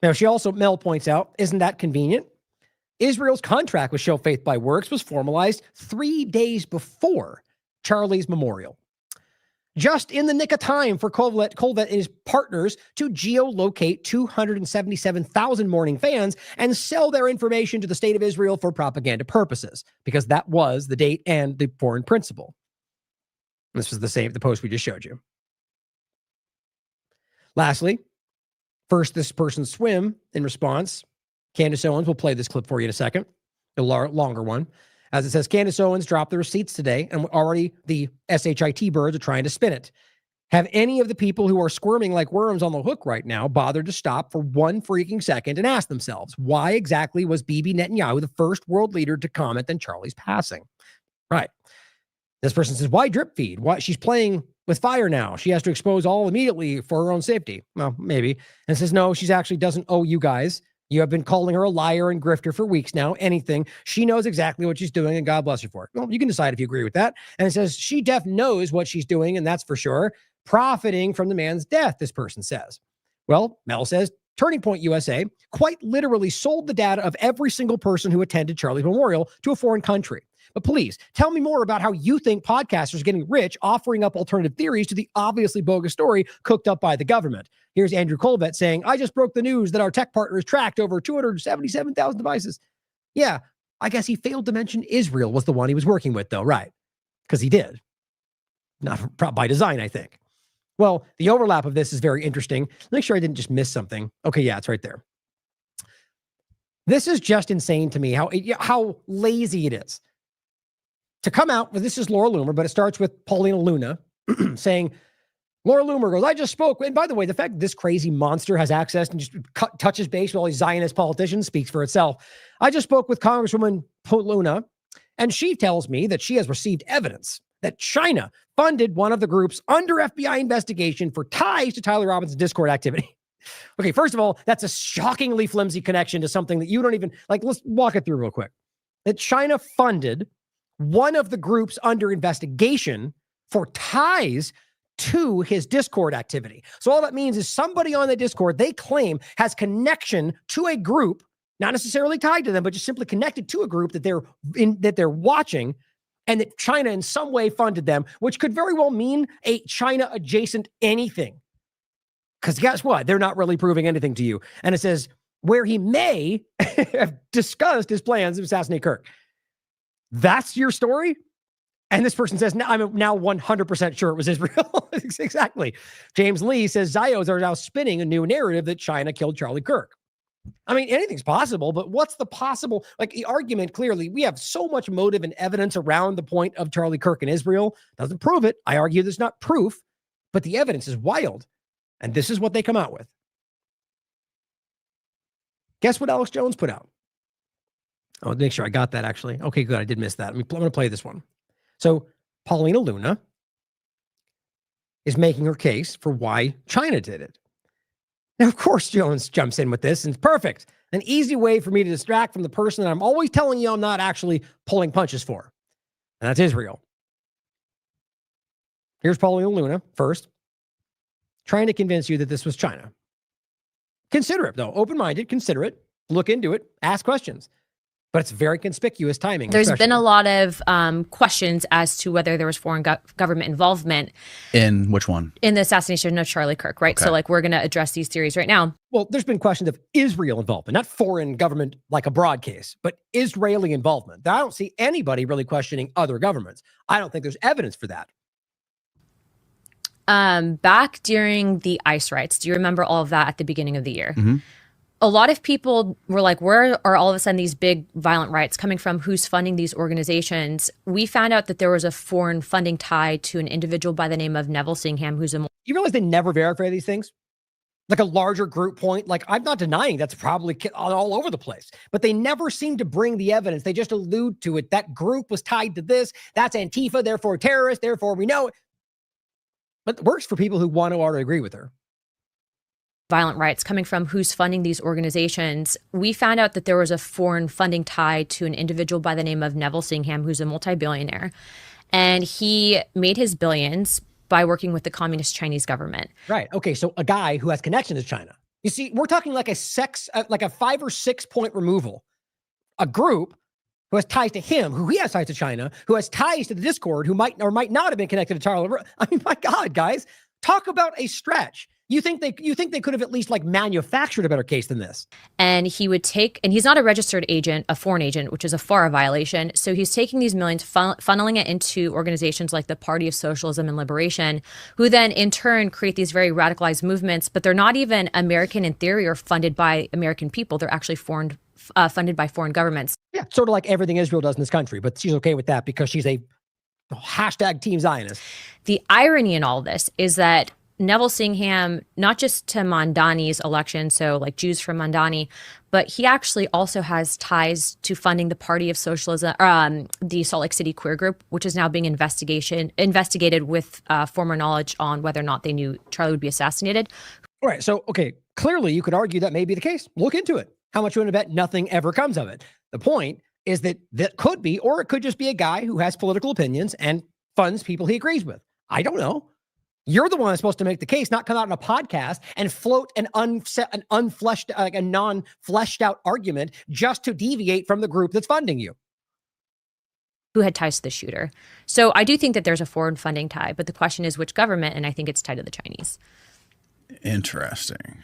Now, Mel points out, isn't that convenient? Israel's contract with Show Faith by Works was formalized 3 days before Charlie's memorial. Just in the nick of time for Colvett and his partners to geolocate 277,000 mourning fans and sell their information to the state of Israel for propaganda purposes, because that was the date and the foreign principle. This was the post we just showed you. Lastly, first, this person's swim in response. Candace Owens will play this clip for you in a second, a longer one. As it says, Candace Owens dropped the receipts today, and already the SHIT birds are trying to spin it. Have any of the people who are squirming like worms on the hook right now bothered to stop for one freaking second and ask themselves, why exactly was Bibi Netanyahu the first world leader to comment on Charlie's passing? Right. This person says, why drip feed? Why? She's playing with fire now. She has to expose all immediately for her own safety. Well, maybe. And says, no, she's actually doesn't owe you guys. You have been calling her a liar and grifter for weeks now, anything. She knows exactly what she's doing, and God bless her for it. Well, you can decide if you agree with that. And it says she knows what she's doing, and that's for sure. Profiting from the man's death, this person says. Well, Mel says, Turning Point USA quite literally sold the data of every single person who attended Charlie's memorial to a foreign country. But please, tell me more about how you think podcasters are getting rich offering up alternative theories to the obviously bogus story cooked up by the government. Here's Andrew Colbett saying, I just broke the news that our tech partners tracked over 277,000 devices. Yeah, I guess he failed to mention Israel was the one he was working with, though, right? Because he did. Not by design, I think. Well, the overlap of this is very interesting. Make sure I didn't just miss something. Okay, yeah, it's right there. This is just insane to me, how lazy it is. To come out, well, this is Laura Loomer, but it starts with Paulina Luna saying, Laura Loomer goes, I just spoke. And by the way, the fact that this crazy monster has access and just touches base with all these Zionist politicians speaks for itself. I just spoke with Congresswoman Luna, and she tells me that she has received evidence that China funded one of the groups under FBI investigation for ties to Tyler Robbins' Discord activity. Okay, first of all, that's a shockingly flimsy connection to something that you don't even, let's walk it through real quick. That China funded one of the groups under investigation for ties to his Discord activity. So all that means is somebody on the Discord they claim has connection to a group, not necessarily tied to them, but just simply connected to a group that they're watching, and that China in some way funded them, which could very well mean a China adjacent anything. Because guess what? They're not really proving anything to you. And it says where he may have discussed his plans to assassinate Kirk. That's your story? And this person says, I'm now 100% sure it was Israel. Exactly. James Lee says Zios are now spinning a new narrative that China killed Charlie Kirk. I mean, anything's possible, but what's the possible, the argument clearly, we have so much motive and evidence around the point of Charlie Kirk and Israel. Doesn't prove it. I argue there's not proof, but the evidence is wild. And this is what they come out with. Guess what Alex Jones put out? I'll make sure I got that actually. Okay, good. I did miss that. I'm going to play this one. So Paulina Luna is making her case for why China did it. Now, of course, Jones jumps in with this, and it's perfect. An easy way for me to distract from the person that I'm always telling you I'm not actually pulling punches for. And that's Israel. Here's Paulina Luna first, trying to convince you that this was China. Consider it, though. Open-minded, consider it, look into it, ask questions. But it's very conspicuous timing. There's been a lot of questions as to whether there was foreign government involvement. In which one? In the assassination of Charlie Kirk, right? Okay. So we're going to address these theories right now. Well, there's been questions of Israel involvement, not foreign government like a broad case, but Israeli involvement. I don't see anybody really questioning other governments. I don't think there's evidence for that. Back during the ICE riots, do you remember all of that at the beginning of the year? Mm-hmm. A lot of people were like, where are all of a sudden these big violent riots coming from? Who's funding these organizations? We found out that there was a foreign funding tied to an individual by the name of Neville Singham, who's a... You realize they never verify these things? Like a larger group point, I'm not denying that's probably all over the place, but they never seem to bring the evidence. They just allude to it. That group was tied to this. That's Antifa, therefore terrorist, therefore we know it. But it works for people who want to already agree with her. Violent riots coming from who's funding these organizations. We found out that there was a foreign funding tied to an individual by the name of Neville Singham, who's a multi-billionaire. And he made his billions by working with the communist Chinese government. Right. Okay. So a guy who has connections to China. You see, we're talking like a 5 or 6 point removal. A group who has ties to him, who he has ties to China, who has ties to the Discord, who might or might not have been connected to Charlie. I mean, my God, guys, talk about a stretch. You think they could have at least manufactured a better case than this? And he would take, and he's not a registered agent, a foreign agent, which is a FARA violation. So he's taking these millions, funneling it into organizations like the Party of Socialism and Liberation, who then in turn create these very radicalized movements, but they're not even American in theory or funded by American people. They're actually funded by foreign governments. Yeah, sort of like everything Israel does in this country, but she's okay with that because she's a #Team Zionist. The irony in all this is that Neville Singham, not just to Mamdani's election, so Jews from Mamdani, but he actually also has ties to funding the Party of Socialism, the Salt Lake City queer group, which is now being investigated with former knowledge on whether or not they knew Charlie would be assassinated. All right. So, okay, clearly you could argue that may be the case. Look into it. How much you want to bet nothing ever comes of it? The point is that could be, or it could just be a guy who has political opinions and funds people he agrees with. I don't know. You're the one that's supposed to make the case, not come out in a podcast and float an unfleshed, like a non-fleshed out argument just to deviate from the group that's funding you. Who had ties to the shooter. So I do think that there's a foreign funding tie, but the question is which government, and I think it's tied to the Chinese. Interesting.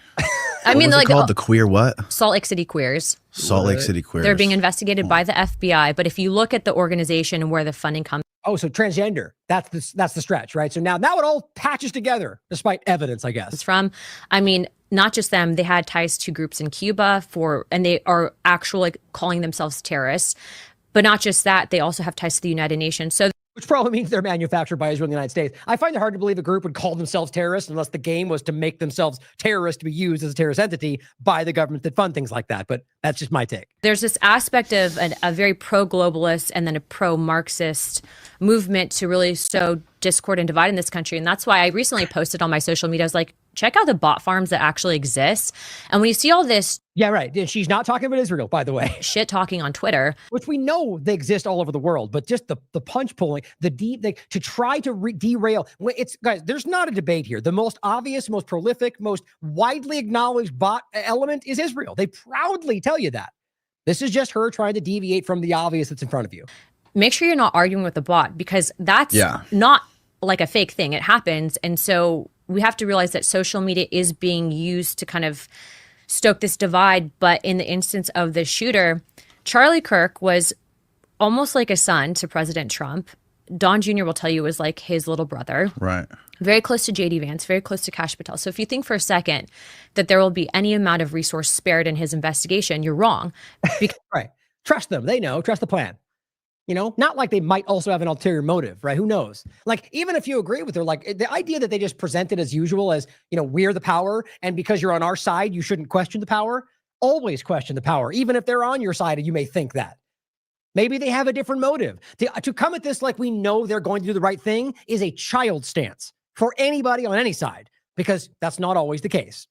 I mean, like called the queer what? Salt Lake City Queers. Salt Lake City Queers. They're being investigated by the FBI, but if you look at the organization and where the funding comes. Oh, so transgender. That's the stretch, right? So now it all patches together, despite evidence, I guess. From, I mean, not just them, they had ties to groups in Cuba and they are actually calling themselves terrorists. But not just that, they also have ties to the United Nations. So, which probably means they're manufactured by Israel in the United States. I find it hard to believe a group would call themselves terrorists unless the game was to make themselves terrorists to be used as a terrorist entity by the government that fund things like that. But that's just my take. There's this aspect of a very pro-globalist and then a pro-Marxist movement to really sow discord and divide in this country. And that's why I recently posted on my social media, I was like, check out the bot farms that actually exist. And when you see all this. Yeah, right. And she's not talking about Israel, by the way. Shit talking on Twitter. Which we know they exist all over the world, but just the punch pulling, to try to derail. Guys, there's not a debate here. The most obvious, most prolific, most widely acknowledged bot element is Israel. They proudly tell you that. This is just her trying to deviate from the obvious that's in front of you. Make sure you're not arguing with the bot because that's not like a fake thing. It happens. And so we have to realize that social media is being used to kind of stoke this divide. But in the instance of the shooter, Charlie Kirk was almost like a son to President Trump. Don Jr. will tell you was like his little brother. Right. Very close to J.D. Vance, very close to Kash Patel. So if you think for a second that there will be any amount of resource spared in his investigation, you're wrong. Right. Trust them. They know. Trust the plan. You know, not like they might also have an ulterior motive, right? Who knows? Like, even if you agree with her, like the idea that they just present it as usual as, you know, we're the power and because you're on our side, you shouldn't question the power. Always question the power. Even if they're on your side, you may think that. Maybe they have a different motive. To come at this like we know they're going to do the right thing is a child stance for anybody on any side, because that's not always the case.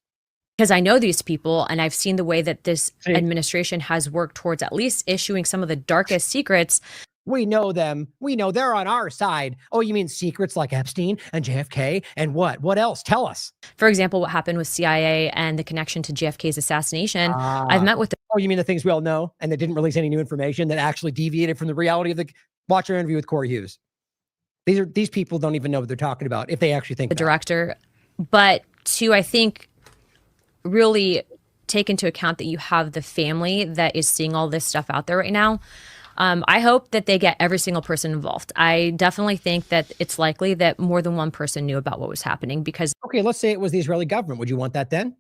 Because I know these people and I've seen the way that this administration has worked towards at least issuing some of the darkest secrets. We know them. We know they're on our side. Oh, you mean secrets like Epstein and JFK and what? What else? Tell us. For example, what happened with CIA and the connection to JFK's assassination. I've met with them. Oh, you mean the things we all know and they didn't release any new information that actually deviated from the reality of the watch our interview with Corey Hughes. These people don't even know what they're talking about if they actually think the director. But to, I think, really take into account that you have the family that is seeing all this stuff out there right now. I hope that they get every single person involved. I definitely think that it's likely that more than one person knew about what was happening because. Okay, let's say it was the Israeli government. Would you want that then?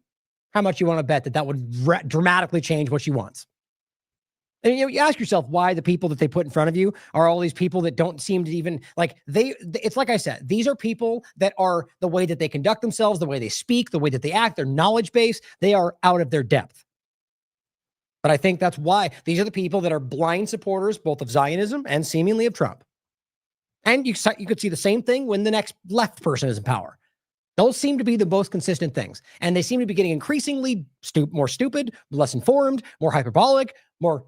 How much you want to bet that would dramatically change what she wants? And you ask yourself why the people that they put in front of you are all these people that don't seem to even it's like I said, these are people that are the way that they conduct themselves, the way they speak, the way that they act, their knowledge base, they are out of their depth. But I think that's why these are the people that are blind supporters, both of Zionism and seemingly of Trump. And you could see the same thing when the next left person is in power. Those seem to be the most consistent things. And they seem to be getting increasingly more stupid, less informed, more hyperbolic, more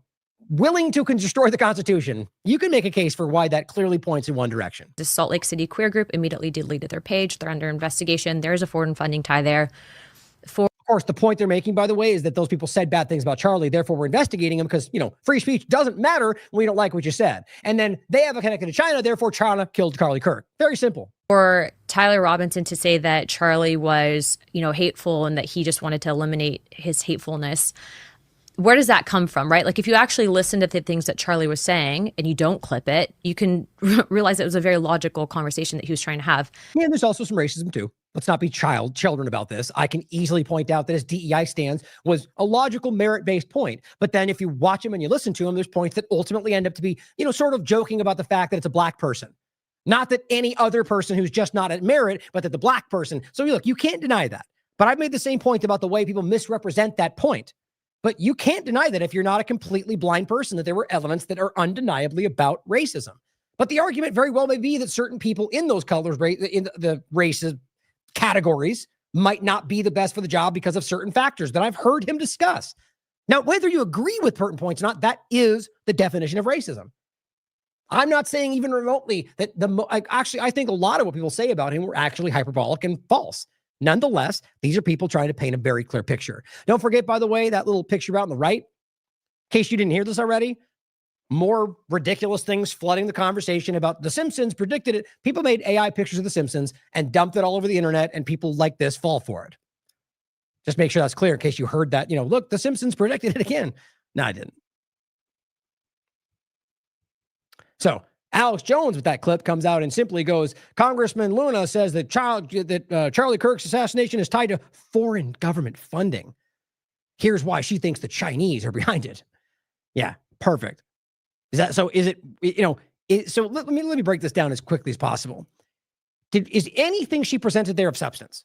willing to destroy the Constitution. You can make a case for why that clearly points in one direction. The Salt Lake City queer group immediately deleted their page. They're under investigation. There's a foreign funding tie there. Of course, the point they're making, by the way, is that those people said bad things about Charlie. Therefore, we're investigating them because, free speech doesn't matter when we don't like what you said. And then they have a connection to China. Therefore, China killed Charlie Kirk. Very simple. Or Tyler Robinson to say that Charlie was, hateful and that he just wanted to eliminate his hatefulness. Where does that come from, right? Like if you actually listen to the things that Charlie was saying and you don't clip it, you can realize it was a very logical conversation that he was trying to have. Yeah, and there's also some racism too. Let's not be children about this. I can easily point out that his DEI stance was a logical merit-based point. But then if you watch him and you listen to him, there's points that ultimately end up to be, sort of joking about the fact that it's a black person. Not that any other person who's just not at merit, but that the black person. So look, you can't deny that. But I've made the same point about the way people misrepresent that point. But you can't deny that if you're not a completely blind person, that there were elements that are undeniably about racism. But the argument very well may be that certain people in those colors, in the races categories, might not be the best for the job because of certain factors that I've heard him discuss. Now, whether you agree with certain points or not, that is the definition of racism. I'm not saying even remotely that I think a lot of what people say about him were actually hyperbolic and false. Nonetheless, these are people trying to paint a very clear picture. Don't forget, by the way, that little picture out on the right, in case you didn't hear this already, more ridiculous things flooding the conversation about The Simpsons predicted it. People made AI pictures of The Simpsons and dumped it all over the internet, and people like this fall for it. Just make sure that's clear in case you heard that, look, The Simpsons predicted it again. No, I didn't. So Alex Jones with that clip comes out and simply goes, Congressman Luna says that Charlie Kirk's assassination is tied to foreign government funding. Here's why she thinks the Chinese are behind it. Yeah, perfect. So let me break this down as quickly as possible. Is anything she presented there of substance?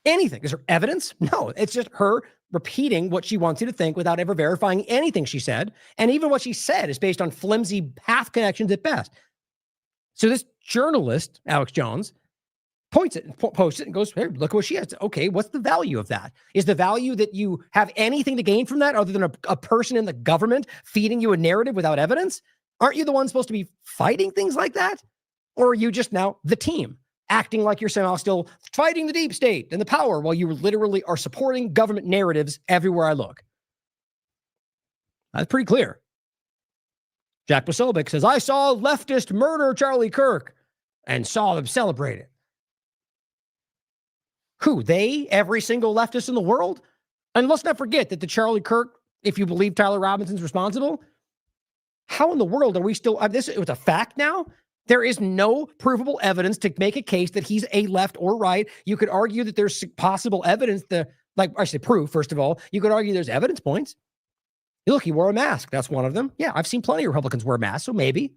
Anything? Is there evidence? No, it's just her repeating what she wants you to think without ever verifying anything she said. And even what she said is based on flimsy path connections at best. So this journalist, Alex Jones, posts it and goes, hey, look what she has. Okay, what's the value of that? Is the value that you have anything to gain from that other than a person in the government feeding you a narrative without evidence? Aren't you the one supposed to be fighting things like that? Or are you just now the team, acting like you're somehow still fighting the deep state and the power while you literally are supporting government narratives everywhere I look? That's pretty clear. Jack Posobiec says, I saw leftist murder Charlie Kirk and saw them celebrate it. Who? They? Every single leftist in the world? And let's not forget that the Charlie Kirk, if you believe Tyler Robinson's responsible, how in the world are we still, this is a fact now? There is no provable evidence to make a case that he's a left or right. You could argue that there's possible evidence proof, first of all. You could argue there's evidence points. Look, he wore a mask. That's one of them. Yeah, I've seen plenty of Republicans wear masks, so maybe.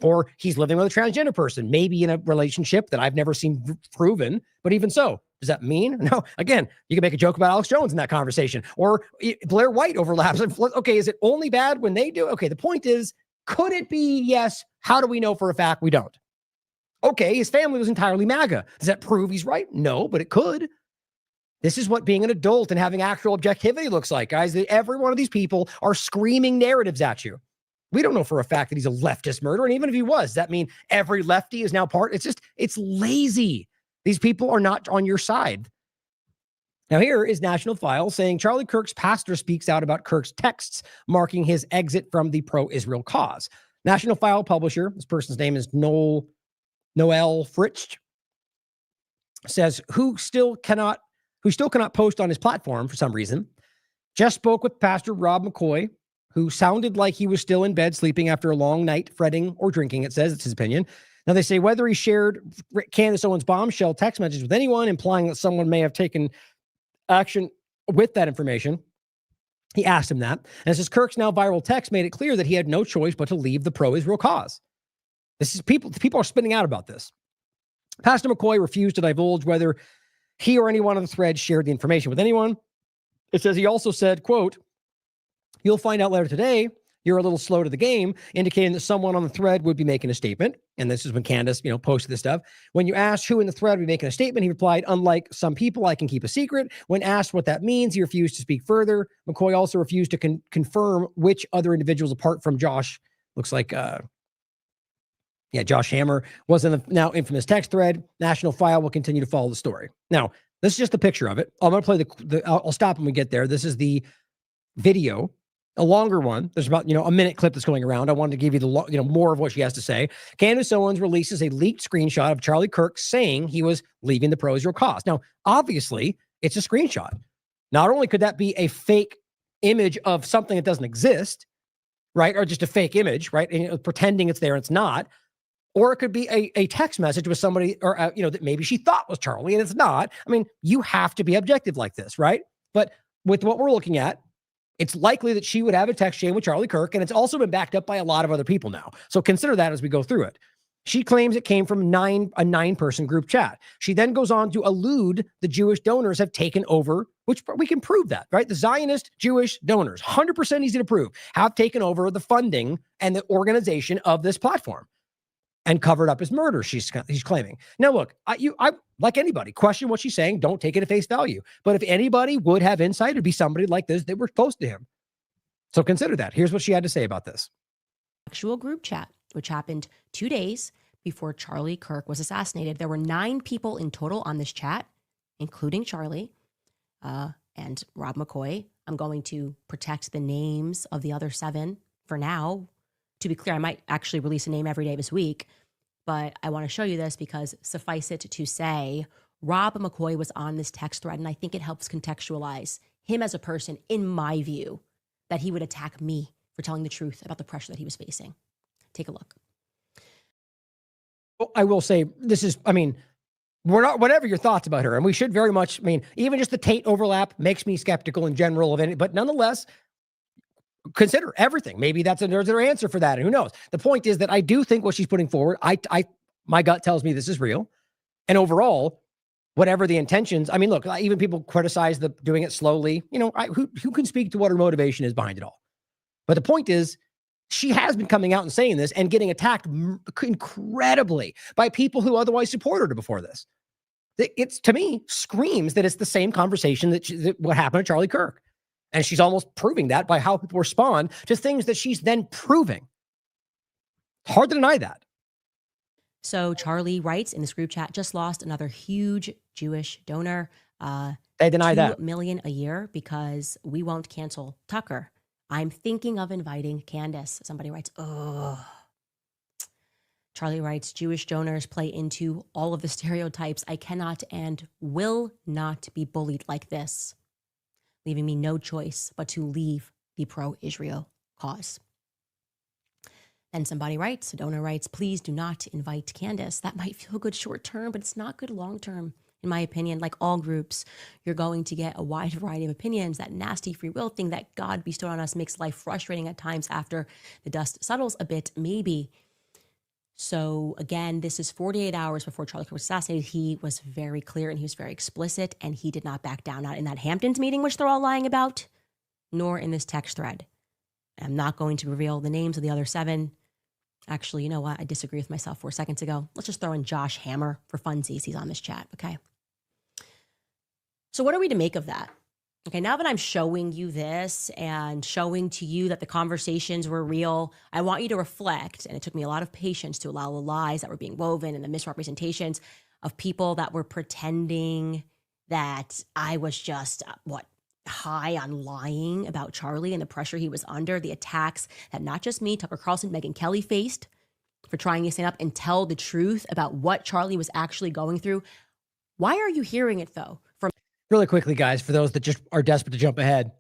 Or he's living with a transgender person, maybe in a relationship that I've never seen proven, but even so, does that mean? No. Again, you can make a joke about Alex Jones in that conversation, or Blair White overlaps. Okay, is it only bad when they do? Okay, the point is, could it be? Yes. How do we know for a fact we don't? Okay, his family was entirely MAGA. Does that prove he's right? No, but it could. This is what being an adult and having actual objectivity looks like, guys. Every one of these people are screaming narratives at you. We don't know for a fact that he's a leftist murderer. And even if he was, does that mean every lefty is now part? It's lazy. These people are not on your side. Now here is National File saying Charlie Kirk's pastor speaks out about Kirk's texts marking his exit from the pro-Israel cause. National File publisher, this person's name is Noel Fritsch, says who still cannot post on his platform for some reason, just spoke with Pastor Rob McCoy, who sounded like he was still in bed sleeping after a long night fretting or drinking, it says. It's his opinion. Now, they say whether he shared Candace Owens' bombshell text message with anyone, implying that someone may have taken action with that information. He asked him that. And it says Kirk's now viral text made it clear that he had no choice but to leave the pro-Israel cause. This is people are spinning out about this. Pastor McCoy refused to divulge whether he or anyone on the thread shared the information with anyone. It says he also said, quote, "You'll find out later today. You're a little slow to the game," indicating that someone on the thread would be making a statement. And this is when Candace, posted this stuff. When you asked who in the thread would be making a statement, he replied, "Unlike some people, I can keep a secret." When asked what that means, he refused to speak further. McCoy also refused to confirm which other individuals apart from Josh, looks like, Josh Hammer, was in the now infamous text thread. National File will continue to follow the story. Now, this is just a picture of it. I'm going to play I'll stop when we get there. This is the video. A longer one. There's about, a minute clip that's going around. I wanted to give you the, more of what she has to say. Candace Owens releases a leaked screenshot of Charlie Kirk saying he was leaving the pro-Israel cause. Now, obviously, it's a screenshot. Not only could that be a fake image of something that doesn't exist, right? Or just a fake image, right? And pretending it's there and it's not. Or it could be a text message with somebody, or, that maybe she thought was Charlie and it's not. I mean, you have to be objective like this, right? But with what we're looking at, it's likely that she would have a text chain with Charlie Kirk, and it's also been backed up by a lot of other people now. So consider that as we go through it. She claims it came from a 9-person group chat. She then goes on to allude the Jewish donors have taken over, which we can prove that, right? The Zionist Jewish donors, 100% easy to prove, have taken over the funding and the organization of this platform. and covered up his murder, he's claiming. Now, look, I like anybody, question what she's saying. Don't take it at face value. But if anybody would have insight, it'd be somebody like this that were close to him. So consider that. Here's what she had to say about this. Actual group chat, which happened 2 days before Charlie Kirk was assassinated. There were 9 people in total on this chat, including Charlie and Rob McCoy. I'm going to protect the names of the other 7 for now. To be clear, I might actually release a name every day this week, but I want to show you this because suffice it to say, Rob McCoy was on this text thread, and I think it helps contextualize him as a person, in my view, that he would attack me for telling the truth about the pressure that he was facing. Take a look. Well, I will say this is, I mean, we're not, whatever your thoughts about her, and we should very much, I mean, even just the Tate overlap makes me skeptical in general of any, but nonetheless, consider everything. Maybe there's their answer for that, and who knows? The point is that I do think what she's putting forward, my gut tells me this is real, and overall, whatever the intentions, I mean, look, even people criticize doing it slowly. You know, who can speak to what her motivation is behind it all? But the point is, she has been coming out and saying this and getting attacked incredibly by people who otherwise supported her before this. It's, to me, screams that it's the same conversation that what happened to Charlie Kirk. And she's almost proving that by how people respond to things that she's then proving. Hard to deny that. So Charlie writes in this group chat, just lost another huge Jewish donor. They deny that. $2 million a year because we won't cancel Tucker. I'm thinking of inviting Candace. Somebody writes, oh. Charlie writes, Jewish donors play into all of the stereotypes. I cannot and will not be bullied like this, leaving me no choice but to leave the pro-Israel cause. Then somebody writes, a donor writes, please do not invite Candace. That might feel good short term, but it's not good long term. In my opinion, like all groups, you're going to get a wide variety of opinions. That nasty free will thing that God bestowed on us makes life frustrating at times after the dust settles a bit, maybe. So again, this is 48 hours before Charlie Kirk was assassinated. He was very clear and he was very explicit, and he did not back down, not in that Hamptons meeting, which they're all lying about, nor in this text thread. I'm not going to reveal the names of the other 7. Actually, you know what? I disagree with myself 4 seconds ago. Let's just throw in Josh Hammer for funsies. He's on this chat, okay? So what are we to make of that? Okay, now that I'm showing you this and showing to you that the conversations were real, I want you to reflect, and it took me a lot of patience to allow the lies that were being woven and the misrepresentations of people that were pretending that I was just, high on lying about Charlie and the pressure he was under, the attacks that not just me, Tucker Carlson, Megyn Kelly faced for trying to stand up and tell the truth about what Charlie was actually going through. Why are you hearing it, though? From Really quickly, guys, for those that just are desperate to jump ahead,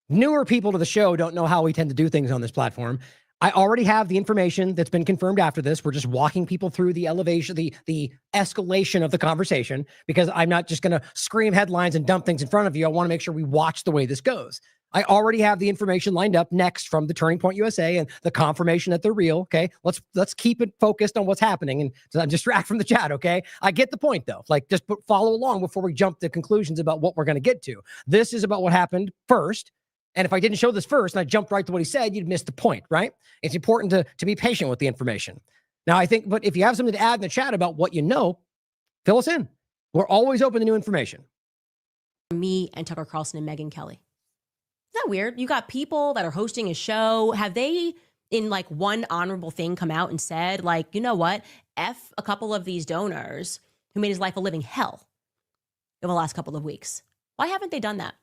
newer people to the show don't know how we tend to do things on this platform. I already have the information that's been confirmed after this. We're just walking people through the elevation, the escalation of the conversation, because I'm not just going to scream headlines and dump things in front of you. I want to make sure we watch the way this goes. I already have the information lined up next from the Turning Point USA and the confirmation that they're real. Okay, let's keep it focused on what's happening and so distract from the chat. Okay, I get the point though. Like, just follow along before we jump to conclusions about what we're going to get to. This is about what happened first. And if I didn't show this first and I jumped right to what he said, you'd miss the point, right? It's important to be patient with the information. Now, I think, but if you have something to add in the chat about what you know, fill us in. We're always open to new information. Me and Tucker Carlson and Megyn Kelly. Isn't that weird? You got people that are hosting a show. Have they, in like one honorable thing, come out and said, like, you know what? F a couple of these donors who made his life a living hell over the last couple of weeks. Why haven't they done that?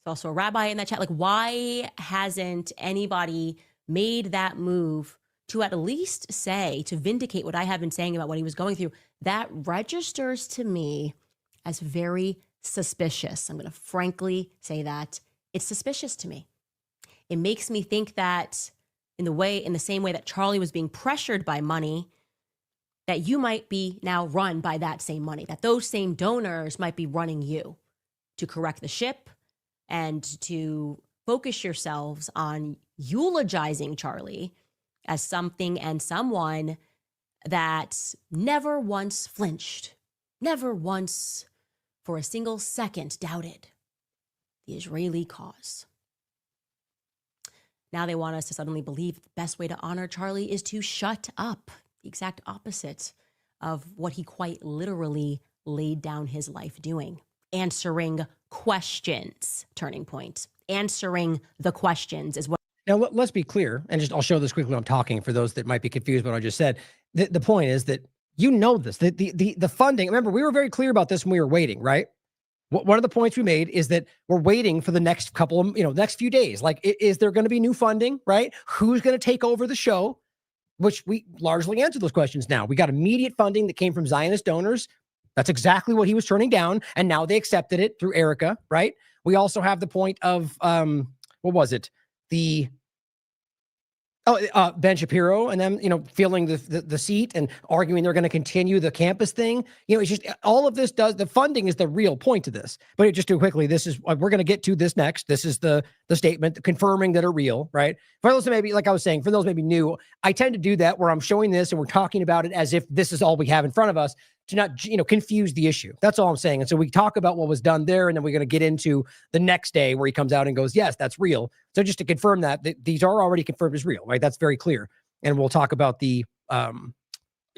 Also a rabbi in that chat. Like, why hasn't anybody made that move to at least say, to vindicate what I have been saying about what he was going through? That registers to me as very suspicious. I'm going to frankly say that it's suspicious to me. It makes me think that in the same way that Charlie was being pressured by money, that you might be now run by that same money, that those same donors might be running you to correct the ship and to focus yourselves on eulogizing Charlie as something and someone that never once flinched, never once for a single second doubted the Israeli cause. Now they want us to suddenly believe the best way to honor Charlie is to shut up. The exact opposite of what he quite literally laid down his life doing. Answering questions, turning point. Answering the questions is what. Now, let's be clear, and just I'll show this quickly when I'm talking for those that might be confused by what I just said. The point is that you know this, the funding, remember, we were very clear about this when we were waiting, right? One of the points we made is that we're waiting for the next couple of, next few days. Like, is there going to be new funding, right? Who's going to take over the show? Which we largely answered those questions now. We got immediate funding that came from Zionist donors. That's exactly what he was turning down. And now they accepted it through Erica, right? We also have the point of, what was it? Ben Shapiro and them, filling the seat and arguing they're going to continue the campus thing. It's just all of this the funding is the real point to this. But just too quickly, this is, we're going to get to this next. This is the statement confirming that are real, right? For those that maybe, like I was saying, for those maybe new, I tend to do that where I'm showing this and we're talking about it as if this is all we have in front of us to not, confuse the issue. That's all I'm saying. And so we talk about what was done there, and then we're going to get into the next day where he comes out and goes, yes, that's real. So just to confirm that these are already confirmed as real, right? That's very clear. And we'll talk about the,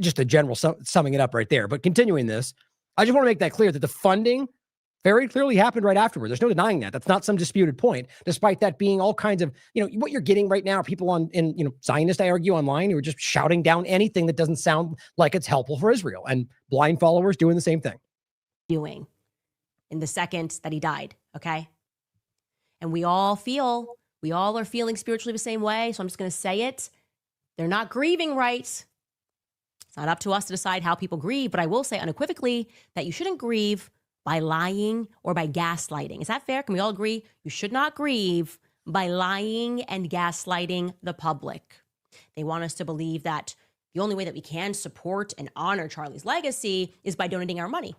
just a general summing it up right there. But continuing this, I just want to make that clear that the funding very clearly happened right afterward. There's no denying that. That's not some disputed point, despite that being all kinds of, what you're getting right now are people Zionist, I argue, online who are just shouting down anything that doesn't sound like it's helpful for Israel, and blind followers doing the same thing. Doing in the second that he died, okay? And we all are feeling spiritually the same way, so I'm just going to say it. They're not grieving right. It's not up to us to decide how people grieve, but I will say unequivocally that you shouldn't grieve by lying or by gaslighting. Is that fair? Can we all agree? You should not grieve by lying and gaslighting the public. They want us to believe that the only way that we can support and honor Charlie's legacy is by donating our money.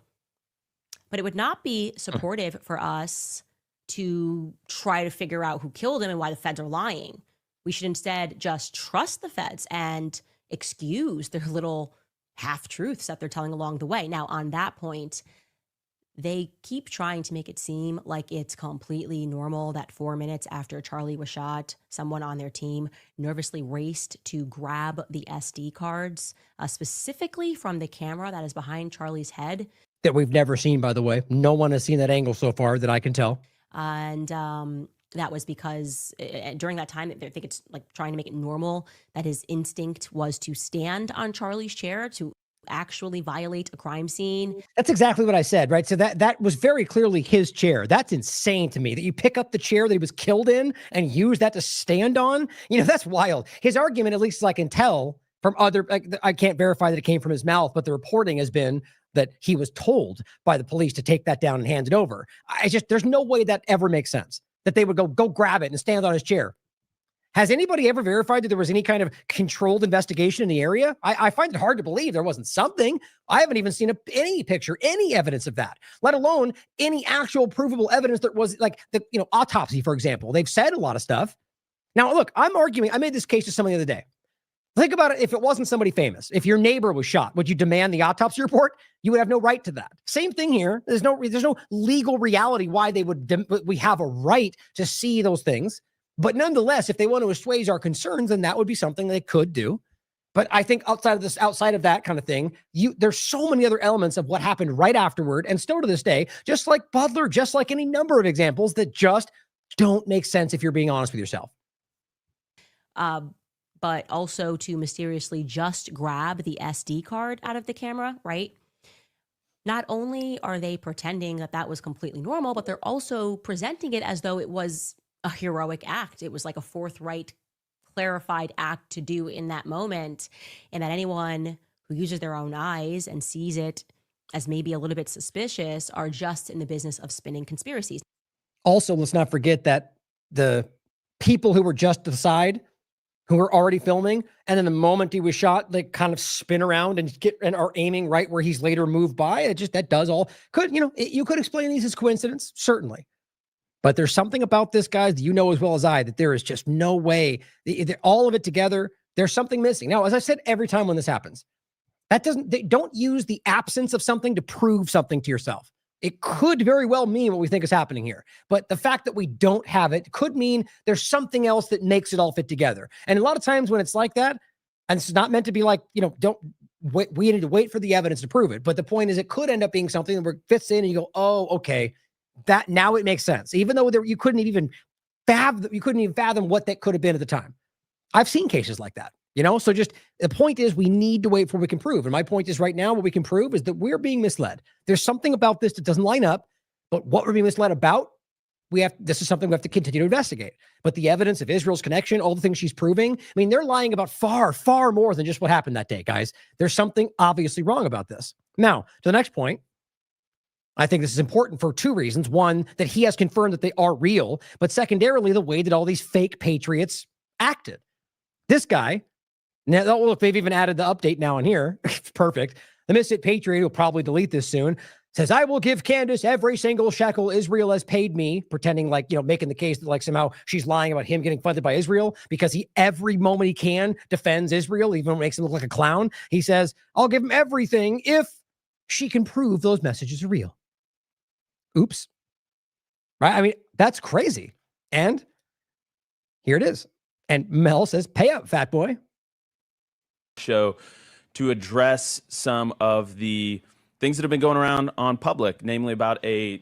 But it would not be supportive for us to try to figure out who killed him and why the feds are lying. We should instead just trust the feds and excuse their little half-truths that they're telling along the way. Now, on that point, they keep trying to make it seem like it's completely normal that 4 minutes after Charlie was shot, someone on their team nervously raced to grab the SD cards, specifically from the camera that is behind Charlie's head. That we've never seen, by the way. No one has seen that angle so far that I can tell. And that was because during that time, I think it's like trying to make it normal that his instinct was to stand on Charlie's chair to actually violate a crime scene. That's exactly what I said, right? So that was very clearly his chair. That's insane to me that you pick up the chair that he was killed in and use that to stand on. That's wild. His argument, at least as I can tell from other, I can't verify that it came from his mouth, but the reporting has been that he was told by the police to take that down and hand it over. There's no way that ever makes sense, that they would go grab it and stand on his chair. Has anybody ever verified that there was any kind of controlled investigation in the area? I find it hard to believe there wasn't something. I haven't even seen any picture, any evidence of that, let alone any actual provable evidence that was like the autopsy, for example. They've said a lot of stuff. Now, look, I'm arguing. I made this case to somebody the other day. Think about it. If it wasn't somebody famous, if your neighbor was shot, would you demand the autopsy report? You would have no right to that. Same thing here. There's no legal reality why we have a right to see those things. But nonetheless, if they want to assuage our concerns, then that would be something they could do. But I think outside of that kind of thing, there's so many other elements of what happened right afterward, and still to this day, just like Butler, just like any number of examples that just don't make sense if you're being honest with yourself. But also to mysteriously just grab the SD card out of the camera, right? Not only are they pretending that that was completely normal, but they're also presenting it as though it was a heroic act. It was like a forthright, clarified act to do in that moment, and that anyone who uses their own eyes and sees it as maybe a little bit suspicious are just in the business of spinning conspiracies. Also, let's not forget that the people who were just to the side, who were already filming, and then the moment he was shot, they kind of spin around and are aiming right where he's later moved by. That does all you could explain these as coincidence, certainly. But there's something about this, guys, that as well as I, that there is just no way. All of it together, there's something missing. Now, as I said every time when this happens, don't use the absence of something to prove something to yourself. It could very well mean what we think is happening here. But the fact that we don't have it could mean there's something else that makes it all fit together. And a lot of times when it's like that, and it's not meant to be like, don't wait, we need to wait for the evidence to prove it. But the point is, it could end up being something that fits in and you go, oh, okay, that now it makes sense. Even though you couldn't even fathom what that could have been at the time. I've seen cases like that, so just the point is we need to wait for what we can prove. And my point is right now, what we can prove is that we're being misled. There's something about this that doesn't line up, but what we're being misled about, this is something we have to continue to investigate. But the evidence of Israel's connection, all the things she's proving, they're lying about far, far more than just what happened that day, guys. There's something obviously wrong about this. Now, to the next point, I think this is important for two reasons. One, that he has confirmed that they are real, but secondarily, the way that all these fake patriots acted. This guy, now look, they've even added the update now in here. It's perfect. The Misfit Patriot, will probably delete this soon, says, I will give Candace every single shekel Israel has paid me, pretending like, making the case that like somehow she's lying about him getting funded by Israel because he, every moment he can, defends Israel, even makes him look like a clown. He says, I'll give him everything if she can prove those messages are real. Oops. Right? That's crazy. And here it is. And Mel says, pay up, fat boy. Show to address some of the things that have been going around on public, namely about a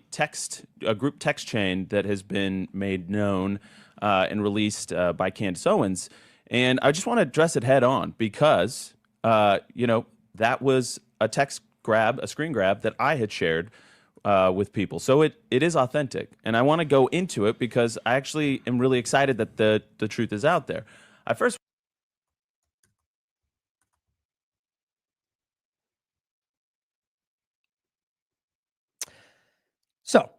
group text chain that has been made known and released by Candace Owens. And I just want to address it head on because, that was a screen grab that I had shared with people. So it is authentic. And I want to go into it because I actually am really excited that the truth is out there. So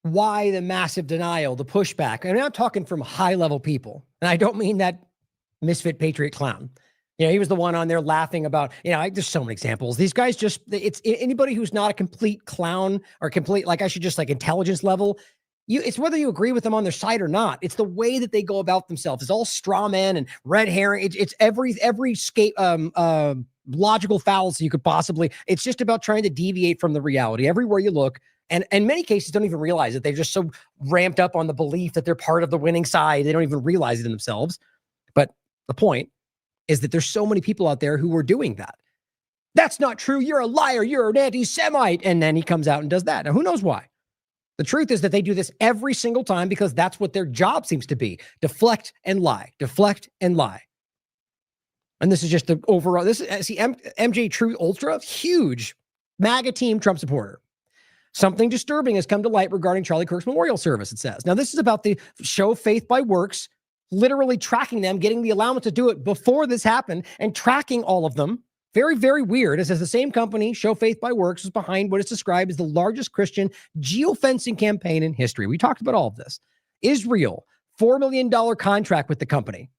why the massive denial, the pushback? I'm talking from high-level people. And I don't mean that misfit patriot clown. He was the one on there laughing about, there's so many examples. These guys it's anybody who's not a complete clown or complete, like I should just like intelligence level. It's whether you agree with them on their side or not. It's the way that they go about themselves. It's all straw men and red herring. It's every logical fallacy you could possibly. It's just about trying to deviate from the reality everywhere you look. And in many cases, don't even realize it. They're just so ramped up on the belief that they're part of the winning side. They don't even realize it in themselves. But the point is that there's so many people out there who are doing that. That's not true. You're a liar. You're an anti-Semite. And then he comes out and does that. Now, who knows why? The truth is that they do this every single time because that's what their job seems to be. Deflect and lie. Deflect and lie. And this is just the overall. MJ True Ultra, huge MAGA team Trump supporter. Something disturbing has come to light regarding Charlie Kirk's memorial service, it says. Now, this is about the show Faith by Works, literally tracking them, getting the allowance to do it before this happened, and tracking all of them. Very, very weird. It says the same company, Show Faith by Works, is behind what is described as the largest Christian geofencing campaign in history. We talked about all of this. Israel, $4 million contract with the company.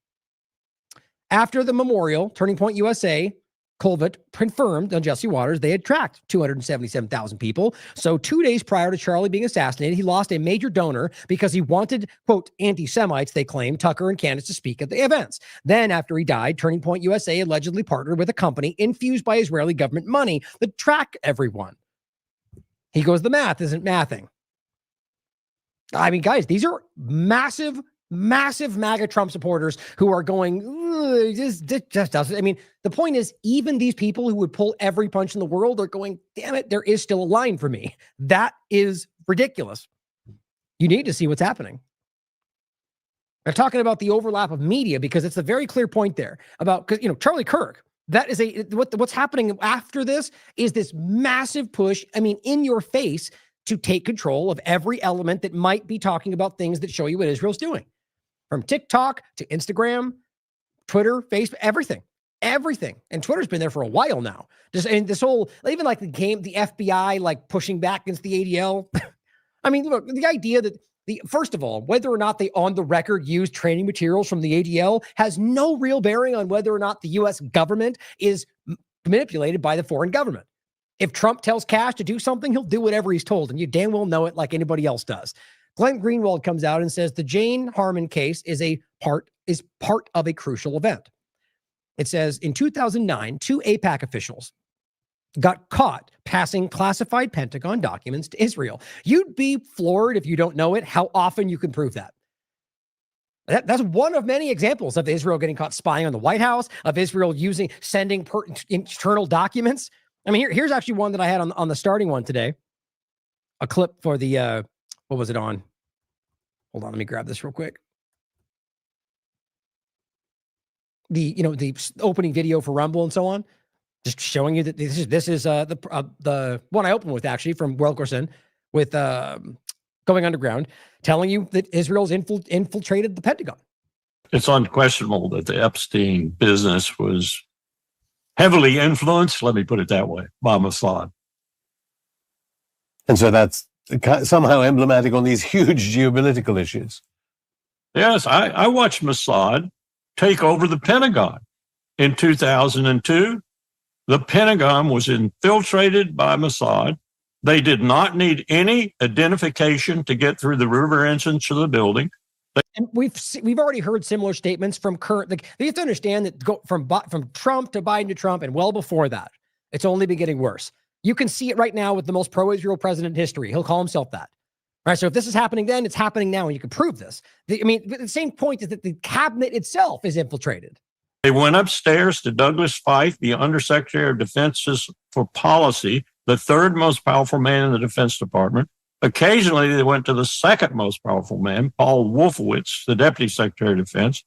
After the memorial, Turning Point USA, Colvett confirmed on Jesse Waters they had tracked 277,000 people. So 2 days prior to Charlie being assassinated, he lost a major donor because he wanted, quote, anti-Semites, they claim, Tucker and Candace to speak at the events. Then after he died, Turning Point USA allegedly partnered with a company infused by Israeli government money to track everyone. He goes, the math isn't mathing. Guys, these are massive MAGA Trump supporters who are going, just doesn't. The point is, even these people who would pull every punch in the world are going, damn it, there is still a line for me. That is ridiculous. You need to see what's happening. I'm talking about the overlap of media because it's a very clear point there about, because, Charlie Kirk, that is what's happening after this is this massive push, in your face, to take control of every element that might be talking about things that show you what Israel's doing. From TikTok to Instagram, Twitter, Facebook, everything. And Twitter's been there for a while now. This whole, even like the FBI, like pushing back against the ADL. Look, the idea that first of all, whether or not they on the record use training materials from the ADL has no real bearing on whether or not the U.S. government is manipulated by the foreign government. If Trump tells Cash to do something, he'll do whatever he's told, and you damn well know it like anybody else does. Glenn Greenwald comes out and says the Jane Harmon case is part of a crucial event. It says in 2009, 2 AIPAC officials got caught passing classified Pentagon documents to Israel. You'd be floored if you don't know it, how often you can prove that. That's one of many examples of Israel getting caught spying on the White House, of Israel sending internal documents. I mean, here's actually one that I had on the starting one today. A clip for the, what was it on? Hold on, let me grab this real quick. The opening video for Rumble and so on, just showing you that this is the one I opened with, actually, from Wilkerson with Going Underground, telling you that Israel's infiltrated the Pentagon. It's unquestionable that the Epstein business was heavily influenced, let me put it that way, by Mossad. And so that's somehow emblematic on these huge geopolitical issues. Yes, I watched Mossad take over the Pentagon. In 2002, the Pentagon was infiltrated by Mossad. They did not need any identification to get through the river entrance of the building. And we've already heard similar statements from current. Like, you have to understand that from Trump to Biden to Trump, and well before that, it's only been getting worse. You can see it right now with the most pro-Israel president in history. He'll call himself that. Right. So if this is happening then, it's happening now, and you can prove this. The same point is that the cabinet itself is infiltrated. They went upstairs to Douglas Feith, the Undersecretary of Defense for Policy, the third most powerful man in the Defense Department. Occasionally, they went to the second most powerful man, Paul Wolfowitz, the Deputy Secretary of Defense,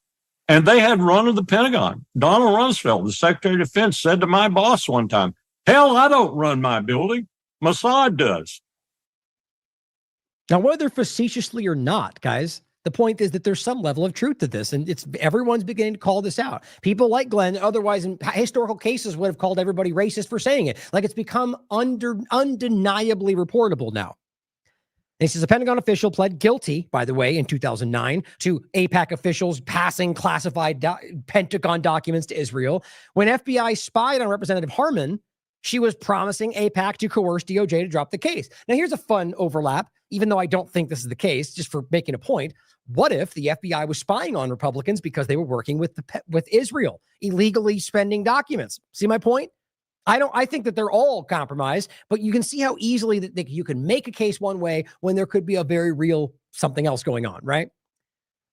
and they had run of the Pentagon. Donald Rumsfeld, the Secretary of Defense, said to my boss one time, "Hell, I don't run my building. Mossad does." Now, whether facetiously or not, guys, the point is that there's some level of truth to this, and everyone's beginning to call this out. People like Glenn, otherwise in historical cases, would have called everybody racist for saying it. Like, it's become undeniably reportable now. He says a Pentagon official pled guilty, by the way, in 2009 to AIPAC officials passing classified Pentagon documents to Israel. When FBI spied on Representative Harman, she was promising AIPAC to coerce DOJ to drop the case. Now, here's a fun overlap, even though I don't think this is the case, just for making a point. What if the FBI was spying on Republicans because they were working with Israel, illegally spending documents? See my point? I think that they're all compromised, but you can see how easily that you can make a case one way when there could be a very real something else going on, right?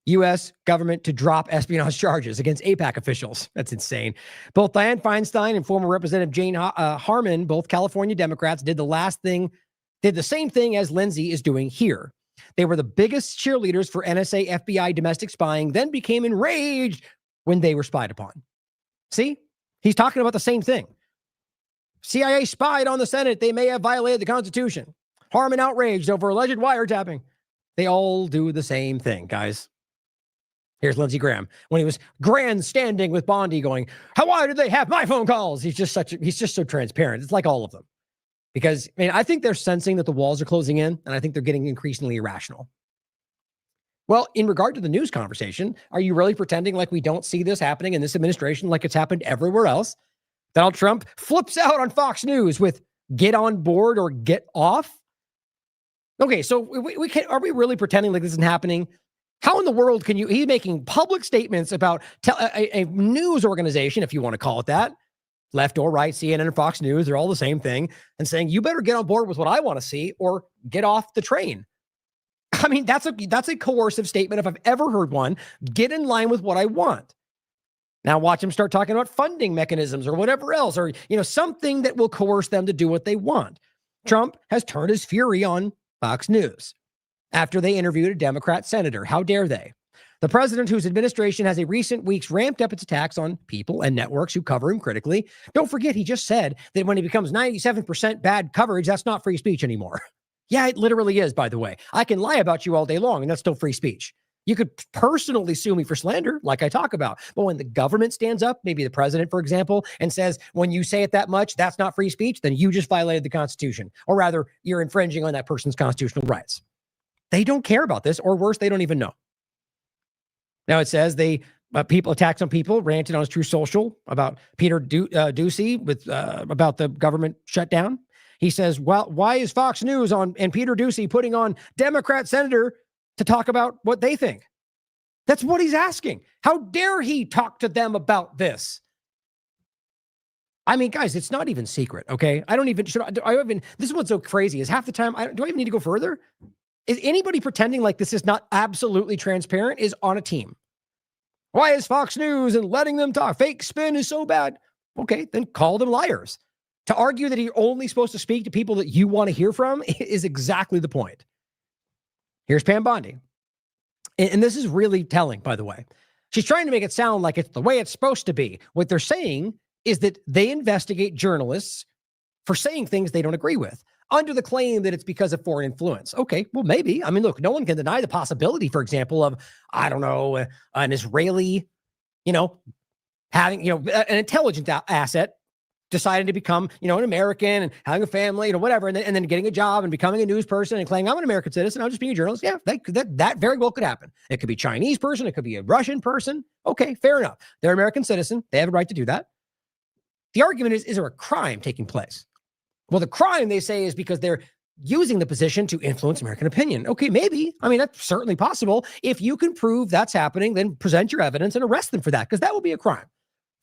U.S. government to drop espionage charges against AIPAC officials. That's insane. Both Dianne Feinstein and former Representative Jane Harman, both California Democrats, did the same thing as Lindsay is doing here. They were the biggest cheerleaders for NSA FBI domestic spying, then became enraged when they were spied upon. See? He's talking about the same thing. CIA spied on the Senate. They may have violated the Constitution. Harman outraged over alleged wiretapping. They all do the same thing, guys. Here's Lindsey Graham when he was grandstanding with Bondi going, why did they have my phone calls? He's just so transparent. It's like all of them. Because, I think they're sensing that the walls are closing in, and I think they're getting increasingly irrational. Well, in regard to the news conversation, are you really pretending like we don't see this happening in this administration like it's happened everywhere else? Donald Trump flips out on Fox News with get on board or get off. Okay, so are we really pretending like this isn't happening? How in the world can he's making public statements about a news organization, if you want to call it that, left or right, CNN and Fox News, they're all the same thing, and saying, you better get on board with what I want to see or get off the train. That's a coercive statement if I've ever heard one. Get in line with what I want. Now watch him start talking about funding mechanisms or whatever else, or, something that will coerce them to do what they want. Trump has turned his fury on Fox News after they interviewed a Democrat senator. How dare they? The president, whose administration has in recent weeks ramped up its attacks on people and networks who cover him critically. Don't forget, he just said that when he becomes 97% bad coverage, that's not free speech anymore. Yeah, it literally is, by the way. I can lie about you all day long, and that's still free speech. You could personally sue me for slander, like I talk about. But when the government stands up, maybe the president, for example, and says, when you say it that much, that's not free speech, then you just violated the Constitution. Or rather, you're infringing on that person's constitutional rights. They don't care about this, or worse, they don't even know. Now it says people attacks on people, ranted on his True Social about Peter Doocy about the government shutdown. He says, well, why is Fox News and Peter Doocy putting on Democrat senator to talk about what they think? That's what he's asking. How dare he talk to them about this? I mean, guys, it's not even secret, okay? I don't even, this is what's so crazy is half the time, do I even need to go further? Is anybody pretending like this is not absolutely transparent is on a team? Why is Fox News and letting them talk? Fake spin is so bad. Okay, then call them liars. To argue that you're only supposed to speak to people that you want to hear from is exactly the point. Here's Pam Bondi. And this is really telling, by the way. She's trying to make it sound like it's the way it's supposed to be. What they're saying is that they investigate journalists for saying things they don't agree with, under the claim that it's because of foreign influence. Okay, well, maybe. I mean, look, no one can deny the possibility, for example, of, I don't know, an Israeli, having, an intelligence asset deciding to become, an American and having a family, whatever, and then getting a job and becoming a news person and claiming I'm an American citizen, I'm just being a journalist. Yeah, that very well could happen. It could be a Chinese person. It could be a Russian person. Okay, fair enough. They're an American citizen. They have a right to do that. The argument is there a crime taking place? Well, the crime, they say, is because they're using the position to influence American opinion. Okay, maybe. I mean, that's certainly possible. If you can prove that's happening, then present your evidence and arrest them for that, because that will be a crime.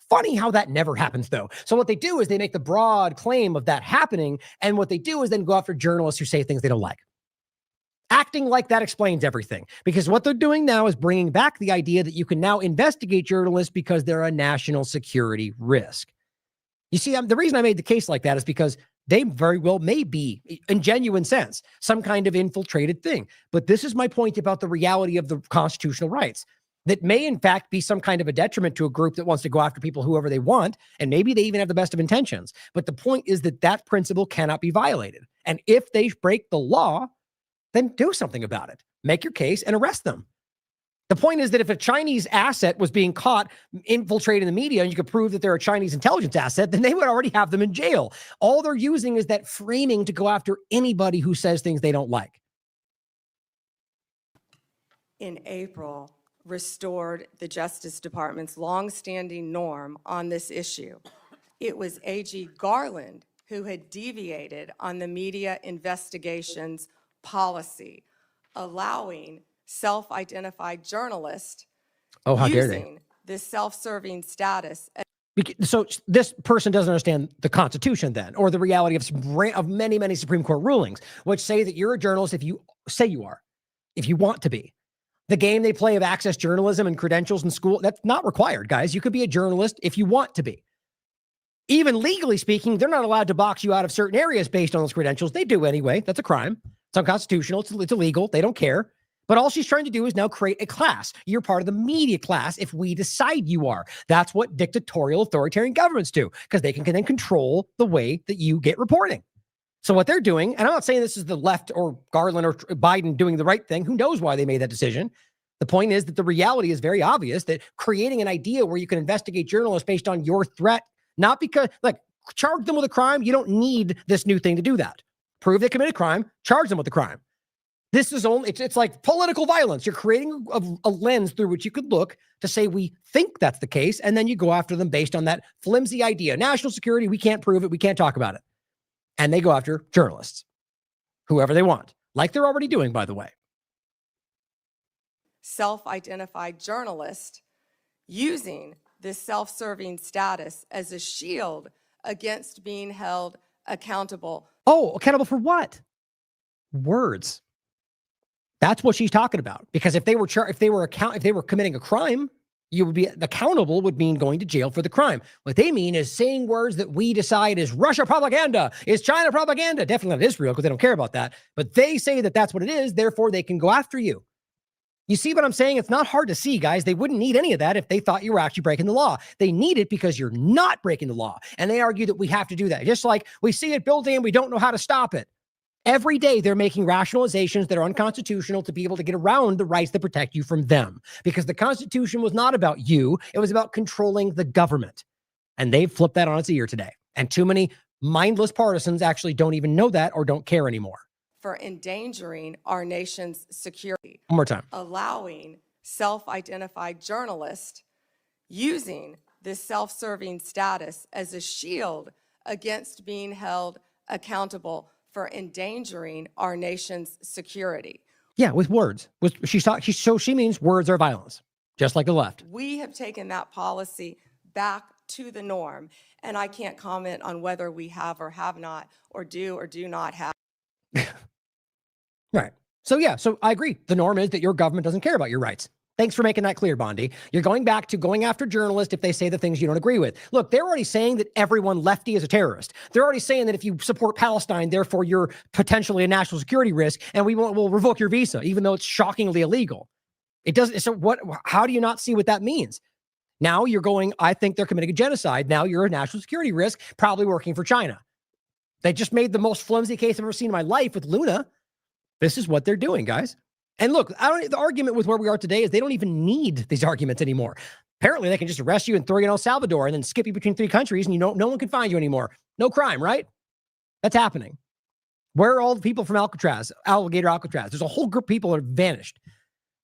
Funny how that never happens, though. So what they do is they make the broad claim of that happening, and what they do is then go after journalists who say things they don't like. Acting like that explains everything, because what they're doing now is bringing back the idea that you can now investigate journalists because they're a national security risk. You see, the reason I made the case like that is because they very well may be, in genuine sense, some kind of infiltrated thing. But this is my point about the reality of the constitutional rights. That may, in fact, be some kind of a detriment to a group that wants to go after people whoever they want, and maybe they even have the best of intentions. But the point is that that principle cannot be violated. And if they break the law, then do something about it. Make your case and arrest them. The point is that if a Chinese asset was being caught infiltrating the media and you could prove that they're a Chinese intelligence asset, then they would already have them in jail. All they're using is that framing to go after anybody who says things they don't like. In April, restored the Justice Department's longstanding norm on this issue. It was AG Garland who had deviated on the media investigations policy, allowing self-identified journalists using this self-serving status. So this person doesn't understand the Constitution then, or the reality of many, many Supreme Court rulings, which say that you're a journalist if you say you are, if you want to be. The game they play of access journalism and credentials in school, that's not required, guys. You could be a journalist if you want to be. Even legally speaking, they're not allowed to box you out of certain areas based on those credentials. They do anyway. That's a crime. It's unconstitutional. It's illegal. They don't care. But all she's trying to do is now create a class. You're part of the media class if we decide you are. That's what dictatorial authoritarian governments do, because they can then control the way that you get reporting. So what they're doing, and I'm not saying this is the left or Garland or Biden doing the right thing. Who knows why they made that decision? The point is that the reality is very obvious that creating an idea where you can investigate journalists based on your threat, not because, charge them with a crime. You don't need this new thing to do that. Prove they committed crime, charge them with the crime. This is only, it's like political violence. You're creating a lens through which you could look to say we think that's the case, and then you go after them based on that flimsy idea. National security, we can't prove it, we can't talk about it. And they go after journalists, whoever they want, like they're already doing, by the way. Self-identified journalist using this self-serving status as a shield against being held accountable. Oh, accountable for what? Words. That's what she's talking about. Because if they were committing a crime, you would be accountable would mean going to jail for the crime. What they mean is saying words that we decide is Russia propaganda, is China propaganda. Definitely not Israel, because they don't care about that. But they say that that's what it is. Therefore, they can go after you. You see what I'm saying? It's not hard to see, guys. They wouldn't need any of that if they thought you were actually breaking the law. They need it because you're not breaking the law. And they argue that we have to do that. Just like we see it building and we don't know how to stop it. Every day, they're making rationalizations that are unconstitutional to be able to get around the rights that protect you from them. Because the Constitution was not about you. It was about controlling the government. And they've flipped that on its ear today. And too many mindless partisans actually don't even know that or don't care anymore. For endangering our nation's security. One more time. Allowing self-identified journalists using this self-serving status as a shield against being held accountable for endangering our nation's security. Yeah, with words. She means words are violence, just like the left. We have taken that policy back to the norm. And I can't comment on whether we have or have not, or do not have. Right. So yeah, so I agree. The norm is that your government doesn't care about your rights. Thanks for making that clear, Bondi. You're going back to going after journalists if they say the things you don't agree with. Look, they're already saying that everyone lefty is a terrorist. They're already saying that if you support Palestine, therefore you're potentially a national security risk, and we'll revoke your visa, even though it's shockingly illegal. It doesn't. So what? How do you not see what that means? Now you're going, I think they're committing a genocide. Now you're a national security risk, probably working for China. They just made the most flimsy case I've ever seen in my life with Luna. This is what they're doing, guys. And look, the argument with where we are today is they don't even need these arguments anymore. Apparently, they can just arrest you and throw you in El Salvador and then skip you between 3 countries, and no one can find you anymore. No crime, right? That's happening. Where are all the people from Alligator Alcatraz? There's a whole group of people that have vanished.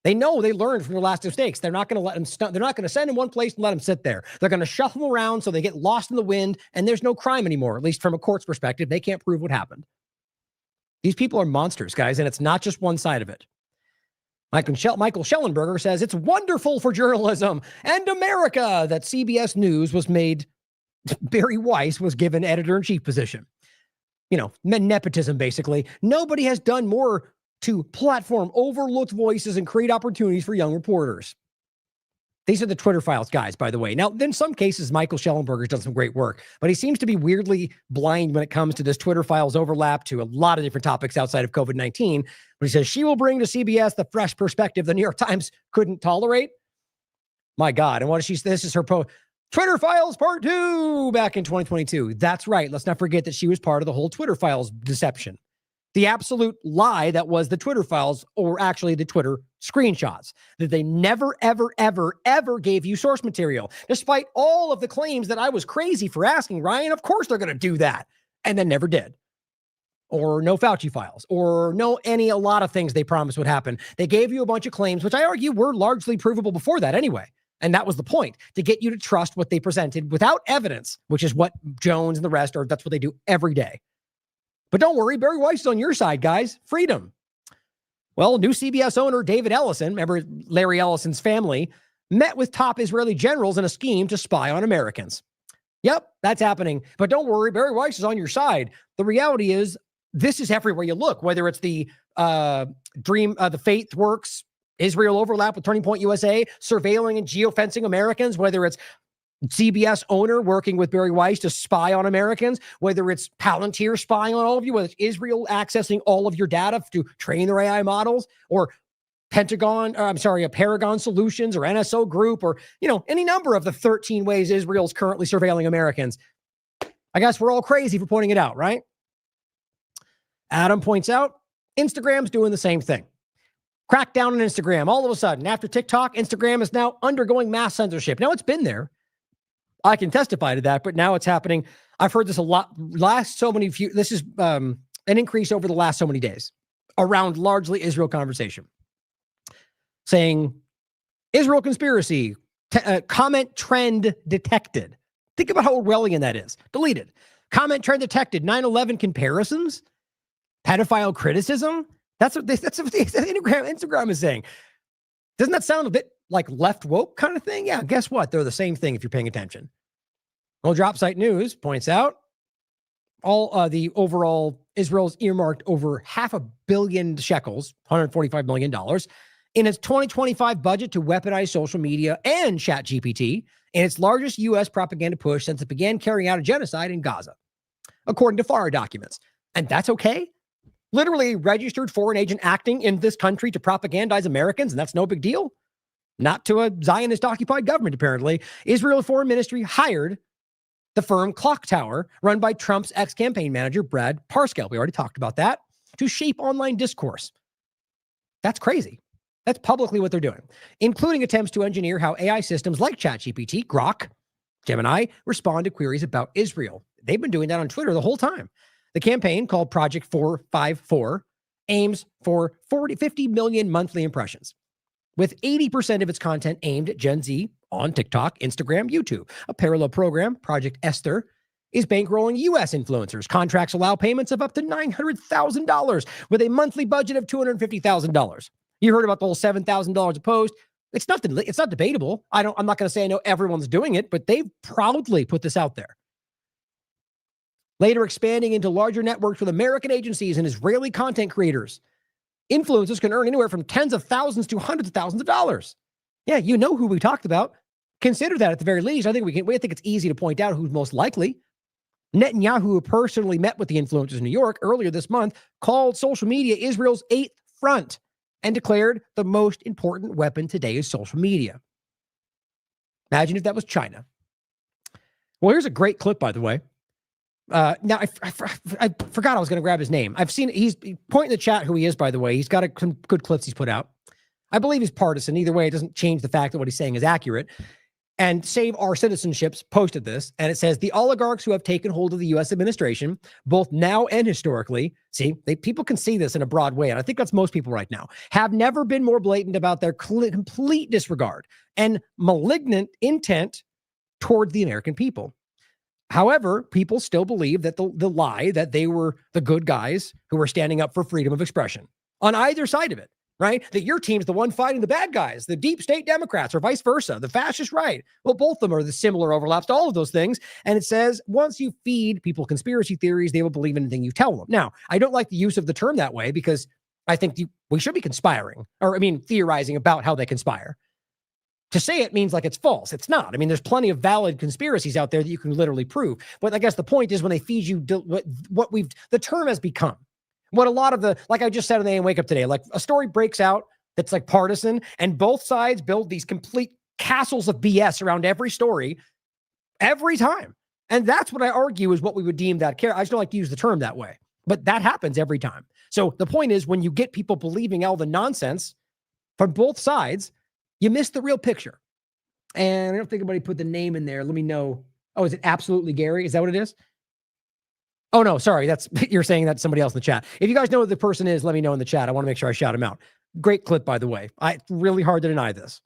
They know they learned from their last mistakes. They're not going to let them they're not going to send them one place and let them sit there. They're going to shuffle them around so they get lost in the wind, and there's no crime anymore, at least from a court's perspective. They can't prove what happened. These people are monsters, guys, and it's not just one side of it. Michael Schellenberger says, it's wonderful for journalism and America that CBS News was made, Barry Weiss was given editor-in-chief position. You know, nepotism, basically. Nobody has done more to platform overlooked voices and create opportunities for young reporters. These are the Twitter files guys, by the way. Now, in some cases, Michael Schellenberger's done some great work, but he seems to be weirdly blind when it comes to this Twitter files overlap to a lot of different topics outside of COVID-19. But he says she will bring to CBS the fresh perspective the New York Times couldn't tolerate. My God. And what is she? This is her Twitter files part 2 back in 2022. That's right. Let's not forget that she was part of the whole Twitter files deception. The absolute lie that was the Twitter files, or actually the Twitter screenshots, that they never, ever, ever, ever gave you source material. Despite all of the claims that I was crazy for asking, Ryan, of course they're going to do that. And then never did. Or no Fauci files, or a lot of things they promised would happen. They gave you a bunch of claims, which I argue were largely provable before that anyway. And that was the point, to get you to trust what they presented without evidence, which is what Jones and the rest that's what they do every day. But don't worry, Barry Weiss is on your side, guys. Freedom. Well, new CBS owner David Ellison, remember Larry Ellison's family, met with top Israeli generals in a scheme to spy on Americans. Yep, that's happening. But don't worry, Barry Weiss is on your side. The reality is, this is everywhere you look, whether it's the the Faith Works, Israel overlap with Turning Point USA, surveilling and geofencing Americans, whether it's CBS owner working with Barry Weiss to spy on Americans, whether it's Palantir spying on all of you, whether it's Israel accessing all of your data to train their AI models, or Paragon Solutions or NSO Group, or, any number of the 13 ways Israel's currently surveilling Americans. I guess we're all crazy for pointing it out, right? Adam points out Instagram's doing the same thing. Crackdown on Instagram. All of a sudden, after TikTok, Instagram is now undergoing mass censorship. Now, it's been there. I can testify to that, but now it's happening. I've heard this a lot. This is an increase over the last so many days around largely Israel conversation. Saying, Israel conspiracy, comment trend detected. Think about how Orwellian that is. Deleted. Comment trend detected. 9/11 comparisons. Pedophile criticism. That's what Instagram is saying. Doesn't that sound a bit like left woke kind of thing? Yeah, guess what? They're the same thing if you're paying attention. Well, Dropsite News points out the overall Israel's earmarked over $500 million shekels, $145 million, in its 2025 budget to weaponize social media and ChatGPT in its largest U.S. propaganda push since it began carrying out a genocide in Gaza, according to FARA documents. And that's okay? Literally a registered foreign agent acting in this country to propagandize Americans, and that's no big deal? Not to a Zionist-occupied government, apparently. Israel's foreign ministry hired the firm Clock Tower, run by Trump's ex-campaign manager, Brad Parscale. We already talked about that. To shape online discourse. That's crazy. That's publicly what they're doing, including attempts to engineer how AI systems like ChatGPT, Grok, Gemini, respond to queries about Israel. They've been doing that on Twitter the whole time. The campaign, called Project 454, aims for 50 million monthly impressions, with 80% of its content aimed at Gen Z on TikTok, Instagram, YouTube. A parallel program, Project Esther, is bankrolling U.S. influencers. Contracts allow payments of up to $900,000 with a monthly budget of $250,000. You heard about the whole $7,000 a post. It's not debatable. I'm not going to say I know everyone's doing it, but they've proudly put this out there. Later expanding into larger networks with American agencies and Israeli content creators. Influencers can earn anywhere from tens of thousands to hundreds of thousands of dollars. Yeah, you know who we talked about. Consider that at the very least. I think it's easy to point out who's most likely. Netanyahu, who personally met with the influencers in New York earlier this month, called social media Israel's 8th front and declared the most important weapon today is social media. Imagine if that was China. Well, here's a great clip, by the way. Now, I forgot I was going to grab his name. I've seen he's point in the chat who he is, by the way. He's got some good clips he's put out. I believe he's partisan. Either way, it doesn't change the fact that what he's saying is accurate. And Save Our Citizenships posted this, and it says, the oligarchs who have taken hold of the U.S. administration, both now and historically, people can see this in a broad way, and I think that's most people right now, have never been more blatant about their complete disregard and malignant intent towards the American people. However, people still believe that the lie that they were the good guys who were standing up for freedom of expression on either side of it. Right? That your team's the one fighting the bad guys, the deep state Democrats, or vice versa, the fascist right. Well, both of them are the similar overlaps to all of those things. And it says, once you feed people conspiracy theories, they will believe anything you tell them. Now, I don't like the use of the term that way because I think we should be theorizing about how they conspire. To say it means like it's false. It's not. I mean, there's plenty of valid conspiracies out there that you can literally prove. But I guess the point is when they feed you the term has become. What a lot of like I just said on the AM Wake Up today, like a story breaks out that's like partisan and both sides build these complete castles of BS around every story every time. And that's what I argue is what we would deem that care. I just don't like to use the term that way, but that happens every time. So the point is when you get people believing all the nonsense from both sides, you miss the real picture. And I don't think anybody put the name in there. Let me know. Oh, is it Absolutely Gary? Is that what it is? Oh, no, sorry. You're saying that's somebody else in the chat. If you guys know who the person is, let me know in the chat. I want to make sure I shout him out. Great clip, by the way. It's really hard to deny this.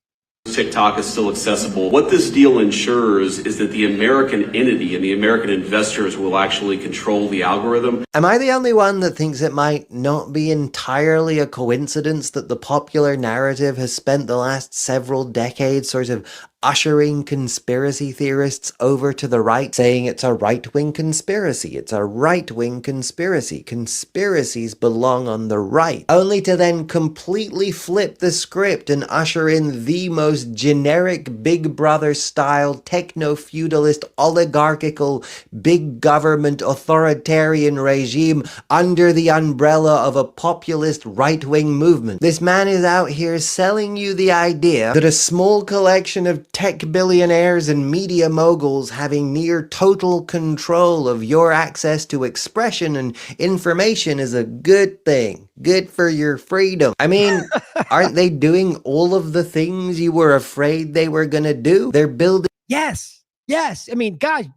TikTok is still accessible. What this deal ensures is that the American entity and the American investors will actually control the algorithm. Am I the only one that thinks it might not be entirely a coincidence that the popular narrative has spent the last several decades sort of ushering conspiracy theorists over to the right, saying it's a right-wing conspiracy, it's a right-wing conspiracy, conspiracies belong on the right, only to then completely flip the script and usher in the most generic Big Brother-style, techno-feudalist, oligarchical, big government, authoritarian regime under the umbrella of a populist right-wing movement. This man is out here selling you the idea that a small collection of tech billionaires and media moguls having near total control of your access to expression and information is a good thing. Good for your freedom. I mean, aren't they doing all of the things you were afraid they were going to do? They're building. Yes. I mean, guys,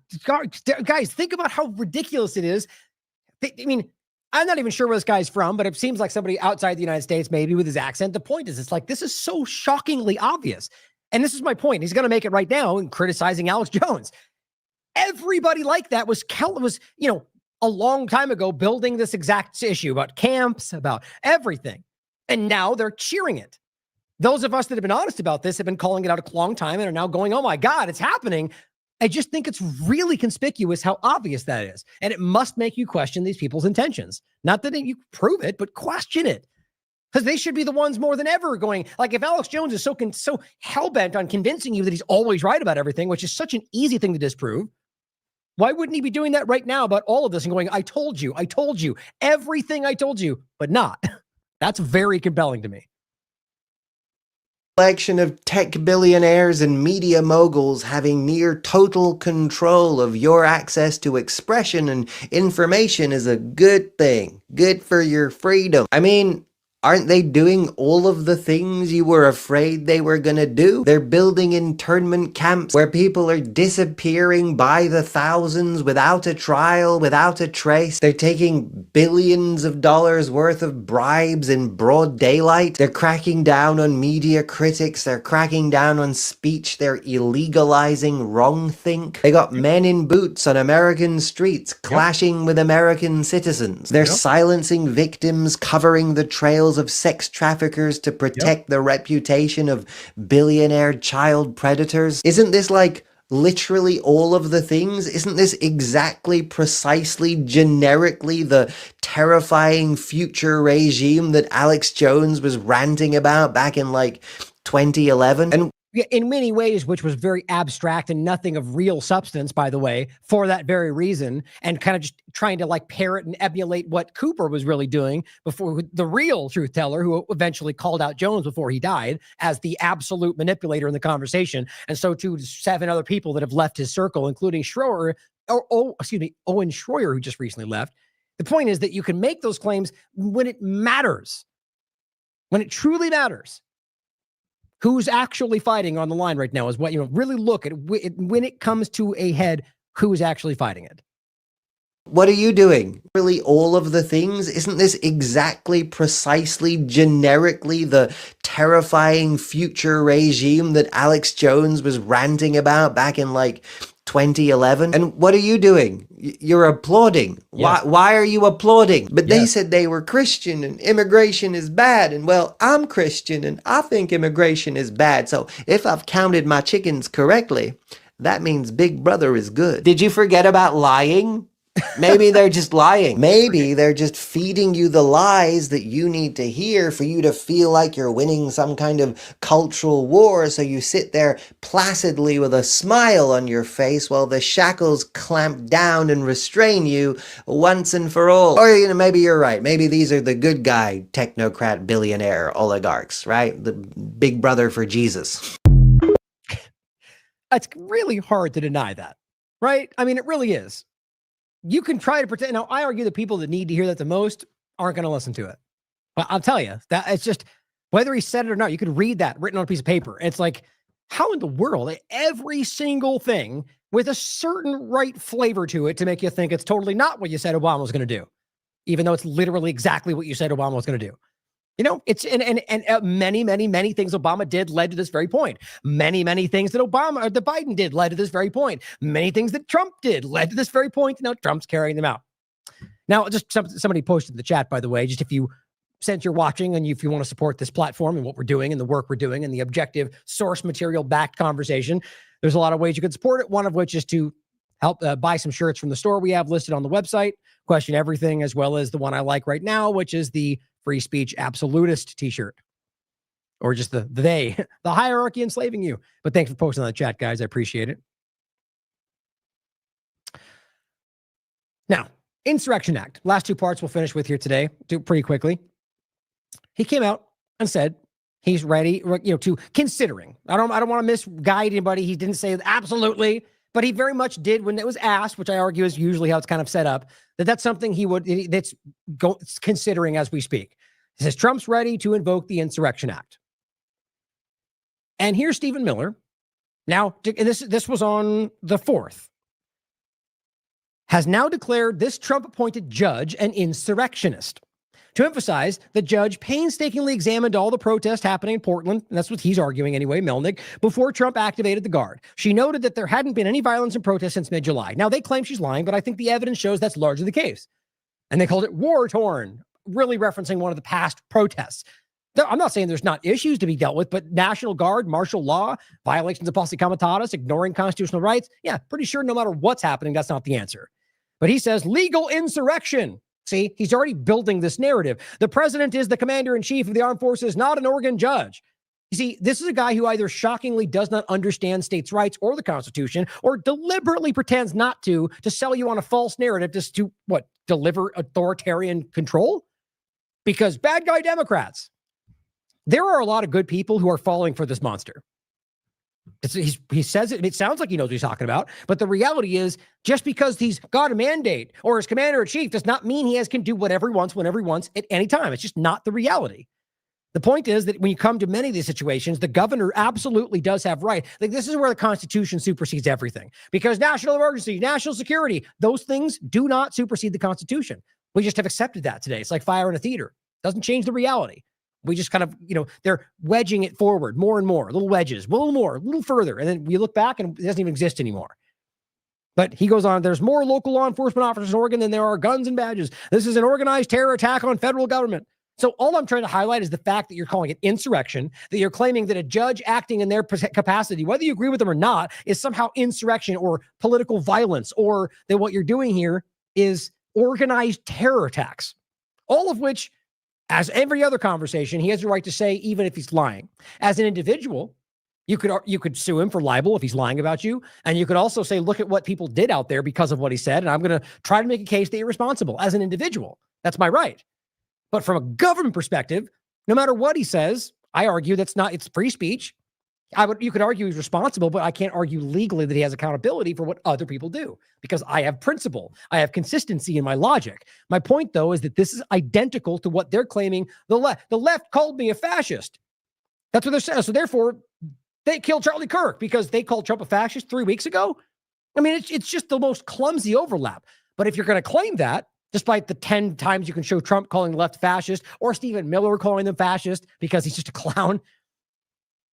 think about how ridiculous it is. I mean, I'm not even sure where this guy's from, but it seems like somebody outside the United States, maybe with his accent. The point is, it's like, this is so shockingly obvious. And this is my point. He's going to make it right now in criticizing Alex Jones. Everybody like that was, a long time ago building this exact issue about camps, about everything. And now they're cheering it. Those of us that have been honest about this have been calling it out a long time and are now going, oh my God, it's happening. I just think it's really conspicuous how obvious that is. And it must make you question these people's intentions. Not that you prove it, but question it. Because they should be the ones more than ever going, like if Alex Jones is so hell-bent on convincing you that he's always right about everything, which is such an easy thing to disprove, why wouldn't he be doing that right now about all of this and going, I told you, everything I told you, but not. That's very compelling to me. Collection of tech billionaires and media moguls having near total control of your access to expression and information is a good thing. Good for your freedom. I mean, aren't they doing all of the things you were afraid they were going to do? They're building internment camps where people are disappearing by the thousands without a trial, without a trace. They're taking billions of dollars worth of bribes in broad daylight. They're cracking down on media critics. They're cracking down on speech. They're illegalizing wrongthink. They got men in boots on American streets clashing with American citizens. They're silencing victims, covering the trails trials of sex traffickers to protect the reputation of billionaire child predators? Isn't this like literally all of the things? Isn't this exactly, precisely, generically the terrifying future regime that Alex Jones was ranting about back in like 2011? And in many ways, which was very abstract and nothing of real substance, by the way, for that very reason, and kind of just trying to like parrot and emulate what Cooper was really doing before, the real truth teller, who eventually called out Jones before he died as the absolute manipulator in the conversation. And so too 7 other people that have left his circle, including Owen Schroyer, who just recently left. The point is that you can make those claims when it matters, when it truly matters. Who's actually fighting on the line right now is what, really look at when it comes to a head, who's actually fighting it. what are you doing? Really all of the things? Isn't this exactly, precisely, generically the terrifying future regime that Alex Jones was ranting about back in like 2011? And what are you doing? You're applauding. Yes. Why are you applauding? But they Yes. said they were Christian and immigration is bad. And well, I'm Christian and I think immigration is bad. So if I've counted my chickens correctly, that means Big Brother is good. Did you forget about lying? Maybe they're just lying. Maybe they're just feeding you the lies that you need to hear for you to feel like you're winning some kind of cultural war. So you sit there placidly with a smile on your face while the shackles clamp down and restrain you once and for all. Or, maybe you're right. Maybe these are the good guy, technocrat, billionaire oligarchs, right? The Big Brother for Jesus. It's really hard to deny that, right? I mean, it really is. You can try to pretend. Now, I argue the people that need to hear that the most aren't going to listen to it. But I'll tell you that it's just, whether he said it or not, you could read that written on a piece of paper. It's like, how in the world, every single thing with a certain right flavor to it to make you think it's totally not what you said Obama was going to do, even though it's literally exactly what you said Obama was going to do. It's many, many, many things Obama did led to this very point. Many, many things that Biden did led to this very point. Many things that Trump did led to this very point. Now Trump's carrying them out. Now, just somebody posted in the chat, by the way, just since you're watching and if you want to support this platform and what we're doing and the work we're doing and the objective source material backed conversation, there's a lot of ways you can support it. One of which is to help buy some shirts from the store we have listed on the website, Question Everything, as well as the one I like right now, which is the Free Speech Absolutist t-shirt, or just the hierarchy enslaving you. But thanks for posting on the chat, guys. I appreciate it. Now, Insurrection Act. Last two parts we'll finish with here today. Do it pretty quickly. He came out and said he's ready, to considering. I don't want to misguide anybody. He didn't say absolutely, but he very much did when it was asked, which I argue is usually how it's kind of set up, that's something that's considering as we speak. He says Trump's ready to invoke the Insurrection Act. And here's Stephen Miller. Now, and this was on the 4th. Has now declared this Trump-appointed judge an insurrectionist. To emphasize, the judge painstakingly examined all the protests happening in Portland, and that's what he's arguing anyway, Melnick, before Trump activated the guard. She noted that there hadn't been any violence and protests since mid-July. Now, they claim she's lying, but I think the evidence shows that's largely the case. And they called it war-torn, really referencing one of the past protests. I'm not saying there's not issues to be dealt with, but National Guard, martial law, violations of posse comitatus, ignoring constitutional rights, yeah, pretty sure no matter what's happening, that's not the answer. But he says legal insurrection. See, he's already building this narrative. The president is the commander-in-chief of the armed forces, not an Oregon judge. You see, this is a guy who either shockingly does not understand states' rights or the Constitution, or deliberately pretends not to sell you on a false narrative just to, deliver authoritarian control? Because bad guy Democrats, there are a lot of good people who are falling for this monster. He says it sounds like he knows what he's talking about, but the reality is just because he's got a mandate or is commander-in-chief does not mean he can do whatever he wants, whenever he wants, at any time. It's just not the reality. The point is that when you come to many of these situations, the governor absolutely does have right. Like, this is where the Constitution supersedes everything, because national emergency, national security, those things do not supersede the Constitution. We just have accepted that today. It's like fire in a theater. Doesn't change the reality. We just kind of, they're wedging it forward more and more, little wedges, a little more, a little further. And then we look back and it doesn't even exist anymore. But he goes on, there's more local law enforcement officers in Oregon than there are guns and badges. This is an organized terror attack on federal government. So all I'm trying to highlight is the fact that you're calling it insurrection, that you're claiming that a judge acting in their capacity, whether you agree with them or not, is somehow insurrection or political violence, or that what you're doing here is organized terror attacks, all of which, as every other conversation, he has the right to say, even if he's lying. As an individual, you could sue him for libel if he's lying about you. And you could also say, look at what people did out there because of what he said. And I'm going to try to make a case that you're responsible as an individual. That's my right. But from a government perspective, no matter what he says, I argue it's free speech. You could argue he's responsible, but I can't argue legally that he has accountability for what other people do because I have principle. I have consistency in my logic. My point, though, is that this is identical to what they're claiming. The left called me a fascist. That's what they're saying. So therefore, they killed Charlie Kirk because they called Trump a fascist 3 weeks ago. I mean, it's just the most clumsy overlap. But if you're going to claim that, despite the 10 times you can show Trump calling the left fascist or Stephen Miller calling them fascist because he's just a clown,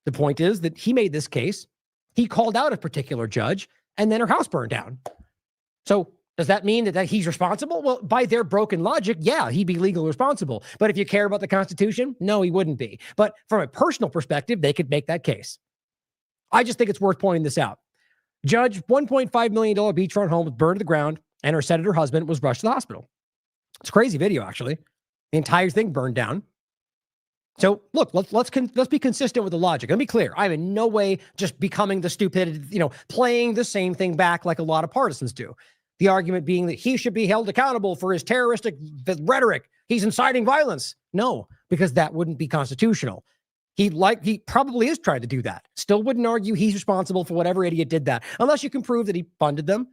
the point is that he made this case. He called out a particular judge and then her house burned down. So does that mean that he's responsible? Well, by their broken logic, yeah, he'd be legally responsible. But if you care about the Constitution, no, he wouldn't be. But from a personal perspective, they could make that case. I just think it's worth pointing this out. Judge, $1.5 million beachfront home was burned to the ground and her senator husband was rushed to the hospital. It's a crazy video, actually. The entire thing burned down. So look, let's be consistent with the logic. Let me be clear. I'm in no way just becoming the stupid, playing the same thing back like a lot of partisans do. The argument being that he should be held accountable for his terroristic rhetoric. He's inciting violence. No, because that wouldn't be constitutional. He probably is trying to do that. Still wouldn't argue he's responsible for whatever idiot did that, unless you can prove that he funded them,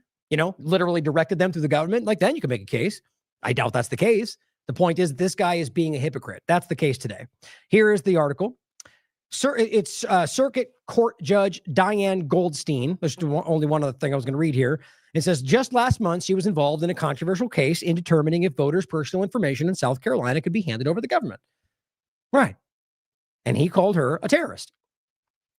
literally directed them through the government. Like then you can make a case. I doubt that's the case. The point is this guy is being a hypocrite. That's the case today. Here is the article. It's Circuit Court Judge Diane Goldstein. There's only one other thing I was going to read here. It says, just last month, she was involved in a controversial case in determining if voters' personal information in South Carolina could be handed over to the government. Right. And he called her a terrorist.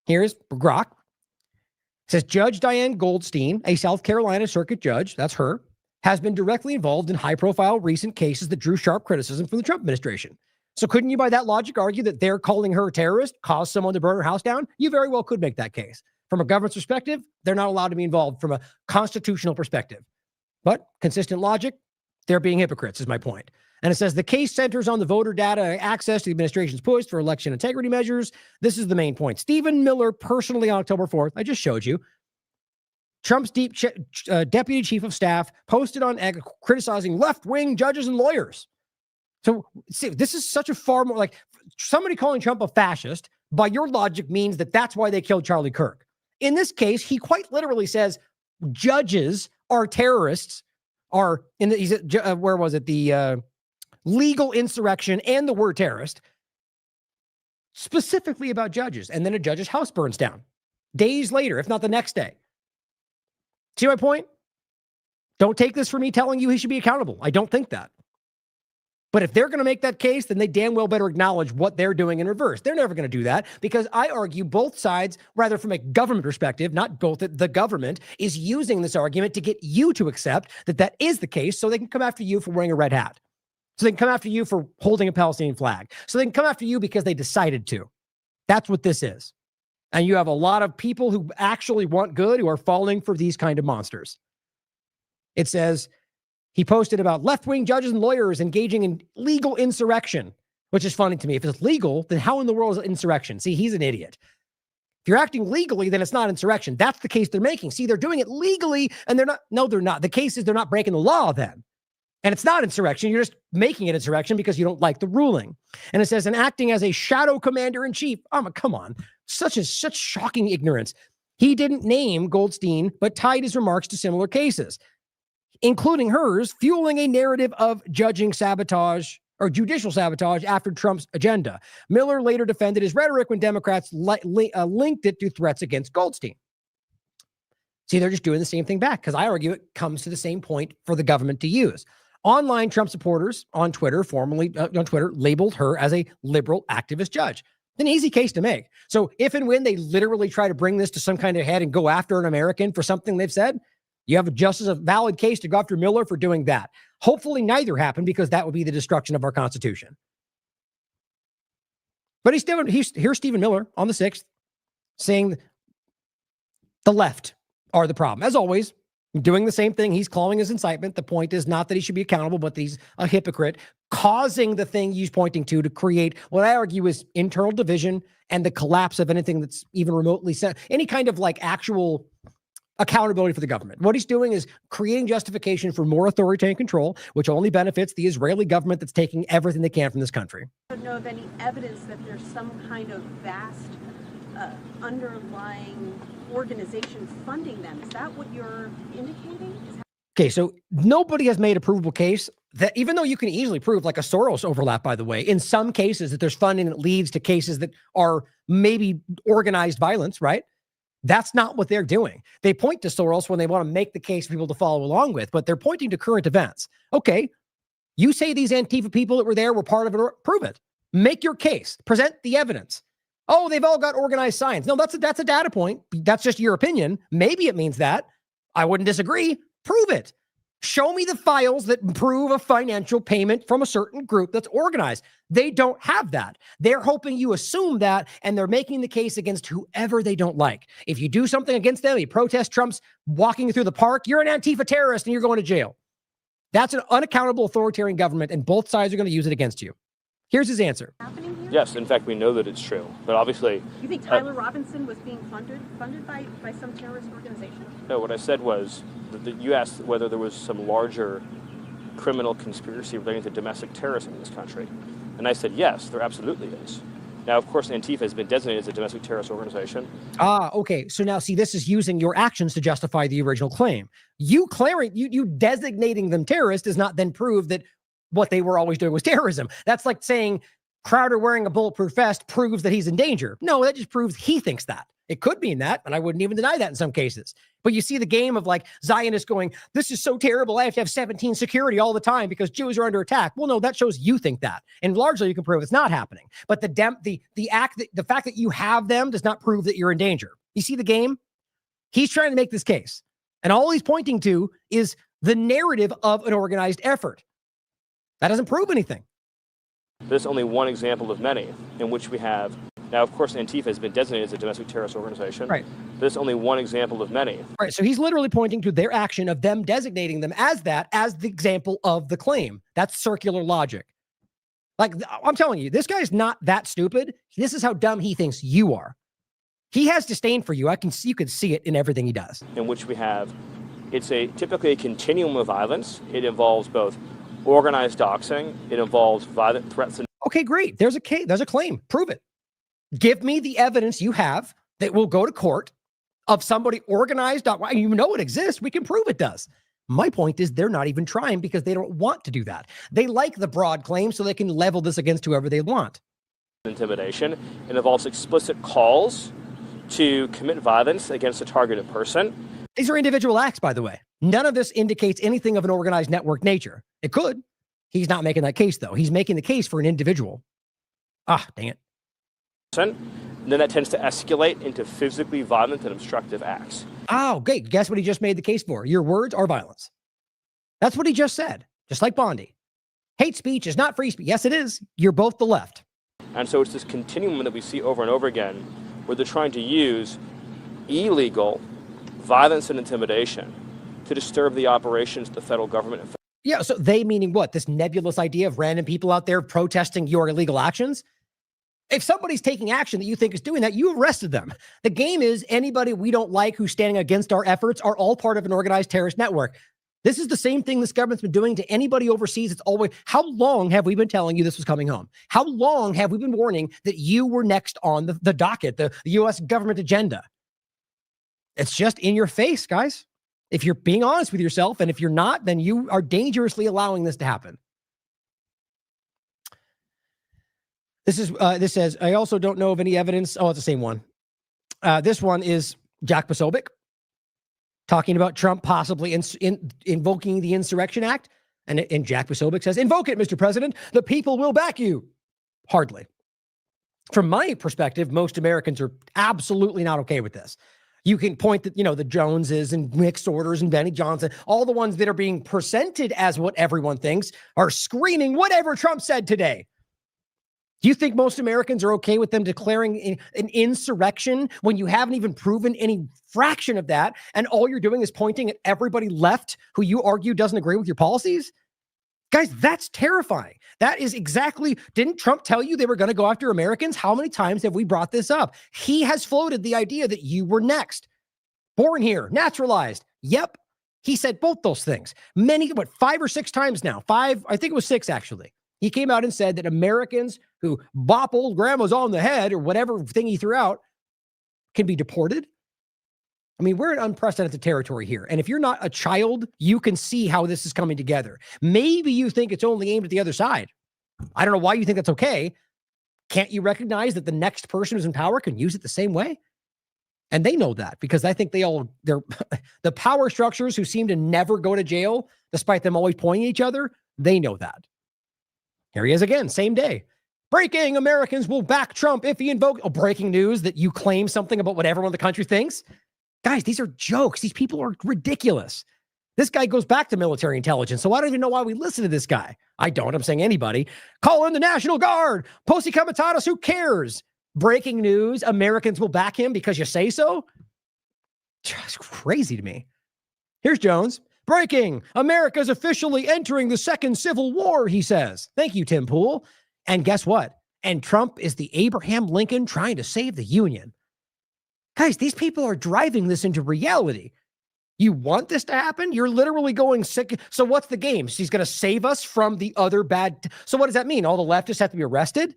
Here's Grok. It says, Judge Diane Goldstein, a South Carolina circuit judge, that's her, has been directly involved in high-profile recent cases that drew sharp criticism from the Trump administration. So couldn't you, by that logic, argue that they're calling her a terrorist, caused someone to burn her house down? You very well could make that case. From a government's perspective, they're not allowed to be involved from a constitutional perspective. But consistent logic, they're being hypocrites, is my point. And it says the case centers on the voter data access to the administration's push for election integrity measures. This is the main point. Stephen Miller, personally on October 4th, I just showed you, Trump's deputy chief of staff posted on X criticizing left-wing judges and lawyers. So see, this is such a far more like somebody calling Trump a fascist by your logic means that that's why they killed Charlie Kirk. In this case, he quite literally says judges are terrorists, are in the, where was it? The legal insurrection and the word terrorist, specifically about judges. And then a judge's house burns down days later, if not the next day. See my point? Don't take this for me telling you he should be accountable. I don't think that. But if they're going to make that case, then they damn well better acknowledge what they're doing in reverse. They're never going to do that because I argue both sides, rather from a government perspective, not both, the government is using this argument to get you to accept that that is the case so they can come after you for wearing a red hat. So they can come after you for holding a Palestinian flag. So they can come after you because they decided to. That's what this is. And you have a lot of people who actually want good who are falling for these kind of monsters. It says, he posted about left-wing judges and lawyers engaging in legal insurrection, which is funny to me. If it's legal, then how in the world is it insurrection? See, he's an idiot. If you're acting legally, then it's not insurrection. That's the case they're making. See, they're doing it legally, and they're not. No, they're not. The case is they're not breaking the law then. And it's not insurrection. You're just making it insurrection because you don't like the ruling. And it says, and acting as a shadow commander-in-chief. Oh, come on. Such shocking ignorance. He didn't name Goldstein, but tied his remarks to similar cases, including hers, fueling a narrative of judging sabotage or judicial sabotage after Trump's agenda. Miller later defended his rhetoric when Democrats linked it to threats against Goldstein. See, they're just doing the same thing back because I argue it comes to the same point for the government to use. Online Trump supporters on Twitter, labeled her as a liberal activist judge. An easy case to make. So if and when they literally try to bring this to some kind of head and go after an American for something they've said, you have just as a valid case to go after Miller for doing that. Hopefully neither happen because that would be the destruction of our Constitution. But here's Stephen Miller on the 6th saying the left are the problem. As always, doing the same thing. He's calling his incitement. The point is not that he should be accountable, but that he's a hypocrite, causing the thing he's pointing to create what I argue is internal division and the collapse of anything that's even remotely any kind of like actual accountability for the government. What he's doing is creating justification for more authoritarian control, which only benefits the Israeli government that's taking everything they can from this country. I don't know of any evidence that there's some kind of vast underlying organization funding them. Is that what you're indicating? Okay, so nobody has made a provable case that, even though you can easily prove, like a Soros overlap, by the way, in some cases that there's funding that leads to cases that are maybe organized violence, right? That's not what they're doing. They point to Soros when they want to make the case for people to follow along with, but they're pointing to current events. Okay, you say these Antifa people that were there were part of it, prove it. Make your case. Present the evidence. Oh, they've all got organized science. No, that's a data point. That's just your opinion. Maybe it means that. I wouldn't disagree. Prove it. Show me the files that prove a financial payment from a certain group that's organized. They don't have that. They're hoping you assume that, and they're making the case against whoever they don't like. If you do something against them, you protest Trump's walking through the park, you're an Antifa terrorist and you're going to jail. That's an unaccountable authoritarian government, and both sides are going to use it against you. Here's his answer. Yes, in fact, we know that it's true. But obviously... You think Tyler Robinson was being funded by some terrorist organization? No, what I said was that you asked whether there was some larger criminal conspiracy relating to domestic terrorism in this country. And I said, yes, there absolutely is. Now, of course, Antifa has been designated as a domestic terrorist organization. Okay. So now, see, this is using your actions to justify the original claim. You designating them terrorists does not then prove that what they were always doing was terrorism. That's like saying Crowder wearing a bulletproof vest proves that he's in danger. No, that just proves he thinks that. It could mean that, and I wouldn't even deny that in some cases. But you see the game of like Zionists going, this is so terrible, I have to have 17 security all the time because Jews are under attack. Well, no, that shows you think that. And largely you can prove it's not happening. But the fact that you have them does not prove that you're in danger. You see the game? He's trying to make this case. And all he's pointing to is the narrative of an organized effort. That doesn't prove anything. This is only one example of many in which we have... Now, of course, Antifa has been designated as a domestic terrorist organization. Right. This is only one example of many. Right. So he's literally pointing to their action of them designating them as that, as the example of the claim. That's circular logic. Like, I'm telling you, this guy's not that stupid. This is how dumb he thinks you are. He has disdain for you. You can see it in everything he does. In which we have... It's typically a continuum of violence. It involves both organized doxing. It involves violent threats. Okay, great. There's a claim. Prove it. Give me the evidence you have that will go to court of somebody organized. You know it exists. We can prove it does. My point is they're not even trying because they don't want to do that. They like the broad claim so they can level this against whoever they want. Intimidation. It involves explicit calls to commit violence against a targeted person. These are individual acts, by the way. None of this indicates anything of an organized network nature. It could. He's not making that case, though. He's making the case for an individual. Dang it. And then that tends to escalate into physically violent and obstructive acts. Great. Guess what he just made the case for? Your words are violence. That's what he just said, just like Bondi. Hate speech is not free speech. Yes, it is. You're both the left. And so it's this continuum that we see over and over again where they're trying to use illegal violence and intimidation to disturb the operations of the federal government. Yeah, so they meaning what? This nebulous idea of random people out there protesting your illegal actions? If somebody's taking action that you think is doing that, you arrested them. The game is anybody we don't like who's standing against our efforts are all part of an organized terrorist network. This is the same thing this government's been doing to anybody overseas. It's always, how long have we been telling you this was coming home? How long have we been warning that you were next on the docket, the U.S. government agenda? It's just in your face, guys. If you're being honest with yourself, and if you're not, then you are dangerously allowing this to happen. This says, I also don't know of any evidence. Oh, it's the same one. This one is Jack Posobiec talking about Trump possibly invoking the Insurrection Act. And Jack Posobiec says, invoke it, Mr. President. The people will back you. Hardly. From my perspective, most Americans are absolutely not okay with this. You can point to, the Joneses and Nick Sorters and Benny Johnson, all the ones that are being presented as what everyone thinks are screaming whatever Trump said today. Do you think most Americans are okay with them declaring an insurrection when you haven't even proven any fraction of that, and all you're doing is pointing at everybody left who you argue doesn't agree with your policies? Guys, that's terrifying. That is exactly, didn't Trump tell you they were going to go after Americans? How many times have we brought this up? He has floated the idea that you were next. Born here, naturalized. Yep. He said both those things. 5 or 6 times now? 5, I think it was 6 actually. He came out and said that Americans who bop old grandmas on the head or whatever thing he threw out can be deported. I mean, we're in unprecedented territory here. And if you're not a child, you can see how this is coming together. Maybe you think it's only aimed at the other side. I don't know why you think that's okay. Can't you recognize that the next person who's in power can use it the same way? And they know that because I think they're the power structures who seem to never go to jail, despite them always pointing at each other, they know that. Here he is again, same day. Breaking, Americans will back Trump if he invokes... Oh, breaking news that you claim something about what everyone in the country thinks? Guys, these are jokes. These people are ridiculous. This guy goes back to military intelligence, so I don't even know why we listen to this guy. I don't. I'm saying anybody. Call in the National Guard. Posse Comitatus, who cares? Breaking news, Americans will back him because you say so? Just crazy to me. Here's Jones. Breaking, America's officially entering the second Civil War, he says. Thank you, Tim Pool. And guess what? And Trump is the Abraham Lincoln trying to save the Union. Guys, these people are driving this into reality. You want this to happen? You're literally going sick. So what's the game? She's going to save us from the other bad. So what does that mean? All the leftists have to be arrested?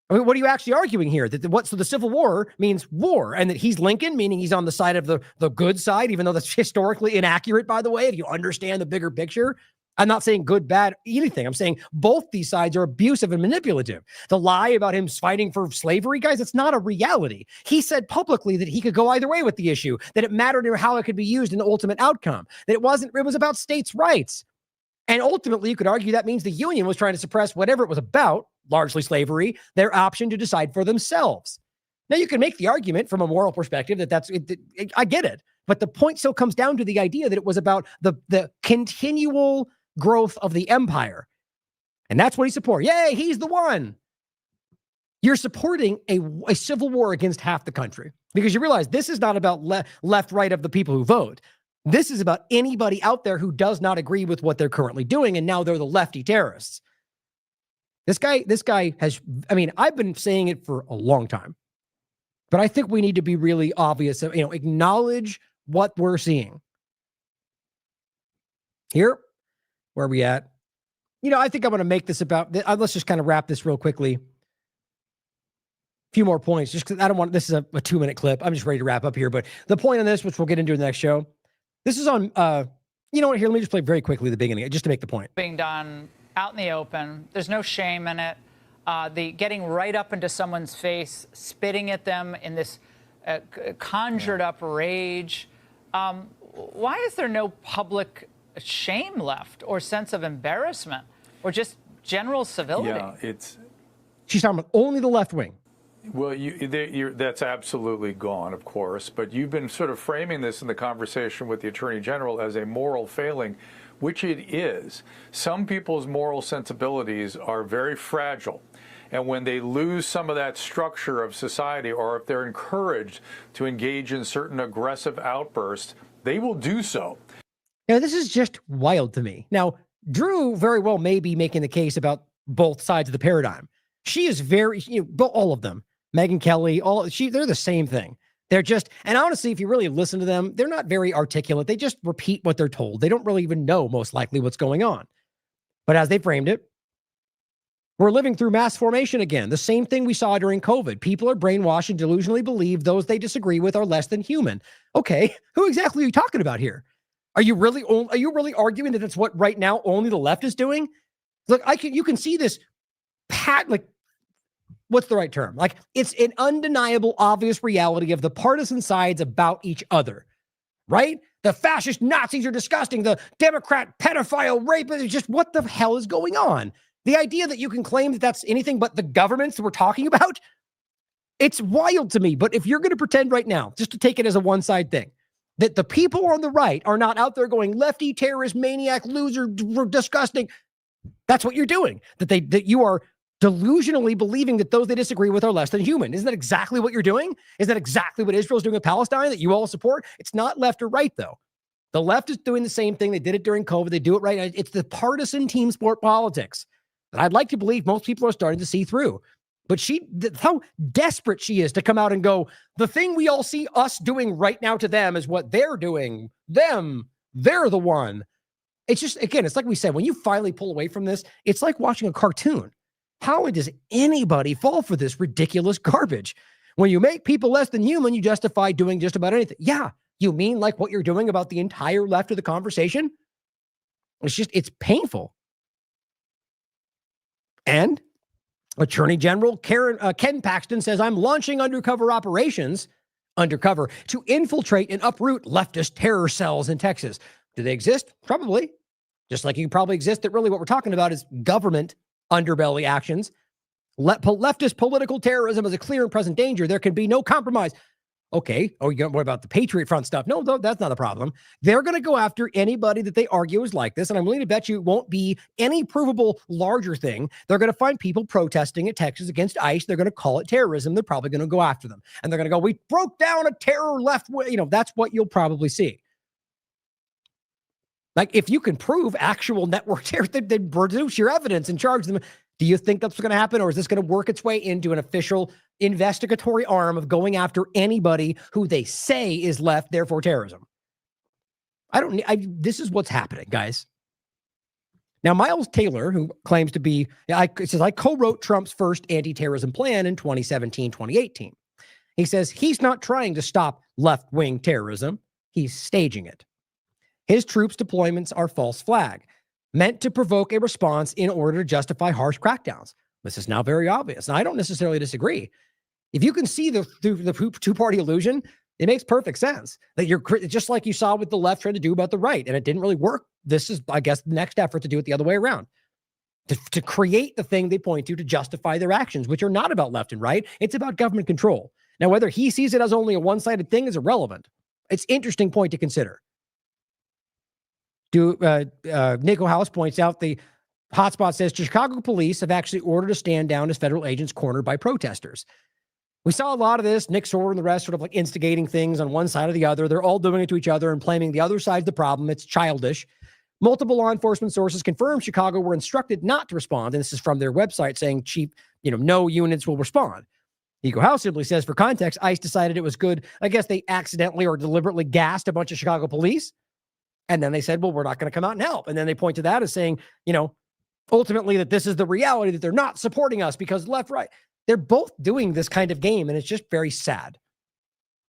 I mean, what are you actually arguing here? So the Civil War means war, and that he's Lincoln, meaning he's on the side of the good side, even though that's historically inaccurate, by the way, if you understand the bigger picture. I'm not saying good, bad, anything. I'm saying both these sides are abusive and manipulative. The lie about him fighting for slavery, guys, it's not a reality. He said publicly that he could go either way with the issue, that it mattered how it could be used in the ultimate outcome, that it was about states' rights. And ultimately, you could argue that means the Union was trying to suppress whatever it was about, largely slavery, their option to decide for themselves. Now, you can make the argument from a moral perspective I get it. But the point still comes down to the idea that it was about the continual growth of the empire. And that's what he supports. Yay, he's the one. You're supporting a civil war against half the country because you realize this is not about left, right of the people who vote. This is about anybody out there who does not agree with what they're currently doing, and now they're the lefty terrorists. This guy has, I mean, I've been saying it for a long time, but I think we need to be really obvious, acknowledge what we're seeing. Here, where are we at? I think I'm going to make this about, let's just kind of wrap this real quickly. A few more points, just because I don't want, this is a 2-minute clip. I'm just ready to wrap up here, but the point on this, which we'll get into in the next show, this is on, you know what, here, let me just play very quickly the beginning, just to make the point. Being done out in the open, there's no shame in it. The getting right up into someone's face, spitting at them in this conjured up rage. Why is there no public shame left or sense of embarrassment or just general civility? Yeah, she's talking about only the left wing. Well, that's absolutely gone, of course, but you've been sort of framing this in the conversation with the Attorney General as a moral failing, which it is. Some people's moral sensibilities are very fragile, and when they lose some of that structure of society, or if they're encouraged to engage in certain aggressive outbursts, they will do so. Now, this is just wild to me. Now, Drew very well may be making the case about both sides of the paradigm. She is very, all of them. Megyn Kelly, they're the same thing. They're just, and honestly, if you really listen to them, they're not very articulate. They just repeat what they're told. They don't really even know, most likely, what's going on. But as they framed it, we're living through mass formation again. The same thing we saw during COVID. People are brainwashed and delusionally believe those they disagree with are less than human. Okay, who exactly are you talking about here? Are you really arguing that that's what right now only the left is doing? Look, you can see this what's the right term? Like, it's an undeniable, obvious reality of the partisan sides about each other, right? The fascist Nazis are disgusting. The Democrat pedophile rapists, just what the hell is going on? The idea that you can claim that that's anything but the governments that we're talking about, it's wild to me. But if you're going to pretend right now, just to take it as a one-side thing, that the people on the right are not out there going lefty, terrorist, maniac, loser, disgusting, that's what you're doing. That you are delusionally believing that those they disagree with are less than human. Isn't that exactly what you're doing? Is that exactly what Israel's doing with Palestine that you all support? It's not left or right, though. The left is doing the same thing. They did it during COVID. They do it right now. It's the partisan team sport politics that I'd like to believe most people are starting to see through. But how desperate she is to come out and go, the thing we all see us doing right now to them is what they're doing. They're the one. It's just, again, it's like we said, when you finally pull away from this, it's like watching a cartoon. How does anybody fall for this ridiculous garbage? When you make people less than human, you justify doing just about anything. Yeah, you mean like what you're doing about the entire left of the conversation? It's painful. And Attorney General Ken Paxton says, I'm launching undercover operations, to infiltrate and uproot leftist terror cells in Texas. Do they exist? Probably. Just like you probably exist, that really what we're talking about is government underbelly actions. Leftist political terrorism is a clear and present danger. There can be no compromise. Okay. Oh, what about the Patriot Front stuff? No, that's not a problem. They're going to go after anybody that they argue is like this. And I'm willing to bet you it won't be any provable larger thing. They're going to find people protesting at Texas against ICE. They're going to call it terrorism. They're probably going to go after them. And they're going to go, we broke down a terror left way. That's what you'll probably see. Like, if you can prove actual network terror, then produce your evidence and charge them. Do you think that's going to happen? Or is this going to work its way into an official investigatory arm of going after anybody who they say is left, therefore terrorism? This is what's happening, guys. Now, Miles Taylor, who claims to be, says, I co-wrote Trump's first anti-terrorism plan in 2017, 2018. He says he's not trying to stop left-wing terrorism. He's staging it. His troops' deployments are false flag, meant to provoke a response in order to justify harsh crackdowns. This is now very obvious. And I don't necessarily disagree. If you can see the two-party illusion, it makes perfect sense that you're just like you saw with the left trying to do about the right, and it didn't really work. This is, I guess, the next effort to do it the other way around, to create the thing they point to justify their actions, which are not about left and right. It's about government control. Now, whether he sees it as only a one-sided thing is irrelevant. It's an interesting point to consider. Nico House points out the hotspot says Chicago police have actually ordered a stand down as federal agents cornered by protesters. We saw a lot of this. Nick Sorter and the rest sort of like instigating things on one side or the other. They're all doing it to each other and blaming the other side's the problem. It's childish. Multiple law enforcement sources confirmed Chicago were instructed not to respond. And this is from their website saying no units will respond. Nico House simply says, for context, ICE decided it was good. I guess they accidentally or deliberately gassed a bunch of Chicago police. And then they said, well, we're not going to come out and help. And then they point to that as saying, ultimately that this is the reality, that they're not supporting us because left, right. They're both doing this kind of game, and it's just very sad.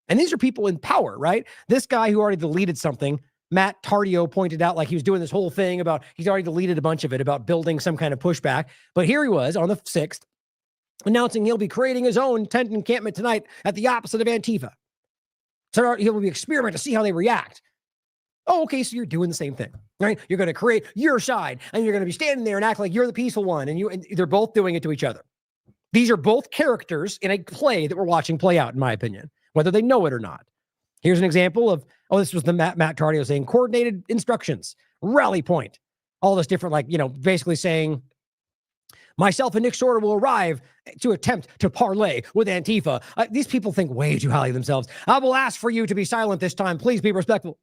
And these are people in power, right? This guy who already deleted something, Matt Tardio pointed out, like he was doing this whole thing about, he's already deleted a bunch of it about building some kind of pushback. But here he was on the 6th announcing he'll be creating his own tent encampment tonight at the opposite of Antifa. So he'll be experiment to see how they react. Oh, okay, so you're doing the same thing, right? You're going to create your side, and you're going to be standing there and act like you're the peaceful one, and they're both doing it to each other. These are both characters in a play that we're watching play out, in my opinion, whether they know it or not. Here's an example of, this was the Matt Tardio saying, coordinated instructions, rally point, all this different, basically saying, myself and Nick Sorter will arrive to attempt to parlay with Antifa. These people think way too highly of themselves. I will ask for you to be silent this time. Please be respectful.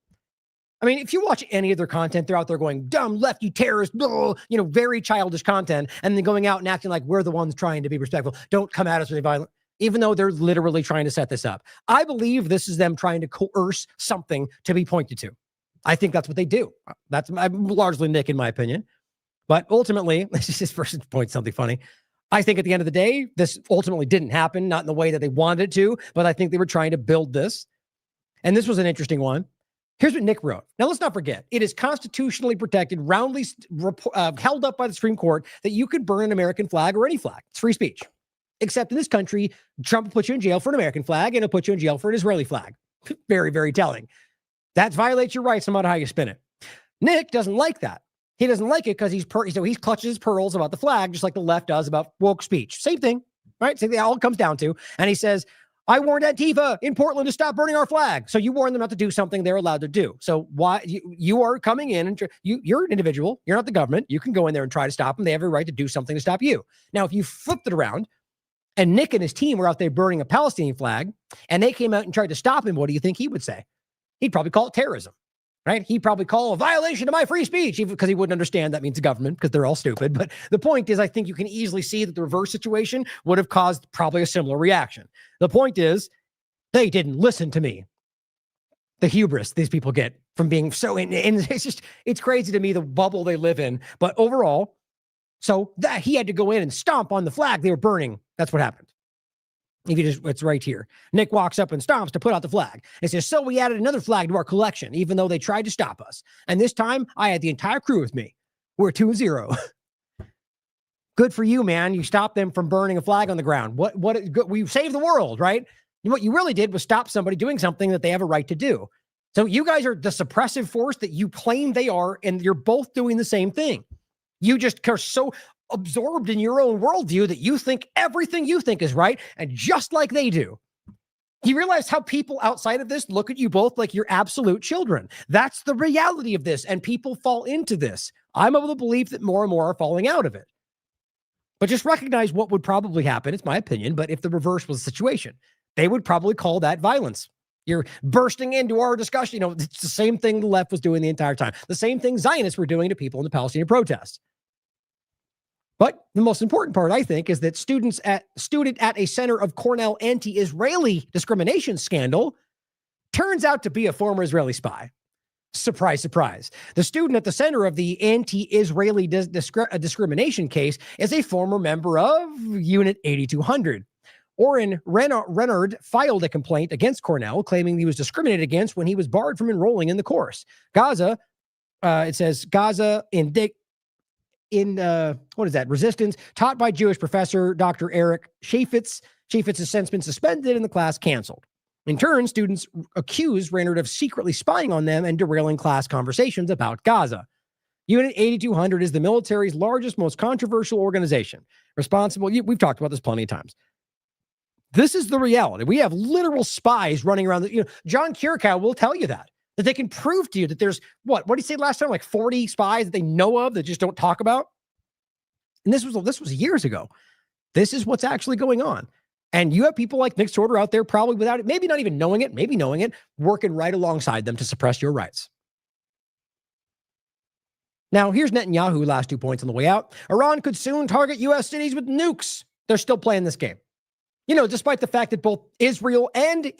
I mean, if you watch any of their content, they're out there going, dumb lefty terrorist, very childish content, and then going out and acting like we're the ones trying to be respectful. Don't come at us with violence, even though they're literally trying to set this up. I believe this is them trying to coerce something to be pointed to. I think that's what they do. That's largely Nick, in my opinion. But ultimately, this person points something funny. I think at the end of the day, this ultimately didn't happen, not in the way that they wanted it to, but I think they were trying to build this. And this was an interesting one. Here's what Nick wrote. Now, let's not forget, it is constitutionally protected, roundly held up by the Supreme Court, that you could burn an American flag or any flag. It's free speech. Except in this country, Trump will put you in jail for an American flag, and he'll put you in jail for an Israeli flag. Very, very telling. That violates your rights no matter how you spin it. Nick doesn't like that. He doesn't like it because he clutches his pearls about the flag, just like the left does about woke speech. Same thing, right? Same thing, all it comes down to. And he says, I warned Antifa in Portland to stop burning our flag. So you warned them not to do something they're allowed to do. So why you are coming in and you're an individual. You're not the government. You can go in there and try to stop them. They have a right to do something to stop you. Now, if you flipped it around and Nick and his team were out there burning a Palestinian flag and they came out and tried to stop him, what do you think he would say? He'd probably call it terrorism, right? He'd probably call a violation of my free speech, even because he wouldn't understand that means the government, because they're all stupid. But the point is, I think you can easily see that the reverse situation would have caused probably a similar reaction. The point is, they didn't listen to me. The hubris these people get from being so in it's crazy to me, the bubble they live in. But overall, so that he had to go in and stomp on the flag they were burning. That's what happened. If you just, it's right here. Nick walks up and stomps to put out the flag. It says, so we added another flag to our collection, even though they tried to stop us. And this time I had the entire crew with me. We're 2-0. Good for you, man. You stopped them from burning a flag on the ground. We saved the world, right? What you really did was stop somebody doing something that they have a right to do. So you guys are the suppressive force that you claim they are, and you're both doing the same thing. You just are so absorbed in your own worldview that you think everything you think is right, and just like they do. You realize how people outside of this look at you both like you're absolute children. That's the reality of this, and people fall into this. I'm of the belief that more and more are falling out of it. But just recognize what would probably happen. It's my opinion, but if the reverse was the situation, they would probably call that violence. You're bursting into our discussion. You know, it's the same thing the left was doing the entire time. The same thing Zionists were doing to people in the Palestinian protests. But the most important part, I think, is that student at a center of Cornell anti-Israeli discrimination scandal turns out to be a former Israeli spy. Surprise, surprise. The student at the center of the anti-Israeli discrimination case is a former member of Unit 8200. Oren Renard filed a complaint against Cornell, claiming he was discriminated against when he was barred from enrolling in the course. Gaza, it says Gaza resistance, taught by Jewish professor Dr. Eric Chaffetz. Chaffetz has since been suspended and the class canceled. In turn, students accuse Renard of secretly spying on them and derailing class conversations about Gaza. Unit 8200 is the military's largest, most controversial organization. Responsible, we've talked about this plenty of times. This is the reality. We have literal spies running around. John Kierkegaard will tell you that they can prove to you that there's, what did he say last time? Like 40 spies that they know of that just don't talk about. And this was years ago. This is what's actually going on. And you have people like Nick Sorter out there probably without it, maybe not even knowing it, maybe knowing it, working right alongside them to suppress your rights. Now, here's Netanyahu, last 2 points on the way out. Iran could soon target U.S. cities with nukes. They're still playing this game. You know, despite the fact that both Israel and,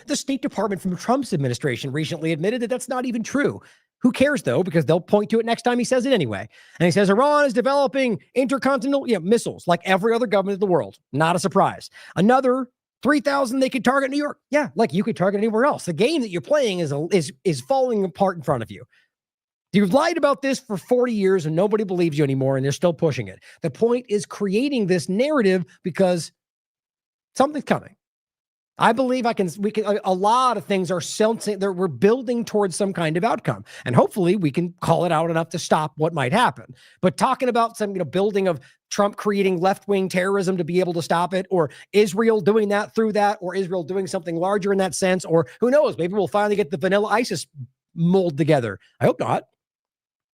the State Department from Trump's administration recently admitted that that's not even true. Who cares, though, because they'll point to it next time he says it anyway. And he says Iran is developing intercontinental missiles like every other government in the world. Not a surprise. Another 3,000 they could target New York. Yeah, like you could target anywhere else. The game that you're playing is falling apart in front of you. You've lied about this for 40 years and nobody believes you anymore, and they're still pushing it. The point is creating this narrative because something's coming. I believe a lot of things are sensing that we're building towards some kind of outcome. And hopefully we can call it out enough to stop what might happen. But talking about some, building of Trump creating left-wing terrorism to be able to stop it, or Israel doing that through that, or Israel doing something larger in that sense, or who knows, maybe we'll finally get the vanilla ISIS mold together. I hope not.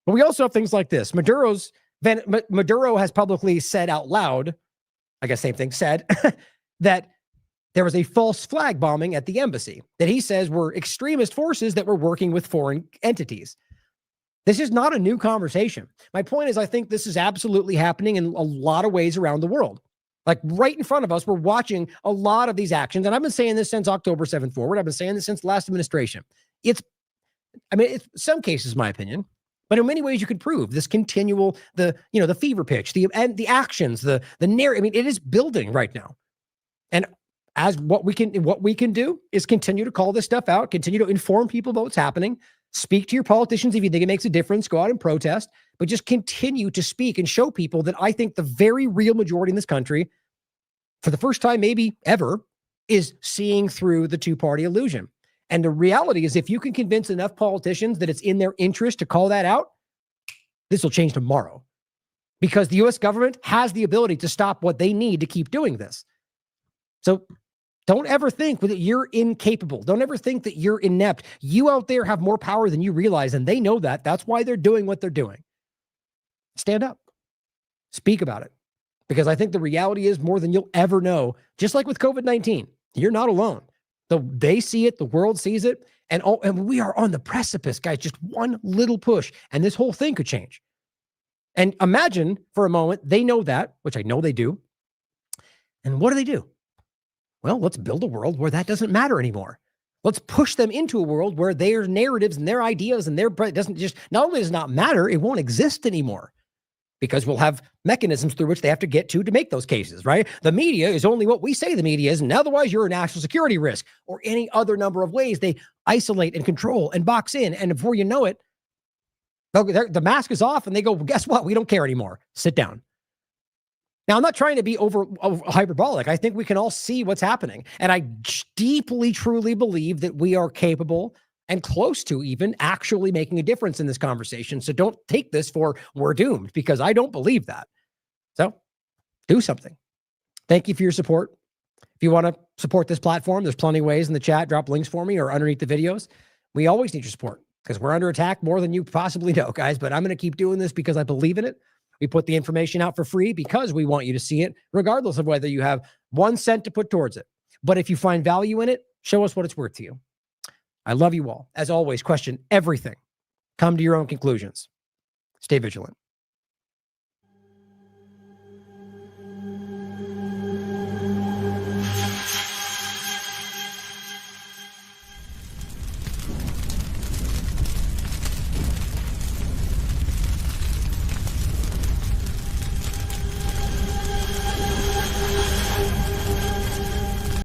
But we also have things like this. Maduro has publicly said out loud, I guess same thing, said that there was a false flag bombing at the embassy that he says were extremist forces that were working with foreign entities. This is not a new conversation. My point is, I think this is absolutely happening in a lot of ways around the world. Like right in front of us, we're watching a lot of these actions. And I've been saying this since October 7th forward. I've been saying this since the last administration. It's some cases, my opinion, but in many ways you could prove this continual, the fever pitch, the actions, the narrative. It is building right now. And as what we can do is continue to call this stuff out, continue to inform people about what's happening, speak to your politicians if you think it makes a difference, go out and protest, but just continue to speak and show people that I think the very real majority in this country, for the first time maybe ever, is seeing through the two-party illusion. And the reality is, if you can convince enough politicians that it's in their interest to call that out, this will change tomorrow. Because the U.S. government has the ability to stop what they need to keep doing this. So Don't ever think that you're incapable. Don't ever think that you're inept. You out there have more power than you realize, and they know that. That's why they're doing what they're doing. Stand up. Speak about it. Because I think the reality is more than you'll ever know, just like with COVID-19, you're not alone. They see it, the world sees it, and we are on the precipice, guys. Just one little push, and this whole thing could change. And imagine for a moment, they know that, which I know they do. And what do? Well, let's build a world where that doesn't matter anymore. Let's push them into a world where their narratives and their ideas and doesn't just, not only does it not matter, it won't exist anymore. Because we'll have mechanisms through which they have to get to make those cases, right? The media is only what we say the media is, and otherwise you're a national security risk, or any other number of ways they isolate and control and box in. And before you know it, the mask is off and they go, guess what? We don't care anymore. Sit down. Now, I'm not trying to be over hyperbolic. I think we can all see what's happening. And I deeply, truly believe that we are capable and close to even actually making a difference in this conversation. So don't take this for we're doomed, because I don't believe that. So do something. Thank you for your support. If you want to support this platform, there's plenty of ways in the chat. Drop links for me or underneath the videos. We always need your support because we're under attack more than you possibly know, guys. But I'm going to keep doing this because I believe in it. We put the information out for free because we want you to see it, regardless of whether you have 1 cent to put towards it. But if you find value in it, show us what it's worth to you. I love you all. As always, question everything. Come to your own conclusions. Stay vigilant.